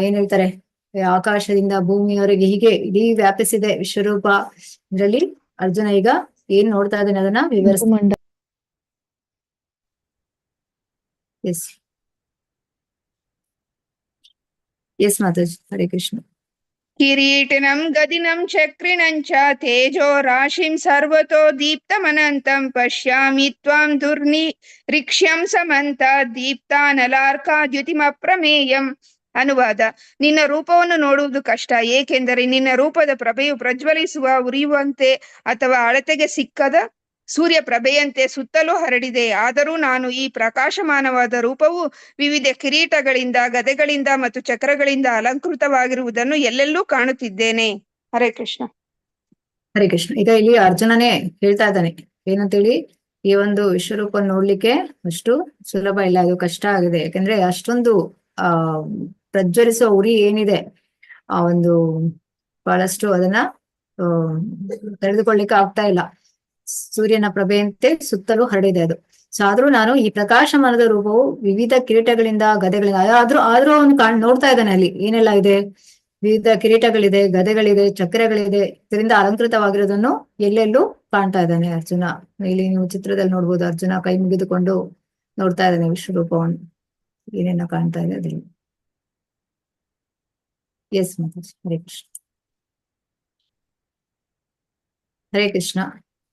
ಏನ್ ಹೇಳ್ತಾರೆ, ಆಕಾಶದಿಂದ ಭೂಮಿಯವರೆಗೆ ಹೀಗೆ ಇಡೀ ವ್ಯಾಪಿಸಿದೆ ವಿಶ್ವರೂಪ. ಇದರಲ್ಲಿ ಅರ್ಜುನ ಈಗ ಏನ್ ನೋಡ್ತಾ ಇದ್ದಾನೆ ಅದನ್ನ ವಿವರಿಸ್ತಾನೆ. ಎಸ್ ಮಾತಾಜಿ. ಹರೇ ಕೃಷ್ಣ. ಕಿರೀಟಿನಂ ಗದಿನಂ ಚಕ್ರಿಣಂಚ ತೇಜೋ ರಾಶಿಂ ಸರ್ವತೋ ದೀಪ್ತಮನಂತಂ ಪಶ್ಯಾಮಿ ತ್ವಾಂ ದುರ್ನಿರೀಕ್ಷ್ಯಂ ಸಮಂತ ದೀಪ್ತಾನಲಾರ್ಕಾದ್ಯುತಿಮಪ್ರಮೇಯಂ. ಅನುವಾದ: ನಿನ್ನ ರೂಪವನ್ನು ನೋಡುವುದು ಕಷ್ಟ, ಏಕೆಂದರೆ ನಿನ್ನ ರೂಪದ ಪ್ರಭೆಯು ಪ್ರಜ್ವಲಿಸುವ ಉರಿಯುವಂತೆ ಅಥವಾ ಅಳತೆಗೆ ಸಿಕ್ಕದ ಸೂರ್ಯ ಪ್ರಭೆಯಂತೆ ಸುತ್ತಲೂ ಹರಡಿದೆ. ಆದರೂ ನಾನು ಈ ಪ್ರಕಾಶಮಾನವಾದ ರೂಪವು ವಿವಿಧ ಕಿರೀಟಗಳಿಂದ, ಗದೆಗಳಿಂದ ಮತ್ತು ಚಕ್ರಗಳಿಂದ ಅಲಂಕೃತವಾಗಿರುವುದನ್ನು ಎಲ್ಲೆಲ್ಲೂ ಕಾಣುತ್ತಿದ್ದೇನೆ. ಹರೇ ಕೃಷ್ಣ. ಹರೇ ಕೃಷ್ಣ. ಈಗ ಇಲ್ಲಿ ಅರ್ಜುನನೇ ಹೇಳ್ತಾ ಇದ್ದಾನೆ ಏನಂತೇಳಿ, ಈ ಒಂದು ವಿಶ್ವರೂಪ ನೋಡ್ಲಿಕ್ಕೆ ಅಷ್ಟು ಸುಲಭ ಇಲ್ಲ, ಅದು ಕಷ್ಟ ಆಗಿದೆ. ಯಾಕಂದ್ರೆ ಅಷ್ಟೊಂದು ಪ್ರಜ್ವಲಿಸುವ ಉರಿ ಏನಿದೆ, ಆ ಒಂದು ಬಹಳಷ್ಟು ಅದನ್ನ ತೆಗೆದುಕೊಳ್ಳಿಕ್ಕೆ ಆಗ್ತಾ ಇಲ್ಲ. ಸೂರ್ಯನ ಪ್ರಭೆಯಂತೆ ಸುತ್ತಲೂ ಹರಡಿದೆ ಅದು. ಸೊ ಆದ್ರೂ ನಾನು ಈ ಪ್ರಕಾಶಮಾನದ ರೂಪವು ವಿವಿಧ ಕಿರೀಟಗಳಿಂದ, ಗದೆಗಳಿಂದ, ಆದ್ರೂ ಅವನು ನೋಡ್ತಾ ಇದ್ದಾನೆ ಅಲ್ಲಿ ಏನೆಲ್ಲ ಇದೆ, ವಿವಿಧ ಕಿರೀಟಗಳಿದೆ, ಗದೆಗಳಿದೆ, ಚಕ್ರಗಳಿದೆ, ಇದರಿಂದ ಅಲಂಕೃತವಾಗಿರೋದನ್ನು ಎಲ್ಲೆಲ್ಲೂ ಕಾಣ್ತಾ ಇದ್ದಾನೆ ಅರ್ಜುನ. ಇಲ್ಲಿ ನೀವು ಚಿತ್ರದಲ್ಲಿ ನೋಡ್ಬೋದು, ಅರ್ಜುನ ಕೈ ಮುಗಿದುಕೊಂಡು ನೋಡ್ತಾ ಇದ್ದಾನೆ ವಿಶ್ವರೂಪವನ್ನು, ಏನೇನ ಕಾಣ್ತಾ ಇದೆ ಅದ್ರಲ್ಲಿ. ಎಸ್ ಮಾತಾಜಿ. ಹರೇ ಕೃಷ್ಣ. ಹರೇ ಕೃಷ್ಣ.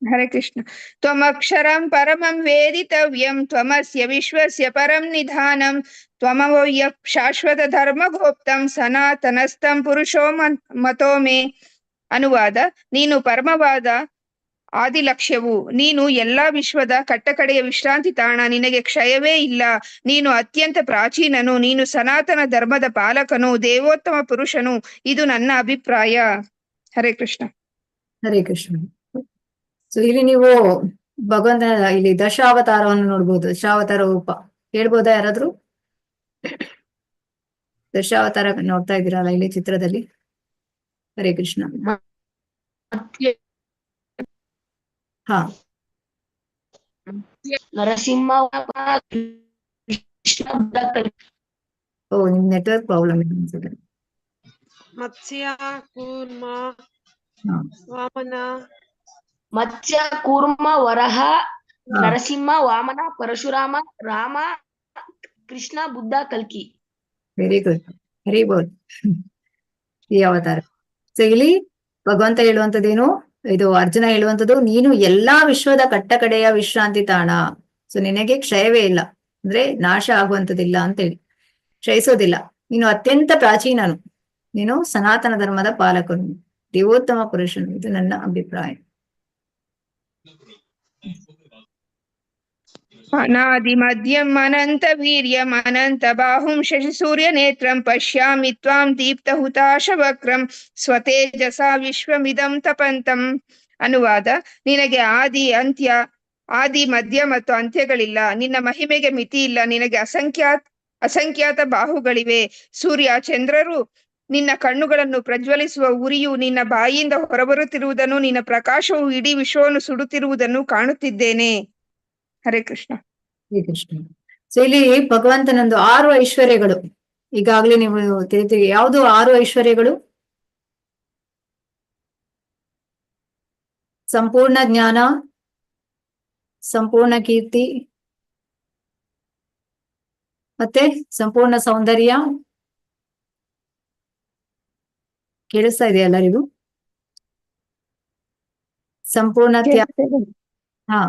ಹರೇ ಕೃಷ್ಣ. ತ್ವಮಕ್ಷರಂ ಪರಮಂ ವೇದಿತವ್ಯಂ ತ್ವಮಸ್ಯ ವಿಶ್ವಸ್ಯ ಪರಂ ನಿಧಾನಂ ತ್ವಮವ್ಯ ಶಾಶ್ವತ ಧರ್ಮಗೋಪ್ತಂ ಸನಾತನಸ್ಥಂ ಪುರುಷೋ ಮತೋ ಮೇ. ಅನುವಾದ: ನೀನು ಪರಮವಾದ ಆದಿಲಕ್ಷ್ಯವು, ನೀನು ಎಲ್ಲಾ ವಿಶ್ವದ ಕಟ್ಟಕಡೆಯ ವಿಶ್ರಾಂತಿ ತಾಣ, ನಿನಗೆ ಕ್ಷಯವೇ ಇಲ್ಲ, ನೀನು ಅತ್ಯಂತ ಪ್ರಾಚೀನನು, ನೀನು ಸನಾತನ ಧರ್ಮದ ಪಾಲಕನು, ದೇವೋತ್ತಮ ಪುರುಷನು, ಇದು ನನ್ನ ಅಭಿಪ್ರಾಯ. ಹರೇ ಕೃಷ್ಣ. ಹರೇ ಕೃಷ್ಣ. ಸೊ ಇಲ್ಲಿ ನೀವು ಭಗವಂತ ಇಲ್ಲಿ ದಶಾವತಾರವನ್ನು ನೋಡ್ಬೋದು. ದಶಾವತಾರ ರೂಪ ಹೇಳ್ಬೋದಾ ಯಾರಾದ್ರೂ? ದಶಾವತಾರ ನೋಡ್ತಾ ಇದ್ದೀರಲ್ಲ ಇಲ್ಲಿ ಚಿತ್ರದಲ್ಲಿ. ಹರೇ ಕೃಷ್ಣ. ಹಾ, ನರಸಿಂಹ. ಓ ನಿಮ್ ನೆಟ್ವರ್ಕ್ ಪ್ರಾಬ್ಲಮ್ ಇದೆ ಅನ್ಸುತ್ತೆ. ಮತ್ಸ್ಯ ಕೂರ್ಮ ಹಾ. ವಾಮನ ಮತ್ಸ್ಯ ಕೂರ್ಮ ವರಹ ನರಸಿಂಹ ವಾಮನ ಪರಶುರಾಮ ರಾಮ ಕೃಷ್ಣ ಬುದ್ಧ ಕಲ್ಕಿ. Very good, very good. ಈ ಅವತಾರ. ಸೊ ಇಲ್ಲಿ ಭಗವಂತ ಹೇಳುವಂತದ್ದೇನು, ಇದು ಅರ್ಜುನ ಹೇಳುವಂಥದ್ದು, ನೀನು ಎಲ್ಲಾ ವಿಶ್ವದ ಕಟ್ಟ ಕಡೆಯ ವಿಶ್ರಾಂತಿ ತಾಣ. ಸೊ ನಿನಗೆ ಕ್ಷಯವೇ ಇಲ್ಲ, ಅಂದ್ರೆ ನಾಶ ಆಗುವಂಥದ್ದಿಲ್ಲ ಅಂತೇಳಿ, ಕ್ಷಯಿಸೋದಿಲ್ಲ. ನೀನು ಅತ್ಯಂತ ಪ್ರಾಚೀನನು, ನೀನು ಸನಾತನ ಧರ್ಮದ ಪಾಲಕನು, ದೇವೋತ್ತಮ ಪುರುಷನು, ಇದು ನನ್ನ ಅಭಿಪ್ರಾಯ. ಅನಾದಿ ಮಧ್ಯಂ ಅನಂತ ವೀರ್ಯಂ ಅನಂತ ಬಾಹುಂ ಶಶಿ ಸೂರ್ಯ ನೇತ್ರಂ ಪಶ್ಯಾಮಿ ತ್ವಾಂ ದೀಪ್ತ ಹುತಾಶ ವಕ್ರಂ ಸ್ವತೇಜಸ ವಿಶ್ವಮಿದಂ ತಪಂತಂ. ಅನುವಾದ: ನಿನಗೆ ಆದಿ ಮಧ್ಯ ಮತ್ತು ಅಂತ್ಯಗಳಿಲ್ಲ, ನಿನ್ನ ಮಹಿಮೆಗೆ ಮಿತಿ ಇಲ್ಲ, ನಿನಗೆ ಅಸಂಖ್ಯಾತ ಬಾಹುಗಳಿವೆ. ಸೂರ್ಯ ಚಂದ್ರರು ನಿನ್ನ ಕಣ್ಣುಗಳನ್ನು ಪ್ರಜ್ವಲಿಸುವ ಉರಿಯು ನಿನ್ನ ಬಾಯಿಯಿಂದ ಹೊರಬರುತ್ತಿರುವುದನ್ನು, ನಿನ್ನ ಪ್ರಕಾಶವು ಇಡೀ ವಿಶ್ವವನ್ನು ಸುಡುತ್ತಿರುವುದನ್ನು ಕಾಣುತ್ತಿದ್ದೇನೆ. ಹರೇ ಕೃಷ್ಣ. ಹರೇ ಕೃಷ್ಣ. ಸೊ ಇಲ್ಲಿ ಭಗವಂತನೊಂದು 6 ಐಶ್ವರ್ಯಗಳು ಈಗಾಗ್ಲೇ ನೀವು ತಿಳಿತೀವಿ. ಯಾವುದು 6 ಐಶ್ವರ್ಯಗಳು? ಸಂಪೂರ್ಣ ಜ್ಞಾನ, ಸಂಪೂರ್ಣ ಕೀರ್ತಿ, ಮತ್ತೆ ಸಂಪೂರ್ಣ ಸೌಂದರ್ಯ. ಕೇಳಿಸ್ತಾ ಇದೆಯಾ ಎಲ್ಲರಿಗೂ? ಸಂಪೂರ್ಣ ಹಾ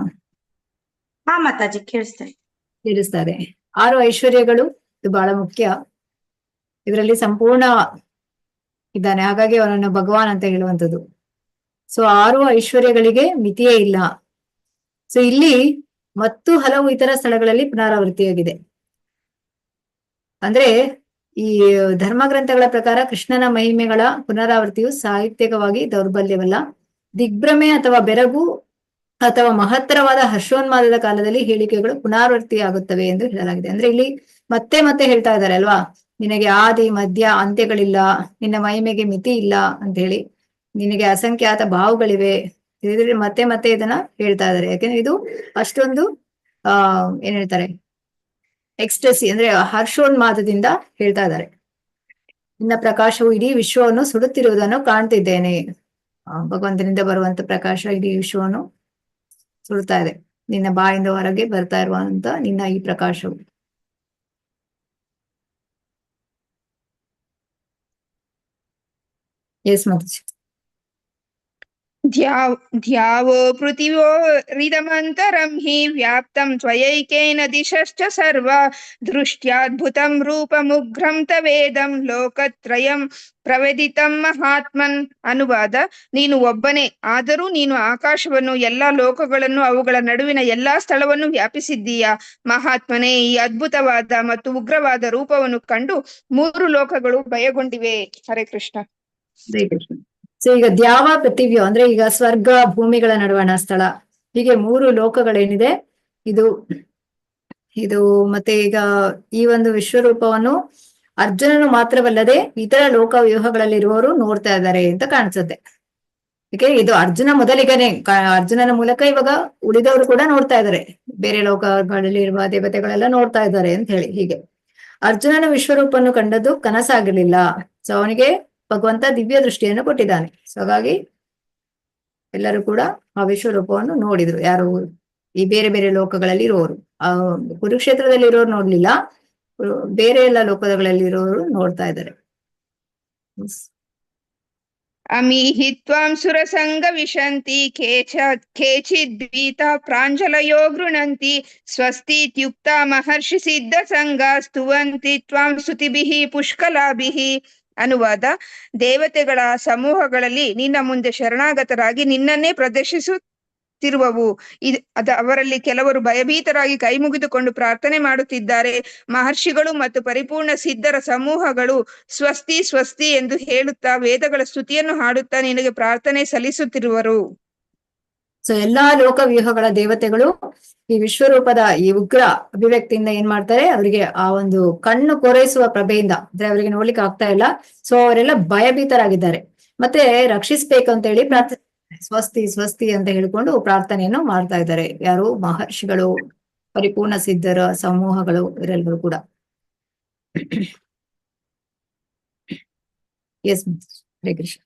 ಹಾ ಮಾತಾಜಿ ಕೇಳಿಸ್ತಾ ಇದೆ. ತಿಳಿಸ್ತಾರೆ. 6 ಐಶ್ವರ್ಯಗಳು, ಇದು ಬಹಳ ಮುಖ್ಯ. ಇದರಲ್ಲಿ ಸಂಪೂರ್ಣ ಇದ್ದಾನೆ, ಹಾಗಾಗಿ ಅವನನ್ನು ಭಗವಾನ್ ಅಂತ ಹೇಳುವಂಥದ್ದು. ಸೊ 6 ಐಶ್ವರ್ಯಗಳಿಗೆ ಮಿತಿಯೇ ಇಲ್ಲ. ಸೊ ಇಲ್ಲಿ ಮತ್ತು ಹಲವು ಇತರ ಸ್ಥಳಗಳಲ್ಲಿ ಪುನರಾವೃತ್ತಿಯಾಗಿದೆ. ಅಂದ್ರೆ ಈ ಧರ್ಮ ಗ್ರಂಥಗಳ ಪ್ರಕಾರ ಕೃಷ್ಣನ ಮಹಿಮೆಗಳ ಪುನರಾವರ್ತಿಯು ಸಾಹಿತ್ಯಿಕವಾಗಿ ದೌರ್ಬಲ್ಯವಲ್ಲ, ದಿಗ್ಭ್ರಮೆ ಅಥವಾ ಬೆರಗು ಅಥವಾ ಮಹತ್ತರವಾದ ಹರ್ಷೋನ್ಮಾದದ ಕಾಲದಲ್ಲಿ ಹೇಳಿಕೆಗಳು ಪುನರಾವರ್ತಿಯಾಗುತ್ತವೆ ಎಂದು ಹೇಳಲಾಗಿದೆ. ಅಂದ್ರೆ ಇಲ್ಲಿ ಮತ್ತೆ ಮತ್ತೆ ಹೇಳ್ತಾ ಇದ್ದಾರೆ ಅಲ್ವಾ, ನಿನಗೆ ಆದಿ ಮಧ್ಯ ಅಂತ್ಯಗಳಿಲ್ಲ, ನಿನ್ನ ಮಹಿಮೆಗೆ ಮಿತಿ ಇಲ್ಲ ಅಂತ ಹೇಳಿ, ನಿನಗೆ ಅಸಂಖ್ಯಾತ ಭಾವಗಳಿವೆ. ಮತ್ತೆ ಮತ್ತೆ ಇದನ್ನ ಹೇಳ್ತಾ ಇದ್ದಾರೆ. ಯಾಕೆಂದ್ರೆ ಇದು ಅಷ್ಟೊಂದು ಏನ್ ಹೇಳ್ತಾರೆ, ಎಕ್ಸ್ಟ್ರೆಸಿ ಅಂದ್ರೆ ಹರ್ಷೋನ್ಮಾದದಿಂದ ಹೇಳ್ತಾ ಇದ್ದಾರೆ. ನಿನ್ನ ಪ್ರಕಾಶವು ಇಡೀ ವಿಶ್ವವನ್ನು ಸುಡುತ್ತಿರುವುದನ್ನು ಕಾಣ್ತಿದ್ದೇನೆ. ಭಗವಂತನಿಂದ ಬರುವಂತ ಪ್ರಕಾಶ ಇಡೀ ವಿಶ್ವವನ್ನು ಸುಡ್ತಾ ಇದೆ. ನಿನ್ನ ಬಾಯಿಂದ ಹೊರಗೆ ಬರ್ತಾ ಇರುವಂತ ನಿನ್ನ ಈ ಪ್ರಕಾಶವು. ಎಸ್ ಮಾತಾಜಿ. ಧ್ಯಾವೋ ಪೃಥಿವೋ ರಿದಮಂತರಂ ಹಿ ವ್ಯಾಪ್ತಂ ತ್ವಯೈಕೇನ ದಿಶಶ್ಚ ಸರ್ವ ದೃಷ್ಟ್ಯಾದ್ಭುತಂ ರೂಪಮುಗ್ರಂ ತವೇದಂ ಲೋಕತ್ರಯಂ ಪ್ರವೇದಿತಂ ಮಹಾತ್ಮನ್. ಅನುವಾದ: ನೀನು ಒಬ್ಬನೇ, ಆದರೂ ನೀನು ಆಕಾಶವನ್ನು, ಎಲ್ಲಾ ಲೋಕಗಳನ್ನು, ಅವುಗಳ ನಡುವಿನ ಎಲ್ಲಾ ಸ್ಥಳವನ್ನು ವ್ಯಾಪಿಸಿದ್ದೀಯಾ. ಮಹಾತ್ಮನೇ, ಈ ಅದ್ಭುತವಾದ ಮತ್ತು ಉಗ್ರವಾದ ರೂಪವನ್ನು ಕಂಡು 3 ಲೋಕಗಳು ಭಯಗೊಂಡಿವೆ. ಹರೇ ಕೃಷ್ಣ. ಹರೇ ಕೃಷ್ಣ. ಸೊ ಈಗ ದ್ಯಾವ ಪೃಥಿವ್ಯೋ ಅಂದ್ರೆ ಈಗ ಸ್ವರ್ಗ ಭೂಮಿಗಳ ನಡುವಣ ಸ್ಥಳ, ಹೀಗೆ 3 ಲೋಕಗಳೇನಿದೆ ಇದು ಮತ್ತೆ ಈಗ ಈ ಒಂದು ವಿಶ್ವರೂಪವನ್ನು ಅರ್ಜುನನು ಮಾತ್ರವಲ್ಲದೆ ಇತರ ಲೋಕ ವ್ಯೂಹಗಳಲ್ಲಿರುವವರು ನೋಡ್ತಾ ಇದ್ದಾರೆ ಅಂತ ಕಾಣಿಸುತ್ತೆ. ಯಾಕೆ ಇದು ಅರ್ಜುನ ಮೊದಲಿಗನೇ, ಅರ್ಜುನನ ಮೂಲಕ ಇವಾಗ ಉಳಿದವರು ಕೂಡ ನೋಡ್ತಾ ಇದ್ದಾರೆ, ಬೇರೆ ಲೋಕಗಳಲ್ಲಿ ಇರುವ ದೇವತೆಗಳೆಲ್ಲ ನೋಡ್ತಾ ಇದ್ದಾರೆ ಅಂತ ಹೇಳಿ. ಹೀಗೆ ಅರ್ಜುನನ ವಿಶ್ವರೂಪವನ್ನು ಕಂಡದ್ದು ಕನಸಾಗಿರ್ಲಿಲ್ಲ. ಸೊ ಅವನಿಗೆ ಭಗವಂತ ದಿವ್ಯ ದೃಷ್ಟಿಯನ್ನು ಕೊಟ್ಟಿದ್ದಾನೆ. ಸೊ ಹಾಗಾಗಿ ಎಲ್ಲರೂ ಕೂಡ ಆ ವಿಶ್ವರೂಪವನ್ನು ನೋಡಿದ್ರು. ಯಾರು? ಈ ಬೇರೆ ಬೇರೆ ಲೋಕಗಳಲ್ಲಿ ಇರೋರು. ಕುರುಕ್ಷೇತ್ರದಲ್ಲಿ ಇರೋರು ನೋಡ್ಲಿಲ್ಲ, ಬೇರೆ ಎಲ್ಲ ಲೋಕಗಳಲ್ಲಿ ಇರೋರು ನೋಡ್ತಾ ಇದ್ದಾರೆ. ಅಮೀಹಿ ತ್ವಾಂ ಸುರಸಂಗ ವಿಶಂತಿ ಕೇಚಿದ್ವೀತ ಪ್ರಾಂಜಲಯೋ ಗೃಣಂತಿ ಸ್ವಸ್ತಿತ್ಯುಕ್ತ ಮಹರ್ಷಿ ಸಿದ್ಧ ಸಂಘ ಸ್ತುವಂತಿ ತ್ವಾಂ ಸ್ತುತಿಭಿಃ ಪುಷ್ಕಲಾಭಿಃ. ಅನುವಾದ: ದೇವತೆಗಳ ಸಮೂಹಗಳಲ್ಲಿ ನಿನ್ನ ಮುಂದೆ ಶರಣಾಗತರಾಗಿ ನಿನ್ನನ್ನೇ ಪ್ರದರ್ಶಿಸುತ್ತಿರುವವು. ಅವರಲ್ಲಿ ಕೆಲವರು ಭಯಭೀತರಾಗಿ ಕೈ ಮುಗಿದುಕೊಂಡು ಪ್ರಾರ್ಥನೆ ಮಾಡುತ್ತಿದ್ದಾರೆ. ಮಹರ್ಷಿಗಳು ಮತ್ತು ಪರಿಪೂರ್ಣ ಸಿದ್ಧರ ಸಮೂಹಗಳು ಸ್ವಸ್ತಿ ಸ್ವಸ್ತಿ ಎಂದು ಹೇಳುತ್ತಾ ವೇದಗಳ ಸ್ತುತಿಯನ್ನು ಹಾಡುತ್ತಾ ನಿನಗೆ ಪ್ರಾರ್ಥನೆ ಸಲ್ಲಿಸುತ್ತಿರುವರು. ಸೊ ಎಲ್ಲಾ ಲೋಕವ್ಯೂಹಗಳ ದೇವತೆಗಳು ಈ ವಿಶ್ವರೂಪದ ಈ ಉಗ್ರ ಅಭಿವ್ಯಕ್ತಿಯಿಂದ ಏನ್ ಮಾಡ್ತಾರೆ, ಅವರಿಗೆ ಆ ಒಂದು ಕಣ್ಣು ಕೊರೈಸುವ ಪ್ರಭೆಯಿಂದ ಅಂದ್ರೆ ಅವರಿಗೆ ನೋಡ್ಲಿಕ್ಕೆ ಆಗ್ತಾ ಇಲ್ಲ. ಸೊ ಅವರೆಲ್ಲ ಭಯಭೀತರಾಗಿದ್ದಾರೆ. ಮತ್ತೆ ರಕ್ಷಿಸ್ಬೇಕು ಅಂತ ಹೇಳಿ ಸ್ವಸ್ತಿ ಸ್ವಸ್ತಿ ಅಂತ ಹೇಳ್ಕೊಂಡು ಪ್ರಾರ್ಥನೆಯನ್ನು ಮಾಡ್ತಾ ಇದ್ದಾರೆ. ಯಾರು? ಮಹರ್ಷಿಗಳು, ಪರಿಪೂರ್ಣ ಸಿದ್ಧರ ಸಮೂಹಗಳು, ಇವರೆಲ್ಲರೂ ಕೂಡ. ಎಸ್, ಹರೇ ಕೃಷ್ಣ.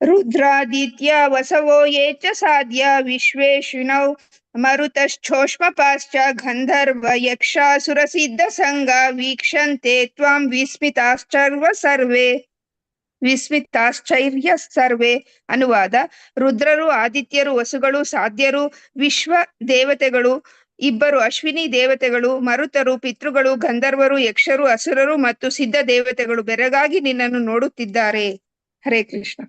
ರುದ್ರಾದಿತ್ಯ ವಸವೋ ಯೇ ಚ ಸಾಧ್ಯ ವಿಶ್ವೇಶಿನೌ ಮರುತಶ್ಚೋಷ್ಮಪಾಶ್ಚ ಗಂಧರ್ವ ಯಕ್ಷಾಸುರ ಸಿದ್ಧ ಸಂಘ ವೀಕ್ಷಂತೆ ತ್ವಾಂ ವಿಸ್ಮಿತಾಶ್ಚರ್ಯ ಸರ್ವೇ. ಅನುವಾದ: ರುದ್ರರು, ಆದಿತ್ಯರು, ವಸುಗಳು, ಸಾಧ್ಯರು, ವಿಶ್ವ ದೇವತೆಗಳು, ಇಬ್ಬರು ಅಶ್ವಿನಿ ದೇವತೆಗಳು, ಮರುತರು, ಪಿತೃಗಳು, ಗಂಧರ್ವರು, ಯಕ್ಷರು, ಅಸುರರು ಮತ್ತು ಸಿದ್ಧ ದೇವತೆಗಳು ಬೆರಗಾಗಿ ನಿನ್ನನ್ನು ನೋಡುತ್ತಿದ್ದಾರೆ. ಹರೇ ಕೃಷ್ಣ.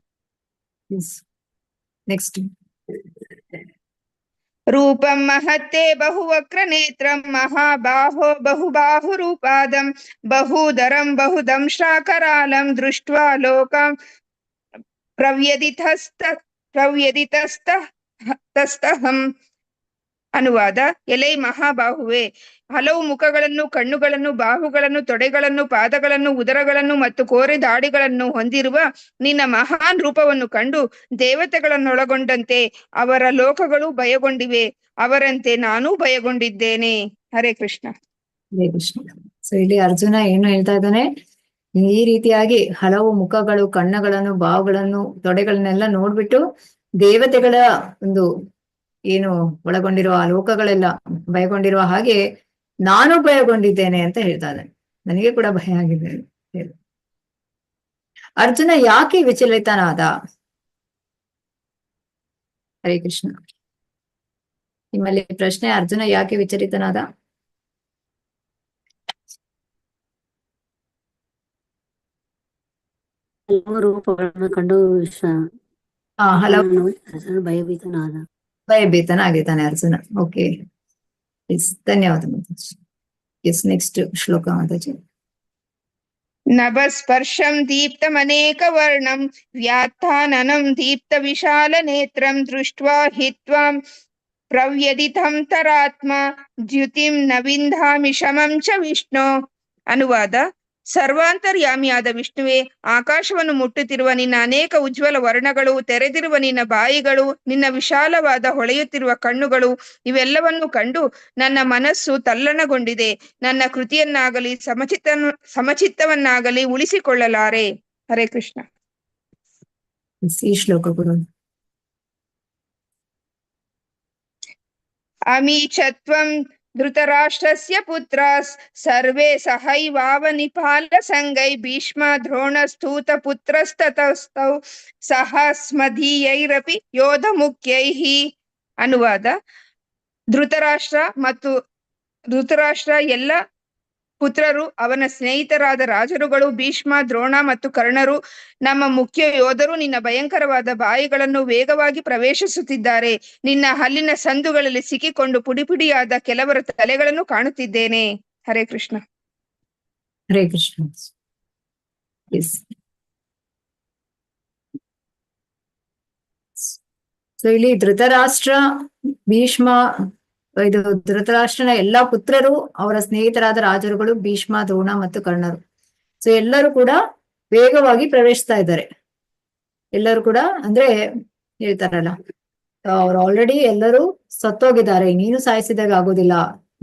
ನೆಕ್ಸ್ಟ್. ರೂಪಂ ಮಹತ್ತೇ ಬಹುವಕ್ರ ನೇತ್ರಂ ಮಹಾಬಾಹೋ ಬಹುಬಾಹುರೂಪಾದಂ ಬಹುದರಂ ಬಹುದಂಶ್ರಾಕರಾಲಂ ದೃಷ್ಟ್ವಾ ಲೋಕಂ ಪ್ರವ್ಯದಿತಸ್ತಹಂ. ಅನುವಾದ: ಎಲೈ ಮಹಾಬಾಹುವೆ, ಹಲವು ಮುಖಗಳನ್ನು, ಕಣ್ಣುಗಳನ್ನು, ಬಾಹುಗಳನ್ನು, ತೊಡೆಗಳನ್ನು, ಪಾದಗಳನ್ನು, ಉದರಗಳನ್ನು ಮತ್ತು ಕೋರೆ ದಾಡಿಗಳನ್ನು ಹೊಂದಿರುವ ನಿನ್ನ ಮಹಾನ್ ರೂಪವನ್ನು ಕಂಡು ದೇವತೆಗಳನ್ನೊಳಗೊಂಡಂತೆ ಅವರ ಲೋಕಗಳು ಭಯಗೊಂಡಿವೆ. ಅವರಂತೆ ನಾನೂ ಭಯಗೊಂಡಿದ್ದೇನೆ. ಹರೇ ಕೃಷ್ಣ. ಹರೇ ಕೃಷ್ಣ. ಸೊ ಇಲ್ಲಿ ಅರ್ಜುನ ಏನು ಹೇಳ್ತಾ ಇದ್ದಾನೆ, ಈ ರೀತಿಯಾಗಿ ಹಲವು ಮುಖಗಳು, ಕಣ್ಣುಗಳನ್ನು, ಬಾಹುಗಳನ್ನು, ತೊಡೆಗಳನ್ನೆಲ್ಲ ನೋಡ್ಬಿಟ್ಟು ದೇವತೆಗಳ ಒಂದು ಏನು ಒಳಗೊಂಡಿರುವ ಆ ಲೋಕಗಳೆಲ್ಲ ಭಯಗೊಂಡಿರುವ ಹಾಗೆ ನಾನು ಭಯಗೊಂಡಿದ್ದೇನೆ ಅಂತ ಹೇಳ್ತಾ ಇದ್ದಾನೆ. ನನಗೆ ಕೂಡ ಭಯ ಆಗಿದೆ. ಅರ್ಜುನ ಯಾಕೆ ವಿಚಲಿತನಾದ? ಹರೇ ಕೃಷ್ಣ. ನಿಮ್ಮಲ್ಲಿ ಪ್ರಶ್ನೆ, ಅರ್ಜುನ ಯಾಕೆ ವಿಚಲಿತನಾದ? ರೂಪಗಳನ್ನು ಕಂಡು ಹಲವು ಭಯಭೀತನಾಗಿದ್ದಾನೆ ಅರ್ಜುನ. ಓಕೆ, ಎಸ್, ಧನ್ಯವಾದ ಮಾತಾಜಿ. ಎಸ್, ನೆಕ್ಸ್ಟ್ ಶ್ಲೋಕ ಮಾತಾಜಿ. ನಭಸ್ಪರ್ಶಂ ದೀಪ್ತಮನೇಕ ವರ್ಣಂ ವ್ಯಾತ್ಥಾನನಂ ದೀಪ್ತ ವಿಶಾಲ ನೇತ್ರಂ ದೃಷ್ಟ್ವಾ ಹಿ ತ್ವಾಂ ಪ್ರವ್ಯದಿತಂ ತರಾತ್ಮ ದ್ಯುತಿಂ ನ ವಿಂಧಾಮಿ ಶಮಂ ಚ ವಿಷ್ಣು. ಅನುವಾದ: ಸರ್ವಾಂತರ್ಯಾಮಿಯಾದ ವಿಷ್ಣುವೆ, ಆಕಾಶವನ್ನು ಮುಟ್ಟುತ್ತಿರುವ ನಿನ್ನ ಅನೇಕ ಉಜ್ವಲ ವರ್ಣಗಳು, ತೆರೆದಿರುವ ನಿನ್ನ ಬಾಯಿಗಳು, ನಿನ್ನ ವಿಶಾಲವಾದ ಹೊಳೆಯುತ್ತಿರುವ ಕಣ್ಣುಗಳು, ಇವೆಲ್ಲವನ್ನು ಕಂಡು ನನ್ನ ಮನಸ್ಸು ತಲ್ಲಣಗೊಂಡಿದೆ. ನನ್ನ ಕೃತಿಯನ್ನಾಗಲಿ ಸಮಚಿತ್ತವನ್ನಾಗಲಿ ಉಳಿಸಿಕೊಳ್ಳಲಾರೆ. ಹರೇ ಕೃಷ್ಣ. ಈ ಶ್ಲೋಕ ಕೂಡ. ಅಮೀಚತ್ವಂ ಧೃತರಾಷ್ಟ್ರಸ್ಯ ಪುತ್ರಾಸ್ ಸರ್ವೇ ಸಹೈವಾವನಿಪಾಲ ಸಂಗೈ ಭೀಷ್ಮ ದ್ರೋಣ ಸ್ತೂತ ಪುತ್ರಸ್ತತಸ್ತೌ ಸಹ ಸ್ಮಧೀಯೈರಪಿ ಯೋಧ ಮುಖ್ಯೈಃ. ಅನುವಾದ: ಧೃತರಾಷ್ಟ್ರ ಎಲ್ಲ ಪುತ್ರರು, ಅವನ ಸ್ನೇಹಿತರಾದ ರಾಜರುಗಳು, ಭೀಷ್ಮ, ದ್ರೋಣ ಮತ್ತು ಕರ್ಣರು, ನಮ್ಮ ಮುಖ್ಯ ಯೋಧರು ನಿನ್ನ ಭಯಂಕರವಾದ ಬಾಯಿಗಳನ್ನು ವೇಗವಾಗಿ ಪ್ರವೇಶಿಸುತ್ತಿದ್ದಾರೆ. ನಿನ್ನ ಹಲ್ಲಿನ ಸಂದುಗಳಲ್ಲಿ ಸಿಕ್ಕಿಕೊಂಡು ಪುಡಿಪುಡಿಯಾದ ಕೆಲವರ ತಲೆಗಳನ್ನು ಕಾಣುತ್ತಿದ್ದೇನೆ. ಹರೇ ಕೃಷ್ಣ. ಹರೇ ಕೃಷ್ಣ. ಎಸ್. ಸೊ ಇಲ್ಲಿ ಧೃತರಾಷ್ಟ್ರ, ಭೀಷ್ಮ, ಇದು ಧೃತರಾಷ್ಟ್ರನ ಎಲ್ಲಾ ಪುತ್ರರು, ಅವರ ಸ್ನೇಹಿತರಾದ ರಾಜರುಗಳು, ಭೀಷ್ಮ, ದ್ರೋಣ ಮತ್ತು ಕರ್ಣರು. ಸೊ ಎಲ್ಲರೂ ಕೂಡ ವೇಗವಾಗಿ ಪ್ರವೇಶಿಸ್ತಾ ಇದ್ದಾರೆ. ಎಲ್ಲರೂ ಕೂಡ ಅಂದ್ರೆ ಹೇಳ್ತಾರಲ್ಲ, ಅವ್ರು ಆಲ್ರೆಡಿ ಎಲ್ಲರೂ ಸತ್ತೋಗಿದ್ದಾರೆ, ನೀನು ಸಾಯಿಸಿದಾಗ ಆಗೋದಿಲ್ಲ,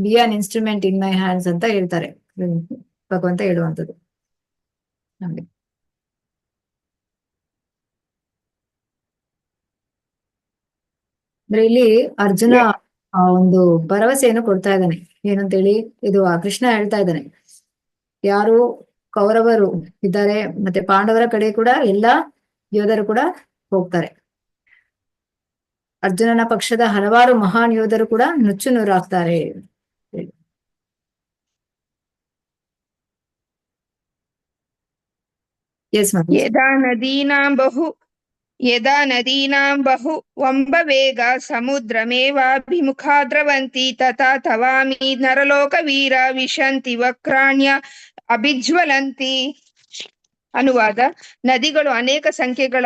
B on instrument in my hands ಅಂತ ಹೇಳ್ತಾರೆ ಭಗವಂತ ಹೇಳುವಂಥದ್ದು. ಅಂದ್ರೆ ಇಲ್ಲಿ ಅರ್ಜುನ ಆ ಒಂದು ಭರವಸೆಯನ್ನು ಕೊಡ್ತಾ ಇದ್ದಾನೆ. ಏನಂತೇಳಿ ಇದು ಆ ಕೃಷ್ಣ ಹೇಳ್ತಾ ಇದ್ದಾನೆ, ಯಾರು ಕೌರವರು ಇದ್ದಾರೆ, ಮತ್ತೆ ಪಾಂಡವರ ಕಡೆ ಕೂಡ ಎಲ್ಲಾ ಯೋಧರು ಕೂಡ ಹೋಗ್ತಾರೆ. ಅರ್ಜುನನ ಪಕ್ಷದ ಹಲವಾರು ಮಹಾನ್ ಯೋಧರು ಕೂಡ ನುಚ್ಚು ನೂರಾಗ್ತಾರೆ. ಎಸ್ ಮಾತಾಜಿ. ಯದಾ ನದೀನಾಂ ಬಹು ವಂಬವೇಗ ಸಮುದ್ರಮೇವಾಭಿಮುಖಾ ದ್ರವಂತಿ ತಥಾ ತವಾಮಿ ನರಲೋಕ ವೀರ ವಿಶಂತಿ ವಕ್ರಾಣ್ಯ ಅಭಿಜ್ವಲಂತಿ. ಅನುವಾದ: ನದಿಗಳು ಅನೇಕ ಸಂಖ್ಯೆಗಳ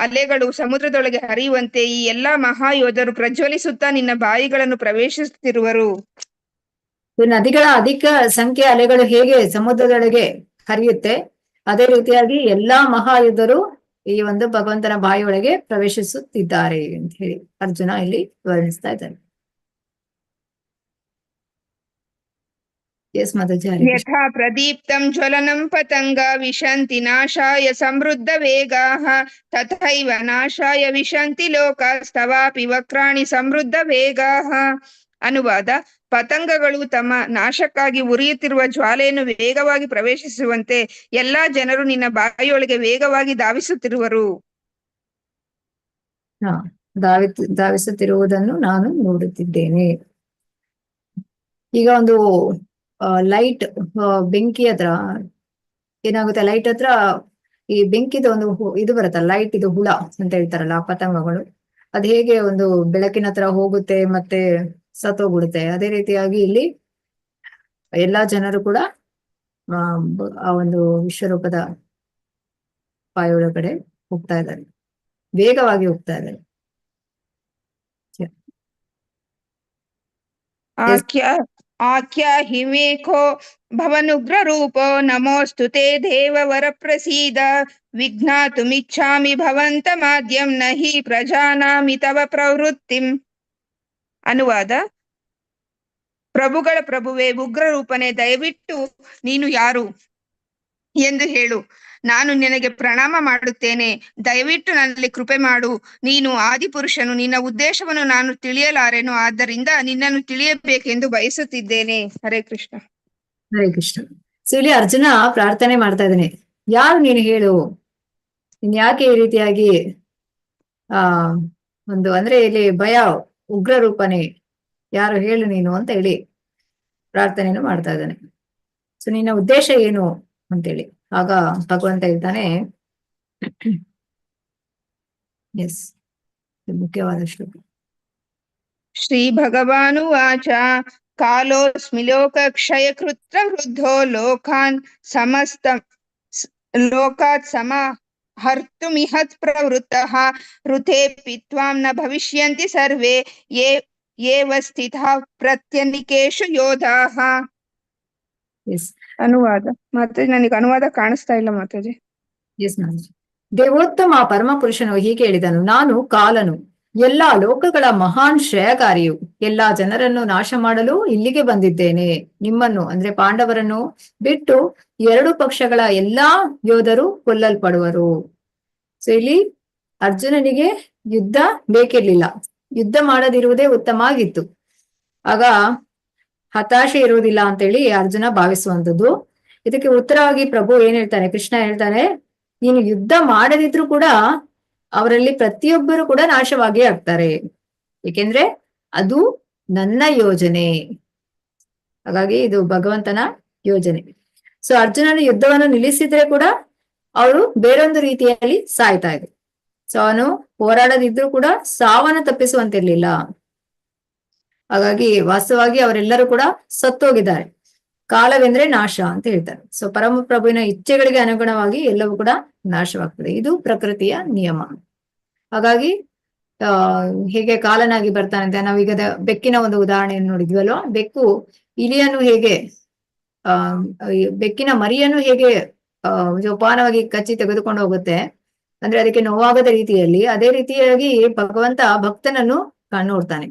ಅಲೆಗಳು ಸಮುದ್ರದೊಳಗೆ ಹರಿಯುವಂತೆ ಈ ಎಲ್ಲಾ ಮಹಾಯೋಧರು ಪ್ರಜ್ವಲಿಸುತ್ತಾ ನಿನ್ನ ಬಾಯಿಗಳನ್ನು ಪ್ರವೇಶಿಸುತ್ತಿರುವರು. ನದಿಗಳ ಅಧಿಕ ಸಂಖ್ಯೆಯ ಅಲೆಗಳು ಹೇಗೆ ಸಮುದ್ರದೊಳಗೆ ಹರಿಯುತ್ತೆ, ಅದೇ ರೀತಿಯಾಗಿ ಎಲ್ಲಾ ಮಹಾಯುದ್ಧರು ಈ ಒಂದು ಭಗವಂತನ ಬಾಯಿಯೊಳಗೆ ಪ್ರವೇಶಿಸುತ್ತಿದ್ದಾರೆ ಅಂತ ಹೇಳಿ ಅರ್ಜುನ ಇಲ್ಲಿ ವರ್ಣಿಸ್ತಾ ಇದ್ದಾರೆ. ಎಸ್ ಮಾತಾಜಿ. ಯಥಾ ಪ್ರದೀಪ್ತಂ ಜ್ವಲನಂ ಪತಂಗ ವಿಶಂತಿ ನಾಶಾಯ ಸಮೃದ್ಧ ವೇಗಾಃ ತಥೈವ ನಾಶಾಯ ವಿಶಂತಿ ಲೋಕಾಸ್ತವಾಪಿ ವಕ್ರಾಣಿ ಸಮೃದ್ಧ ವೇಗಾಃ. ಅನುವಾದ: ಪತಂಗಗಳು ತಮ್ಮ ನಾಶಕ್ಕಾಗಿ ಉರಿಯುತ್ತಿರುವ ಜ್ವಾಲೆಯನ್ನು ವೇಗವಾಗಿ ಪ್ರವೇಶಿಸುವಂತೆ ಎಲ್ಲಾ ಜನರು ನಿನ್ನ ಬಾಯಿಯೊಳಗೆ ವೇಗವಾಗಿ ಧಾವಿಸುತ್ತಿರುವರು. ಧಾವಿಸುತ್ತಿರುವುದನ್ನು ನಾನು ನೋಡುತ್ತಿದ್ದೇನೆ. ಈಗ ಒಂದು ಲೈಟ್ ಬೆಂಕಿ ಹತ್ರ ಏನಾಗುತ್ತೆ, ಲೈಟ್ ಹತ್ರ ಈ ಬೆಂಕಿದ ಒಂದು ಇದು ಬರುತ್ತಲ್ಲ, ಲೈಟ್ ಇದು ಹುಳ ಅಂತ ಹೇಳ್ತಾರಲ್ಲ ಪತಂಗಗಳು, ಅದು ಹೇಗೆ ಒಂದು ಬೆಳಕಿನ ಹತ್ರ ಹೋಗುತ್ತೆ ಮತ್ತೆ ಸತ್ತೋಗ್ಬಿಡುತ್ತೆ, ಅದೇ ರೀತಿಯಾಗಿ ಇಲ್ಲಿ ಎಲ್ಲಾ ಜನರು ಕೂಡ ಆ ಒಂದು ವಿಶ್ವರೂಪದ ಬಾಯಿಯೊಳಗಡೆ ಹೋಗ್ತಾ ಇದ್ದಾರೆ, ವೇಗವಾಗಿ ಹೋಗ್ತಾ ಇದ್ದಾರೆ. ಆಖ್ಯಾ ಹಿಮೇಖೋ ಭವನುಗ್ರ ರೂಪೋ ನಮೋಸ್ತು ತೇ ದೇವ ವರ ಪ್ರಸೀದ ವಿಘ್ನಾತುಮಿಚ್ಛಾಮಿ ಭವಂತ ಮಾದ್ಯಂ ನಹಿ ಪ್ರಜಾನಾಮಿ ತವ ಪ್ರವೃತ್ತಿಂ. ಅನುವಾದ: ಪ್ರಭುಗಳ ಪ್ರಭುವೆ, ಉಗ್ರ ರೂಪನೆ, ದಯವಿಟ್ಟು ನೀನು ಯಾರು ಎಂದು ಹೇಳು. ನಾನು ನಿನಗೆ ಪ್ರಣಾಮ ಮಾಡುತ್ತೇನೆ. ದಯವಿಟ್ಟು ನನ್ನಲ್ಲಿ ಕೃಪೆ ಮಾಡು. ನೀನು ಆದಿಪುರುಷನು, ನಿನ್ನ ಉದ್ದೇಶವನ್ನು ನಾನು ತಿಳಿಯಲಾರೆನು, ಆದ್ದರಿಂದ ನಿನ್ನನ್ನು ತಿಳಿಯಬೇಕೆಂದು ಬಯಸುತ್ತಿದ್ದೇನೆ. ಹರೇ ಕೃಷ್ಣ. ಹರೇ ಕೃಷ್ಣ. ಸೊ ಇಲ್ಲಿ ಅರ್ಜುನ ಪ್ರಾರ್ಥನೆ ಮಾಡ್ತಾ ಇದ್ದಾನೆ, ಯಾರು ನೀನು ಹೇಳು, ನೀನ್ ಯಾಕೆ ಈ ರೀತಿಯಾಗಿ ಒಂದು ಅಂದ್ರೆ ಇಲ್ಲಿ ಭಯ, ಉಗ್ರ ರೂಪನೆ, ಯಾರು ಹೇಳು ನೀನು ಅಂತ ಹೇಳಿ ಪ್ರಾರ್ಥನೆಯನ್ನು ಮಾಡ್ತಾ ಇದ್ದಾನೆ. ಸೊ ನಿನ್ನ ಉದ್ದೇಶ ಏನು ಅಂತೇಳಿ ಆಗ ಭಗವಂತ ಹೇಳ್ತಾನೆ, ಎಸ್ ಮುಖ್ಯವಾದ ಶ್ಲೋಕ. ಶ್ರೀ ಭಗವಾನುವಾಚ ಕಾಲೋಸ್ಮಿ ಲೋಕ ಕ್ಷಯ ಕೃತ್ರ ವೃದ್ಧೋ ಲೋಕಾನ್ ಲೋಕಾತ್ ಸಮಹರ್ತುಮಿಹತ್ ಪ್ರವೃತ್ತಃ ಋತೇಪಿ ತ್ವಾಂ ನ ಭವಿಷ್ಯಂತಿ ಸರ್ವೇ ಯೇವ ಸ್ಥಿತಃ ಪ್ರತ್ಯನಿಕೇಶು ಯೋಧಾಃ. ಅನುವಾದ: ಮತ್ತೆ ನನಗೆ ಅನುವಾದ ಕಾಣಿಸ್ತಾ ಇಲ್ಲ ಮಾತಾಜಿ. ಎಸ್ ಮಾತಾಜಿ. ದೇವೋತ್ತಮ ಪರಮ ಪುರುಷನು ಹೀಗೆ ಹೇಳಿದನು, ನಾನು ಕಾಲನು, ಎಲ್ಲಾ ಲೋಕಗಳ ಮಹಾನ್ ಶ್ರೇಯಕಾರಿಯು, ಎಲ್ಲಾ ಜನರನ್ನು ನಾಶ ಮಾಡಲು ಇಲ್ಲಿಗೆ ಬಂದಿದ್ದೇನೆ. ನಿಮ್ಮನ್ನು ಅಂದ್ರೆ ಪಾಂಡವರನ್ನು ಬಿಟ್ಟು ಎರಡು ಪಕ್ಷಗಳ ಎಲ್ಲಾ ಯೋಧರು ಕೊಲ್ಲಲ್ಪಡುವರು. ಸೊ ಇಲ್ಲಿ ಅರ್ಜುನನಿಗೆ ಯುದ್ಧ ಬೇಕಿರ್ಲಿಲ್ಲ, ಯುದ್ಧ ಮಾಡದಿರುವುದೇ ಉತ್ತಮ ಆಗಿತ್ತು. ಆಗ ಹತಾಶೆ ಇರುವುದಿಲ್ಲ ಅಂತೇಳಿ ಅರ್ಜುನ ಭಾವಿಸುವಂಥದ್ದು. ಇದಕ್ಕೆ ಉತ್ತರವಾಗಿ ಪ್ರಭು ಏನ್ ಹೇಳ್ತಾನೆ, ಕೃಷ್ಣ ಹೇಳ್ತಾನೆ, ನೀನು ಯುದ್ಧ ಮಾಡದಿದ್ರು ಕೂಡ ಅವರಲ್ಲಿ ಪ್ರತಿಯೊಬ್ಬರು ಕೂಡ ನಾಶವಾಗಿ ಆಗ್ತಾರೆ, ಏಕೆಂದ್ರೆ ಅದು ನನ್ನ ಯೋಜನೆ. ಹಾಗಾಗಿ ಇದು ಭಗವಂತನ ಯೋಜನೆ. ಸೊ ಅರ್ಜುನನ ಯುದ್ಧವನ್ನು ನಿಲ್ಲಿಸಿದ್ರೆ ಕೂಡ ಅವರು ಬೇರೊಂದು ರೀತಿಯಲ್ಲಿ ಸಾಯ್ತಾ ಇದ್ರು. ಸೊ ಅವನು ಹೋರಾಡದಿದ್ರು ಕೂಡ ಸಾವನ್ನು ತಪ್ಪಿಸುವಂತಿರ್ಲಿಲ್ಲ. ಹಾಗಾಗಿ ವಾಸ್ತವವಾಗಿ ಅವರೆಲ್ಲರೂ ಕೂಡ ಸತ್ತೋಗಿದ್ದಾರೆ. ಕಾಲವೆಂದ್ರೆ ನಾಶ ಅಂತ ಹೇಳ್ತಾರೆ. ಸೊ ಪರಮ ಪ್ರಭುವಿನ ಇಚ್ಛೆಗಳಿಗೆ ಅನುಗುಣವಾಗಿ ಎಲ್ಲವೂ ಕೂಡ ನಾಶವಾಗ್ತದೆ. ಇದು ಪ್ರಕೃತಿಯ ನಿಯಮ. ಹಾಗಾಗಿ ಹೇಗೆ ಕಾಲನಾಗಿ ಬರ್ತಾನಂತೆ, ನಾವೀಗ ಬೆಕ್ಕಿನ ಒಂದು ಉದಾಹರಣೆಯನ್ನು ನೋಡಿದ್ವಲ್ವಾ, ಬೆಕ್ಕು ಇಲಿಯನ್ನು ಹೇಗೆ ಬೆಕ್ಕಿನ ಮರಿಯನ್ನು ಹೇಗೆ ಜೋಪಾನವಾಗಿ ಕಚ್ಚಿ ತೆಗೆದುಕೊಂಡು ಹೋಗುತ್ತೆ, ಅಂದ್ರೆ ಅದಕ್ಕೆ ನೋವಾಗದ ರೀತಿಯಲ್ಲಿ, ಅದೇ ರೀತಿಯಾಗಿ ಭಗವಂತ ಭಕ್ತನನ್ನು ನೋಡ್ತಾನೆ.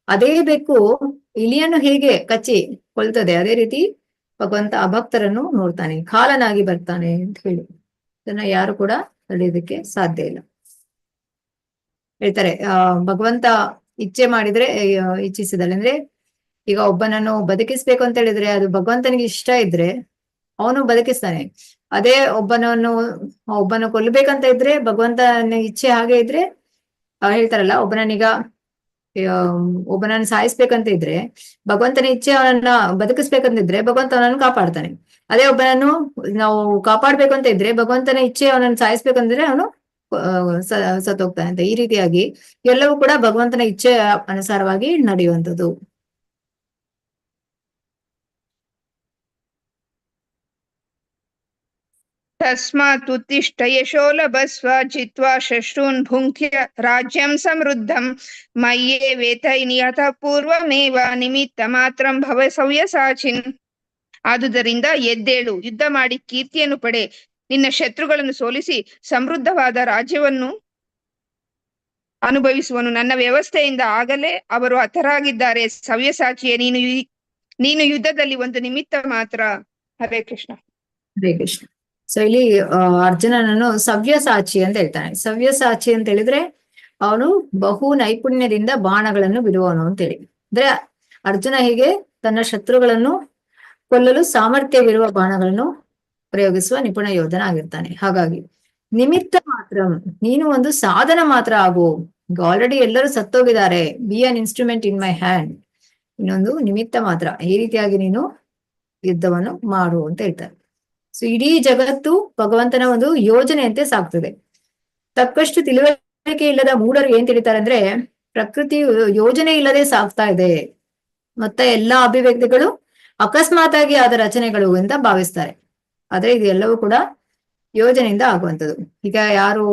ಅದೇ ಬೆಕ್ಕು ಇಲಿಯನ್ನು ಹೇಗೆ ಕಚ್ಚಿ ಕೊಳ್ತದೆ, ಅದೇ ರೀತಿ ಭಗವಂತ ಅಭಕ್ತರನ್ನು ನೋಡ್ತಾನೆ, ಕಾಲನಾಗಿ ಬರ್ತಾನೆ ಅಂತ ಹೇಳಿ ಇದನ್ನ ಯಾರು ಕೂಡ ತಡೆಯೋದಕ್ಕೆ ಸಾಧ್ಯ ಇಲ್ಲ. ಹೇಳ್ತಾರೆ ಭಗವಂತ ಇಚ್ಛೆ ಮಾಡಿದ್ರೆ, ಇಚ್ಛಿಸಿದಲ್ಲಿ ಅಂದ್ರೆ ಈಗ ಒಬ್ಬನನ್ನು ಬದುಕಿಸ್ಬೇಕು ಅಂತ ಹೇಳಿದ್ರೆ ಅದು ಭಗವಂತನಿಗೆ ಇಷ್ಟ ಇದ್ರೆ ಅವನು ಬದುಕಿಸ್ತಾನೆ. ಅದೇ ಒಬ್ಬನ ಕೊಲ್ಲಬೇಕಂತ ಇದ್ರೆ ಭಗವಂತನ ಇಚ್ಛೆ ಹಾಗೆ ಇದ್ರೆ ಹೇಳ್ತಾರಲ್ಲ, ಒಬ್ಬನನ್ನ ಸಾಯಿಸ್ಬೇಕಂತ ಇದ್ರೆ ಭಗವಂತನ ಇಚ್ಛೆ ಅವನನ್ನ ಬದುಕಿಸ್ಬೇಕಂತಿದ್ರೆ ಭಗವಂತ ಅವನನ್ನು ಕಾಪಾಡ್ತಾನೆ. ಅದೇ ಒಬ್ಬನನ್ನು ನಾವು ಕಾಪಾಡ್ಬೇಕು ಅಂತ ಇದ್ರೆ ಭಗವಂತನ ಇಚ್ಛೆ ಅವನನ್ನು ಸಾಯಿಸ್ಬೇಕಂದ್ರೆ ಅವನು ಸತ್ತೋಗ್ತಾನೆ ಅಂತ. ಈ ರೀತಿಯಾಗಿ ಎಲ್ಲವೂ ಕೂಡ ಭಗವಂತನ ಇಚ್ಛೆ ಅನುಸಾರವಾಗಿ ನಡೆಯುವಂಥದ್ದು. ತಸ್ಮಾತ್ ಉತ್ತಿಷ್ಠ ಯಶೋ ಲಭಸ್ವ ಜಿತ್ವಾ ಶಶ್ರೂನ್ ಭುಂಕ್ಯ ರಾಜ್ಯಂ ಸಮೃದ್ಧಂ ಮಯ್ಯೇ ವೇತೈ ನಿಯತ ಪೂರ್ವಮೇವ ನಿಮಿತ್ತ ಮಾತ್ರಂ ಭವ ಸವ್ಯಸಾಚಿನ್. ಆದುದರಿಂದ ಎದ್ದೇಳು, ಯುದ್ಧ ಮಾಡಿ ಕೀರ್ತಿಯನ್ನು ಪಡೆ, ನಿನ್ನ ಶತ್ರುಗಳನ್ನು ಸೋಲಿಸಿ ಸಮೃದ್ಧವಾದ ರಾಜ್ಯವನ್ನು ಅನುಭವಿಸುವನು. ನನ್ನ ವ್ಯವಸ್ಥೆಯಿಂದ ಆಗಲೇ ಅವರು ಹತರಾಗಿದ್ದಾರೆ. ಸವ್ಯಸಾಚಿಯೇ, ನೀನು ಯುದ್ಧದಲ್ಲಿ ಒಂದು ನಿಮಿತ್ತ ಮಾತ್ರ. ಹರೇ ಕೃಷ್ಣ. ಹರೇ ಕೃಷ್ಣ. ಸೊ ಇಲ್ಲಿ ಅರ್ಜುನನನ್ನು ಸವ್ಯಸಾಚಿ ಅಂತ ಹೇಳ್ತಾನೆ. ಸವ್ಯಸಾಚಿ ಅಂತ ಹೇಳಿದ್ರೆ ಅವನು ಬಹು ನೈಪುಣ್ಯದಿಂದ ಬಾಣಗಳನ್ನು ಬಿಡುವವನು ಅಂತೇಳಿ. ಅಂದ್ರೆ ಅರ್ಜುನ ಹೀಗೆ ತನ್ನ ಶತ್ರುಗಳನ್ನು ಕೊಲ್ಲಲು ಸಾಮರ್ಥ್ಯವಿರುವ ಬಾಣಗಳನ್ನು ಪ್ರಯೋಗಿಸುವ ನಿಪುಣ ಯೋಧನ ಆಗಿರ್ತಾನೆ. ಹಾಗಾಗಿ ನಿಮಿತ್ತ ಮಾತ್ರ, ನೀನು ಒಂದು ಸಾಧನ ಮಾತ್ರ ಆಗು. ಆಲ್ರೆಡಿ ಎಲ್ಲರೂ ಸತ್ತೋಗಿದ್ದಾರೆ. Be an instrument in my hand. ಇನ್ನೊಂದು ನಿಮಿತ್ತ ಮಾತ್ರ, ಈ ರೀತಿಯಾಗಿ ನೀನು ಯುದ್ಧವನ್ನು ಮಾಡು ಅಂತ ಹೇಳ್ತಾರೆ. ಸೊ ಇಡೀ ಜಗತ್ತು ಭಗವಂತನ ಒಂದು ಯೋಜನೆಯಂತೆ ಸಾಗ್ತದೆ. ತಕ್ಕಷ್ಟು ತಿಳುವಳಿಕೆ ಇಲ್ಲದ ಮೂಢರು ಏನ್ ತಿಳಿತಾರೆ ಅಂದ್ರೆ ಪ್ರಕೃತಿ ಯೋಜನೆ ಇಲ್ಲದೆ ಸಾಗ್ತಾ ಇದೆ, ಮತ್ತೆ ಎಲ್ಲಾ ಅಭಿವ್ಯಕ್ತಿಗಳು ಅಕಸ್ಮಾತ್ ಆಗಿ ಆದ ರಚನೆಗಳು ಅಂತ ಭಾವಿಸ್ತಾರೆ. ಆದ್ರೆ ಇದೆಲ್ಲವೂ ಕೂಡ ಯೋಜನೆಯಿಂದ ಆಗುವಂಥದ್ದು. ಈಗ ಯಾರು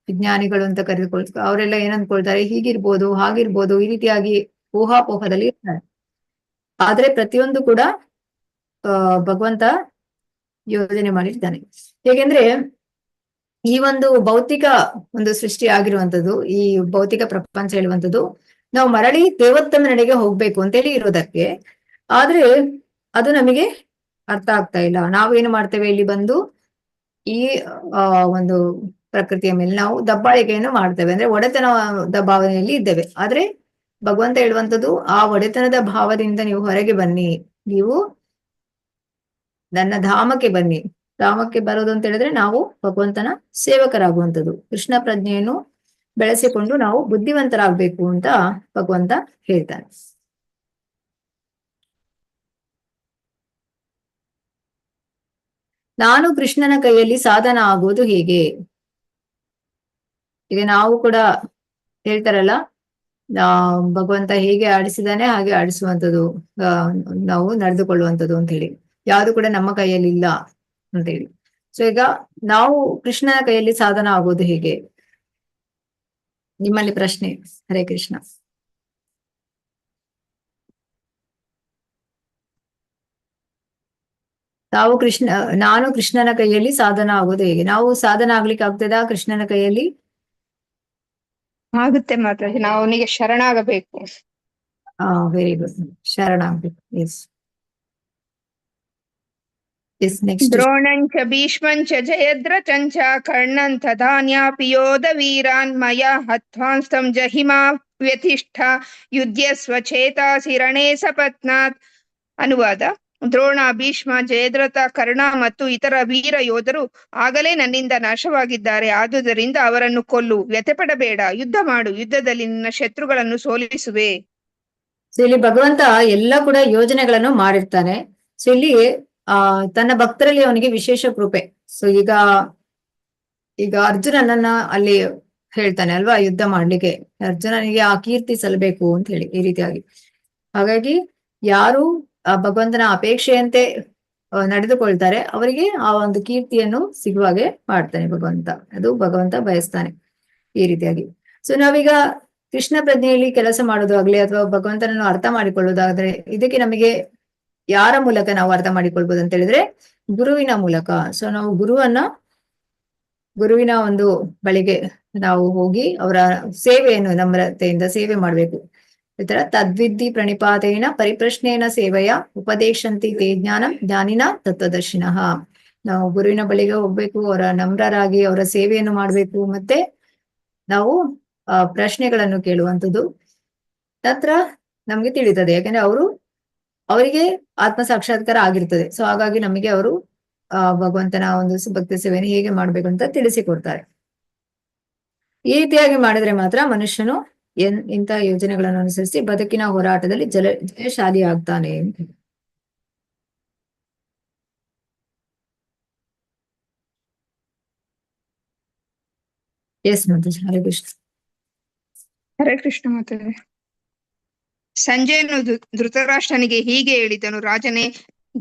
ವಿಜ್ಞಾನಿಗಳು ಅಂತ ಕರೆದುಕೊಳ್ತಾರೆ ಅವರೆಲ್ಲ ಏನಂದ್ಕೊಳ್ತಾರೆ, ಹೀಗಿರ್ಬೋದು ಹಾಗಿರ್ಬೋದು ಈ ರೀತಿಯಾಗಿ ಊಹಾಪೋಹದಲ್ಲಿ ಇರ್ತಾರೆ. ಆದ್ರೆ ಪ್ರತಿಯೊಂದು ಕೂಡ ಭಗವಂತ ಯೋಜನೆ ಮಾಡಿರ್ತಾನೆ. ಹೇಗೆಂದ್ರೆ ಈ ಒಂದು ಭೌತಿಕ ಒಂದು ಸೃಷ್ಟಿ ಆಗಿರುವಂತದ್ದು, ಈ ಭೌತಿಕ ಪ್ರಪಂಚ ಹೇಳುವಂಥದ್ದು ನಾವು ಮರಳಿ ದೇವೋತ್ತಮ ನಡೆಗೆ ಹೋಗ್ಬೇಕು ಅಂತೇಳಿ ಇರೋದಕ್ಕೆ. ಆದ್ರೆ ಅದು ನಮಗೆ ಅರ್ಥ ಆಗ್ತಾ ಇಲ್ಲ. ನಾವೇನು ಮಾಡ್ತೇವೆ, ಇಲ್ಲಿ ಬಂದು ಈ ಒಂದು ಪ್ರಕೃತಿಯ ಮೇಲೆ ನಾವು ದಬ್ಬಾಳಿಕೆಯನ್ನು ಮಾಡ್ತೇವೆ, ಅಂದ್ರೆ ಒಡೆತನದ ಭಾವನೆಯಲ್ಲಿ ಇದ್ದೇವೆ. ಆದ್ರೆ ಭಗವಂತ ಹೇಳುವಂಥದ್ದು ಆ ಒಡೆತನದ ಭಾವದಿಂದ ನೀವು ಹೊರಗೆ ಬನ್ನಿ, ನೀವು ನನ್ನ ಧಾಮಕ್ಕೆ ಬನ್ನಿ. ಧಾಮಕ್ಕೆ ಬರೋದು ಅಂತ ಹೇಳಿದ್ರೆ ನಾವು ಭಗವಂತನ ಸೇವಕರಾಗುವಂಥದ್ದು. ಕೃಷ್ಣ ಪ್ರಜ್ಞೆಯನ್ನು ಬೆಳೆಸಿಕೊಂಡು ನಾವು ಬುದ್ಧಿವಂತರಾಗ್ಬೇಕು ಅಂತ ಭಗವಂತ ಹೇಳ್ತಾನೆ. ನಾನು ಕೃಷ್ಣನ ಕೈಯಲ್ಲಿ ಸಾಧನ ಆಗುವುದು ಹೇಗೆ? ಈಗ ನಾವು ಕೂಡ ಹೇಳ್ತಾರಲ್ಲ, ಭಗವಂತ ಹೇಗೆ ಆಡಿಸಿದಾನೆ ಹಾಗೆ ಆಡಿಸುವಂಥದ್ದು, ನಾವು ನಡೆದುಕೊಳ್ಳುವಂಥದ್ದು ಅಂತ ಹೇಳಿ. ಯಾವುದು ಕೂಡ ನಮ್ಮ ಕೈಯಲ್ಲಿ ಇಲ್ಲ ಅಂತ ಹೇಳಿ. ಸೊ ಈಗ ನಾವು ಕೃಷ್ಣನ ಕೈಯಲ್ಲಿ ಸಾಧನ ಆಗೋದು ಹೇಗೆ? ನಿಮ್ಮಲ್ಲಿ ಪ್ರಶ್ನೆ. ಹರೇ ಕೃಷ್ಣ. ನಾನು ಕೃಷ್ಣನ ಕೈಯಲ್ಲಿ ಸಾಧನ ಆಗೋದು ಹೇಗೆ? ನಾವು ಸಾಧನ ಆಗ್ಲಿಕ್ಕೆ ಆಗ್ತದಾ ಕೃಷ್ಣನ ಕೈಯಲ್ಲಿ? ಆಗುತ್ತೆ ಮಾತ್ರ, ನಾವು ಅವನಿಗೆ ಶರಣಾಗಬೇಕು. ವೆರಿ ಗುಡ್, ಶರಣಾಗ್ಬೇಕು. ಎಸ್. ದ್ರೋಣಂಚ ಭೀಷ್ಮಂಚ ಜಯದ್ರಥಂಚ ಕರ್ಣಂ ತಥಾನ್ಯಾಪಿ ಯೋಧ ವೀರಾನ್ ಮಯಾ ಹತ್ವಾಂಸ್ತಂ ಜಹಿಮಾ ವ್ಯತಿಷ್ಠ ಯುದ್ಧಸ್ವ ಚೇತಾಸಿ ರಣೇ ಸಪತ್ನಾತ್. ಅನುವಾದ: ದ್ರೋಣ, ಭೀಷ್ಮ, ಜಯದ್ರಥ, ಕರ್ಣ ಮತ್ತು ಇತರ ವೀರ ಯೋಧರು ಆಗಲೇ ನನ್ನಿಂದ ನಾಶವಾಗಿದ್ದಾರೆ. ಆದುದರಿಂದ ಅವರನ್ನು ಕೊಲ್ಲು, ವ್ಯಥೆಪಡಬೇಡ, ಯುದ್ಧ ಮಾಡು, ಯುದ್ಧದಲ್ಲಿ ನಿನ್ನ ಶತ್ರುಗಳನ್ನು ಸೋಲಿಸುವೆ. ಸೊ ಇಲ್ಲಿ ಭಗವಂತ ಎಲ್ಲ ಕೂಡ ಯೋಜನೆಗಳನ್ನು ಮಾಡಿರ್ತಾನೆ. ಸೊ ಇಲ್ಲಿ ತನ್ನ ಭಕ್ತರಲ್ಲಿ ಅವನಿಗೆ ವಿಶೇಷ ಕೃಪೆ. ಸೊ ಈಗ ಅರ್ಜುನನನ್ನ ಅಲ್ಲಿ ಹೇಳ್ತಾನೆ ಅಲ್ವಾ, ಯುದ್ಧ ಮಾಡ್ಲಿಕ್ಕೆ ಅರ್ಜುನನಿಗೆ ಆ ಕೀರ್ತಿ ಸಲ್ಲಬೇಕು ಅಂತ ಹೇಳಿ ಈ ರೀತಿಯಾಗಿ. ಹಾಗಾಗಿ ಯಾರು ಭಗವಂತನ ಅಪೇಕ್ಷೆಯಂತೆ ನಡೆದುಕೊಳ್ತಾರೆ ಅವರಿಗೆ ಆ ಒಂದು ಕೀರ್ತಿಯನ್ನು ಸಿಗುವಾಗೆ ಮಾಡ್ತಾನೆ ಭಗವಂತ. ಅದು ಭಗವಂತ ಬಯಸ್ತಾನೆ ಈ ರೀತಿಯಾಗಿ. ಸೊ ನಾವೀಗ ಕೃಷ್ಣ ಪ್ರಜ್ಞೆಯಲ್ಲಿ ಕೆಲಸ ಮಾಡೋದಾಗ್ಲಿ ಅಥವಾ ಭಗವಂತನನ್ನು ಅರ್ಥ ಮಾಡಿಕೊಳ್ಳೋದಾದ್ರೆ ಇದಕ್ಕೆ ನಮಗೆ ಯಾರ ಮೂಲಕ ನಾವು ಅರ್ಥ ಮಾಡಿಕೊಳ್ಬೋದು ಅಂತ ಹೇಳಿದ್ರೆ ಗುರುವಿನ ಮೂಲಕ. ಸೊ ನಾವು ಗುರುವಿನ ಒಂದು ಬಳಿಗೆ ನಾವು ಹೋಗಿ ಅವರ ಸೇವೆಯನ್ನು ನಮ್ರತೆಯಿಂದ ಸೇವೆ ಮಾಡ್ಬೇಕು. ಈ ತರ ತದ್ವಿದ್ಧಿ ಪ್ರಣಿಪಾತೇನ ಪರಿಪ್ರಶ್ನೇನ ಸೇವೆಯ ಉಪದೇಶಂತಿ ತೇ ಜ್ಞಾನಿನ ತತ್ವದರ್ಶಿನಃ. ನಾವು ಗುರುವಿನ ಬಳಿಗೆ ಹೋಗ್ಬೇಕು, ಅವರ ನಮ್ರರಾಗಿ ಅವರ ಸೇವೆಯನ್ನು ಮಾಡ್ಬೇಕು, ಮತ್ತೆ ನಾವು ಪ್ರಶ್ನೆಗಳನ್ನು ಕೇಳುವಂಥದ್ದು. ನಂತರ ನಮ್ಗೆ ತಿಳಿತದೆ, ಯಾಕಂದ್ರೆ ಅವರಿಗೆ ಆತ್ಮ ಸಾಕ್ಷಾತ್ಕಾರ ಆಗಿರ್ತದೆ. ಸೊ ಹಾಗಾಗಿ ನಮಗೆ ಅವರು ಭಗವಂತನ ಒಂದು ಭಕ್ತಿ ಸೇವೆಯನ್ನು ಹೇಗೆ ಮಾಡ್ಬೇಕು ಅಂತ ತಿಳಿಸಿಕೊಡ್ತಾರೆ. ಈ ರೀತಿಯಾಗಿ ಮಾಡಿದ್ರೆ ಮಾತ್ರ ಮನುಷ್ಯನು ಇಂಥ ಯೋಜನೆಗಳನ್ನು ಅನುಸರಿಸಿ ಬದುಕಿನ ಹೋರಾಟದಲ್ಲಿ ಜಯಶಾಲಿ ಆಗ್ತಾನೆ. ಎಸ್ ಮಾತಾಜಿ, ಹರೇ ಕೃಷ್ಣ. ಹರೇ ಕೃಷ್ಣ ಮಾತಾಜಿ. ಸಂಜಯನು ಧೃತರಾಷ್ಟ್ರನಿಗೆ ಹೀಗೆ ಹೇಳಿದನು, ರಾಜನೇ,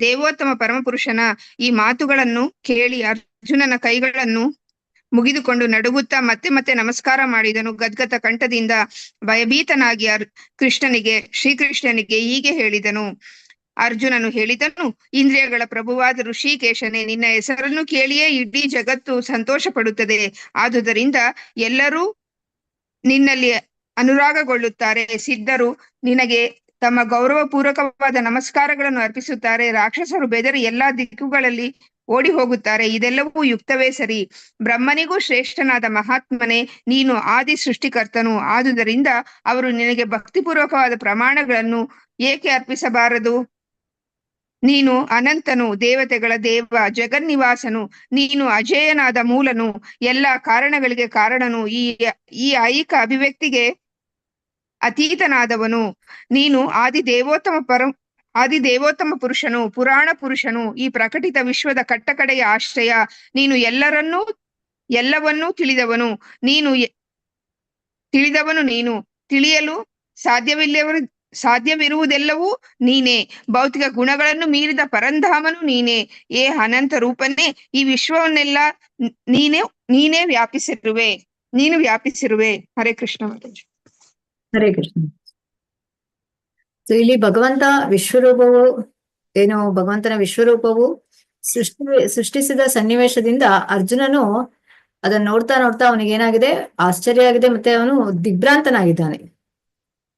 ದೇವೋತ್ತಮ ಪರಮಪುರುಷನ ಈ ಮಾತುಗಳನ್ನು ಕೇಳಿ ಅರ್ಜುನನ ಕೈಗಳನ್ನು ಮುಗಿದುಕೊಂಡು ನಡುಗುತ್ತಾ ಮತ್ತೆ ಮತ್ತೆ ನಮಸ್ಕಾರ ಮಾಡಿದನು. ಗದ್ಗದ ಕಂಠದಿಂದ ಭಯಭೀತನಾಗಿ ಶ್ರೀಕೃಷ್ಣನಿಗೆ ಹೀಗೆ ಹೇಳಿದನು. ಅರ್ಜುನನು ಹೇಳಿದನು, ಇಂದ್ರಿಯಗಳ ಪ್ರಭುವಾದ ಋಷಿಕೇಶನೇ, ನಿನ್ನ ಹೆಸರನ್ನು ಕೇಳಿಯೇ ಇಡೀ ಜಗತ್ತು ಸಂತೋಷ ಪಡುತ್ತದೆ. ಆದುದರಿಂದ ಎಲ್ಲರೂ ನಿನ್ನಲ್ಲಿ ಅನುರಾಗಗೊಳ್ಳುತ್ತಾರೆ. ಸಿದ್ಧರು ನಿನಗೆ ತಮ್ಮ ಗೌರವಪೂರ್ವಕವಾದ ನಮಸ್ಕಾರಗಳನ್ನು ಅರ್ಪಿಸುತ್ತಾರೆ. ರಾಕ್ಷಸರು ಬೆದರಿ ಎಲ್ಲಾ ದಿಕ್ಕುಗಳಲ್ಲಿ ಓಡಿ ಹೋಗುತ್ತಾರೆ. ಇದೆಲ್ಲವೂ ಯುಕ್ತವೇ ಸರಿ. ಬ್ರಹ್ಮನಿಗೂ ಶ್ರೇಷ್ಠನಾದ ಮಹಾತ್ಮನೇ, ನೀನು ಆದಿ ಸೃಷ್ಟಿಕರ್ತನು. ಆದುದರಿಂದ ಅವರು ನಿನಗೆ ಭಕ್ತಿಪೂರ್ವಕವಾದ ಪ್ರಮಾಣಗಳನ್ನು ಏಕೆ ಅರ್ಪಿಸಬಾರದು? ನೀನು ಅನಂತನು, ದೇವತೆಗಳ ದೇವ, ಜಗನ್ನಿವಾಸನು. ನೀನು ಅಜೇಯನಾದ ಮೂಲನು, ಎಲ್ಲ ಕಾರಣಗಳಿಗೆ ಕಾರಣನು, ಈ ಐಕ ಅಭಿವ್ಯಕ್ತಿಗೆ ಅತೀತನಾದವನು. ನೀನು ಆದಿ ದೇವೋತ್ತಮ ಪುರುಷನು, ಪುರಾಣ ಪುರುಷನು, ಈ ಪ್ರಕಟಿತ ವಿಶ್ವದ ಕಟ್ಟಕಡೆಯ ಆಶ್ರಯ. ನೀನು ಎಲ್ಲವನ್ನೂ ತಿಳಿದವನು. ನೀನು ತಿಳಿಯಲು ಸಾಧ್ಯವಿರುವುದೆಲ್ಲವೂ ನೀನೇ. ಭೌತಿಕ ಗುಣಗಳನ್ನು ಮೀರಿದ ಪರಂಧಾಮನು ನೀನೇ. ಅನಂತ ರೂಪನೇ, ಈ ವಿಶ್ವವನ್ನೆಲ್ಲ ನೀನೇ ವ್ಯಾಪಿಸಿರುವೆ. ಹರೇ ಕೃಷ್ಣ ಮಾತಾಜಿ. ಹರೇ ಕೃಷ್ಣ. ಸೊ ಇಲ್ಲಿ ಭಗವಂತನ ವಿಶ್ವರೂಪವು ಸೃಷ್ಟಿಸಿದ ಸನ್ನಿವೇಶದಿಂದ ಅರ್ಜುನನು ಅದನ್ನ ನೋಡ್ತಾ ಅವನಿಗೆ ಏನಾಗಿದೆ, ಆಶ್ಚರ್ಯ ಆಗಿದೆ, ಮತ್ತೆ ಅವನು ದಿಗ್ಭ್ರಾಂತನಾಗಿದ್ದಾನೆ.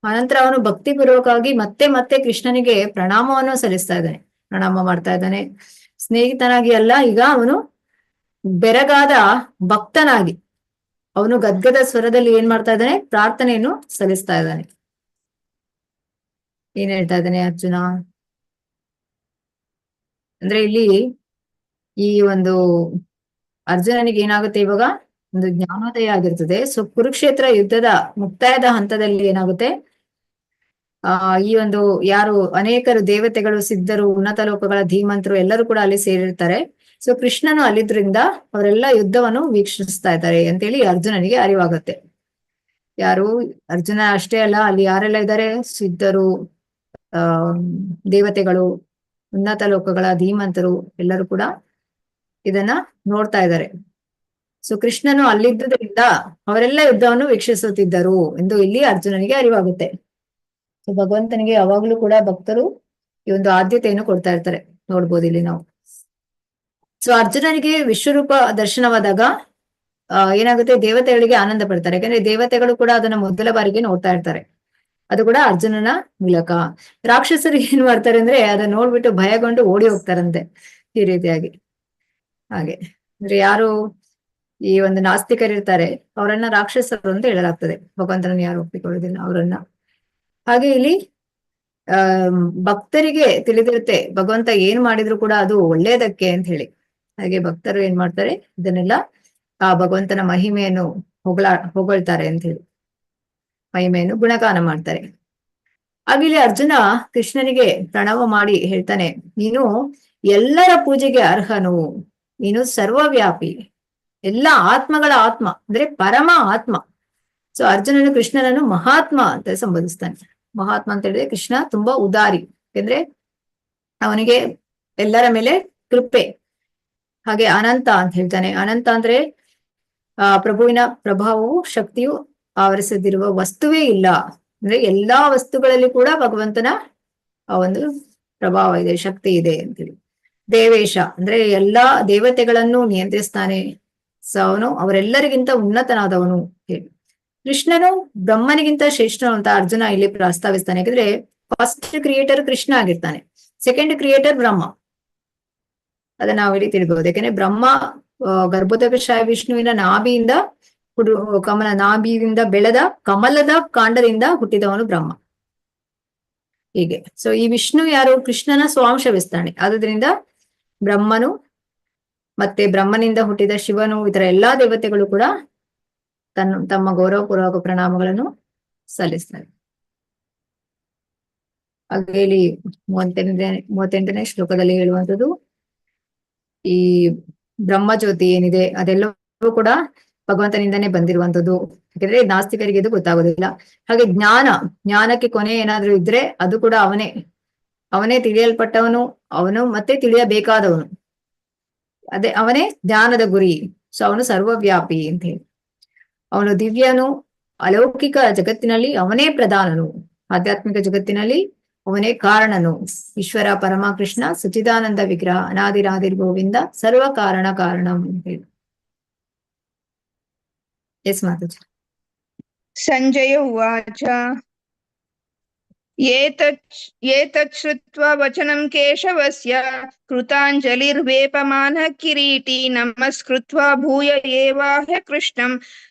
ಆನಂತರ ಅವನು ಭಕ್ತಿಪೂರ್ವಕವಾಗಿ ಮತ್ತೆ ಕೃಷ್ಣನಿಗೆ ಪ್ರಣಾಮವನ್ನು ಪ್ರಣಾಮ ಮಾಡ್ತಾ ಇದ್ದಾನೆ. ಸ್ನೇಹಿತನಾಗಿ ಅಲ್ಲ, ಈಗ ಅವನು ಬೆರಗಾದ ಭಕ್ತನಾಗಿ ಅವನು ಗದ್ಗದ ಸ್ವರದಲ್ಲಿ ಏನ್ ಮಾಡ್ತಾ ಇದ್ದಾನೆ, ಪ್ರಾರ್ಥನೆಯನ್ನು ಸಲ್ಲಿಸ್ತಾ ಇದ್ದಾನೆ. ಏನ್ ಹೇಳ್ತಾ ಇದ್ದಾನೆ ಅರ್ಜುನ ಅಂದ್ರೆ, ಇಲ್ಲಿ ಈ ಒಂದು ಅರ್ಜುನನಿಗೆ ಏನಾಗುತ್ತೆ, ಇವಾಗ ಒಂದು ಜ್ಞಾನೋದಯ ಆಗಿರ್ತದೆ. ಸೊ ಕುರುಕ್ಷೇತ್ರ ಯುದ್ಧದ ಮುಕ್ತಾಯದ ಹಂತದಲ್ಲಿ ಏನಾಗುತ್ತೆ, ಈ ಒಂದು ಯಾರು ಅನೇಕರು ದೇವತೆಗಳು, ಸಿದ್ಧರು, ಉನ್ನತ ಲೋಕಗಳ ಧೀಮಂತರು ಎಲ್ಲರೂ ಕೂಡ ಅಲ್ಲಿ ಸೇರಿರ್ತಾರೆ. ಸೊ ಕೃಷ್ಣನು ಅಲ್ಲಿದ್ರಿಂದ ಅವರೆಲ್ಲ ಯುದ್ಧವನ್ನು ವೀಕ್ಷಿಸ್ತಾ ಇದ್ದಾರೆ ಅಂತೇಳಿ ಅರ್ಜುನನಿಗೆ ಅರಿವಾಗುತ್ತೆ. ಯಾರು ಅರ್ಜುನ ಅಷ್ಟೇ ಅಲ್ಲ, ಅಲ್ಲಿ ಯಾರೆಲ್ಲ ಇದ್ದಾರೆ, ಸಿದ್ಧರು, ದೇವತೆಗಳು, ಉನ್ನತ ಲೋಕಗಳ ಧೀಮಂತರು ಎಲ್ಲರೂ ಕೂಡ ಇದನ್ನ ನೋಡ್ತಾ ಇದ್ದಾರೆ. ಸೊ ಕೃಷ್ಣನು ಅಲ್ಲಿದ್ದರಿಂದ ಅವರೆಲ್ಲ ಯುದ್ಧವನ್ನು ವೀಕ್ಷಿಸುತ್ತಿದ್ದರು ಎಂದು ಇಲ್ಲಿ ಅರ್ಜುನನಿಗೆ ಅರಿವಾಗುತ್ತೆ. ಸೊ ಭಗವಂತನಿಗೆ ಯಾವಾಗ್ಲೂ ಕೂಡ ಭಕ್ತರು ಈ ಒಂದು ಆದ್ಯತೆಯನ್ನು ಕೊಡ್ತಾ ಇರ್ತಾರೆ, ನೋಡ್ಬೋದು ಇಲ್ಲಿ ನಾವು. ಸೊ ಅರ್ಜುನನಿಗೆ ವಿಶ್ವರೂಪ ದರ್ಶನವಾದಾಗ ಏನಾಗುತ್ತೆ, ದೇವತೆಗಳಿಗೆ ಆನಂದ ಪಡ್ತಾರೆ. ಯಾಕಂದ್ರೆ ದೇವತೆಗಳು ಕೂಡ ಅದನ್ನ ಮೊದಲ ಬಾರಿಗೆ ನೋಡ್ತಾ ಇರ್ತಾರೆ. ಅದು ಕೂಡ ಅರ್ಜುನನ ಮೂಲಕ. ರಾಕ್ಷಸರು ಏನ್ ಮಾಡ್ತಾರೆ ಅಂದ್ರೆ, ಅದನ್ನ ನೋಡ್ಬಿಟ್ಟು ಭಯಗೊಂಡು ಓಡಿ ಹೋಗ್ತಾರಂತೆ. ಈ ರೀತಿಯಾಗಿ ಹಾಗೆ ಅಂದ್ರೆ ಯಾರು ಈ ಒಂದು ನಾಸ್ತಿಕರಿರ್ತಾರೆ ಅವರನ್ನ ರಾಕ್ಷಸರು ಅಂತ ಹೇಳಲಾಗ್ತದೆ. ಭಗವಂತನನ್ನು ಯಾರು ಒಪ್ಪಿಕೊಳ್ಳೋದಿಲ್ಲ ಅವರನ್ನ. ಹಾಗೆ ಇಲ್ಲಿ ಭಕ್ತರಿಗೆ ತಿಳಿದಿರುತ್ತೆ ಭಗವಂತ ಏನ್ ಮಾಡಿದ್ರು ಕೂಡ ಅದು ಒಳ್ಳೇದಕ್ಕೆ ಅಂತ ಹೇಳಿ. ಹಾಗೆ ಭಕ್ತರು ಏನ್ ಮಾಡ್ತಾರೆ, ಇದನ್ನೆಲ್ಲ ಆ ಭಗವಂತನ ಮಹಿಮೆಯನ್ನು ಹೊಗಳ್ತಾರೆ ಅಂತ ಹೇಳಿ, ಮಹಿಮೆಯನ್ನು ಗುಣಗಾನ ಮಾಡ್ತಾರೆ. ಹಾಗೆ ಇಲ್ಲಿ ಅರ್ಜುನ ಕೃಷ್ಣನಿಗೆ ಪ್ರಣವ ಮಾಡಿ ಹೇಳ್ತಾನೆ, ನೀನು ಎಲ್ಲರ ಪೂಜೆಗೆ ಅರ್ಹನು, ನೀನು ಸರ್ವವ್ಯಾಪಿ, ಎಲ್ಲ ಆತ್ಮಗಳ ಆತ್ಮ ಅಂದ್ರೆ ಪರಮ ಆತ್ಮ. ಸೊ ಅರ್ಜುನನು ಕೃಷ್ಣನನ್ನು ಮಹಾತ್ಮ ಅಂತ ಸಂಬೋಧಿಸ್ತಾನೆ. ಮಹಾತ್ಮ ಅಂತ ಹೇಳಿದ್ರೆ ಕೃಷ್ಣ ತುಂಬಾ ಉದಾರಿ, ಯಾಕಂದ್ರೆ ಅವನಿಗೆ ಎಲ್ಲರ ಮೇಲೆ ಕೃಪೆ. ಹಾಗೆ ಅನಂತ ಅಂತ ಹೇಳ್ತಾನೆ. ಅನಂತ ಅಂದ್ರೆ ಪ್ರಭುವಿನ ಪ್ರಭಾವವು, ಶಕ್ತಿಯು ಆವರಿಸದಿರುವ ವಸ್ತುವೇ ಇಲ್ಲ. ಅಂದ್ರೆ ಎಲ್ಲಾ ವಸ್ತುಗಳಲ್ಲಿ ಕೂಡ ಭಗವಂತನ ಆ ಒಂದು ಪ್ರಭಾವ ಇದೆ, ಶಕ್ತಿ ಇದೆ ಅಂತೇಳಿ. ದೇವೇಶ ಅಂದ್ರೆ ಎಲ್ಲಾ ದೇವತೆಗಳನ್ನು ನಿಯಂತ್ರಿಸ್ತಾನೆ. ಸೊ ಅವನು ಅವರೆಲ್ಲರಿಗಿಂತ ಉನ್ನತನಾದವನು ಹೇಳಿ. ಕೃಷ್ಣನು ಬ್ರಹ್ಮನಿಗಿಂತ ಶ್ರೇಷ್ಠನು ಅಂತ ಅರ್ಜುನ ಇಲ್ಲಿ ಪ್ರಸ್ತಾವಿಸ್ತಾನೆ. ಯಾಕಂದ್ರೆ ಫಸ್ಟ್ ಕ್ರಿಯೇಟರ್ ಕೃಷ್ಣ ಆಗಿರ್ತಾನೆ, ಸೆಕೆಂಡ್ ಕ್ರಿಯೇಟರ್ ಬ್ರಹ್ಮ. ಅದನ್ನ ನಾವು ಇಲ್ಲಿ ತಿಳ್ಬಹುದು. ಯಾಕಂದ್ರೆ ಬ್ರಹ್ಮ ಗರ್ಭೋದಕಶಾಯ ವಿಷ್ಣುವಿನ ನಾಭಿಯಿಂದ ನಾಭಿಯಿಂದ ಬೆಳೆದ ಕಮಲದ ಕಾಂಡದಿಂದ ಹುಟ್ಟಿದವನು ಬ್ರಹ್ಮ. ಹೀಗೆ ಸೊ ಈ ವಿಷ್ಣು ಯಾರು, ಕೃಷ್ಣನ ಸ್ವಾಂಶವಿಸ್ತಾನೆ. ಆದ್ರಿಂದ ಬ್ರಹ್ಮನು ಮತ್ತೆ ಬ್ರಹ್ಮನಿಂದ ಹುಟ್ಟಿದ ಶಿವನು, ಇತರ ಎಲ್ಲಾ ದೇವತೆಗಳು ಕೂಡ ತಮ್ಮ ಗೌರವಪೂರ್ವಕ ಪ್ರಣಾಮಗಳನ್ನು ಸಲ್ಲಿಸ್ತಾರೆ. ಹಾಗೆ ಇಲ್ಲಿ 38ನೇ ಶ್ಲೋಕದಲ್ಲಿ ಹೇಳುವಂಥದ್ದು, ಈ ಬ್ರಹ್ಮಜ್ಯೋತಿ ಏನಿದೆ ಅದೆಲ್ಲವೂ ಕೂಡ ಭಗವಂತನಿಂದನೇ ಬಂದಿರುವಂತದ್ದು. ಯಾಕಂದ್ರೆ ನಾಸ್ತಿಕರಿಗೆ ಇದು ಗೊತ್ತಾಗೋದಿಲ್ಲ. ಹಾಗೆ ಜ್ಞಾನಕ್ಕೆ ಕೊನೆ ಏನಾದ್ರೂ ಇದ್ರೆ ಅದು ಕೂಡ ಅವನೇ ತಿಳಿಯಲ್ಪಟ್ಟವನು, ಅವನು ಮತ್ತೆ ತಿಳಿಯಬೇಕಾದವನು. ಅವನೇ ಜ್ಞಾನದ ಗುರಿ. ಸೊ ಅವನು ಸರ್ವವ್ಯಾಪಿ ಅಂತ ಹೇಳಿ, ಅವನು ದಿವ್ಯನು. ಅಲೌಕಿಕ ಜಗತ್ತಿನಲ್ಲಿ ಅವನೇ ಪ್ರಧಾನನು, ಆಧ್ಯಾತ್ಮಿಕ ಜಗತ್ತಿನಲ್ಲಿ ಅವನೇ ಕಾರಣನು. ಈಶ್ವರ ಪರಮ ಕೃಷ್ಣ ಸಚ್ಚಿದಾನಂದ ವಿಗ್ರಹ ಅನಾದಿರಾದಿರ್ ಗೋವಿಂದ ಸರ್ವ ಕಾರಣಂ ಅಂತ ಹೇಳಿ. ಎಸ್ ಮಾತಾಜಿ. ಸಂಜಯ ಉವಾಚ ಏತತ್ ಶ್ರುತ್ವಾ ವಚನಂ ಕೇಶವಸ್ಯ ಕೃತಾಂಜಲಿರ್ವೇಪಮಾನಃ ಕಿರೀಟಿ ನಮಸ್ಕೃತ್ವಾ ಭೂಯ ಏವಾಹ ಕೃಷ್ಣಂ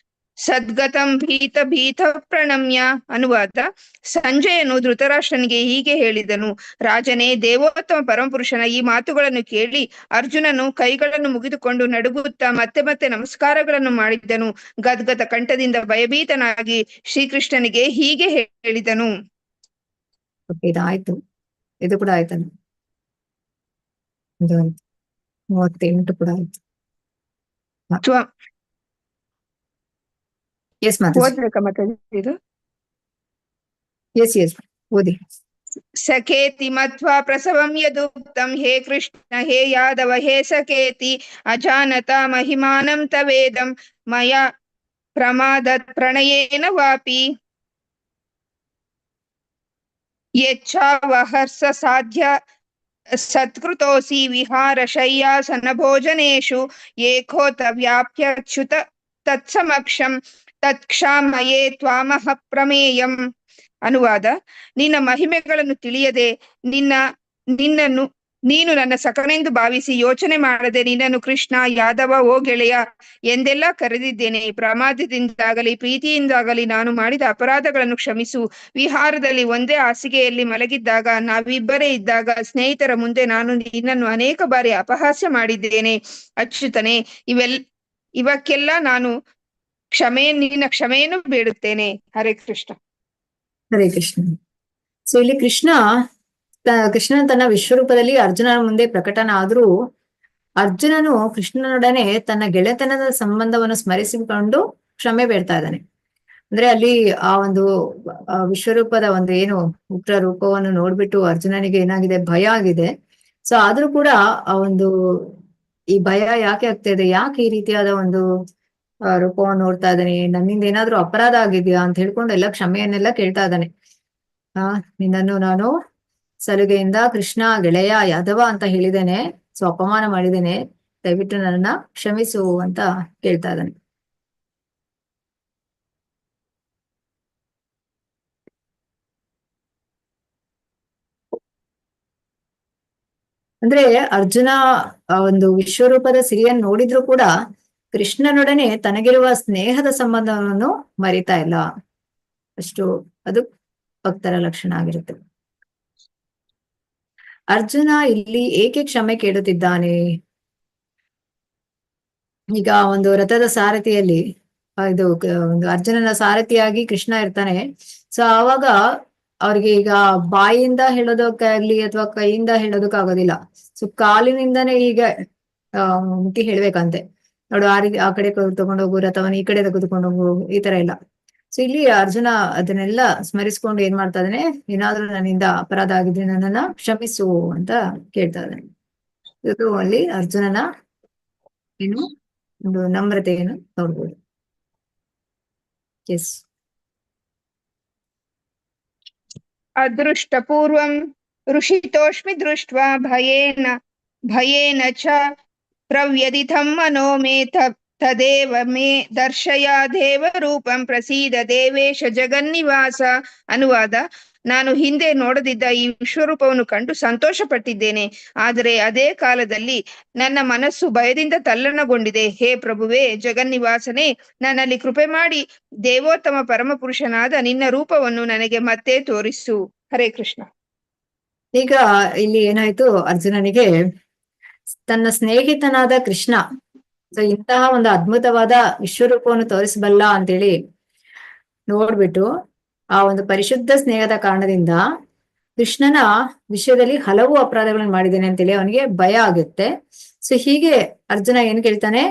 ಸದ್ಗತಂ ಭೀತ ಪ್ರಣಮ್ಯ. ಅನುವಾದ: ಸಂಜಯನು ಧೃತರಾಷ್ಟ್ರನಿಗೆ ಹೀಗೆ ಹೇಳಿದನು: ರಾಜನೇ, ದೇವೋತ್ತಮ ಪರಮಪುರುಷನ ಈ ಮಾತುಗಳನ್ನು ಕೇಳಿ ಅರ್ಜುನನು ಕೈಗಳನ್ನು ಮುಗಿದುಕೊಂಡು ನಡುಗುತ್ತಾ ಮತ್ತೆ ಮತ್ತೆ ನಮಸ್ಕಾರಗಳನ್ನು ಮಾಡಿದ್ದನು. ಗದ್ಗದ ಕಂಠದಿಂದ ಭಯಭೀತನಾಗಿ ಶ್ರೀಕೃಷ್ಣನಿಗೆ ಹೀಗೆ ಹೇಳಿದನು. ಇದಾಯ್ತು, ಇದು ಕೂಡ ಆಯ್ತಲ್ಲ, 38 ಕೂಡ ಆಯ್ತು. ಎಸ್ ಓದ್ಬೇಕಾ ಮತ್ತೆ ಇದು? ಎಸ್ ಓದಿ. ಸಖೇತಿ ಮಧ್ವಾ ಪ್ರಸವಂ ಯದುಕ್ತಂ ಹೇ ಕೃಷ್ಣ ಹೇ ಯಾದವ ಹೇ ಸಖೇತಿ ಅಜಾನತ ಮಹಿಮಾನಂ ತವೇದಂ ಮಯಾ ಪ್ರಮಾದತ್ ಪ್ರಣಯೇನ ವಾಪಿ ಯಚ್ಛಾವಹರ್ಸ ಸಾಧ್ಯ ಸತ್ಕೃತೋಸಿ ವಿಹಾರ ಶಯ್ಯಾಸನ ಭೋಜನೇಶು ಏಕೋತ ವ್ಯಾಪ್ಯಚ್ಯುತ ತತ್ಸಮಕ್ಷಂ ತತ್ಕ್ಷಾಮಯೇ ತ್ವಾಮಹ ಪ್ರಮೇಯಂ. ಅನುವಾದ: ನಿನ್ನ ಮಹಿಮೆಗಳನ್ನು ತಿಳಿಯದೆ ನೀನು ನನ್ನ ಸಖನೆಂದು ಭಾವಿಸಿ ಯೋಚನೆ ಮಾಡದೆ ನಿನ್ನನ್ನು ಕೃಷ್ಣ, ಯಾದವ, ಓ ಗೆಳೆಯ ಎಂದೆಲ್ಲ ಕರೆದಿದ್ದೇನೆ. ಪ್ರಮಾದದಿಂದಾಗಲಿ ಪ್ರೀತಿಯಿಂದಾಗಲಿ ನಾನು ಮಾಡಿದ ಅಪರಾಧಗಳನ್ನು ಕ್ಷಮಿಸು. ವಿಹಾರದಲ್ಲಿ ಒಂದೇ ಹಾಸಿಗೆಯಲ್ಲಿ ಮಲಗಿದ್ದಾಗ, ನಾವಿಬ್ಬರೇ ಇದ್ದಾಗ ಸ್ನೇಹಿತರ ಮುಂದೆ ನಾನು ನಿನ್ನನ್ನು ಅನೇಕ ಬಾರಿ ಅಪಹಾಸ್ಯ ಮಾಡಿದ್ದೇನೆ. ಅಚ್ಯುತನೇ, ಇವಕ್ಕೆಲ್ಲ ನಾನು ನಿನ್ನ ಕ್ಷಮೆಯನ್ನು ಬೇಡುತ್ತೇನೆ. ಹರೇ ಕೃಷ್ಣ. ಹರೇ ಕೃಷ್ಣ. ಸೊ ಇಲ್ಲಿ ಕೃಷ್ಣನ ತನ್ನ ವಿಶ್ವರೂಪದಲ್ಲಿ ಅರ್ಜುನನ ಮುಂದೆ ಪ್ರಕಟನ ಆದ್ರೂ ಅರ್ಜುನನು ಕೃಷ್ಣನೊಡನೆ ತನ್ನ ಗೆಳೆತನದ ಸಂಬಂಧವನ್ನು ಸ್ಮರಿಸಿಕೊಂಡು ಕ್ಷಮೆ ಬೇಡ್ತಾ ಇದ್ದಾನೆ. ಅಂದ್ರೆ ಅಲ್ಲಿ ಆ ಒಂದು ವಿಶ್ವರೂಪದ ಒಂದು ಏನು ಉಗ್ರ ರೂಪವನ್ನು ನೋಡ್ಬಿಟ್ಟು ಅರ್ಜುನನಿಗೆ ಏನಾಗಿದೆ, ಭಯ ಆಗಿದೆ. ಸೊ ಆದ್ರೂ ಕೂಡ ಈ ಭಯ ಯಾಕೆ ಆಗ್ತಾ ಇದೆ, ಯಾಕೆ ಈ ರೀತಿಯಾದ ಒಂದು ರೂಪವನ್ನು ನೋಡ್ತಾ ಇದ್ದಾನೆ, ನನ್ನಿಂದ ಏನಾದ್ರೂ ಅಪರಾಧ ಆಗಿದ್ಯಾ ಅಂತ ಹೇಳ್ಕೊಂಡು ಎಲ್ಲ ಕ್ಷಮೆಯನ್ನೆಲ್ಲ ಕೇಳ್ತಾ ಇದ್ದಾನೆ. ನಿನ್ನನ್ನು ನಾನು ಸಲುಗೆಯಿಂದ ಕೃಷ್ಣ, ಗೆಳೆಯ, ಯಾದವ ಅಂತ ಹೇಳಿದ್ದೇನೆ. ಸೊ ಅಪಮಾನ ಮಾಡಿದ್ದೇನೆ, ದಯವಿಟ್ಟು ನನ್ನನ್ನ ಕ್ಷಮಿಸು ಅಂತ ಕೇಳ್ತಾ ಇದ್ದಾನೆ. ಅಂದ್ರೆ ಅರ್ಜುನ ಒಂದು ವಿಶ್ವರೂಪದ ಸಿರಿಯನ್ನು ನೋಡಿದ್ರು ಕೂಡ ಕೃಷ್ಣನೊಡನೆ ತನಗಿರುವ ಸ್ನೇಹದ ಸಂಬಂಧವನ್ನು ಮರಿತಾ ಇಲ್ಲ. ಅಷ್ಟು ಅದು ಭಕ್ತರ ಲಕ್ಷಣ ಆಗಿರುತ್ತೆ. ಅರ್ಜುನ ಇಲ್ಲಿ ಏಕೆ ಕ್ಷಮೆ ಕೇಳುತ್ತಿದ್ದಾನೆ? ಈಗ ಒಂದು ರಥದ ಸಾರಥಿಯಲ್ಲಿ ಒಂದು ಅರ್ಜುನನ ಸಾರಥಿಯಾಗಿ ಕೃಷ್ಣ ಇರ್ತಾನೆ. ಸೊ ಆವಾಗ ಅವ್ರಿಗೆ ಈಗ ಬಾಯಿಯಿಂದ ಹೇಳೋದಕ್ಕಾಗ್ಲಿ ಅಥವಾ ಕೈಯಿಂದ ಹೇಳೋದಕ್ಕಾಗೋದಿಲ್ಲ. ಸೊ ಕಾಲಿನಿಂದಾನೇ ಈಗ ಮುಟ್ಟಿ ಹೇಳ್ಬೇಕಂತೆ, ನೋಡು ಆ ಕಡೆ ತಗೊಂಡೋಗು ರಥವನ್ನ, ಈ ಕಡೆ ತೆಗೆದುಕೊಂಡು ಹೋಗು, ಈ ತರ ಇಲ್ಲ. ಸೊ ಇಲ್ಲಿ ಅರ್ಜುನ ಅದನ್ನೆಲ್ಲ ಸ್ಮರಿಸ್ಕೊಂಡು ಏನ್ ಮಾಡ್ತಾ ಇದ್ದಾನೆ, ಏನಾದ್ರೂ ನನ್ನಿಂದ ಅಪರಾಧ ಆಗಿದ್ರೆ ನನ್ನನ್ನ ಕ್ಷಮಿಸು ಅಂತ ಕೇಳ್ತಾ ಇದ್ದಾನೆ. ಇದು ಅಲ್ಲಿ ಅರ್ಜುನನ ಏನು ಒಂದು ನಮ್ರತೆಯನ್ನು ನೋಡ್ಬೋದು. ಎಸ್. ಅದೃಷ್ಟ ಪೂರ್ವಂ ಋಷಿತೋಷ್ಮಿ ದೃಷ್ಟ್ವಾ ಭಯೇನ ಚ ಪ್ರವ್ಯದಿತಂ ಮನೋ ಮೇ ತದೇವ ಮೇ ದರ್ಶಯ ದೇವ ರೂಪಂ ಪ್ರಸೀದ ದೇವೇಶ ಜಗನ್ನಿವಾಸ. ಅನುವಾದ: ನಾನು ಹಿಂದೆ ನೋಡದಿದ್ದ ಈ ವಿಶ್ವರೂಪವನ್ನು ಕಂಡು ಸಂತೋಷ ಪಟ್ಟಿದ್ದೇನೆ. ಆದರೆ ಅದೇ ಕಾಲದಲ್ಲಿ ನನ್ನ ಮನಸ್ಸು ಭಯದಿಂದ ತಲ್ಲಣಗೊಂಡಿದೆ. ಹೇ ಪ್ರಭುವೇ, ಜಗನ್ನಿವಾಸನೇ, ನನ್ನಲ್ಲಿ ಕೃಪೆ ಮಾಡಿ ದೇವೋತ್ತಮ ಪರಮಪುರುಷನಾದ ನಿನ್ನ ರೂಪವನ್ನು ನನಗೆ ಮತ್ತೆ ತೋರಿಸು. ಹರೇ ಕೃಷ್ಣ. ಈಗ ಇಲ್ಲಿ ಏನಾಯ್ತು, ಅರ್ಜುನನಿಗೆ ತನ್ನ ಸ್ನೇಹಿತನಾದ ಕೃಷ್ಣ ಸೊ ಇಂತಹ ಒಂದು ಅದ್ಭುತವಾದ ವಿಶ್ವರೂಪವನ್ನು ತೋರಿಸಬಲ್ಲ ಅಂತೇಳಿ ನೋಡ್ಬಿಟ್ಟು ಆ ಒಂದು ಪರಿಶುದ್ಧ ಸ್ನೇಹದ ಕಾರಣದಿಂದ ಕೃಷ್ಣನ ವಿಷಯದಲ್ಲಿ ಹಲವು ಅಪರಾಧಗಳನ್ನು ಮಾಡಿದ್ದೇನೆ ಅಂತೇಳಿ ಅವನಿಗೆ ಭಯ ಆಗುತ್ತೆ. ಸೊ ಹೀಗೆ ಅರ್ಜುನ ಏನ್ ಕೇಳ್ತಾನೆ,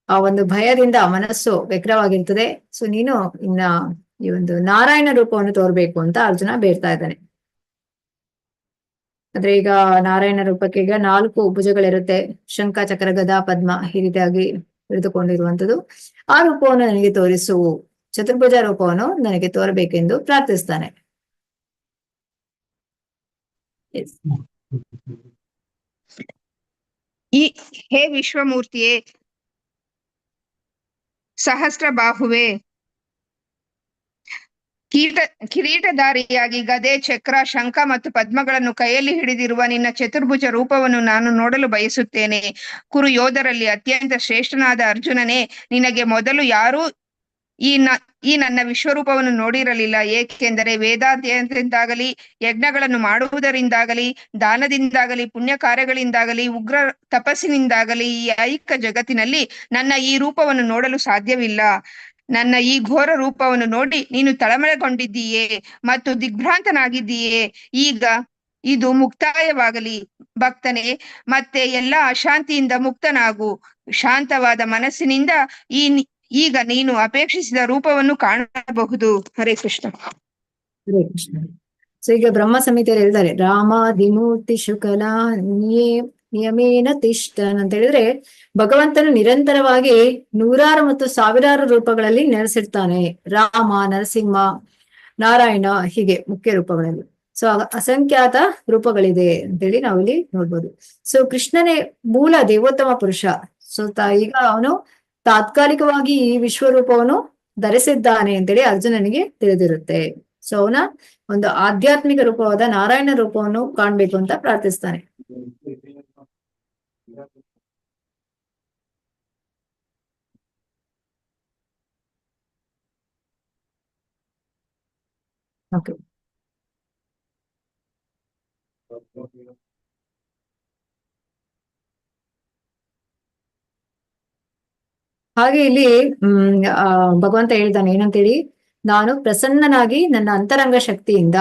ಆ ಒಂದು ಭಯದಿಂದ ಮನಸ್ಸು ವ್ಯಗ್ರವಾಗಿರ್ತದೆ. ಸೊ ನೀನು ಇನ್ನ ಈ ಒಂದು ನಾರಾಯಣ ರೂಪವನ್ನು ತೋರ್ಬೇಕು ಅಂತ ಅರ್ಜುನ ಬೇಡ್ತಾ ಇದ್ದಾನೆ. ಆದ್ರೆ ಈಗ ನಾರಾಯಣ ರೂಪಕ್ಕೆ ಈಗ 4 ಭುಜಗಳಿರುತ್ತೆ, ಶಂಖ ಚಕ್ರ ಗದಾ ಪದ್ಮ ಈ ರೀತಿಯಾಗಿ ಹಿಡಿದುಕೊಂಡಿರುವಂತದ್ದು. ಆ ರೂಪವನ್ನು ನನಗೆ ತೋರಿಸು, ಚತುರ್ಭುಜ ರೂಪವನ್ನು ನನಗೆ ತೋರಬೇಕೆಂದು ಪ್ರಾರ್ಥಿಸ್ತಾನೆ. ಈ ಹೇ ವಿಶ್ವಮೂರ್ತಿಯೇ, ಸಹಸ್ರ ಬಾಹುವೆ, ಕಿರೀಟಧಾರಿಯಾಗಿ ಗದೆ, ಚಕ್ರ, ಶಂಖ ಮತ್ತು ಪದ್ಮಗಳನ್ನು ಕೈಯಲ್ಲಿ ಹಿಡಿದಿರುವ ನಿನ್ನ ಚತುರ್ಭುಜ ರೂಪವನ್ನು ನಾನು ನೋಡಲು ಬಯಸುತ್ತೇನೆ. ಕುರು ಯೋಧರಲ್ಲಿ ಅತ್ಯಂತ ಶ್ರೇಷ್ಠನಾದ ಅರ್ಜುನನೇ, ನಿನಗೆ ಮೊದಲು ಯಾರೂ ಈ ನನ್ನ ವಿಶ್ವರೂಪವನ್ನು ನೋಡಿರಲಿಲ್ಲ. ಏಕೆಂದರೆ ವೇದಾಧ್ಯಯನದಿಂದಾಗಲಿ, ಯಜ್ಞಗಳನ್ನು ಮಾಡುವುದರಿಂದಾಗಲಿ, ದಾನದಿಂದಾಗಲಿ, ಪುಣ್ಯ ಕಾರ್ಯಗಳಿಂದಾಗಲಿ, ಉಗ್ರ ತಪಸ್ಸಿನಿಂದಾಗಲಿ ಈ ಐಕ ಜಗತ್ತಿನಲ್ಲಿ ನನ್ನ ಈ ರೂಪವನ್ನು ನೋಡಲು ಸಾಧ್ಯವಿಲ್ಲ. ನನ್ನ ಈ ಘೋರ ರೂಪವನ್ನು ನೋಡಿ ನೀನು ತಳಮಳಗೊಂಡಿದ್ದೀಯೇ ಮತ್ತು ದಿಗ್ಭ್ರಾಂತನಾಗಿದ್ದೀಯೇ. ಈಗ ಇದು ಮುಕ್ತಾಯವಾಗಲಿ ಭಕ್ತನೇ, ಮತ್ತೆ ಎಲ್ಲ ಅಶಾಂತಿಯಿಂದ ಮುಕ್ತನಾಗು. ಶಾಂತವಾದ ಮನಸ್ಸಿನಿಂದ ಈಗ ನೀನು ಅಪೇಕ್ಷಿಸಿದ ರೂಪವನ್ನು ಕಾಣಬಹುದು. ಹರೇ ಕೃಷ್ಣ. ಹರೇ ಕೃಷ್ಣ. ಸೊ ಈಗ ಬ್ರಹ್ಮ ಸಂಹಿತೆಯಲ್ಲಿ ಹೇಳ್ತಾರೆ, ರಾಮಾದಿಮೂರ್ತಿ ಶುಕಲ ನಿಯಮೇನ ತಿಷ್ಠನ್ ಅಂತ ಹೇಳಿದ್ರೆ, ಭಗವಂತನು ನಿರಂತರವಾಗಿ ನೂರಾರು ಮತ್ತು ಸಾವಿರಾರು ರೂಪಗಳಲ್ಲಿ ನೆಲೆಸಿರ್ತಾನೆ. ರಾಮ, ನರಸಿಂಹ, ನಾರಾಯಣ ಹೀಗೆ ಮುಖ್ಯ ರೂಪಗಳಲ್ಲಿ. ಸೊ ಅಸಂಖ್ಯಾತ ರೂಪಗಳಿದೆ ಅಂತೇಳಿ ನಾವಿಲ್ಲಿ ನೋಡ್ಬೋದು. ಸೊ ಕೃಷ್ಣನೇ ಮೂಲ ದೇವೋತ್ತಮ ಪುರುಷ. ಸೊ ಈಗ ಅವನು ತಾತ್ಕಾಲಿಕವಾಗಿ ಈ ವಿಶ್ವರೂಪವನ್ನು ಧರಿಸಿದ್ದಾನೆ ಅಂತೇಳಿ ಅರ್ಜುನನಿಗೆ ತಿಳಿದಿರುತ್ತೆ. ಸೊ ಅವನ ಒಂದು ಆಧ್ಯಾತ್ಮಿಕ ರೂಪವಾದ ನಾರಾಯಣ ರೂಪವನ್ನು ಕಾಣ್ಬೇಕು ಅಂತ ಪ್ರಾರ್ಥಿಸ್ತಾನೆ. ಓಕೆ, ಹಾಗೆ ಇಲ್ಲಿ ಭಗವಂತ ಹೇಳ್ತಾನೆ ಏನಂತೇಳಿ, ನಾನು ಪ್ರಸನ್ನನಾಗಿ ನನ್ನ ಅಂತರಂಗ ಶಕ್ತಿಯಿಂದ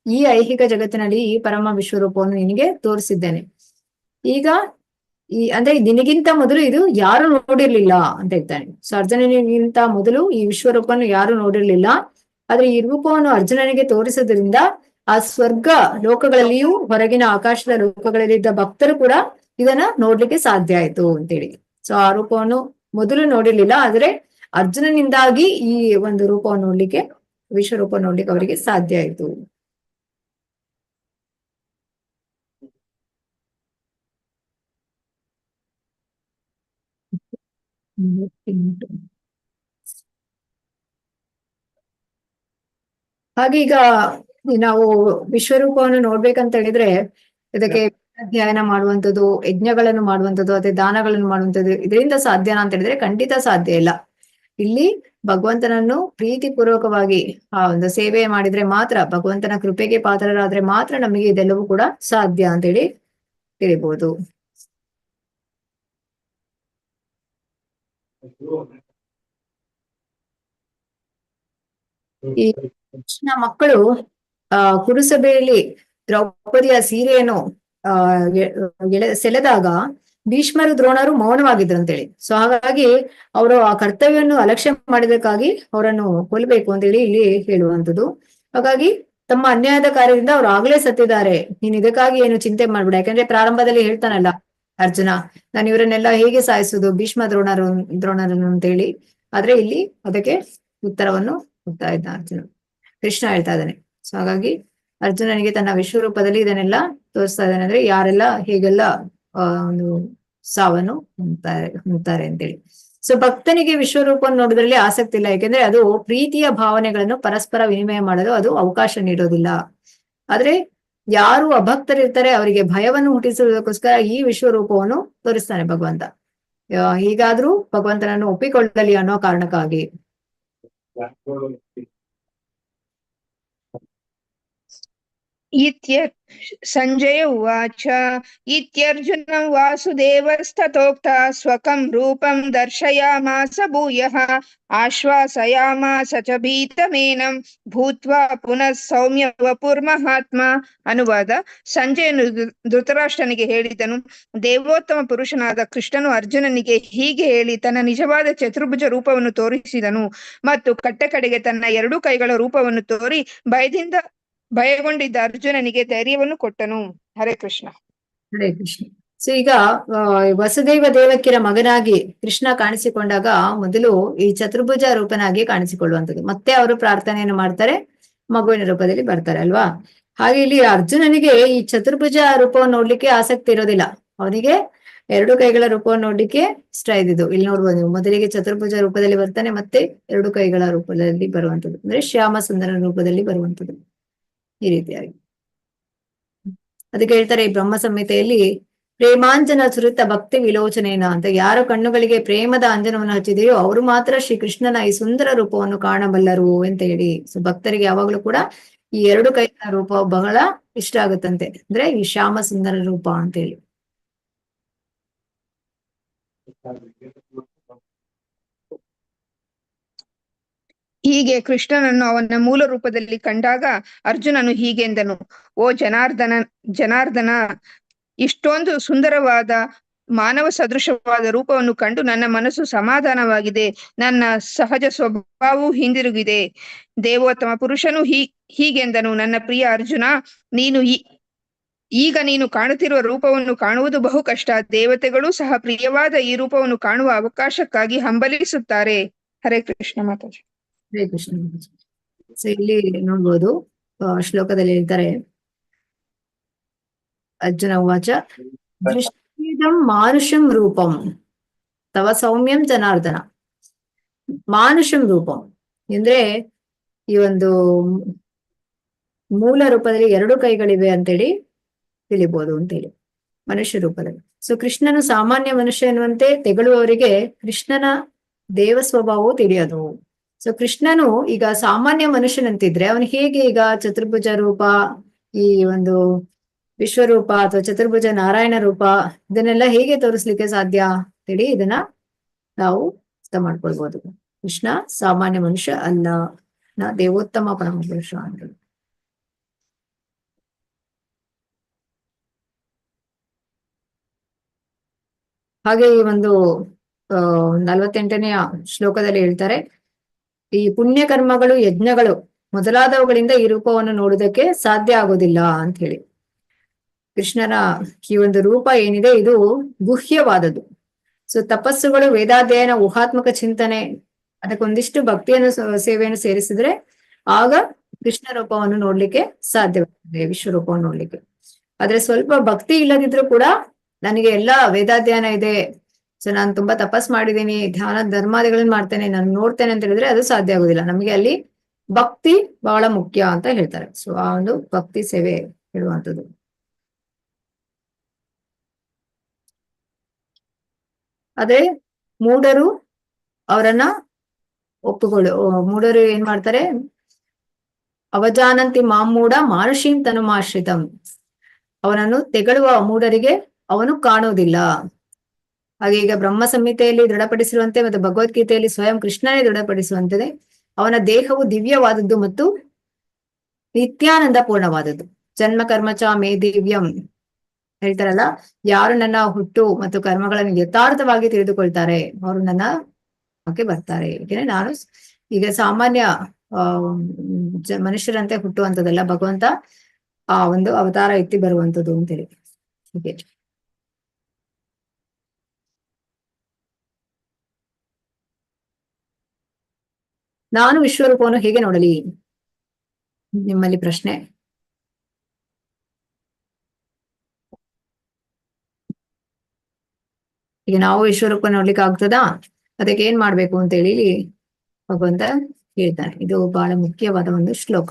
ಈ ಐಹಿಕ ಜಗತ್ತಿನಲ್ಲಿ ಈ ಪರಮ ವಿಶ್ವರೂಪವನ್ನು ನಿನಗೆ ತೋರಿಸಿದ್ದೇನೆ. ಈಗ ಅಂದ್ರೆ ನಿನಗಿಂತ ಮೊದಲು ಇದು ಯಾರು ನೋಡಿರ್ಲಿಲ್ಲ ಅಂತ ಹೇಳ್ತಾನೆ. ಸೊ ಅರ್ಜುನನಿಗಿಂತ ಮೊದಲು ಈ ವಿಶ್ವರೂಪವನ್ನು ಯಾರು ನೋಡಿರ್ಲಿಲ್ಲ. ಆದ್ರೆ ಈ ರೂಪವನ್ನು ಅರ್ಜುನನಿಗೆ ತೋರಿಸೋದ್ರಿಂದ ಆ ಸ್ವರ್ಗ ಲೋಕಗಳಲ್ಲಿಯೂ ಹೊರಗಿನ ಆಕಾಶದ ಲೋಕಗಳಲ್ಲಿದ್ದ ಭಕ್ತರು ಕೂಡ ಇದನ್ನ ನೋಡ್ಲಿಕ್ಕೆ ಸಾಧ್ಯ ಆಯ್ತು ಅಂತೇಳಿ. ಸೊ ಆ ರೂಪವನ್ನು ಮೊದಲು ನೋಡಿರ್ಲಿಲ್ಲ, ಆದ್ರೆ ಅರ್ಜುನನಿಂದಾಗಿ ಈ ಒಂದು ರೂಪವನ್ನು ನೋಡ್ಲಿಕ್ಕೆ, ವಿಶ್ವರೂಪ ನೋಡ್ಲಿಕ್ಕೆ ಅವರಿಗೆ ಸಾಧ್ಯ ಆಯ್ತು. ಹಾಗೆ ಈಗ ನಾವು ವಿಶ್ವರೂಪವನ್ನು ನೋಡ್ಬೇಕಂತ ಹೇಳಿದ್ರೆ ಇದಕ್ಕೆ ಅಧ್ಯಯನ ಮಾಡುವಂಥದ್ದು, ಯಜ್ಞಗಳನ್ನು ಮಾಡುವಂಥದ್ದು, ಅದೇ ದಾನಗಳನ್ನು ಮಾಡುವಂಥದ್ದು, ಇದರಿಂದ ಸಾಧ್ಯನಾ ಅಂತ ಹೇಳಿದ್ರೆ ಖಂಡಿತ ಸಾಧ್ಯ ಇಲ್ಲ. ಇಲ್ಲಿ ಭಗವಂತನನ್ನು ಪ್ರೀತಿ ಪೂರ್ವಕವಾಗಿ ಆ ಒಂದು ಸೇವೆ ಮಾಡಿದ್ರೆ ಮಾತ್ರ, ಭಗವಂತನ ಕೃಪೆಗೆ ಪಾತ್ರರಾದ್ರೆ ಮಾತ್ರ ನಮಗೆ ಇದೆಲ್ಲವೂ ಕೂಡ ಸಾಧ್ಯ ಅಂತೇಳಿ ತಿಳಿಬಹುದು. ಈ ಕೃಷ್ಣ ಮಕ್ಕಳು ಕುರುಸಭೆಯಲ್ಲಿ ದ್ರೌಪದಿಯ ಸೀರೆಯನ್ನು ಸೆಳೆದಾಗ ಭೀಷ್ಮರು ದ್ರೋಣರು ಮೌನವಾಗಿದ್ರು ಅಂತೇಳಿ. ಸೊ ಹಾಗಾಗಿ ಅವರು ಆ ಕರ್ತವ್ಯವನ್ನು ಅಲಕ್ಷ್ಯ ಮಾಡಿದಕ್ಕಾಗಿ ಅವರನ್ನು ಕೊಲ್ಲಬೇಕು ಅಂತೇಳಿ ಇಲ್ಲಿ ಹೇಳುವಂಥದ್ದು. ಹಾಗಾಗಿ ತಮ್ಮ ಅನ್ಯಾಯದ ಕಾರ್ಯದಿಂದ ಅವ್ರು ಆಗ್ಲೇ ಸತ್ತಿದ್ದಾರೆ, ನೀನ್ ಇದಕ್ಕಾಗಿ ಏನು ಚಿಂತೆ ಮಾಡ್ಬಿಡ. ಯಾಕಂದ್ರೆ ಪ್ರಾರಂಭದಲ್ಲಿ ಹೇಳ್ತಾನಲ್ಲ ಅರ್ಜುನ, ನಾನು ಇವರನ್ನೆಲ್ಲ ಹೇಗೆ ಸಾಯಿಸುದು ಭೀಷ್ಮ ದ್ರೋಣರನ್ನು ಅಂತೇಳಿ. ಆದ್ರೆ ಇಲ್ಲಿ ಅದಕ್ಕೆ ಉತ್ತರವನ್ನು ಕೊಡ್ತಾ ಇದ್ದ ಅರ್ಜುನ, ಕೃಷ್ಣ ಹೇಳ್ತಾ ಇದ್ದಾನೆ. ಸೊ ಹಾಗಾಗಿ ಅರ್ಜುನನಿಗೆ ತನ್ನ ವಿಶ್ವರೂಪದಲ್ಲಿ ಇದನ್ನೆಲ್ಲ ತೋರಿಸ್ತಾ ಇದ್ದಾನೆ, ಅಂದ್ರೆ ಯಾರೆಲ್ಲ ಹೇಗೆಲ್ಲ ಒಂದು ಸಾವನ್ನು ಹೊಂದ್ತಾರೆ ಅಂತೇಳಿ. ಸೊ ಭಕ್ತನಿಗೆ ವಿಶ್ವರೂಪವನ್ನು ನೋಡೋದ್ರಲ್ಲಿ ಆಸಕ್ತಿ ಇಲ್ಲ, ಯಾಕೆಂದ್ರೆ ಅದು ಪ್ರೀತಿಯ ಭಾವನೆಗಳನ್ನು ಪರಸ್ಪರ ವಿನಿಮಯ ಮಾಡಲು ಅದು ಅವಕಾಶ ನೀಡೋದಿಲ್ಲ. ಆದ್ರೆ ಯಾರು ಅಭಕ್ತರಿರ್ತಾರೆ ಅವರಿಗೆ ಭಯವನ್ನು ಹುಟ್ಟಿಸುವುದಕ್ಕೋಸ್ಕರ ಈ ವಿಶ್ವರೂಪವನ್ನು ತೋರಿಸ್ತಾನೆ ಭಗವಂತ. ಹೀಗಾದ್ರೂ ಭಗವಂತನನ್ನು ಒಪ್ಪಿಕೊಳ್ಳಲಿ ಅನ್ನೋ ಕಾರಣಕ್ಕಾಗಿ. ಸಂಜಯ ಉವಾಚ ಇತ್ಯರ್ಜುನಂ ವಾಸುದೇವಸ್ತಥೋಕ್ತ ಸ್ವಕಂ ರೂಪಂ ದರ್ಶಯಾಮಾಸ ಭೂಯಃ ಆಶ್ವಾಸಯಾಮಾಸ ಚ ಭೀತಮೇನಂ ಭೂತ್ವಾ ಪುನಃ ಸೌಮ್ಯ ವಪುರ್ಮಹಾತ್ಮ. ಅನುವಾದ: ಸಂಜಯನು ಧೃತರಾಷ್ಟ್ರನಿಗೆ ಹೇಳಿದನು, ದೇವೋತ್ತಮ ಪುರುಷನಾದ ಕೃಷ್ಣನು ಅರ್ಜುನನಿಗೆ ಹೀಗೆ ಹೇಳಿ ತನ್ನ ನಿಜವಾದ ಚತುರ್ಭುಜ ರೂಪವನ್ನು ತೋರಿಸಿದನು ಮತ್ತು ಕಟ್ಟಕಡೆಗೆ ತನ್ನ 2 ಕೈಗಳ ರೂಪವನ್ನು ತೋರಿ ಭಯಗೊಂಡಿದ್ದ ಅರ್ಜುನನಿಗೆ ಧೈರ್ಯವನ್ನು ಕೊಟ್ಟನು. ಹರೇ ಕೃಷ್ಣ. ಹರೇ ಕೃಷ್ಣ. ಸೊ ಈಗ ವಸುದೇವ ದೇವಕಿಯರ ಮಗನಾಗಿ ಕೃಷ್ಣ ಕಾಣಿಸಿಕೊಂಡಾಗ ಮೊದಲು ಈ ಚತುರ್ಭುಜ ರೂಪನಾಗಿ ಕಾಣಿಸಿಕೊಳ್ಳುವಂಥದ್ದು. ಮತ್ತೆ ಅವರು ಪ್ರಾರ್ಥನೆಯನ್ನು ಮಾಡ್ತಾರೆ, ಮಗುವಿನ ರೂಪದಲ್ಲಿ ಬರ್ತಾರೆ ಅಲ್ವಾ. ಹಾಗೆ ಇಲ್ಲಿ ಅರ್ಜುನನಿಗೆ ಈ ಚತುರ್ಭುಜ ರೂಪವನ್ನು ನೋಡ್ಲಿಕ್ಕೆ ಆಸಕ್ತಿ ಇರೋದಿಲ್ಲ. ಅವನಿಗೆ 2 ಕೈಗಳ ರೂಪವನ್ನು ನೋಡ್ಲಿಕ್ಕೆ ಇಷ್ಟ ಇದ್ದಿದ್ದು. ಇಲ್ಲಿ ನೋಡ್ಬೋದು ನೀವು, ಮೊದಲಿಗೆ ಚತುರ್ಭುಜ ರೂಪದಲ್ಲಿ ಬರ್ತಾನೆ, ಮತ್ತೆ 2 ಕೈಗಳ ರೂಪದಲ್ಲಿ ಬರುವಂಥದ್ದು, ಅಂದ್ರೆ ಶ್ಯಾಮ ಸುಂದರ ರೂಪದಲ್ಲಿ ಬರುವಂಥದ್ದು. ಈ ರೀತಿಯಾಗಿ ಅದಕ್ಕೆ ಹೇಳ್ತಾರೆ ಈ ಬ್ರಹ್ಮ ಸಂಹಿತೆಯಲ್ಲಿ, ಪ್ರೇಮಾಂಜನ ಸುರಿತ ಭಕ್ತಿ ವಿಲೋಚನೇನ ಅಂತ. ಯಾರ ಕಣ್ಣುಗಳಿಗೆ ಪ್ರೇಮದ ಅಂಜನವನ್ನು ಹಚ್ಚಿದೆಯೋ ಅವರು ಮಾತ್ರ ಶ್ರೀ ಕೃಷ್ಣನ ಈ ಸುಂದರ ರೂಪವನ್ನು ಕಾಣಬಲ್ಲರು ಅಂತ ಹೇಳಿ. ಸೊ ಭಕ್ತರಿಗೆ ಯಾವಾಗ್ಲೂ ಕೂಡ ಈ 2 ಕೈಗಳ ರೂಪ ಬಹಳ ಇಷ್ಟ ಆಗುತ್ತಂತೆ, ಅಂದ್ರೆ ಈ ಶ್ಯಾಮ ಸುಂದರ ರೂಪ ಅಂತ ಹೇಳಿ. ಹೀಗೆ ಕೃಷ್ಣನನ್ನು ಅವನ ಮೂಲ ರೂಪದಲ್ಲಿ ಕಂಡಾಗ ಅರ್ಜುನನು ಹೀಗೆಂದನು, ಓ ಜನಾರ್ದನ, ಇಷ್ಟೊಂದು ಸುಂದರವಾದ ಮಾನವ ಸದೃಶವಾದ ರೂಪವನ್ನು ಕಂಡು ನನ್ನ ಮನಸ್ಸು ಸಮಾಧಾನವಾಗಿದೆ, ನನ್ನ ಸಹಜ ಸ್ವಭಾವವು ಹಿಂದಿರುಗಿದೆ. ದೇವೋತ್ತಮ ಪುರುಷನು ಹೀಗೆಂದನು, ನನ್ನ ಪ್ರಿಯ ಅರ್ಜುನ, ಈಗ ನೀನು ಕಾಣುತ್ತಿರುವ ರೂಪವನ್ನು ಕಾಣುವುದು ಬಹು ಕಷ್ಟ. ದೇವತೆಗಳು ಸಹ ಪ್ರಿಯವಾದ ಈ ರೂಪವನ್ನು ಕಾಣುವ ಅವಕಾಶಕ್ಕಾಗಿ ಹಂಬಲಿಸುತ್ತಾರೆ. ಹರೇ ಕೃಷ್ಣ ಮಾತಾಜಿ. ಹರೇ ಕೃಷ್ಣ. ಸೊ ಇಲ್ಲಿ ನೋಡ್ಬೋದು ಶ್ಲೋಕದಲ್ಲಿ ಹೇಳ್ತಾರೆ, ಅರ್ಜುನ ಉವಾಚ ದೃಷ್ಟೀದಂ ಮಾನುಷಂ ರೂಪಂ ತವ ಸೌಮ್ಯಂ ಜನಾರ್ದನ. ಮಾನುಷಂ ರೂಪಂ ಅಂದ್ರೆ ಈ ಒಂದು ಮೂಲ ರೂಪದಲ್ಲಿ 2 ಕೈಗಳಿವೆ ಅಂತೇಳಿ ತಿಳಿಬಹುದು ಅಂತೇಳಿ, ಮನುಷ್ಯ ರೂಪದಲ್ಲಿ. ಸೊ ಕೃಷ್ಣನು ಸಾಮಾನ್ಯ ಮನುಷ್ಯ ಎನ್ನುವಂತೆ ತೆಗಳುವವರಿಗೆ ಕೃಷ್ಣನ ದೇವ ಸ್ವಭಾವವು ತಿಳಿಯೋದು. ಸೊ ಕೃಷ್ಣನು ಈಗ ಸಾಮಾನ್ಯ ಮನುಷ್ಯನಂತಿದ್ರೆ ಅವನು ಹೇಗೆ ಈಗ ಚತುರ್ಭುಜ ರೂಪ, ಈ ಒಂದು ವಿಶ್ವರೂಪ ಅಥವಾ ಚತುರ್ಭುಜ ನಾರಾಯಣ ರೂಪ, ಇದನ್ನೆಲ್ಲ ಹೇಗೆ ತೋರಿಸ್ಲಿಕ್ಕೆ ಸಾಧ್ಯ ಅಂತೇಳಿ ಇದನ್ನ ನಾವು ಅರ್ಥ ಮಾಡ್ಕೊಳ್ಬಹುದು. ಕೃಷ್ಣ ಸಾಮಾನ್ಯ ಮನುಷ್ಯ ಅಲ್ಲ, ದೇವೋತ್ತಮ ಪರಮ ಪುರುಷ ಅಂತ. ಹಾಗೆ ಈ ಒಂದು 48ನೆಯ ಶ್ಲೋಕದಲ್ಲಿ ಹೇಳ್ತಾರೆ, ಈ ಪುಣ್ಯ ಕರ್ಮಗಳು, ಯಜ್ಞಗಳು ಮೊದಲಾದವುಗಳಿಂದ ಈ ರೂಪವನ್ನು ನೋಡುವುದಕ್ಕೆ ಸಾಧ್ಯ ಆಗೋದಿಲ್ಲ ಅಂತ ಹೇಳಿ. ಕೃಷ್ಣನ ಈ ಒಂದು ರೂಪ ಏನಿದೆ ಇದು ಗುಹ್ಯವಾದದ್ದು. ಸೊ ತಪಸ್ಸುಗಳು, ವೇದಾಧ್ಯಯನ, ಊಹಾತ್ಮಕ ಚಿಂತನೆ, ಅದಕ್ಕೊಂದಿಷ್ಟು ಭಕ್ತಿಯನ್ನು ಸೇವೆಯನ್ನು ಸೇರಿಸಿದ್ರೆ ಆಗ ಕೃಷ್ಣ ರೂಪವನ್ನು ನೋಡ್ಲಿಕ್ಕೆ ಸಾಧ್ಯವಾಗ್ತದೆ, ವಿಶ್ವರೂಪವನ್ನು ನೋಡ್ಲಿಕ್ಕೆ. ಆದ್ರೆ ಸ್ವಲ್ಪ ಭಕ್ತಿ ಇಲ್ಲದಿದ್ರು ಕೂಡ ನನಗೆ ಎಲ್ಲಾ ವೇದಾಧ್ಯಯನ ಇದೆ, ಸೊ ನಾನು ತುಂಬಾ ತಪಸ್ ಮಾಡಿದ್ದೀನಿ, ಧ್ಯಾನ ಧರ್ಮಾದಿಗಳನ್ನ ಮಾಡ್ತೇನೆ, ನಾನು ನೋಡ್ತೇನೆ ಅಂತ ಹೇಳಿದ್ರೆ ಅದು ಸಾಧ್ಯ ಆಗುದಿಲ್ಲ. ನಮಗೆ ಅಲ್ಲಿ ಭಕ್ತಿ ಬಹಳ ಮುಖ್ಯ ಅಂತ ಹೇಳ್ತಾರೆ. ಸೊ ಆ ಒಂದು ಭಕ್ತಿ ಸೇವೆ ಹೇಳುವಂಥದ್ದು. ಅದೇ ಮೂಢರು ಅವರನ್ನ ಮೂಢರು ಏನ್ ಮಾಡ್ತಾರೆ, ಅವಜಾನಂತಿ ಮಾಮೂಢ ಮಾನುಷೀಂ ತನುಮಾಶ್ರಿತಂ. ಅವನನ್ನು ತೆಗಳುವ ಮೂಢರಿಗೆ ಅವನು ಕಾಣುವುದಿಲ್ಲ. ಹಾಗೆ ಈಗ ಬ್ರಹ್ಮ ಸಂಹಿತೆಯಲ್ಲಿ ದೃಢಪಡಿಸಿರುವಂತೆ ಮತ್ತು ಭಗವದ್ಗೀತೆಯಲ್ಲಿ ಸ್ವಯಂ ಕೃಷ್ಣನೇ ದೃಢಪಡಿಸುವಂತೆ ಅವನ ದೇಹವು ದಿವ್ಯವಾದದ್ದು ಮತ್ತು ನಿತ್ಯಾನಂದ ಪೂರ್ಣವಾದದ್ದು. ಜನ್ಮ ಕರ್ಮಚ ಮೇ ದಿವ್ಯಂ ಹೇಳ್ತಾರಲ್ಲ, ಯಾರು ನನ್ನ ಹುಟ್ಟು ಮತ್ತು ಕರ್ಮಗಳನ್ನು ಯಥಾರ್ಥವಾಗಿ ತಿಳಿದುಕೊಳ್ತಾರೆ ಅವರು ನನ್ನ ಬರ್ತಾರೆ. ಏಕೆಂದ್ರೆ ನಾನು ಈಗ ಸಾಮಾನ್ಯ ಮನುಷ್ಯರಂತೆ ಹುಟ್ಟುವಂಥದ್ದಲ್ಲ, ಭಗವಂತ ಆ ಒಂದು ಅವತಾರ ಎತ್ತಿ ಬರುವಂಥದ್ದು ಅಂತೇಳಿ. ಹೀಗೆ ನಾನು ವಿಶ್ವರೂಪವನ್ನು ಹೇಗೆ ನೋಡಲಿ? ನಿಮ್ಮಲ್ಲಿ ಪ್ರಶ್ನೆ. ಈಗ ನಾವು ವಿಶ್ವರೂಪ ನೋಡ್ಲಿಕ್ಕೆ ಆಗ್ತದಾ? ಅದಕ್ಕೆ ಏನ್ ಮಾಡ್ಬೇಕು ಅಂತ ಹೇಳಿ ಭಗವಂತ ಹೇಳ್ತಾನೆ. ಇದು ಬಹಳ ಮುಖ್ಯವಾದ ಒಂದು ಶ್ಲೋಕ.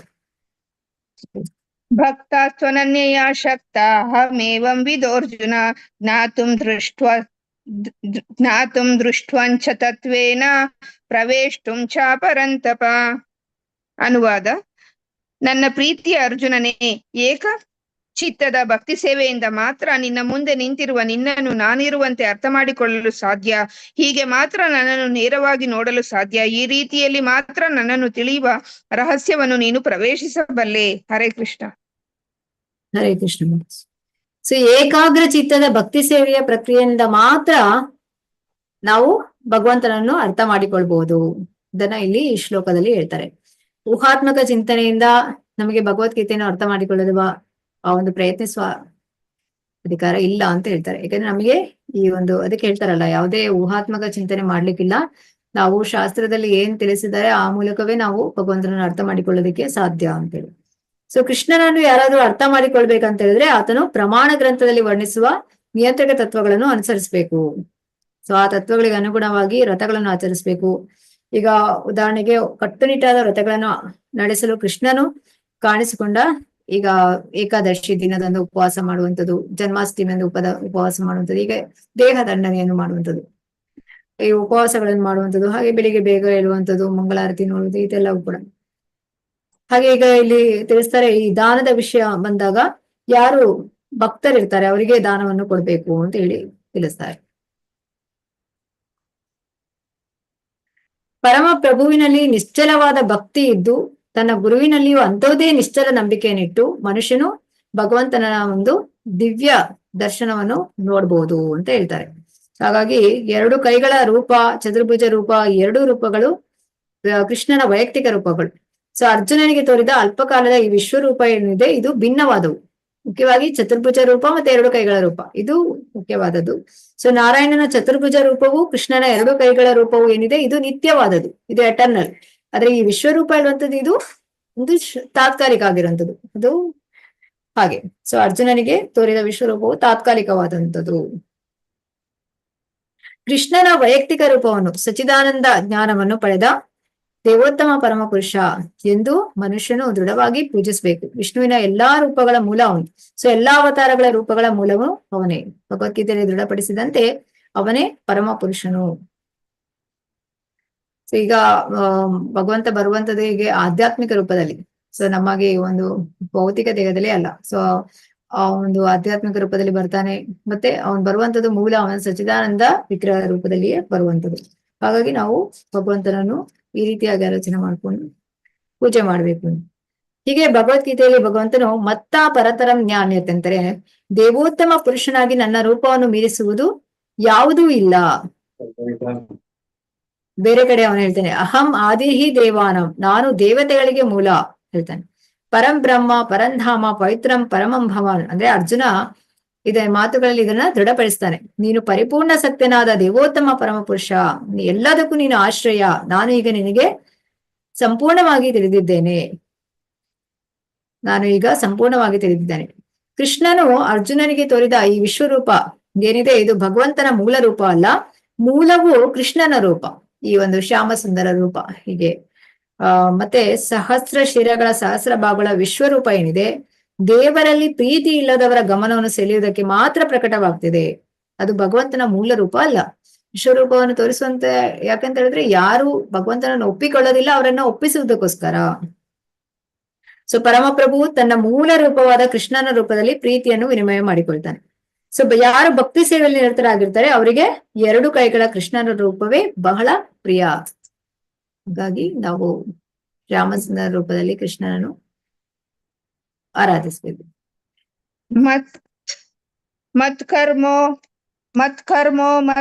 ಭಕ್ತ ತ್ವನನ್ಯಯ ಶಕ್ತ ಅಹಮೇವಂ ವಿದೋರ್ಜುನ ಜ್ಞಾತುಂ ದೃಷ್ಟ್ವಂಚ ತತ್ವೇನ ಪ್ರವೇಷ್ಟುಂ ಚ ಪರಂತಪ. ಅನುವಾದ: ನನ್ನ ಪ್ರೀತಿಯ ಅರ್ಜುನನೇ, ಏಕ ಚಿತ್ತದ ಭಕ್ತಿ ಸೇವೆಯಿಂದ ಮಾತ್ರ ನಿನ್ನ ಮುಂದೆ ನಿಂತಿರುವ ನಿನ್ನನ್ನು ನಾನಿರುವಂತೆ ಅರ್ಥ ಮಾಡಿಕೊಳ್ಳಲು ಸಾಧ್ಯ. ಹೀಗೆ ಮಾತ್ರ ನನ್ನನ್ನು ನೇರವಾಗಿ ನೋಡಲು ಸಾಧ್ಯ. ಈ ರೀತಿಯಲ್ಲಿ ಮಾತ್ರ ನನ್ನನ್ನು ತಿಳಿಯುವ ರಹಸ್ಯವನ್ನು ನೀನು ಪ್ರವೇಶಿಸಬಲ್ಲೆ. ಹರೇ ಕೃಷ್ಣ. ಹರೇ ಕೃಷ್ಣ. ಸೊ ಏಕಾಗ್ರ ಚಿತ್ತದ ಭಕ್ತಿ ಸೇವೆಯ ಪ್ರಕ್ರಿಯೆಯಿಂದ ಮಾತ್ರ ನಾವು ಭಗವಂತನನ್ನು ಅರ್ಥ ಮಾಡಿಕೊಳ್ಬಹುದು. ಇದನ್ನ ಇಲ್ಲಿ ಈ ಶ್ಲೋಕದಲ್ಲಿ ಹೇಳ್ತಾರೆ. ಊಹಾತ್ಮಕ ಚಿಂತನೆಯಿಂದ ನಮಗೆ ಭಗವದ್ಗೀತೆಯನ್ನು ಅರ್ಥ ಮಾಡಿಕೊಳ್ಳುವ ಆ ಒಂದು ಪ್ರಯತ್ನಿಸುವ ಅಧಿಕಾರ ಇಲ್ಲ ಅಂತ ಹೇಳ್ತಾರೆ. ಯಾಕಂದ್ರೆ ನಮಗೆ ಈ ಒಂದು ಅದಕ್ಕೆ ಹೇಳ್ತಾರಲ್ಲ, ಯಾವುದೇ ಊಹಾತ್ಮಕ ಚಿಂತನೆ ಮಾಡ್ಲಿಕ್ಕಿಲ್ಲ. ನಾವು ಶಾಸ್ತ್ರದಲ್ಲಿ ಏನ್ ತಿಳಿಸಿದ್ದಾರೆ ಆ ಮೂಲಕವೇ ನಾವು ಭಗವಂತನನ್ನು ಅರ್ಥ ಮಾಡಿಕೊಳ್ಳೋದಕ್ಕೆ ಸಾಧ್ಯ ಅಂತೇಳಿ. ಸೊ ಕೃಷ್ಣನನ್ನು ಯಾರಾದ್ರೂ ಅರ್ಥ ಮಾಡಿಕೊಳ್ಬೇಕಂತ ಹೇಳಿದ್ರೆ ಆತನು ಪ್ರಮಾಣ ಗ್ರಂಥದಲ್ಲಿ ವರ್ಣಿಸುವ ನಿಯಂತ್ರಕ ತತ್ವಗಳನ್ನು ಅನುಸರಿಸಬೇಕು. ಸೊ ಆ ತತ್ವಗಳಿಗೆ ಅನುಗುಣವಾಗಿ ವ್ರತಗಳನ್ನು ಆಚರಿಸಬೇಕು. ಈಗ ಉದಾಹರಣೆಗೆ ಕಟ್ಟುನಿಟ್ಟಾದ ವ್ರತಗಳನ್ನು ನಡೆಸಲು ಕೃಷ್ಣನು ಕಾಣಿಸಿಕೊಂಡ ಈಗ ಏಕಾದಶಿ ದಿನದಂದು ಉಪವಾಸ ಮಾಡುವಂಥದ್ದು, ಜನ್ಮಾಷ್ಟಮಿಯಂದು ಉಪವಾಸ ಮಾಡುವಂಥದ್ದು, ಈಗ ದೇಹ ದಂಡನೆಯನ್ನು ಮಾಡುವಂಥದ್ದು, ಈ ಉಪವಾಸಗಳನ್ನು ಮಾಡುವಂಥದ್ದು, ಹಾಗೆ ಬೆಳಿಗ್ಗೆ ಬೇಗ ಏಳುವಂಥದ್ದು, ಮಂಗಳಾರತಿ ನೋಡುವುದು, ಇದೆಲ್ಲವೂ ಕೂಡ. ಹಾಗೆ ಈಗ ಇಲ್ಲಿ ತಿಳಿಸ್ತಾರೆ, ಈ ದಾನದ ವಿಷಯ ಬಂದಾಗ ಯಾರು ಭಕ್ತರಿರ್ತಾರೆ ಅವರಿಗೆ ದಾನವನ್ನು ಕೊಡ್ಬೇಕು ಅಂತ ಹೇಳಿ ತಿಳಿಸ್ತಾರೆ. ಪರಮ ಪ್ರಭುವಿನಲ್ಲಿ ನಿಶ್ಚಲವಾದ ಭಕ್ತಿ ಇದ್ದು ತನ್ನ ಗುರುವಿನಲ್ಲಿಯೂ ಅಂಥದ್ದೇ ನಿಶ್ಚಲ ನಂಬಿಕೆಯನ್ನಿಟ್ಟು ಮನುಷ್ಯನು ಭಗವಂತನ ಒಂದು ದಿವ್ಯ ದರ್ಶನವನ್ನು ನೋಡ್ಬೋದು ಅಂತ ಹೇಳ್ತಾರೆ. ಹಾಗಾಗಿ 2 ಕೈಗಳ ರೂಪ, ಚತುರ್ಭುಜ ರೂಪ, 2 ರೂಪಗಳು ಕೃಷ್ಣನ ವೈಯಕ್ತಿಕ ರೂಪಗಳು. ಸೊ ಅರ್ಜುನನಿಗೆ ತೋರಿದ ಅಲ್ಪಕಾಲದ ಈ ವಿಶ್ವರೂಪ ಏನಿದೆ ಇದು ಭಿನ್ನವಾದವು. ಮುಖ್ಯವಾಗಿ ಚತುರ್ಭುಜ ರೂಪ ಮತ್ತೆ 2 ಕೈಗಳ ರೂಪ ಇದು ಮುಖ್ಯವಾದದ್ದು. ಸೊ ನಾರಾಯಣನ ಚತುರ್ಭುಜ ರೂಪವು, ಕೃಷ್ಣನ 2 ಕೈಗಳ ರೂಪವು ಏನಿದೆ ಇದು ನಿತ್ಯವಾದದ್ದು, ಇದು ಎಟರ್ನಲ್. ಆದ್ರೆ ಈ ವಿಶ್ವರೂಪ ಇರುವಂತದ್ದು ಇದು ಒಂದು ತಾತ್ಕಾಲಿಕ ಆಗಿರುವಂತದ್ದು, ಅದು ಹಾಗೆ. ಸೊ ಅರ್ಜುನನಿಗೆ ತೋರಿದ ವಿಶ್ವರೂಪವು ತಾತ್ಕಾಲಿಕವಾದಂಥದ್ದು. ಕೃಷ್ಣನ ವೈಯಕ್ತಿಕ ರೂಪವನ್ನು, ಸಚಿದಾನಂದ ಜ್ಞಾನವನ್ನು ಪಡೆದ ದೇವೋತ್ತಮ ಪರಮಪುರುಷ ಎಂದು ಮನುಷ್ಯನು ದೃಢವಾಗಿ ಪೂಜಿಸಬೇಕು. ವಿಷ್ಣುವಿನ ಎಲ್ಲಾ ರೂಪಗಳ ಮೂಲ ಅವನು. ಸೊ ಎಲ್ಲಾ ಅವತಾರಗಳ ರೂಪಗಳ ಮೂಲವು ಅವನೇ. ಭಗವದ್ಗೀತೆಯಲ್ಲಿ ದೃಢಪಡಿಸಿದಂತೆ ಅವನೇ ಪರಮ ಪುರುಷನು. ಸೊ ಈಗ ಭಗವಂತ ಬರುವಂತದ್ದು ಹೀಗೆ ಆಧ್ಯಾತ್ಮಿಕ ರೂಪದಲ್ಲಿ, ಸೊ ನಮಗೆ ಒಂದು ಭೌತಿಕ ದೇಹದಲ್ಲಿ ಅಲ್ಲ. ಸೊ ಆ ಒಂದು ಆಧ್ಯಾತ್ಮಿಕ ರೂಪದಲ್ಲಿ ಬರ್ತಾನೆ. ಮತ್ತೆ ಅವನು ಬರುವಂತದ್ದು ಮೂಲ ಅವನ ಸಚ್ಚಿದಾನಂದ ವಿಗ್ರಹ ರೂಪದಲ್ಲಿಯೇ ಬರುವಂತದ್ದು. ಹಾಗಾಗಿ ನಾವು ಭಗವಂತನನ್ನು ಈ ರೀತಿಯಾಗಿ ಆಲೋಚನೆ ಮಾಡ್ಕೊಂಡು ಪೂಜೆ ಮಾಡ್ಬೇಕು. ಹೀಗೆ ಭಗವದ್ಗೀತೆಯಲ್ಲಿ ಭಗವಂತನು ಮತ್ತ ಪರತರಂ ಜ್ಞಾನ್ಯತೆ ಅಂತಾರೆ, ದೇವೋತ್ತಮ ಪುರುಷನಾಗಿ ನನ್ನ ರೂಪವನ್ನು ಮೀರಿಸುವುದು ಯಾವುದೂ ಇಲ್ಲ. ಬೇರೆ ಕಡೆ ಅವನು ಹೇಳ್ತಾನೆ, ಅಹಂ ಆದಿಹಿ ದೇವಾನಂ, ನಾನು ದೇವತೆಗಳಿಗೆ ಮೂಲ ಹೇಳ್ತಾನೆ. ಪರಂ ಬ್ರಹ್ಮ ಪರಂಧಾಮ ಪವಿತ್ರಂ ಪರಮಂ ಭವಾನ್ ಅಂದ್ರೆ ಅರ್ಜುನ ಇದೇ ಮಾತುಗಳಲ್ಲಿ ಇದನ್ನ ದೃಢಪಡಿಸ್ತಾನೆ. ನೀನು ಪರಿಪೂರ್ಣ ಸತ್ಯನಾದ ದೇವೋತ್ತಮ ಪರಮಪುರುಷ, ಎಲ್ಲದಕ್ಕೂ ನೀನು ಆಶ್ರಯ. ನಾನು ಈಗ ನಿನಗೆ ಸಂಪೂರ್ಣವಾಗಿ ತಿಳಿದಿದ್ದೇನೆ. ಕೃಷ್ಣನು ಅರ್ಜುನನಿಗೆ ತೋರಿದ ಈ ವಿಶ್ವರೂಪ ಏನಿದೆ ಇದು ಭಗವಂತನ ಮೂಲ ರೂಪ ಅಲ್ಲ, ಮೂಲವು ಕೃಷ್ಣನ ರೂಪ, ಈ ಒಂದು ಶ್ಯಾಮ ಸುಂದರ ರೂಪ. ಹೀಗೆ ಮತ್ತೆ ಸಹಸ್ರ ಶಿರಗಳ ಸಹಸ್ರ ಭಾಗಗಳ ವಿಶ್ವರೂಪ ಏನಿದೆ ದೇವರಲ್ಲಿ ಪ್ರೀತಿ ಇಲ್ಲದವರ ಗಮನವನ್ನು ಸೆಳೆಯುವುದಕ್ಕೆ ಮಾತ್ರ ಪ್ರಕಟವಾಗ್ತಿದೆ. ಅದು ಭಗವಂತನ ಮೂಲ ರೂಪ ಅಲ್ಲ. ವಿಶ್ವರೂಪವನ್ನು ತೋರಿಸುವಂತ ಯಾಕಂತ ಹೇಳಿದ್ರೆ ಯಾರು ಭಗವಂತನನ್ನು ಒಪ್ಪಿಕೊಳ್ಳೋದಿಲ್ಲ ಅವರನ್ನ ಒಪ್ಪಿಸುವುದಕ್ಕೋಸ್ಕರ. ಸೊ ಪರಮಪ್ರಭು ತನ್ನ ಮೂಲ ರೂಪವಾದ ಕೃಷ್ಣನ ರೂಪದಲ್ಲಿ ಪ್ರೀತಿಯನ್ನು ವಿನಿಮಯ ಮಾಡಿಕೊಳ್ತಾನೆ. ಸೊ ಯಾರು ಭಕ್ತಿ ಸೇವೆಯಲ್ಲಿ ನಿರತರಾಗಿರ್ತಾರೆ ಅವರಿಗೆ 2 ಕೈಗಳ ಕೃಷ್ಣನ ರೂಪವೇ ಬಹಳ ಪ್ರಿಯ. ಹಾಗಾಗಿ ನಾವು ಶ್ಯಾಮಸುಂದರ ರೂಪದಲ್ಲಿ ಕೃಷ್ಣನನ್ನು ಆರಾಧಿಸಬೇಕು. ಮತ್ಕರ್ಮೋ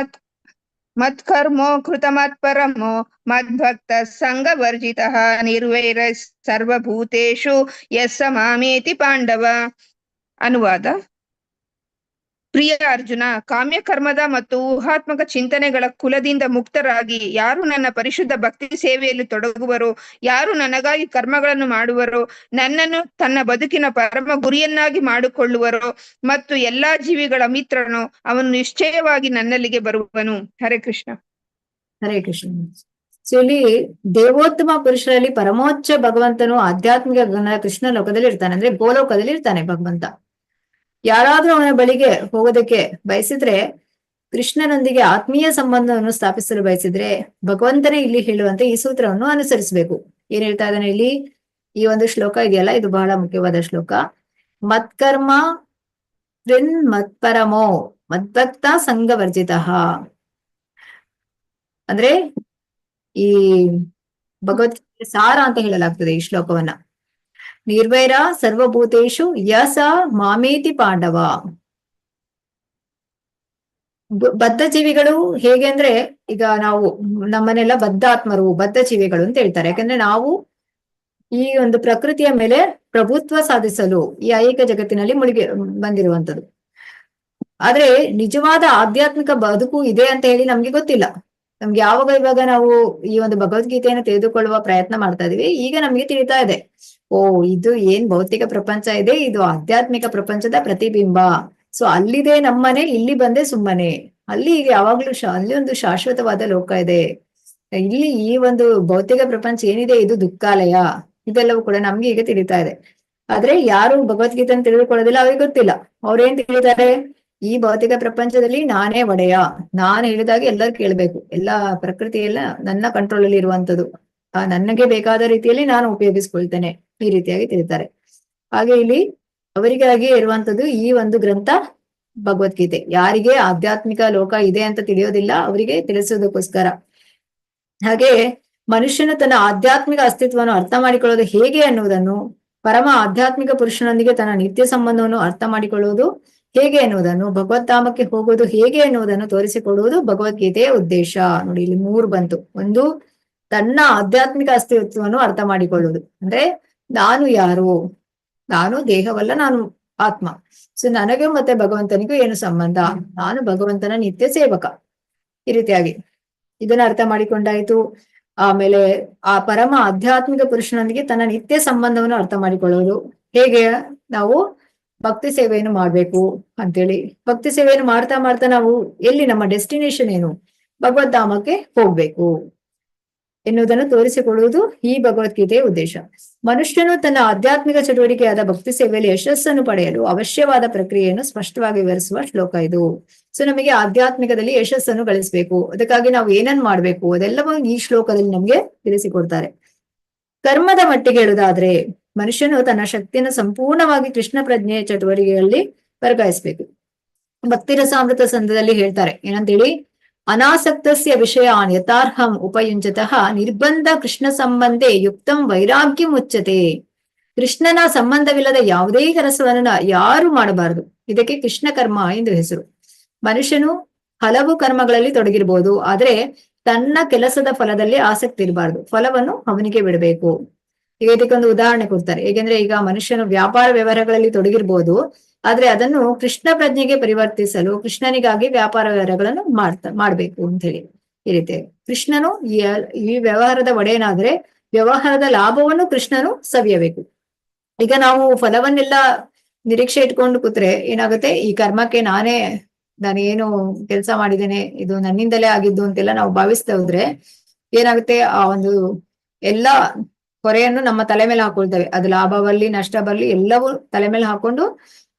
ಕೃತ ಮತ್ಪರಮೋ ಮದ್ಭಕ್ತ ಸಂಗವರ್ಜಿತ ನಿರ್ವೈರ ಸರ್ವಭೂತೇಷು ಯಸ್ಸ ಮಾಮೇತಿ ಪಾಂಡವ. ಅನುವಾದ: ಪ್ರಿಯ ಅರ್ಜುನ, ಕಾಮ್ಯ ಕರ್ಮದ ಮತ್ತು ಊಹಾತ್ಮಕ ಚಿಂತನೆಗಳ ಕುಲದಿಂದ ಮುಕ್ತರಾಗಿ ಯಾರು ನನ್ನ ಪರಿಶುದ್ಧ ಭಕ್ತಿ ಸೇವೆಯಲ್ಲಿ ತೊಡಗುವರೋ, ಯಾರು ನನಗಾಗಿ ಕರ್ಮಗಳನ್ನು ಮಾಡುವರೋ, ನನ್ನನ್ನು ತನ್ನ ಬದುಕಿನ ಪರಮ ಗುರಿಯನ್ನಾಗಿ ಮಾಡಿಕೊಳ್ಳುವರೋ ಮತ್ತು ಎಲ್ಲಾ ಜೀವಿಗಳ ಮಿತ್ರನೋ ಅವನು ನಿಶ್ಚಯವಾಗಿ ನನ್ನಲ್ಲಿಗೆ ಬರುವನು. ಹರೇ ಕೃಷ್ಣ. ಹರೇ ಕೃಷ್ಣ. ಸೊ ಇಲ್ಲಿ ದೇವೋತ್ತಮ ಪುರುಷರಲ್ಲಿ ಪರಮೋಚ್ಚ ಭಗವಂತನು ಆಧ್ಯಾತ್ಮಿಕ ಕೃಷ್ಣ ಲೋಕದಲ್ಲಿ ಇರ್ತಾನೆ, ಅಂದ್ರೆ ಗೋಲೋಕದಲ್ಲಿ ಇರ್ತಾನೆ ಭಗವಂತ. ಯಾರಾದ್ರೂ ಅವನ ಬಳಿಗೆ ಹೋಗೋದಕ್ಕೆ ಬಯಸಿದ್ರೆ, ಕೃಷ್ಣನೊಂದಿಗೆ ಆತ್ಮೀಯ ಸಂಬಂಧವನ್ನು ಸ್ಥಾಪಿಸಲು ಬಯಸಿದ್ರೆ ಭಗವಂತನೇ ಇಲ್ಲಿ ಹೇಳುವಂತೆ ಈ ಸೂತ್ರವನ್ನು ಅನುಸರಿಸಬೇಕು. ಏನ್ ಹೇಳ್ತಾ ಇದ್ದಾನೆ ಇಲ್ಲಿ? ಈ ಒಂದು ಶ್ಲೋಕ ಇದೆಯಲ್ಲ, ಇದು ಬಹಳ ಮುಖ್ಯವಾದ ಶ್ಲೋಕ. ಮತ್ಕರ್ಮ ತ್ರಿನ್ ಮತ್ಪರಮೋ ಮದ್ಭಕ್ತ ಸಂಘವರ್ಜಿತ. ಅಂದ್ರೆ ಈ ಭಗವದ್ಗೀತೆ ಸಾರ ಅಂತ ಹೇಳಲಾಗ್ತದೆ ಈ ಶ್ಲೋಕವನ್ನ. ನಿರ್ವೈರ ಸರ್ವಭೂತೇಶು ಯಸ ಮಾಮೇತಿ ಪಾಂಡವ. ಬದ್ಧ ಜೀವಿಗಳು ಹೇಗೆ ಅಂದ್ರೆ, ಈಗ ನಾವು ನಮ್ಮನೆಲ್ಲ ಬದ್ಧಾತ್ಮರು, ಬದ್ಧ ಜೀವಿಗಳು ಅಂತ ಹೇಳ್ತಾರೆ. ಯಾಕಂದ್ರೆ ನಾವು ಈ ಒಂದು ಪ್ರಕೃತಿಯ ಮೇಲೆ ಪ್ರಭುತ್ವ ಸಾಧಿಸಲು ಈ ಐಹಿಕ ಜಗತ್ತಿನಲ್ಲಿ ಮುಳುಗಿ ಬಂದಿರುವಂತದ್ದು. ಆದ್ರೆ ನಿಜವಾದ ಆಧ್ಯಾತ್ಮಿಕ ಬದುಕು ಇದೆ ಅಂತ ಹೇಳಿ ನಮ್ಗೆ ಗೊತ್ತಿಲ್ಲ. ನಮ್ಗೆ ಇವಾಗ ನಾವು ಈ ಒಂದು ಭಗವದ್ಗೀತೆಯನ್ನು ತಿಳಿದುಕೊಳ್ಳುವ ಪ್ರಯತ್ನ ಮಾಡ್ತಾ ಇದೀವಿ, ಈಗ ನಮ್ಗೆ ತಿಳಿತಾ ಇದೆ, ಓ ಇದು ಏನ್ ಭೌತಿಕ ಪ್ರಪಂಚ ಇದೆ, ಇದು ಆಧ್ಯಾತ್ಮಿಕ ಪ್ರಪಂಚದ ಪ್ರತಿಬಿಂಬ. ಸೊ ಅಲ್ಲಿದೆ ನಮ್ಮನೆ, ಇಲ್ಲಿ ಬಂದೆ ಸುಮ್ಮನೆ. ಅಲ್ಲಿ ಯಾವಾಗ್ಲೂ ಅಲ್ಲಿ ಒಂದು ಶಾಶ್ವತವಾದ ಲೋಕ ಇದೆ. ಇಲ್ಲಿ ಈ ಒಂದು ಭೌತಿಕ ಪ್ರಪಂಚ ಏನಿದೆ ಇದು ದುಃಖಾಲಯ. ಇದೆಲ್ಲವೂ ಕೂಡ ನಮ್ಗೆ ಈಗ ತಿಳಿತಾ ಇದೆ. ಆದ್ರೆ ಯಾರು ಭಗವದ್ಗೀತೆಯನ್ನು ತಿಳಿದುಕೊಳ್ಳೋದಿಲ್ಲ, ಅವ್ರಿಗೆ ಗೊತ್ತಿಲ್ಲ. ಅವ್ರೇನ್ ತಿಳಿತಾರೆ, ಈ ಭೌತಿಕ ಪ್ರಪಂಚದಲ್ಲಿ ನಾನೇ ಒಡೆಯ, ನಾನು ಹೇಳಿದಾಗ ಎಲ್ಲರೂ ಕೇಳ್ಬೇಕು, ಎಲ್ಲಾ ಪ್ರಕೃತಿ ಎಲ್ಲ ನನ್ನ ಕಂಟ್ರೋಲ್ ಅಲ್ಲಿ ಇರುವಂತದ್ದು, ನನಗೆ ಬೇಕಾದ ರೀತಿಯಲ್ಲಿ ನಾನು ಉಪಯೋಗಿಸ್ಕೊಳ್ತೇನೆ, ಈ ರೀತಿಯಾಗಿ ತಿಳಿತಾರೆ. ಹಾಗೆ ಇಲ್ಲಿ ಅವರಿಗಾಗಿ ಇರುವಂತದ್ದು ಈ ಒಂದು ಗ್ರಂಥ ಭಗವದ್ಗೀತೆ. ಯಾರಿಗೆ ಆಧ್ಯಾತ್ಮಿಕ ಲೋಕ ಇದೆ ಅಂತ ತಿಳಿಯೋದಿಲ್ಲ ಅವರಿಗೆ ತಿಳಿಸೋದಕ್ಕೋಸ್ಕರ. ಹಾಗೆ ಮನುಷ್ಯನು ತನ್ನ ಆಧ್ಯಾತ್ಮಿಕ ಅಸ್ತಿತ್ವವನ್ನು ಅರ್ಥ ಮಾಡಿಕೊಳ್ಳೋದು ಹೇಗೆ ಅನ್ನುವುದನ್ನು, ಪರಮ ಆಧ್ಯಾತ್ಮಿಕ ಪುರುಷನೊಂದಿಗೆ ತನ್ನ ನಿತ್ಯ ಸಂಬಂಧವನ್ನು ಅರ್ಥ ಮಾಡಿಕೊಳ್ಳುವುದು ಹೇಗೆ ಎನ್ನುವುದನ್ನು, ಭಗವದ್ಧಾಮಕ್ಕೆ ಹೋಗುವುದು ಹೇಗೆ ಎನ್ನುವುದನ್ನು ತೋರಿಸಿಕೊಡುವುದು ಭಗವದ್ಗೀತೆಯ ಉದ್ದೇಶ. ನೋಡಿ ಇಲ್ಲಿ 3 ಬಂತು. ಒಂದು, ತನ್ನ ಆಧ್ಯಾತ್ಮಿಕ ಅಸ್ತಿತ್ವವನ್ನು ಅರ್ಥ ಮಾಡಿಕೊಳ್ಳುವುದು. ಅಂದ್ರೆ ನಾನು ಯಾರು, ನಾನು ದೇಹವಲ್ಲ, ನಾನು ಆತ್ಮ. ಸೊ ನನಗೆ ಮತ್ತೆ ಭಗವಂತನಿಗೂ ಏನು ಸಂಬಂಧ, ನಾನು ಭಗವಂತನ ನಿತ್ಯ ಸೇವಕ. ಈ ರೀತಿಯಾಗಿ ಇದನ್ನ ಅರ್ಥ ಮಾಡಿಕೊಂಡಾಯ್ತು. ಆಮೇಲೆ ಆ ಪರಮ ಆಧ್ಯಾತ್ಮಿಕ ಪುರುಷನೊಂದಿಗೆ ತನ್ನ ನಿತ್ಯ ಸಂಬಂಧವನ್ನು ಅರ್ಥ ಮಾಡಿಕೊಳ್ಳುವುದು ಹೇಗೆ, ನಾವು ಭಕ್ತಿ ಸೇವೆಯನ್ನು ಮಾಡ್ಬೇಕು ಅಂತೇಳಿ. ಭಕ್ತಿ ಸೇವೆಯನ್ನು ಮಾಡ್ತಾ ಮಾಡ್ತಾ ನಾವು ಎಲ್ಲಿ, ನಮ್ಮ ಡೆಸ್ಟಿನೇಷನ್ ಏನು, ಭಗವದ್ಧಾಮಕ್ಕೆ ಹೋಗ್ಬೇಕು ಎನ್ನುವುದನ್ನು ತೋರಿಸಿಕೊಡುವುದು ಈ ಭಗವದ್ಗೀತೆಯ ಉದ್ದೇಶ. ಮನುಷ್ಯನು ತನ್ನ ಆಧ್ಯಾತ್ಮಿಕ ಚಟುವಟಿಕೆಯಾದ ಭಕ್ತಿ ಸೇವೆಯಲ್ಲಿ ಯಶಸ್ಸನ್ನು ಪಡೆಯಲು ಅವಶ್ಯವಾದ ಪ್ರಕ್ರಿಯೆಯನ್ನು ಸ್ಪಷ್ಟವಾಗಿ ವಿವರಿಸುವ ಶ್ಲೋಕ ಇದು. ಸೊ ನಮಗೆ ಆಧ್ಯಾತ್ಮಿಕದಲ್ಲಿ ಯಶಸ್ಸನ್ನು ಗಳಿಸಬೇಕು, ಅದಕ್ಕಾಗಿ ನಾವು ಏನನ್ ಮಾಡ್ಬೇಕು ಅದೆಲ್ಲವೂ ಈ ಶ್ಲೋಕದಲ್ಲಿ ನಮ್ಗೆ ತಿಳಿಸಿಕೊಡ್ತಾರೆ. ಕರ್ಮದ ಮಟ್ಟಿಗೆ ಹೇಳುವುದಾದ್ರೆ, ಮನುಷ್ಯನು ತನ್ನ ಶಕ್ತಿಯನ್ನು ಸಂಪೂರ್ಣವಾಗಿ ಕೃಷ್ಣ ಪ್ರಜ್ಞೆಯ ಚಟುವಟಿಕೆಯಲ್ಲಿ ವರ್ಗಾಯಿಸಬೇಕು. ಭಕ್ತಿ ರಸಾಮೃತ ಸಂದದಲ್ಲಿ ಹೇಳ್ತಾರೆ ಏನಂತೇಳಿ, ಅನಾಸಕ್ತಸ್ಯ ವಿಷಯಾನ್ ಯಥಾರ್ಹಂ ಉಪಯುಂಜತಃ ನಿರ್ಬಂಧ ಕೃಷ್ಣ ಸಂಬಂಧೆ ಯುಕ್ತಂ ವೈರಾಗ್ಯಂ ಉಚ್ಯತೆ. ಕೃಷ್ಣನ ಸಂಬಂಧವಿಲ್ಲದ ಯಾವುದೇ ಕೆಲಸವನ್ನ ಯಾರು ಮಾಡಬಾರದು. ಇದಕ್ಕೆ ಕೃಷ್ಣ ಕರ್ಮ ಎಂದು ಹೆಸರು. ಮನುಷ್ಯನು ಹಲವು ಕರ್ಮಗಳಲ್ಲಿ ತೊಡಗಿರ್ಬೋದು, ಆದ್ರೆ ತನ್ನ ಕೆಲಸದ ಫಲದಲ್ಲಿ ಆಸಕ್ತಿ ಇರಬಾರ್ದು, ಫಲವನ್ನು ಅವನಿಗೆ ಬಿಡಬೇಕು. ಈಗ ಇದಕ್ಕೊಂದು ಉದಾಹರಣೆ ಕೊಡ್ತಾರೆ. ಹೇಗೆಂದ್ರೆ, ಈಗ ಮನುಷ್ಯನು ವ್ಯಾಪಾರ ವ್ಯವಹಾರಗಳಲ್ಲಿ ತೊಡಗಿರ್ಬೋದು, ಆದ್ರೆ ಅದನ್ನು ಕೃಷ್ಣ ಪ್ರಜ್ಞೆಗೆ ಪರಿವರ್ತಿಸಲು ಕೃಷ್ಣನಿಗಾಗಿ ವ್ಯಾಪಾರ ವ್ಯವಹಾರಗಳನ್ನು ಮಾಡ್ಬೇಕು ಅಂತ ಹೇಳಿ. ಈ ರೀತಿ ಕೃಷ್ಣನು ಈ ವ್ಯವಹಾರದ ಒಡೆಯನಾದ್ರೆ ವ್ಯವಹಾರದ ಲಾಭವನ್ನು ಕೃಷ್ಣನು ಸವಿಯಬೇಕು. ಈಗ ನಾವು ಫಲವನ್ನೆಲ್ಲ ನಿರೀಕ್ಷೆ ಇಟ್ಕೊಂಡು ಕೂತ್ರೆ ಏನಾಗುತ್ತೆ, ಈ ಕರ್ಮಕ್ಕೆ ನಾನೇನು ಕೆಲಸ ಮಾಡಿದ್ದೇನೆ, ಇದು ನನ್ನಿಂದಲೇ ಆಗಿದ್ದು ಅಂತೆಲ್ಲ ನಾವು ಭಾವಿಸ್ತಾ ಹೋದ್ರೆ ಏನಾಗುತ್ತೆ, ಆ ಒಂದು ಎಲ್ಲಾ ಹೊರೆಯನ್ನು ನಮ್ಮ ತಲೆ ಮೇಲೆ ಹಾಕೊಳ್ತೇವೆ. ಅದು ಲಾಭ ಬರ್ಲಿ ನಷ್ಟ ಬರ್ಲಿ ಎಲ್ಲವೂ ತಲೆ ಮೇಲೆ ಹಾಕೊಂಡು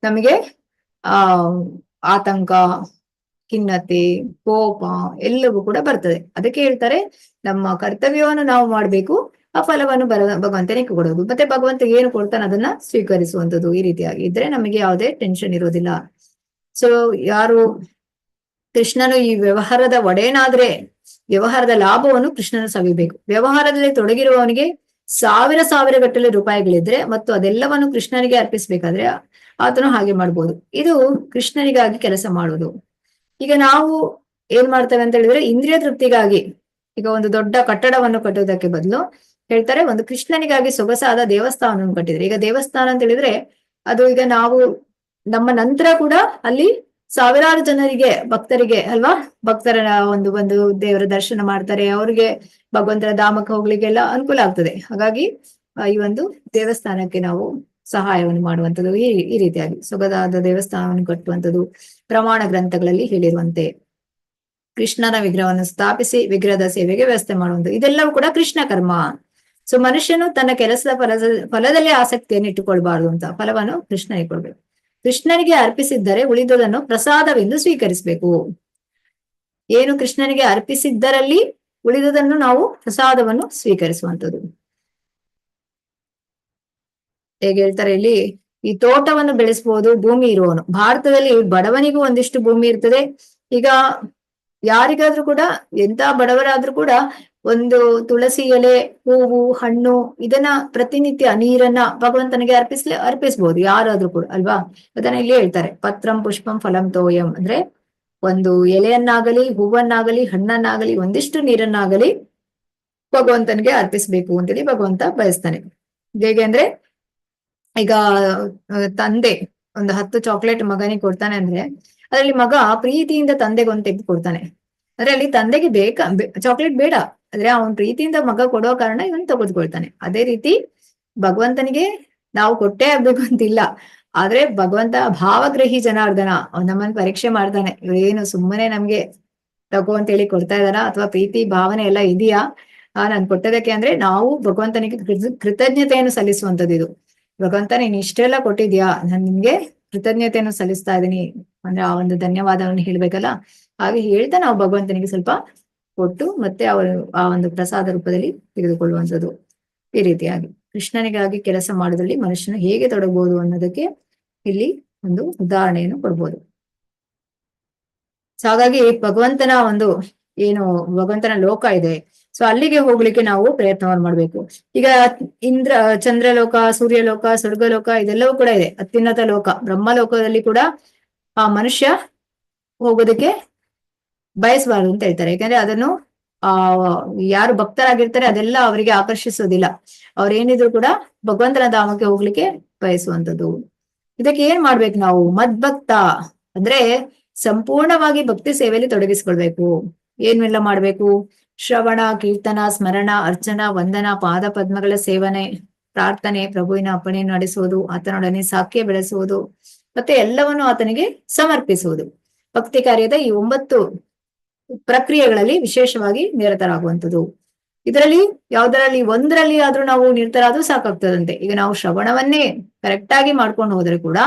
ನಮಗೆ ಆತಂಕ, ಖಿನ್ನತೆ, ಕೋಪ ಎಲ್ಲವೂ ಕೂಡ ಬರ್ತದೆ. ಅದಕ್ಕೆ ಹೇಳ್ತಾರೆ, ನಮ್ಮ ಕರ್ತವ್ಯವನ್ನು ನಾವು ಮಾಡ್ಬೇಕು, ಆ ಫಲವನ್ನು ಭಗವಂತನಿಗೆ ಕೊಡೋದು, ಮತ್ತೆ ಭಗವಂತ ಏನು ಕೊಡ್ತಾನೆ ಅದನ್ನ ಸ್ವೀಕರಿಸುವಂಥದ್ದು. ಈ ರೀತಿಯಾಗಿ ಇದ್ರೆ ನಮಗೆ ಯಾವುದೇ ಟೆನ್ಷನ್ ಇರೋದಿಲ್ಲ. ಸೊ ಯಾರು ಕೃಷ್ಣನು ಈ ವ್ಯವಹಾರದ ಒಡೆಯನಾದ್ರೆ ವ್ಯವಹಾರದ ಲಾಭವನ್ನು ಕೃಷ್ಣನು ಸವಿಬೇಕು. ವ್ಯವಹಾರದಲ್ಲಿ ತೊಡಗಿರುವವನಿಗೆ ಸಾವಿರ ಗಟ್ಟಲೆ ರೂಪಾಯಿಗಳಿದ್ರೆ ಮತ್ತು ಅದೆಲ್ಲವನ್ನು ಕೃಷ್ಣನಿಗೆ ಅರ್ಪಿಸ್ಬೇಕಾದ್ರೆ ಆತನು ಹಾಗೆ ಮಾಡ್ಬೋದು. ಇದು ಕೃಷ್ಣನಿಗಾಗಿ ಕೆಲಸ ಮಾಡುವುದು. ಈಗ ನಾವು ಏನ್ ಮಾಡ್ತೇವೆ ಅಂತ ಹೇಳಿದ್ರೆ, ಇಂದ್ರಿಯ ತೃಪ್ತಿಗಾಗಿ ಈಗ ಒಂದು ದೊಡ್ಡ ಕಟ್ಟಡವನ್ನು ಕಟ್ಟುವುದಕ್ಕೆ ಬದಲು ಹೇಳ್ತಾರೆ, ಒಂದು ಕೃಷ್ಣನಿಗಾಗಿ ಸೊಗಸಾದ ದೇವಸ್ಥಾನವನ್ನು ಕಟ್ಟಿದ್ರೆ. ಈಗ ದೇವಸ್ಥಾನ ಅಂತ ಹೇಳಿದ್ರೆ ಅದು ಈಗ ನಾವು ನಮ್ಮ ನಂತರ ಕೂಡ ಅಲ್ಲಿ ಸಾವಿರಾರು ಜನರಿಗೆ, ಭಕ್ತರಿಗೆ ಅಲ್ವಾ, ಭಕ್ತರ ಒಂದು ದೇವರ ದರ್ಶನ ಮಾಡ್ತಾರೆ, ಅವ್ರಿಗೆ ಭಗವಂತನ ಧಾಮಕ್ಕೆ ಹೋಗ್ಲಿಕ್ಕೆಲ್ಲ ಅನುಕೂಲ ಆಗ್ತದೆ. ಹಾಗಾಗಿ ಈ ಒಂದು ದೇವಸ್ಥಾನಕ್ಕೆ ನಾವು ಸಹಾಯವನ್ನು ಮಾಡುವಂಥದ್ದು ಈ ರೀತಿಯಾಗಿ ಸೊಗದಾದ ದೇವಸ್ಥಾನವನ್ನು ಕಟ್ಟುವಂಥದ್ದು ಪ್ರಮಾಣ ಗ್ರಂಥಗಳಲ್ಲಿ ಹೇಳಿರುವಂತೆ. ಕೃಷ್ಣನ ವಿಗ್ರಹವನ್ನು ಸ್ಥಾಪಿಸಿ ವಿಗ್ರಹದ ಸೇವೆಗೆ ವ್ಯವಸ್ಥೆ ಮಾಡುವಂಥದ್ದು ಇದೆಲ್ಲವೂ ಕೂಡ ಕೃಷ್ಣ ಕರ್ಮ. ಸೊ ಮನುಷ್ಯನು ತನ್ನ ಕೆಲಸದ ಫಲದಲ್ಲಿ ಆಸಕ್ತಿಯನ್ನು ಇಟ್ಟುಕೊಳ್ಬಾರ್ದು ಅಂತ, ಫಲವನ್ನು ಕೃಷ್ಣನಿಗೆ ಕೊಡ್ಬೇಕು. ಕೃಷ್ಣನಿಗೆ ಅರ್ಪಿಸಿದ್ದರೆ ಉಳಿದುದನ್ನು ಪ್ರಸಾದವೆಂದು ಸ್ವೀಕರಿಸಬೇಕು. ಏನು ಕೃಷ್ಣನಿಗೆ ಅರ್ಪಿಸಿದ್ದರಲ್ಲಿ ಉಳಿದುದನ್ನು ನಾವು ಪ್ರಸಾದವನ್ನು ಸ್ವೀಕರಿಸುವಂಥದ್ದು. ಹೇಗೆ ಹೇಳ್ತಾರೆ ಇಲ್ಲಿ, ಈ ತೋಟವನ್ನು ಬೆಳೆಸಬಹುದು ಭೂಮಿ ಇರುವವನು. ಭಾರತದಲ್ಲಿ ಬಡವನಿಗೂ ಒಂದಿಷ್ಟು ಭೂಮಿ ಇರ್ತದೆ. ಈಗ ಯಾರಿಗಾದ್ರೂ ಕೂಡ, ಎಂತ ಬಡವರಾದ್ರೂ ಕೂಡ ಒಂದು ತುಳಸಿ ಎಲೆ, ಹೂವು, ಹಣ್ಣು ಇದನ್ನ ಪ್ರತಿನಿತ್ಯ ನೀರನ್ನ ಭಗವಂತನಿಗೆ ಅರ್ಪಿಸ್ಬಹುದು ಯಾರಾದ್ರೂ ಕೂಡ ಅಲ್ವಾ. ಅದನ್ನ ಇಲ್ಲಿ ಹೇಳ್ತಾರೆ, ಪತ್ರಂ ಪುಷ್ಪಂ ಫಲಂ ತೋಯಂ, ಅಂದ್ರೆ ಒಂದು ಎಲೆಯನ್ನಾಗಲಿ, ಹೂವನ್ನಾಗಲಿ, ಹಣ್ಣನ್ನಾಗಲಿ, ಒಂದಿಷ್ಟು ನೀರನ್ನಾಗಲಿ ಭಗವಂತನಿಗೆ ಅರ್ಪಿಸ್ಬೇಕು ಅಂತೇಳಿ ಭಗವಂತ ಬಯಸ್ತಾನೆ. ಹೇಗೆ ಅಂದ್ರೆ, ಈಗ ತಂದೆ ಒಂದು 10 ಚಾಕ್ಲೇಟ್ ಮಗನಿಗೆ ಕೊಡ್ತಾನೆ ಅಂದ್ರೆ ಅದರಲ್ಲಿ ಮಗ ಪ್ರೀತಿಯಿಂದ ತಂದೆಗೆ ಒಂದು ತೆಗೆದು ಕೊಡ್ತಾನೆ. ಅಂದ್ರೆ ಅಲ್ಲಿ ತಂದೆಗೆ ಚಾಕ್ಲೇಟ್ ಬೇಡ, ಆದ್ರೆ ಅವನ್ ಪ್ರೀತಿಯಿಂದ ಮಗ ಕೊಡೋ ಕಾರಣ ಇವನ್ ತೆಗೆದುಕೊಳ್ತಾನೆ. ಅದೇ ರೀತಿ ಭಗವಂತನಿಗೆ ನಾವು ಕೊಟ್ಟೇ ಆಗ್ಬೇಕು ಅಂತಿಲ್ಲ, ಆದ್ರೆ ಭಗವಂತ ಭಾವಗ್ರಹಿ ಜನಾರ್ದನ, ಅವ್ನು ನಮ್ಮನ್ನ ಪರೀಕ್ಷೆ ಮಾಡ್ತಾನೆ. ಏನು ಸುಮ್ಮನೆ ನಮ್ಗೆ ತಗೋ ಅಂತ ಹೇಳಿ ಕೊಡ್ತಾ ಇದಾರ, ಅಥವಾ ಪ್ರೀತಿ ಭಾವನೆ ಎಲ್ಲ ಇದೆಯಾ ನಾನ್ ಕೊಟ್ಟದಕ್ಕೆ, ಅಂದ್ರೆ ನಾವು ಭಗವಂತನಿಗೆ ಕೃತಜ್ಞತೆಯನ್ನು ಸಲ್ಲಿಸುವಂತದ್ದು ಇದು. ಭಗವಂತ ನೀನ್ ಇಷ್ಟೆಲ್ಲ ಕೊಟ್ಟಿದ್ಯಾ, ನಾನ್ ನಿಮ್ಗೆ ಕೃತಜ್ಞತೆಯನ್ನು ಸಲ್ಲಿಸ್ತಾ ಇದ್ದೀನಿ ಅಂದ್ರೆ ಆ ಒಂದು ಧನ್ಯವಾದವನ್ನು ಹೇಳ್ಬೇಕಲ್ಲ. ಹಾಗೆ ಹೇಳ್ತಾ ನಾವು ಭಗವಂತನಿಗೆ ಸ್ವಲ್ಪ ಕೊಟ್ಟು ಮತ್ತೆ ಅವರು ಆ ಒಂದು ಪ್ರಸಾದ ರೂಪದಲ್ಲಿ ತೆಗೆದುಕೊಳ್ಳುವಂಥದ್ದು. ಈ ರೀತಿಯಾಗಿ ಕೃಷ್ಣನಿಗಾಗಿ ಕೆಲಸ ಮಾಡೋದ್ರಲ್ಲಿ ಮನುಷ್ಯನು ಹೇಗೆ ತೊಡಗಬಹುದು ಅನ್ನೋದಕ್ಕೆ ಇಲ್ಲಿ ಒಂದು ಉದಾಹರಣೆಯನ್ನು ಕೊಡ್ಬೋದು. ಸೊ ಹಾಗಾಗಿ ಭಗವಂತನ ಒಂದು ಏನು ಭಗವಂತನ ಲೋಕ ಇದೆ, ಸೊ ಅಲ್ಲಿಗೆ ಹೋಗ್ಲಿಕ್ಕೆ ನಾವು ಪ್ರಯತ್ನವನ್ನು ಮಾಡ್ಬೇಕು. ಈಗ ಚಂದ್ರಲೋಕ, ಸೂರ್ಯಲೋಕ, ಸ್ವರ್ಗಲೋಕ ಇದೆಲ್ಲವೂ ಕೂಡ ಇದೆ. ಅತ್ಯುನ್ನತ ಲೋಕ ಬ್ರಹ್ಮಲೋಕದಲ್ಲಿ ಕೂಡ ಆ ಮನುಷ್ಯ ಹೋಗೋದಕ್ಕೆ ಬಯಸಬಾರದು ಅಂತ ಹೇಳ್ತಾರೆ. ಯಾಕಂದ್ರೆ ಅದನ್ನು ಯಾರು ಭಕ್ತರಾಗಿರ್ತಾರೆ ಅದೆಲ್ಲ ಅವರಿಗೆ ಆಕರ್ಷಿಸೋದಿಲ್ಲ. ಅವ್ರೇನಿದ್ರು ಕೂಡ ಭಗವಂತನ ಧಾಮಕ್ಕೆ ಹೋಗ್ಲಿಕ್ಕೆ ಬಯಸುವಂಥದ್ದು. ಇದಕ್ಕೆ ಏನ್ ಮಾಡ್ಬೇಕು ನಾವು? ಮದ್ಭಕ್ತ ಅಂದ್ರೆ ಸಂಪೂರ್ಣವಾಗಿ ಭಕ್ತಿ ಸೇವೆಯಲ್ಲಿ ತೊಡಗಿಸ್ಕೊಳ್ಬೇಕು. ಏನೆಲ್ಲ ಮಾಡ್ಬೇಕು? ಶ್ರವಣ, ಕೀರ್ತನ, ಸ್ಮರಣ, ಅರ್ಚನ, ವಂದನ, ಪಾದ ಪದ್ಮಗಳ ಸೇವನೆ, ಪ್ರಾರ್ಥನೆ, ಪ್ರಭುವಿನ ಅಪ್ಪಣೆಯನ್ನು ನಡೆಸುವುದು, ಆತನೊಡನೆ ಸಾಕ್ಷ್ಯ ಬೆಳೆಸುವುದು, ಮತ್ತೆ ಎಲ್ಲವನ್ನು ಆತನಿಗೆ ಸಮರ್ಪಿಸುವುದು. ಭಕ್ತಿ ಕಾರ್ಯದ ಈ 9 ಪ್ರಕ್ರಿಯೆಗಳಲ್ಲಿ ವಿಶೇಷವಾಗಿ ನಿರತರಾಗುವಂಥದ್ದು. ಇದರಲ್ಲಿ ಯಾವ್ದರಲ್ಲಿ ಒಂದರಲ್ಲಿ ಆದ್ರೂ ನಾವು ನಿರತರಾದ್ರೂ ಸಾಕಾಗ್ತದಂತೆ. ಈಗ ನಾವು ಶ್ರವಣವನ್ನೇ ಕರೆಕ್ಟ್ ಆಗಿ ಮಾಡ್ಕೊಂಡು ಹೋದ್ರೆ ಕೂಡ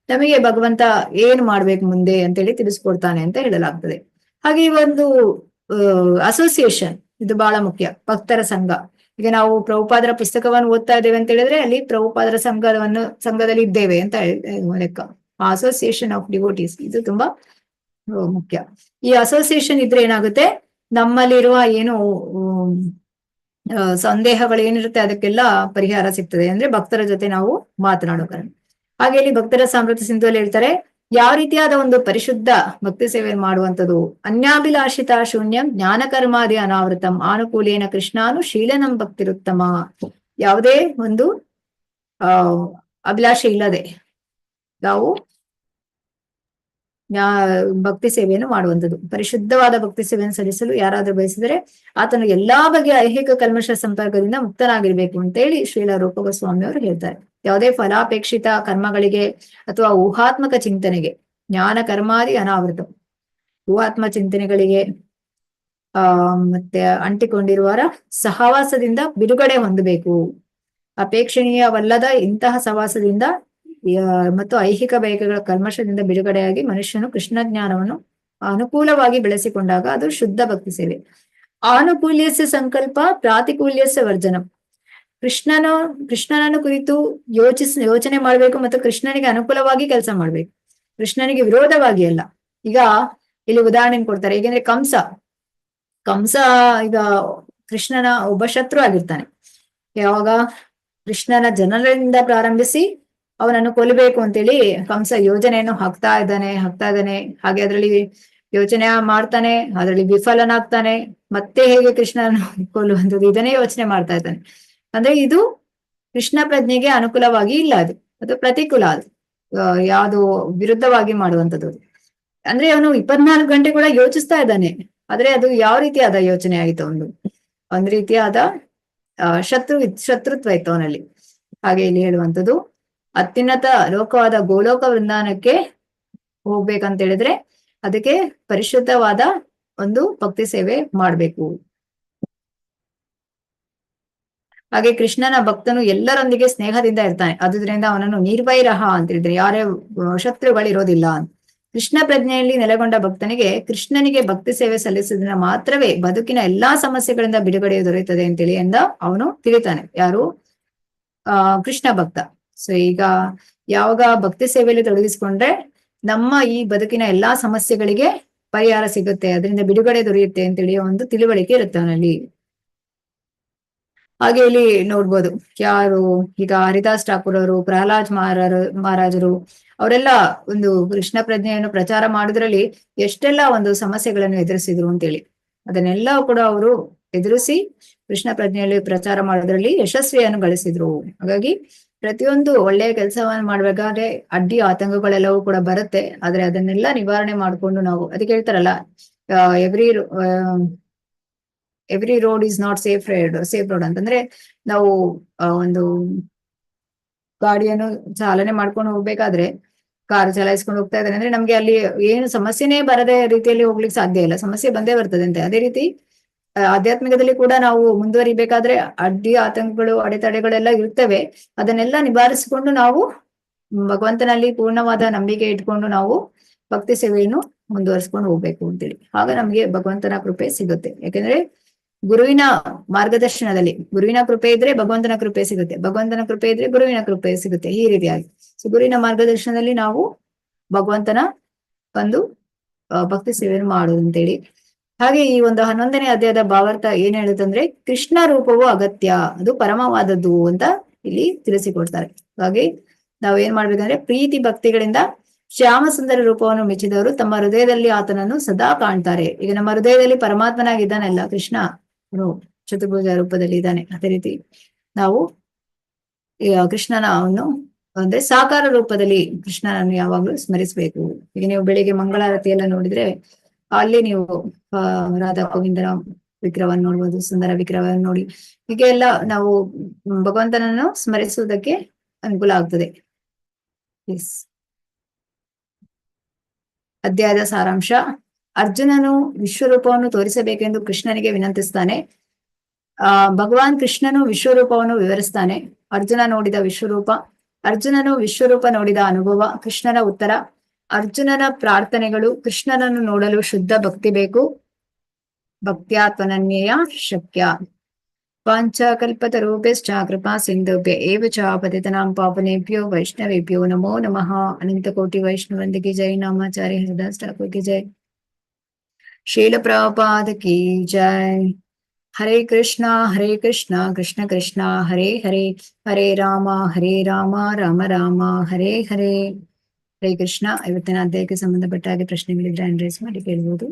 ನಮಗೆ ಭಗವಂತ ಏನ್ ಮಾಡ್ಬೇಕು ಮುಂದೆ ಅಂತೇಳಿ ತಿಳಿಸ್ಕೊಡ್ತಾನೆ ಅಂತ ಹೇಳಲಾಗ್ತದೆ. ಹಾಗೆ ಈ ಒಂದು ಅಸೋಸಿಯೇಷನ್ ಇದು ಬಹಳ ಮುಖ್ಯ. ಭಕ್ತರ ಸಂಘ, ಈಗ ನಾವು ಪ್ರಭುಪಾದರ ಪುಸ್ತಕವನ್ನು ಓದ್ತಾ ಇದ್ದೇವೆ ಅಂತ ಹೇಳಿದ್ರೆ ಅಲ್ಲಿ ಪ್ರಭುಪಾದರ ಸಂಘದಲ್ಲಿ ಇದ್ದೇವೆ ಅಂತ ಲೆಕ್ಕ. ಅಸೋಸಿಯೇಷನ್ ಆಫ್ ಡಿವೋಟೀಸ್ ಇದು ತುಂಬಾ ಮುಖ್ಯ. ಈ ಅಸೋಸಿಯೇಷನ್ ಇದ್ರೆ ಏನಾಗುತ್ತೆ, ನಮ್ಮಲ್ಲಿರುವ ಏನು ಸಂದೇಹಗಳು ಏನಿರುತ್ತೆ ಅದಕ್ಕೆಲ್ಲ ಪರಿಹಾರ ಸಿಗ್ತದೆ. ಅಂದ್ರೆ ಭಕ್ತರ ಜೊತೆ ನಾವು ಮಾತನಾಡೋ ಕಾರಣ. ಹಾಗೆ ಇಲ್ಲಿ ಭಕ್ತರ ಸಾಮೃತ ಸಿಂಧುವಲ್ಲಿ ಹೇಳ್ತಾರೆ, ಯಾವ ರೀತಿಯಾದ ಒಂದು ಪರಿಶುದ್ಧ ಭಕ್ತಿ ಸೇವೆ ಮಾಡುವಂಥದ್ದು. ಅನ್ಯಾಭಿಲಾಷಿತ ಶೂನ್ಯಂ ಜ್ಞಾನ ಕರ್ಮಾದಿ ಅನಾವೃತಂ ಆನುಕೂಲೇನ ಕೃಷ್ಣಾನು ಶೀಲನಂ ಭಕ್ತಿರುತ್ತಮ. ಯಾವುದೇ ಒಂದು ಅಭಿಲಾಷೆ ಇಲ್ಲದೆ ನಾವು ಭಕ್ತಿ ಸೇವೆಯನ್ನು ಮಾಡುವಂಥದ್ದು. ಪರಿಶುದ್ಧವಾದ ಭಕ್ತಿ ಸೇವೆಯನ್ನು ಸಲ್ಲಿಸಲು ಯಾರಾದ್ರೂ ಬಯಸಿದರೆ ಆತನು ಎಲ್ಲಾ ಬಗೆಯ ಐಹಿಕ ಕಲ್ಮಶ ಸಂಪರ್ಕದಿಂದ ಮುಕ್ತನಾಗಿರ್ಬೇಕು ಅಂತ ಹೇಳಿ ಶ್ರೀಲ ರೂಪ ಗೋಸ್ವಾಮಿ ಅವರು ಹೇಳ್ತಾರೆ. ಯಾವುದೇ ಫಲಾಪೇಕ್ಷಿತ ಕರ್ಮಗಳಿಗೆ ಅಥವಾ ಊಹಾತ್ಮಕ ಚಿಂತನೆಗೆ, ಜ್ಞಾನ ಕರ್ಮಾದಿ ಅನಾವೃತ, ಊಹಾತ್ಮ ಚಿಂತನೆಗಳಿಗೆ ಮತ್ತೆ ಅಂಟಿಕೊಂಡಿರುವವರ ಸಹವಾಸದಿಂದ ಬಿಡುಗಡೆ ಹೊಂದಬೇಕು. ಅಪೇಕ್ಷಣೀಯವಲ್ಲದ ಇಂತಹ ಸಹವಾಸದಿಂದ ಮತ್ತು ಐಹಿಕ ಬಯಕೆಗಳ ಕಲ್ಮಶದಿಂದ ಬಿಡುಗಡೆಯಾಗಿ ಮನುಷ್ಯನು ಕೃಷ್ಣ ಜ್ಞಾನವನ್ನು ಅನುಕೂಲವಾಗಿ ಬೆಳೆಸಿಕೊಂಡಾಗ ಅದು ಶುದ್ಧ ಭಕ್ತಿ ಸೇವೆ. ಆನುಕೂಲ್ಯಸ್ಯ ಸಂಕಲ್ಪ ಪ್ರಾತಿಕೂಲ್ಯಸ್ಯ ವರ್ಜನಂ. ಕೃಷ್ಣನನ್ನು ಕುರಿತು ಯೋಚನೆ ಮಾಡ್ಬೇಕು ಮತ್ತು ಕೃಷ್ಣನಿಗೆ ಅನುಕೂಲವಾಗಿ ಕೆಲಸ ಮಾಡ್ಬೇಕು, ಕೃಷ್ಣನಿಗೆ ವಿರೋಧವಾಗಿ ಅಲ್ಲ. ಈಗ ಇಲ್ಲಿ ಉದಾಹರಣೆ ಕೊಡ್ತಾರೆ. ಹೇಗೆಂದ್ರೆ ಕಂಸ ಈಗ ಕೃಷ್ಣನ ಒಬ್ಬ ಶತ್ರು ಆಗಿರ್ತಾನೆ. ಯಾವಾಗ ಕೃಷ್ಣನ ಜನರಿಂದ ಪ್ರಾರಂಭಿಸಿ ಅವನನ್ನು ಕೊಲ್ಲಬೇಕು ಅಂತೇಳಿ ಕಂಸ ಯೋಜನೆಯನ್ನು ಹಾಕ್ತಾ ಇದ್ದಾನೆ. ಹಾಗೆ ಅದರಲ್ಲಿ ಯೋಚನೆ ಮಾಡ್ತಾನೆ, ಅದರಲ್ಲಿ ವಿಫಲನಾಗ್ತಾನೆ. ಮತ್ತೆ ಹೇಗೆ ಕೃಷ್ಣನನ್ನು ಕೊಲ್ಲುವಂಥದ್ದು ಇದನ್ನೇ ಯೋಚನೆ ಮಾಡ್ತಾ ಇದ್ದಾನೆ. ಅಂದ್ರೆ ಇದು ಕೃಷ್ಣ ಪ್ರಜ್ಞೆಗೆ ಅನುಕೂಲವಾಗಿ ಇಲ್ಲ, ಅದು ಪ್ರತಿಕೂಲ, ಅದು ಯಾವುದು ವಿರುದ್ಧವಾಗಿ ಮಾಡುವಂಥದ್ದು. ಅಂದ್ರೆ ಅವನು 24 ಗಂಟೆ ಕೂಡ ಯೋಚಿಸ್ತಾ ಇದ್ದಾನೆ, ಆದ್ರೆ ಅದು ಯಾವ ರೀತಿಯಾದ ಯೋಚನೆ ಆಗಿತ್ತು, ಒಂದ್ ರೀತಿಯಾದ ಶತ್ರುತ್ವ ಇತ್ತು ಅವನಲ್ಲಿ. ಹಾಗೆ ಇಲ್ಲಿ ಹೇಳುವಂಥದ್ದು, ಅತ್ಯುನ್ನತ ಲೋಕವಾದ ಗೋಲೋಕ ವೃಂದಾವನಕ್ಕೆ ಹೋಗ್ಬೇಕಂತ ಹೇಳಿದ್ರೆ ಅದಕ್ಕೆ ಪರಿಶುದ್ಧವಾದ ಒಂದು ಭಕ್ತಿ ಸೇವೆ ಮಾಡ್ಬೇಕು. ಹಾಗೆ ಕೃಷ್ಣನ ಭಕ್ತನು ಎಲ್ಲರೊಂದಿಗೆ ಸ್ನೇಹದಿಂದ ಇರ್ತಾನೆ. ಆದ್ರಿಂದ ಅವನನ್ನು ನಿರ್ವೈರಹ ಅಂತ ಹೇಳಿದ್ರೆ ಯಾರೇ ಶತ್ರುಗಳಿರೋದಿಲ್ಲ. ಕೃಷ್ಣ ಪ್ರಜ್ಞೆಯಲ್ಲಿ ನೆಲೆಗೊಂಡ ಭಕ್ತನಿಗೆ ಕೃಷ್ಣನಿಗೆ ಭಕ್ತಿ ಸೇವೆ ಸಲ್ಲಿಸಿದ್ರೆ ಮಾತ್ರವೇ ಬದುಕಿನ ಎಲ್ಲಾ ಸಮಸ್ಯೆಗಳಿಂದ ಬಿಡುಗಡೆ ದೊರೆಯುತ್ತದೆ ಅಂತೇಳಿ ಅವನು ತಿಳಿತಾನೆ. ಯಾರು? ಕೃಷ್ಣ ಭಕ್ತ. ಸೊ ಈಗ ಯಾವಾಗ ಭಕ್ತಿ ಸೇವೆಯಲ್ಲಿ ತೊಡಗಿಸ್ಕೊಂಡ್ರೆ ನಮ್ಮ ಈ ಬದುಕಿನ ಎಲ್ಲಾ ಸಮಸ್ಯೆಗಳಿಗೆ ಪರಿಹಾರ ಸಿಗುತ್ತೆ, ಅದರಿಂದ ಬಿಡುಗಡೆ ದೊರೆಯುತ್ತೆ ಅಂತೇಳಿ ಒಂದು ತಿಳುವಳಿಕೆ ಇರುತ್ತೆ ಅವನಲ್ಲಿ. ಹಾಗೆ ಇಲ್ಲಿ ನೋಡ್ಬೋದು ಯಾರು ಈಗ ಹರಿದಾಸ್ ಠಾಕೂರ್ ಅವರು, ಪ್ರಹ್ಲಾದ್ ಮಹಾರಾಜರು ಅವರೆಲ್ಲ ಒಂದು ಕೃಷ್ಣ ಪ್ರಜ್ಞೆಯನ್ನು ಪ್ರಚಾರ ಮಾಡೋದ್ರಲ್ಲಿ ಎಷ್ಟೆಲ್ಲ ಒಂದು ಸಮಸ್ಯೆಗಳನ್ನು ಎದುರಿಸಿದ್ರು ಅಂತೇಳಿ, ಅದನ್ನೆಲ್ಲ ಕೂಡ ಅವರು ಎದುರಿಸಿ ಕೃಷ್ಣ ಪ್ರಜ್ಞೆಯಲ್ಲಿ ಪ್ರಚಾರ ಮಾಡೋದ್ರಲ್ಲಿ ಯಶಸ್ವಿಯನ್ನು ಗಳಿಸಿದ್ರು. ಹಾಗಾಗಿ ಪ್ರತಿಯೊಂದು ಒಳ್ಳೆಯ ಕೆಲಸವನ್ನು ಮಾಡ್ಬೇಕಾದ್ರೆ ಅಡ್ಡಿ ಆತಂಕಗಳೆಲ್ಲವೂ ಕೂಡ ಬರುತ್ತೆ, ಆದ್ರೆ ಅದನ್ನೆಲ್ಲ ನಿವಾರಣೆ ಮಾಡ್ಕೊಂಡು ನಾವು ಅದಕ್ಕೆ ಹೇಳ್ತಾರಲ್ಲ, every road is not safe road ಅಂತಂದ್ರೆ ನಾವು ಒಂದು ಗಾಡಿಯನ್ನು ಚಾಲನೆ ಮಾಡ್ಕೊಂಡು ಹೋಗ್ಬೇಕಾದ್ರೆ, ಕಾರ್ ಚಲಾಯಿಸ್ಕೊಂಡು ಹೋಗ್ತಾ ಇದ್ದಾರೆ ಅಂದ್ರೆ ನಮ್ಗೆ ಅಲ್ಲಿ ಏನು ಸಮಸ್ಯೆನೇ ಬರದೇ ರೀತಿಯಲ್ಲಿ ಹೋಗ್ಲಿಕ್ಕೆ ಸಾಧ್ಯ ಇಲ್ಲ, ಸಮಸ್ಯೆ ಬಂದೇ ಬರ್ತದೆ ಅಂತೆ. ಅದೇ ರೀತಿ ಆಧ್ಯಾತ್ಮಿಕದಲ್ಲಿ ಕೂಡ ನಾವು ಮುಂದುವರಿಬೇಕಾದ್ರೆ ಅಡ್ಡಿ ಆತಂಕಗಳು ಅಡೆತಡೆಗಳೆಲ್ಲ ಇರ್ತವೆ, ಅದನ್ನೆಲ್ಲ ನಿವಾರಿಸಿಕೊಂಡು ನಾವು ಭಗವಂತನಲ್ಲಿ ಪೂರ್ಣವಾದ ನಂಬಿಕೆ ಇಟ್ಕೊಂಡು ನಾವು ಭಕ್ತಿ ಸೇವೆಯನ್ನು ಮುಂದುವರಿಸ್ಕೊಂಡು ಹೋಗ್ಬೇಕು ಅಂತೇಳಿ. ಆಗ ನಮ್ಗೆ ಭಗವಂತನ ಕೃಪೆ ಸಿಗುತ್ತೆ. ಯಾಕಂದ್ರೆ ಗುರುವಿನ ಮಾರ್ಗದರ್ಶನದಲ್ಲಿ ಗುರುವಿನ ಕೃಪೆ ಇದ್ರೆ ಭಗವಂತನ ಕೃಪೆ ಸಿಗುತ್ತೆ, ಭಗವಂತನ ಕೃಪೆ ಇದ್ರೆ ಗುರುವಿನ ಕೃಪೆ ಸಿಗುತ್ತೆ, ಈ ರೀತಿಯಾಗಿ. ಸೊ ಗುರುವಿನ ಮಾರ್ಗದರ್ಶನದಲ್ಲಿ ನಾವು ಭಗವಂತನ ಒಂದು ಭಕ್ತಿ ಸೇವೆಯನ್ನು ಮಾಡೋದು ಅಂತೇಳಿ. ಹಾಗೆ ಈ ಒಂದು 11ನೇ ಅಧ್ಯಾಯದ ಭಾವಾರ್ಥ ಏನ್ ಹೇಳುತ್ತಂದ್ರೆ, ಕೃಷ್ಣ ರೂಪವು ಅಗತ್ಯ, ಅದು ಪರಮವಾದದ್ದು ಅಂತ ಇಲ್ಲಿ ತಿಳಿಸಿಕೊಡ್ತಾರೆ. ಹಾಗಾಗಿ ನಾವ್ ಏನ್ ಮಾಡ್ಬೇಕಂದ್ರೆ ಪ್ರೀತಿ ಭಕ್ತಿಗಳಿಂದ ಶ್ಯಾಮ ಸುಂದರ ರೂಪವನ್ನು ಮೆಚ್ಚಿದವರು ತಮ್ಮ ಹೃದಯದಲ್ಲಿ ಆತನನ್ನು ಸದಾ ಕಾಣ್ತಾರೆ. ಈಗ ನಮ್ಮ ಹೃದಯದಲ್ಲಿ ಪರಮಾತ್ಮನಾಗಿದ್ದಾನಲ್ಲ ಕೃಷ್ಣ, ಚತುರ್ಭುಜ ರೂಪದಲ್ಲಿ ಇದ್ದಾನೆ. ಅದೇ ರೀತಿ ನಾವು ಕೃಷ್ಣನ ಅವನು ಅಂದ್ರೆ ಸಾಕಾರ ರೂಪದಲ್ಲಿ ಕೃಷ್ಣನನ್ನು ಯಾವಾಗ್ಲೂ ಸ್ಮರಿಸ್ಬೇಕು. ಈಗ ನೀವು ಬೆಳಿಗ್ಗೆ ಮಂಗಳಾರತಿ ಎಲ್ಲ ನೋಡಿದ್ರೆ ಅಲ್ಲಿ ನೀವು ರಾಧಾ ಗೋವಿಂದನ ವಿಗ್ರಹವನ್ನು ನೋಡ್ಬೋದು, ಸುಂದರ ವಿಗ್ರಹವನ್ನು ನೋಡಿ ಹೀಗೆ ಎಲ್ಲ ನಾವು ಭಗವಂತನನ್ನು ಸ್ಮರಿಸುವುದಕ್ಕೆ ಅನುಕೂಲ ಆಗ್ತದೆ. ಅಧ್ಯಾಯದ ಸಾರಾಂಶ: ಅರ್ಜುನನು ವಿಶ್ವರೂಪವನ್ನು ತೋರಿಸಬೇಕೆಂದು ಕೃಷ್ಣನಿಗೆ ವಿನಂತಿಸ್ತಾನೆ. ಭಗವಾನ್ ಕೃಷ್ಣನು ವಿಶ್ವರೂಪವನ್ನು ವಿವರಿಸ್ತಾನೆ. ಅರ್ಜುನನು ವಿಶ್ವರೂಪ ನೋಡಿದ ಅನುಭವ. ಕೃಷ್ಣನ ಉತ್ತರ: ಅರ್ಜುನನ ಪ್ರಾರ್ಥನೆಗಳು. ಕೃಷ್ಣನನ್ನು ನೋಡಲು ಶುದ್ಧ ಭಕ್ತಿ ಬೇಕು. ಭಕ್ತ್ಯಾತ್ಮನನ್ಯಯ ಶಕ್ಯ. ಪಾಂಚಕಲ್ಪತರೂಪಶ್ಚ ಕೃಪಾ ಸಿಂಧುಭ್ಯ ಏವ ಚ ಪತಿತನಾಂ ಪಾವನೇಭ್ಯೋ ವೈಷ್ಣವೇಭ್ಯೋ ನಮೋ ನಮಃ. ಅನಂತಕೋಟಿ ವೈಷ್ಣವಂದಿಗೆ ಜೈ. ನಾಮಾಚಾರ್ಯ ಹರಿದಾಸ್ ಠಾಕೂರ್ ಕಿ ಜೈ. ಶ್ರೀಲ ಪ್ರಭುಪಾದ ಕಿ ಜೈ. ಹರೇ ಕೃಷ್ಣ ಕೃಷ್ಣ ಕೃಷ್ಣ ಹರೇ ಹರೇ, ಹರೇ ರಾಮ ರಾಮ ರಾಮ ಹರೇ ಹರೇ. ಹರೇ ಕೃಷ್ಣ. ಇವತ್ತಿನ ಅಧ್ಯಾಯಕ್ಕೆ ಸಂಬಂಧಪಟ್ಟ ಹಾಗೆ ಪ್ರಶ್ನೆಗಳಿದ್ರೆ ಹ್ಯಾಂಡ್ ರೈಸ್ ಮಾಡಿ ಕೇಳ್ಬೋದು.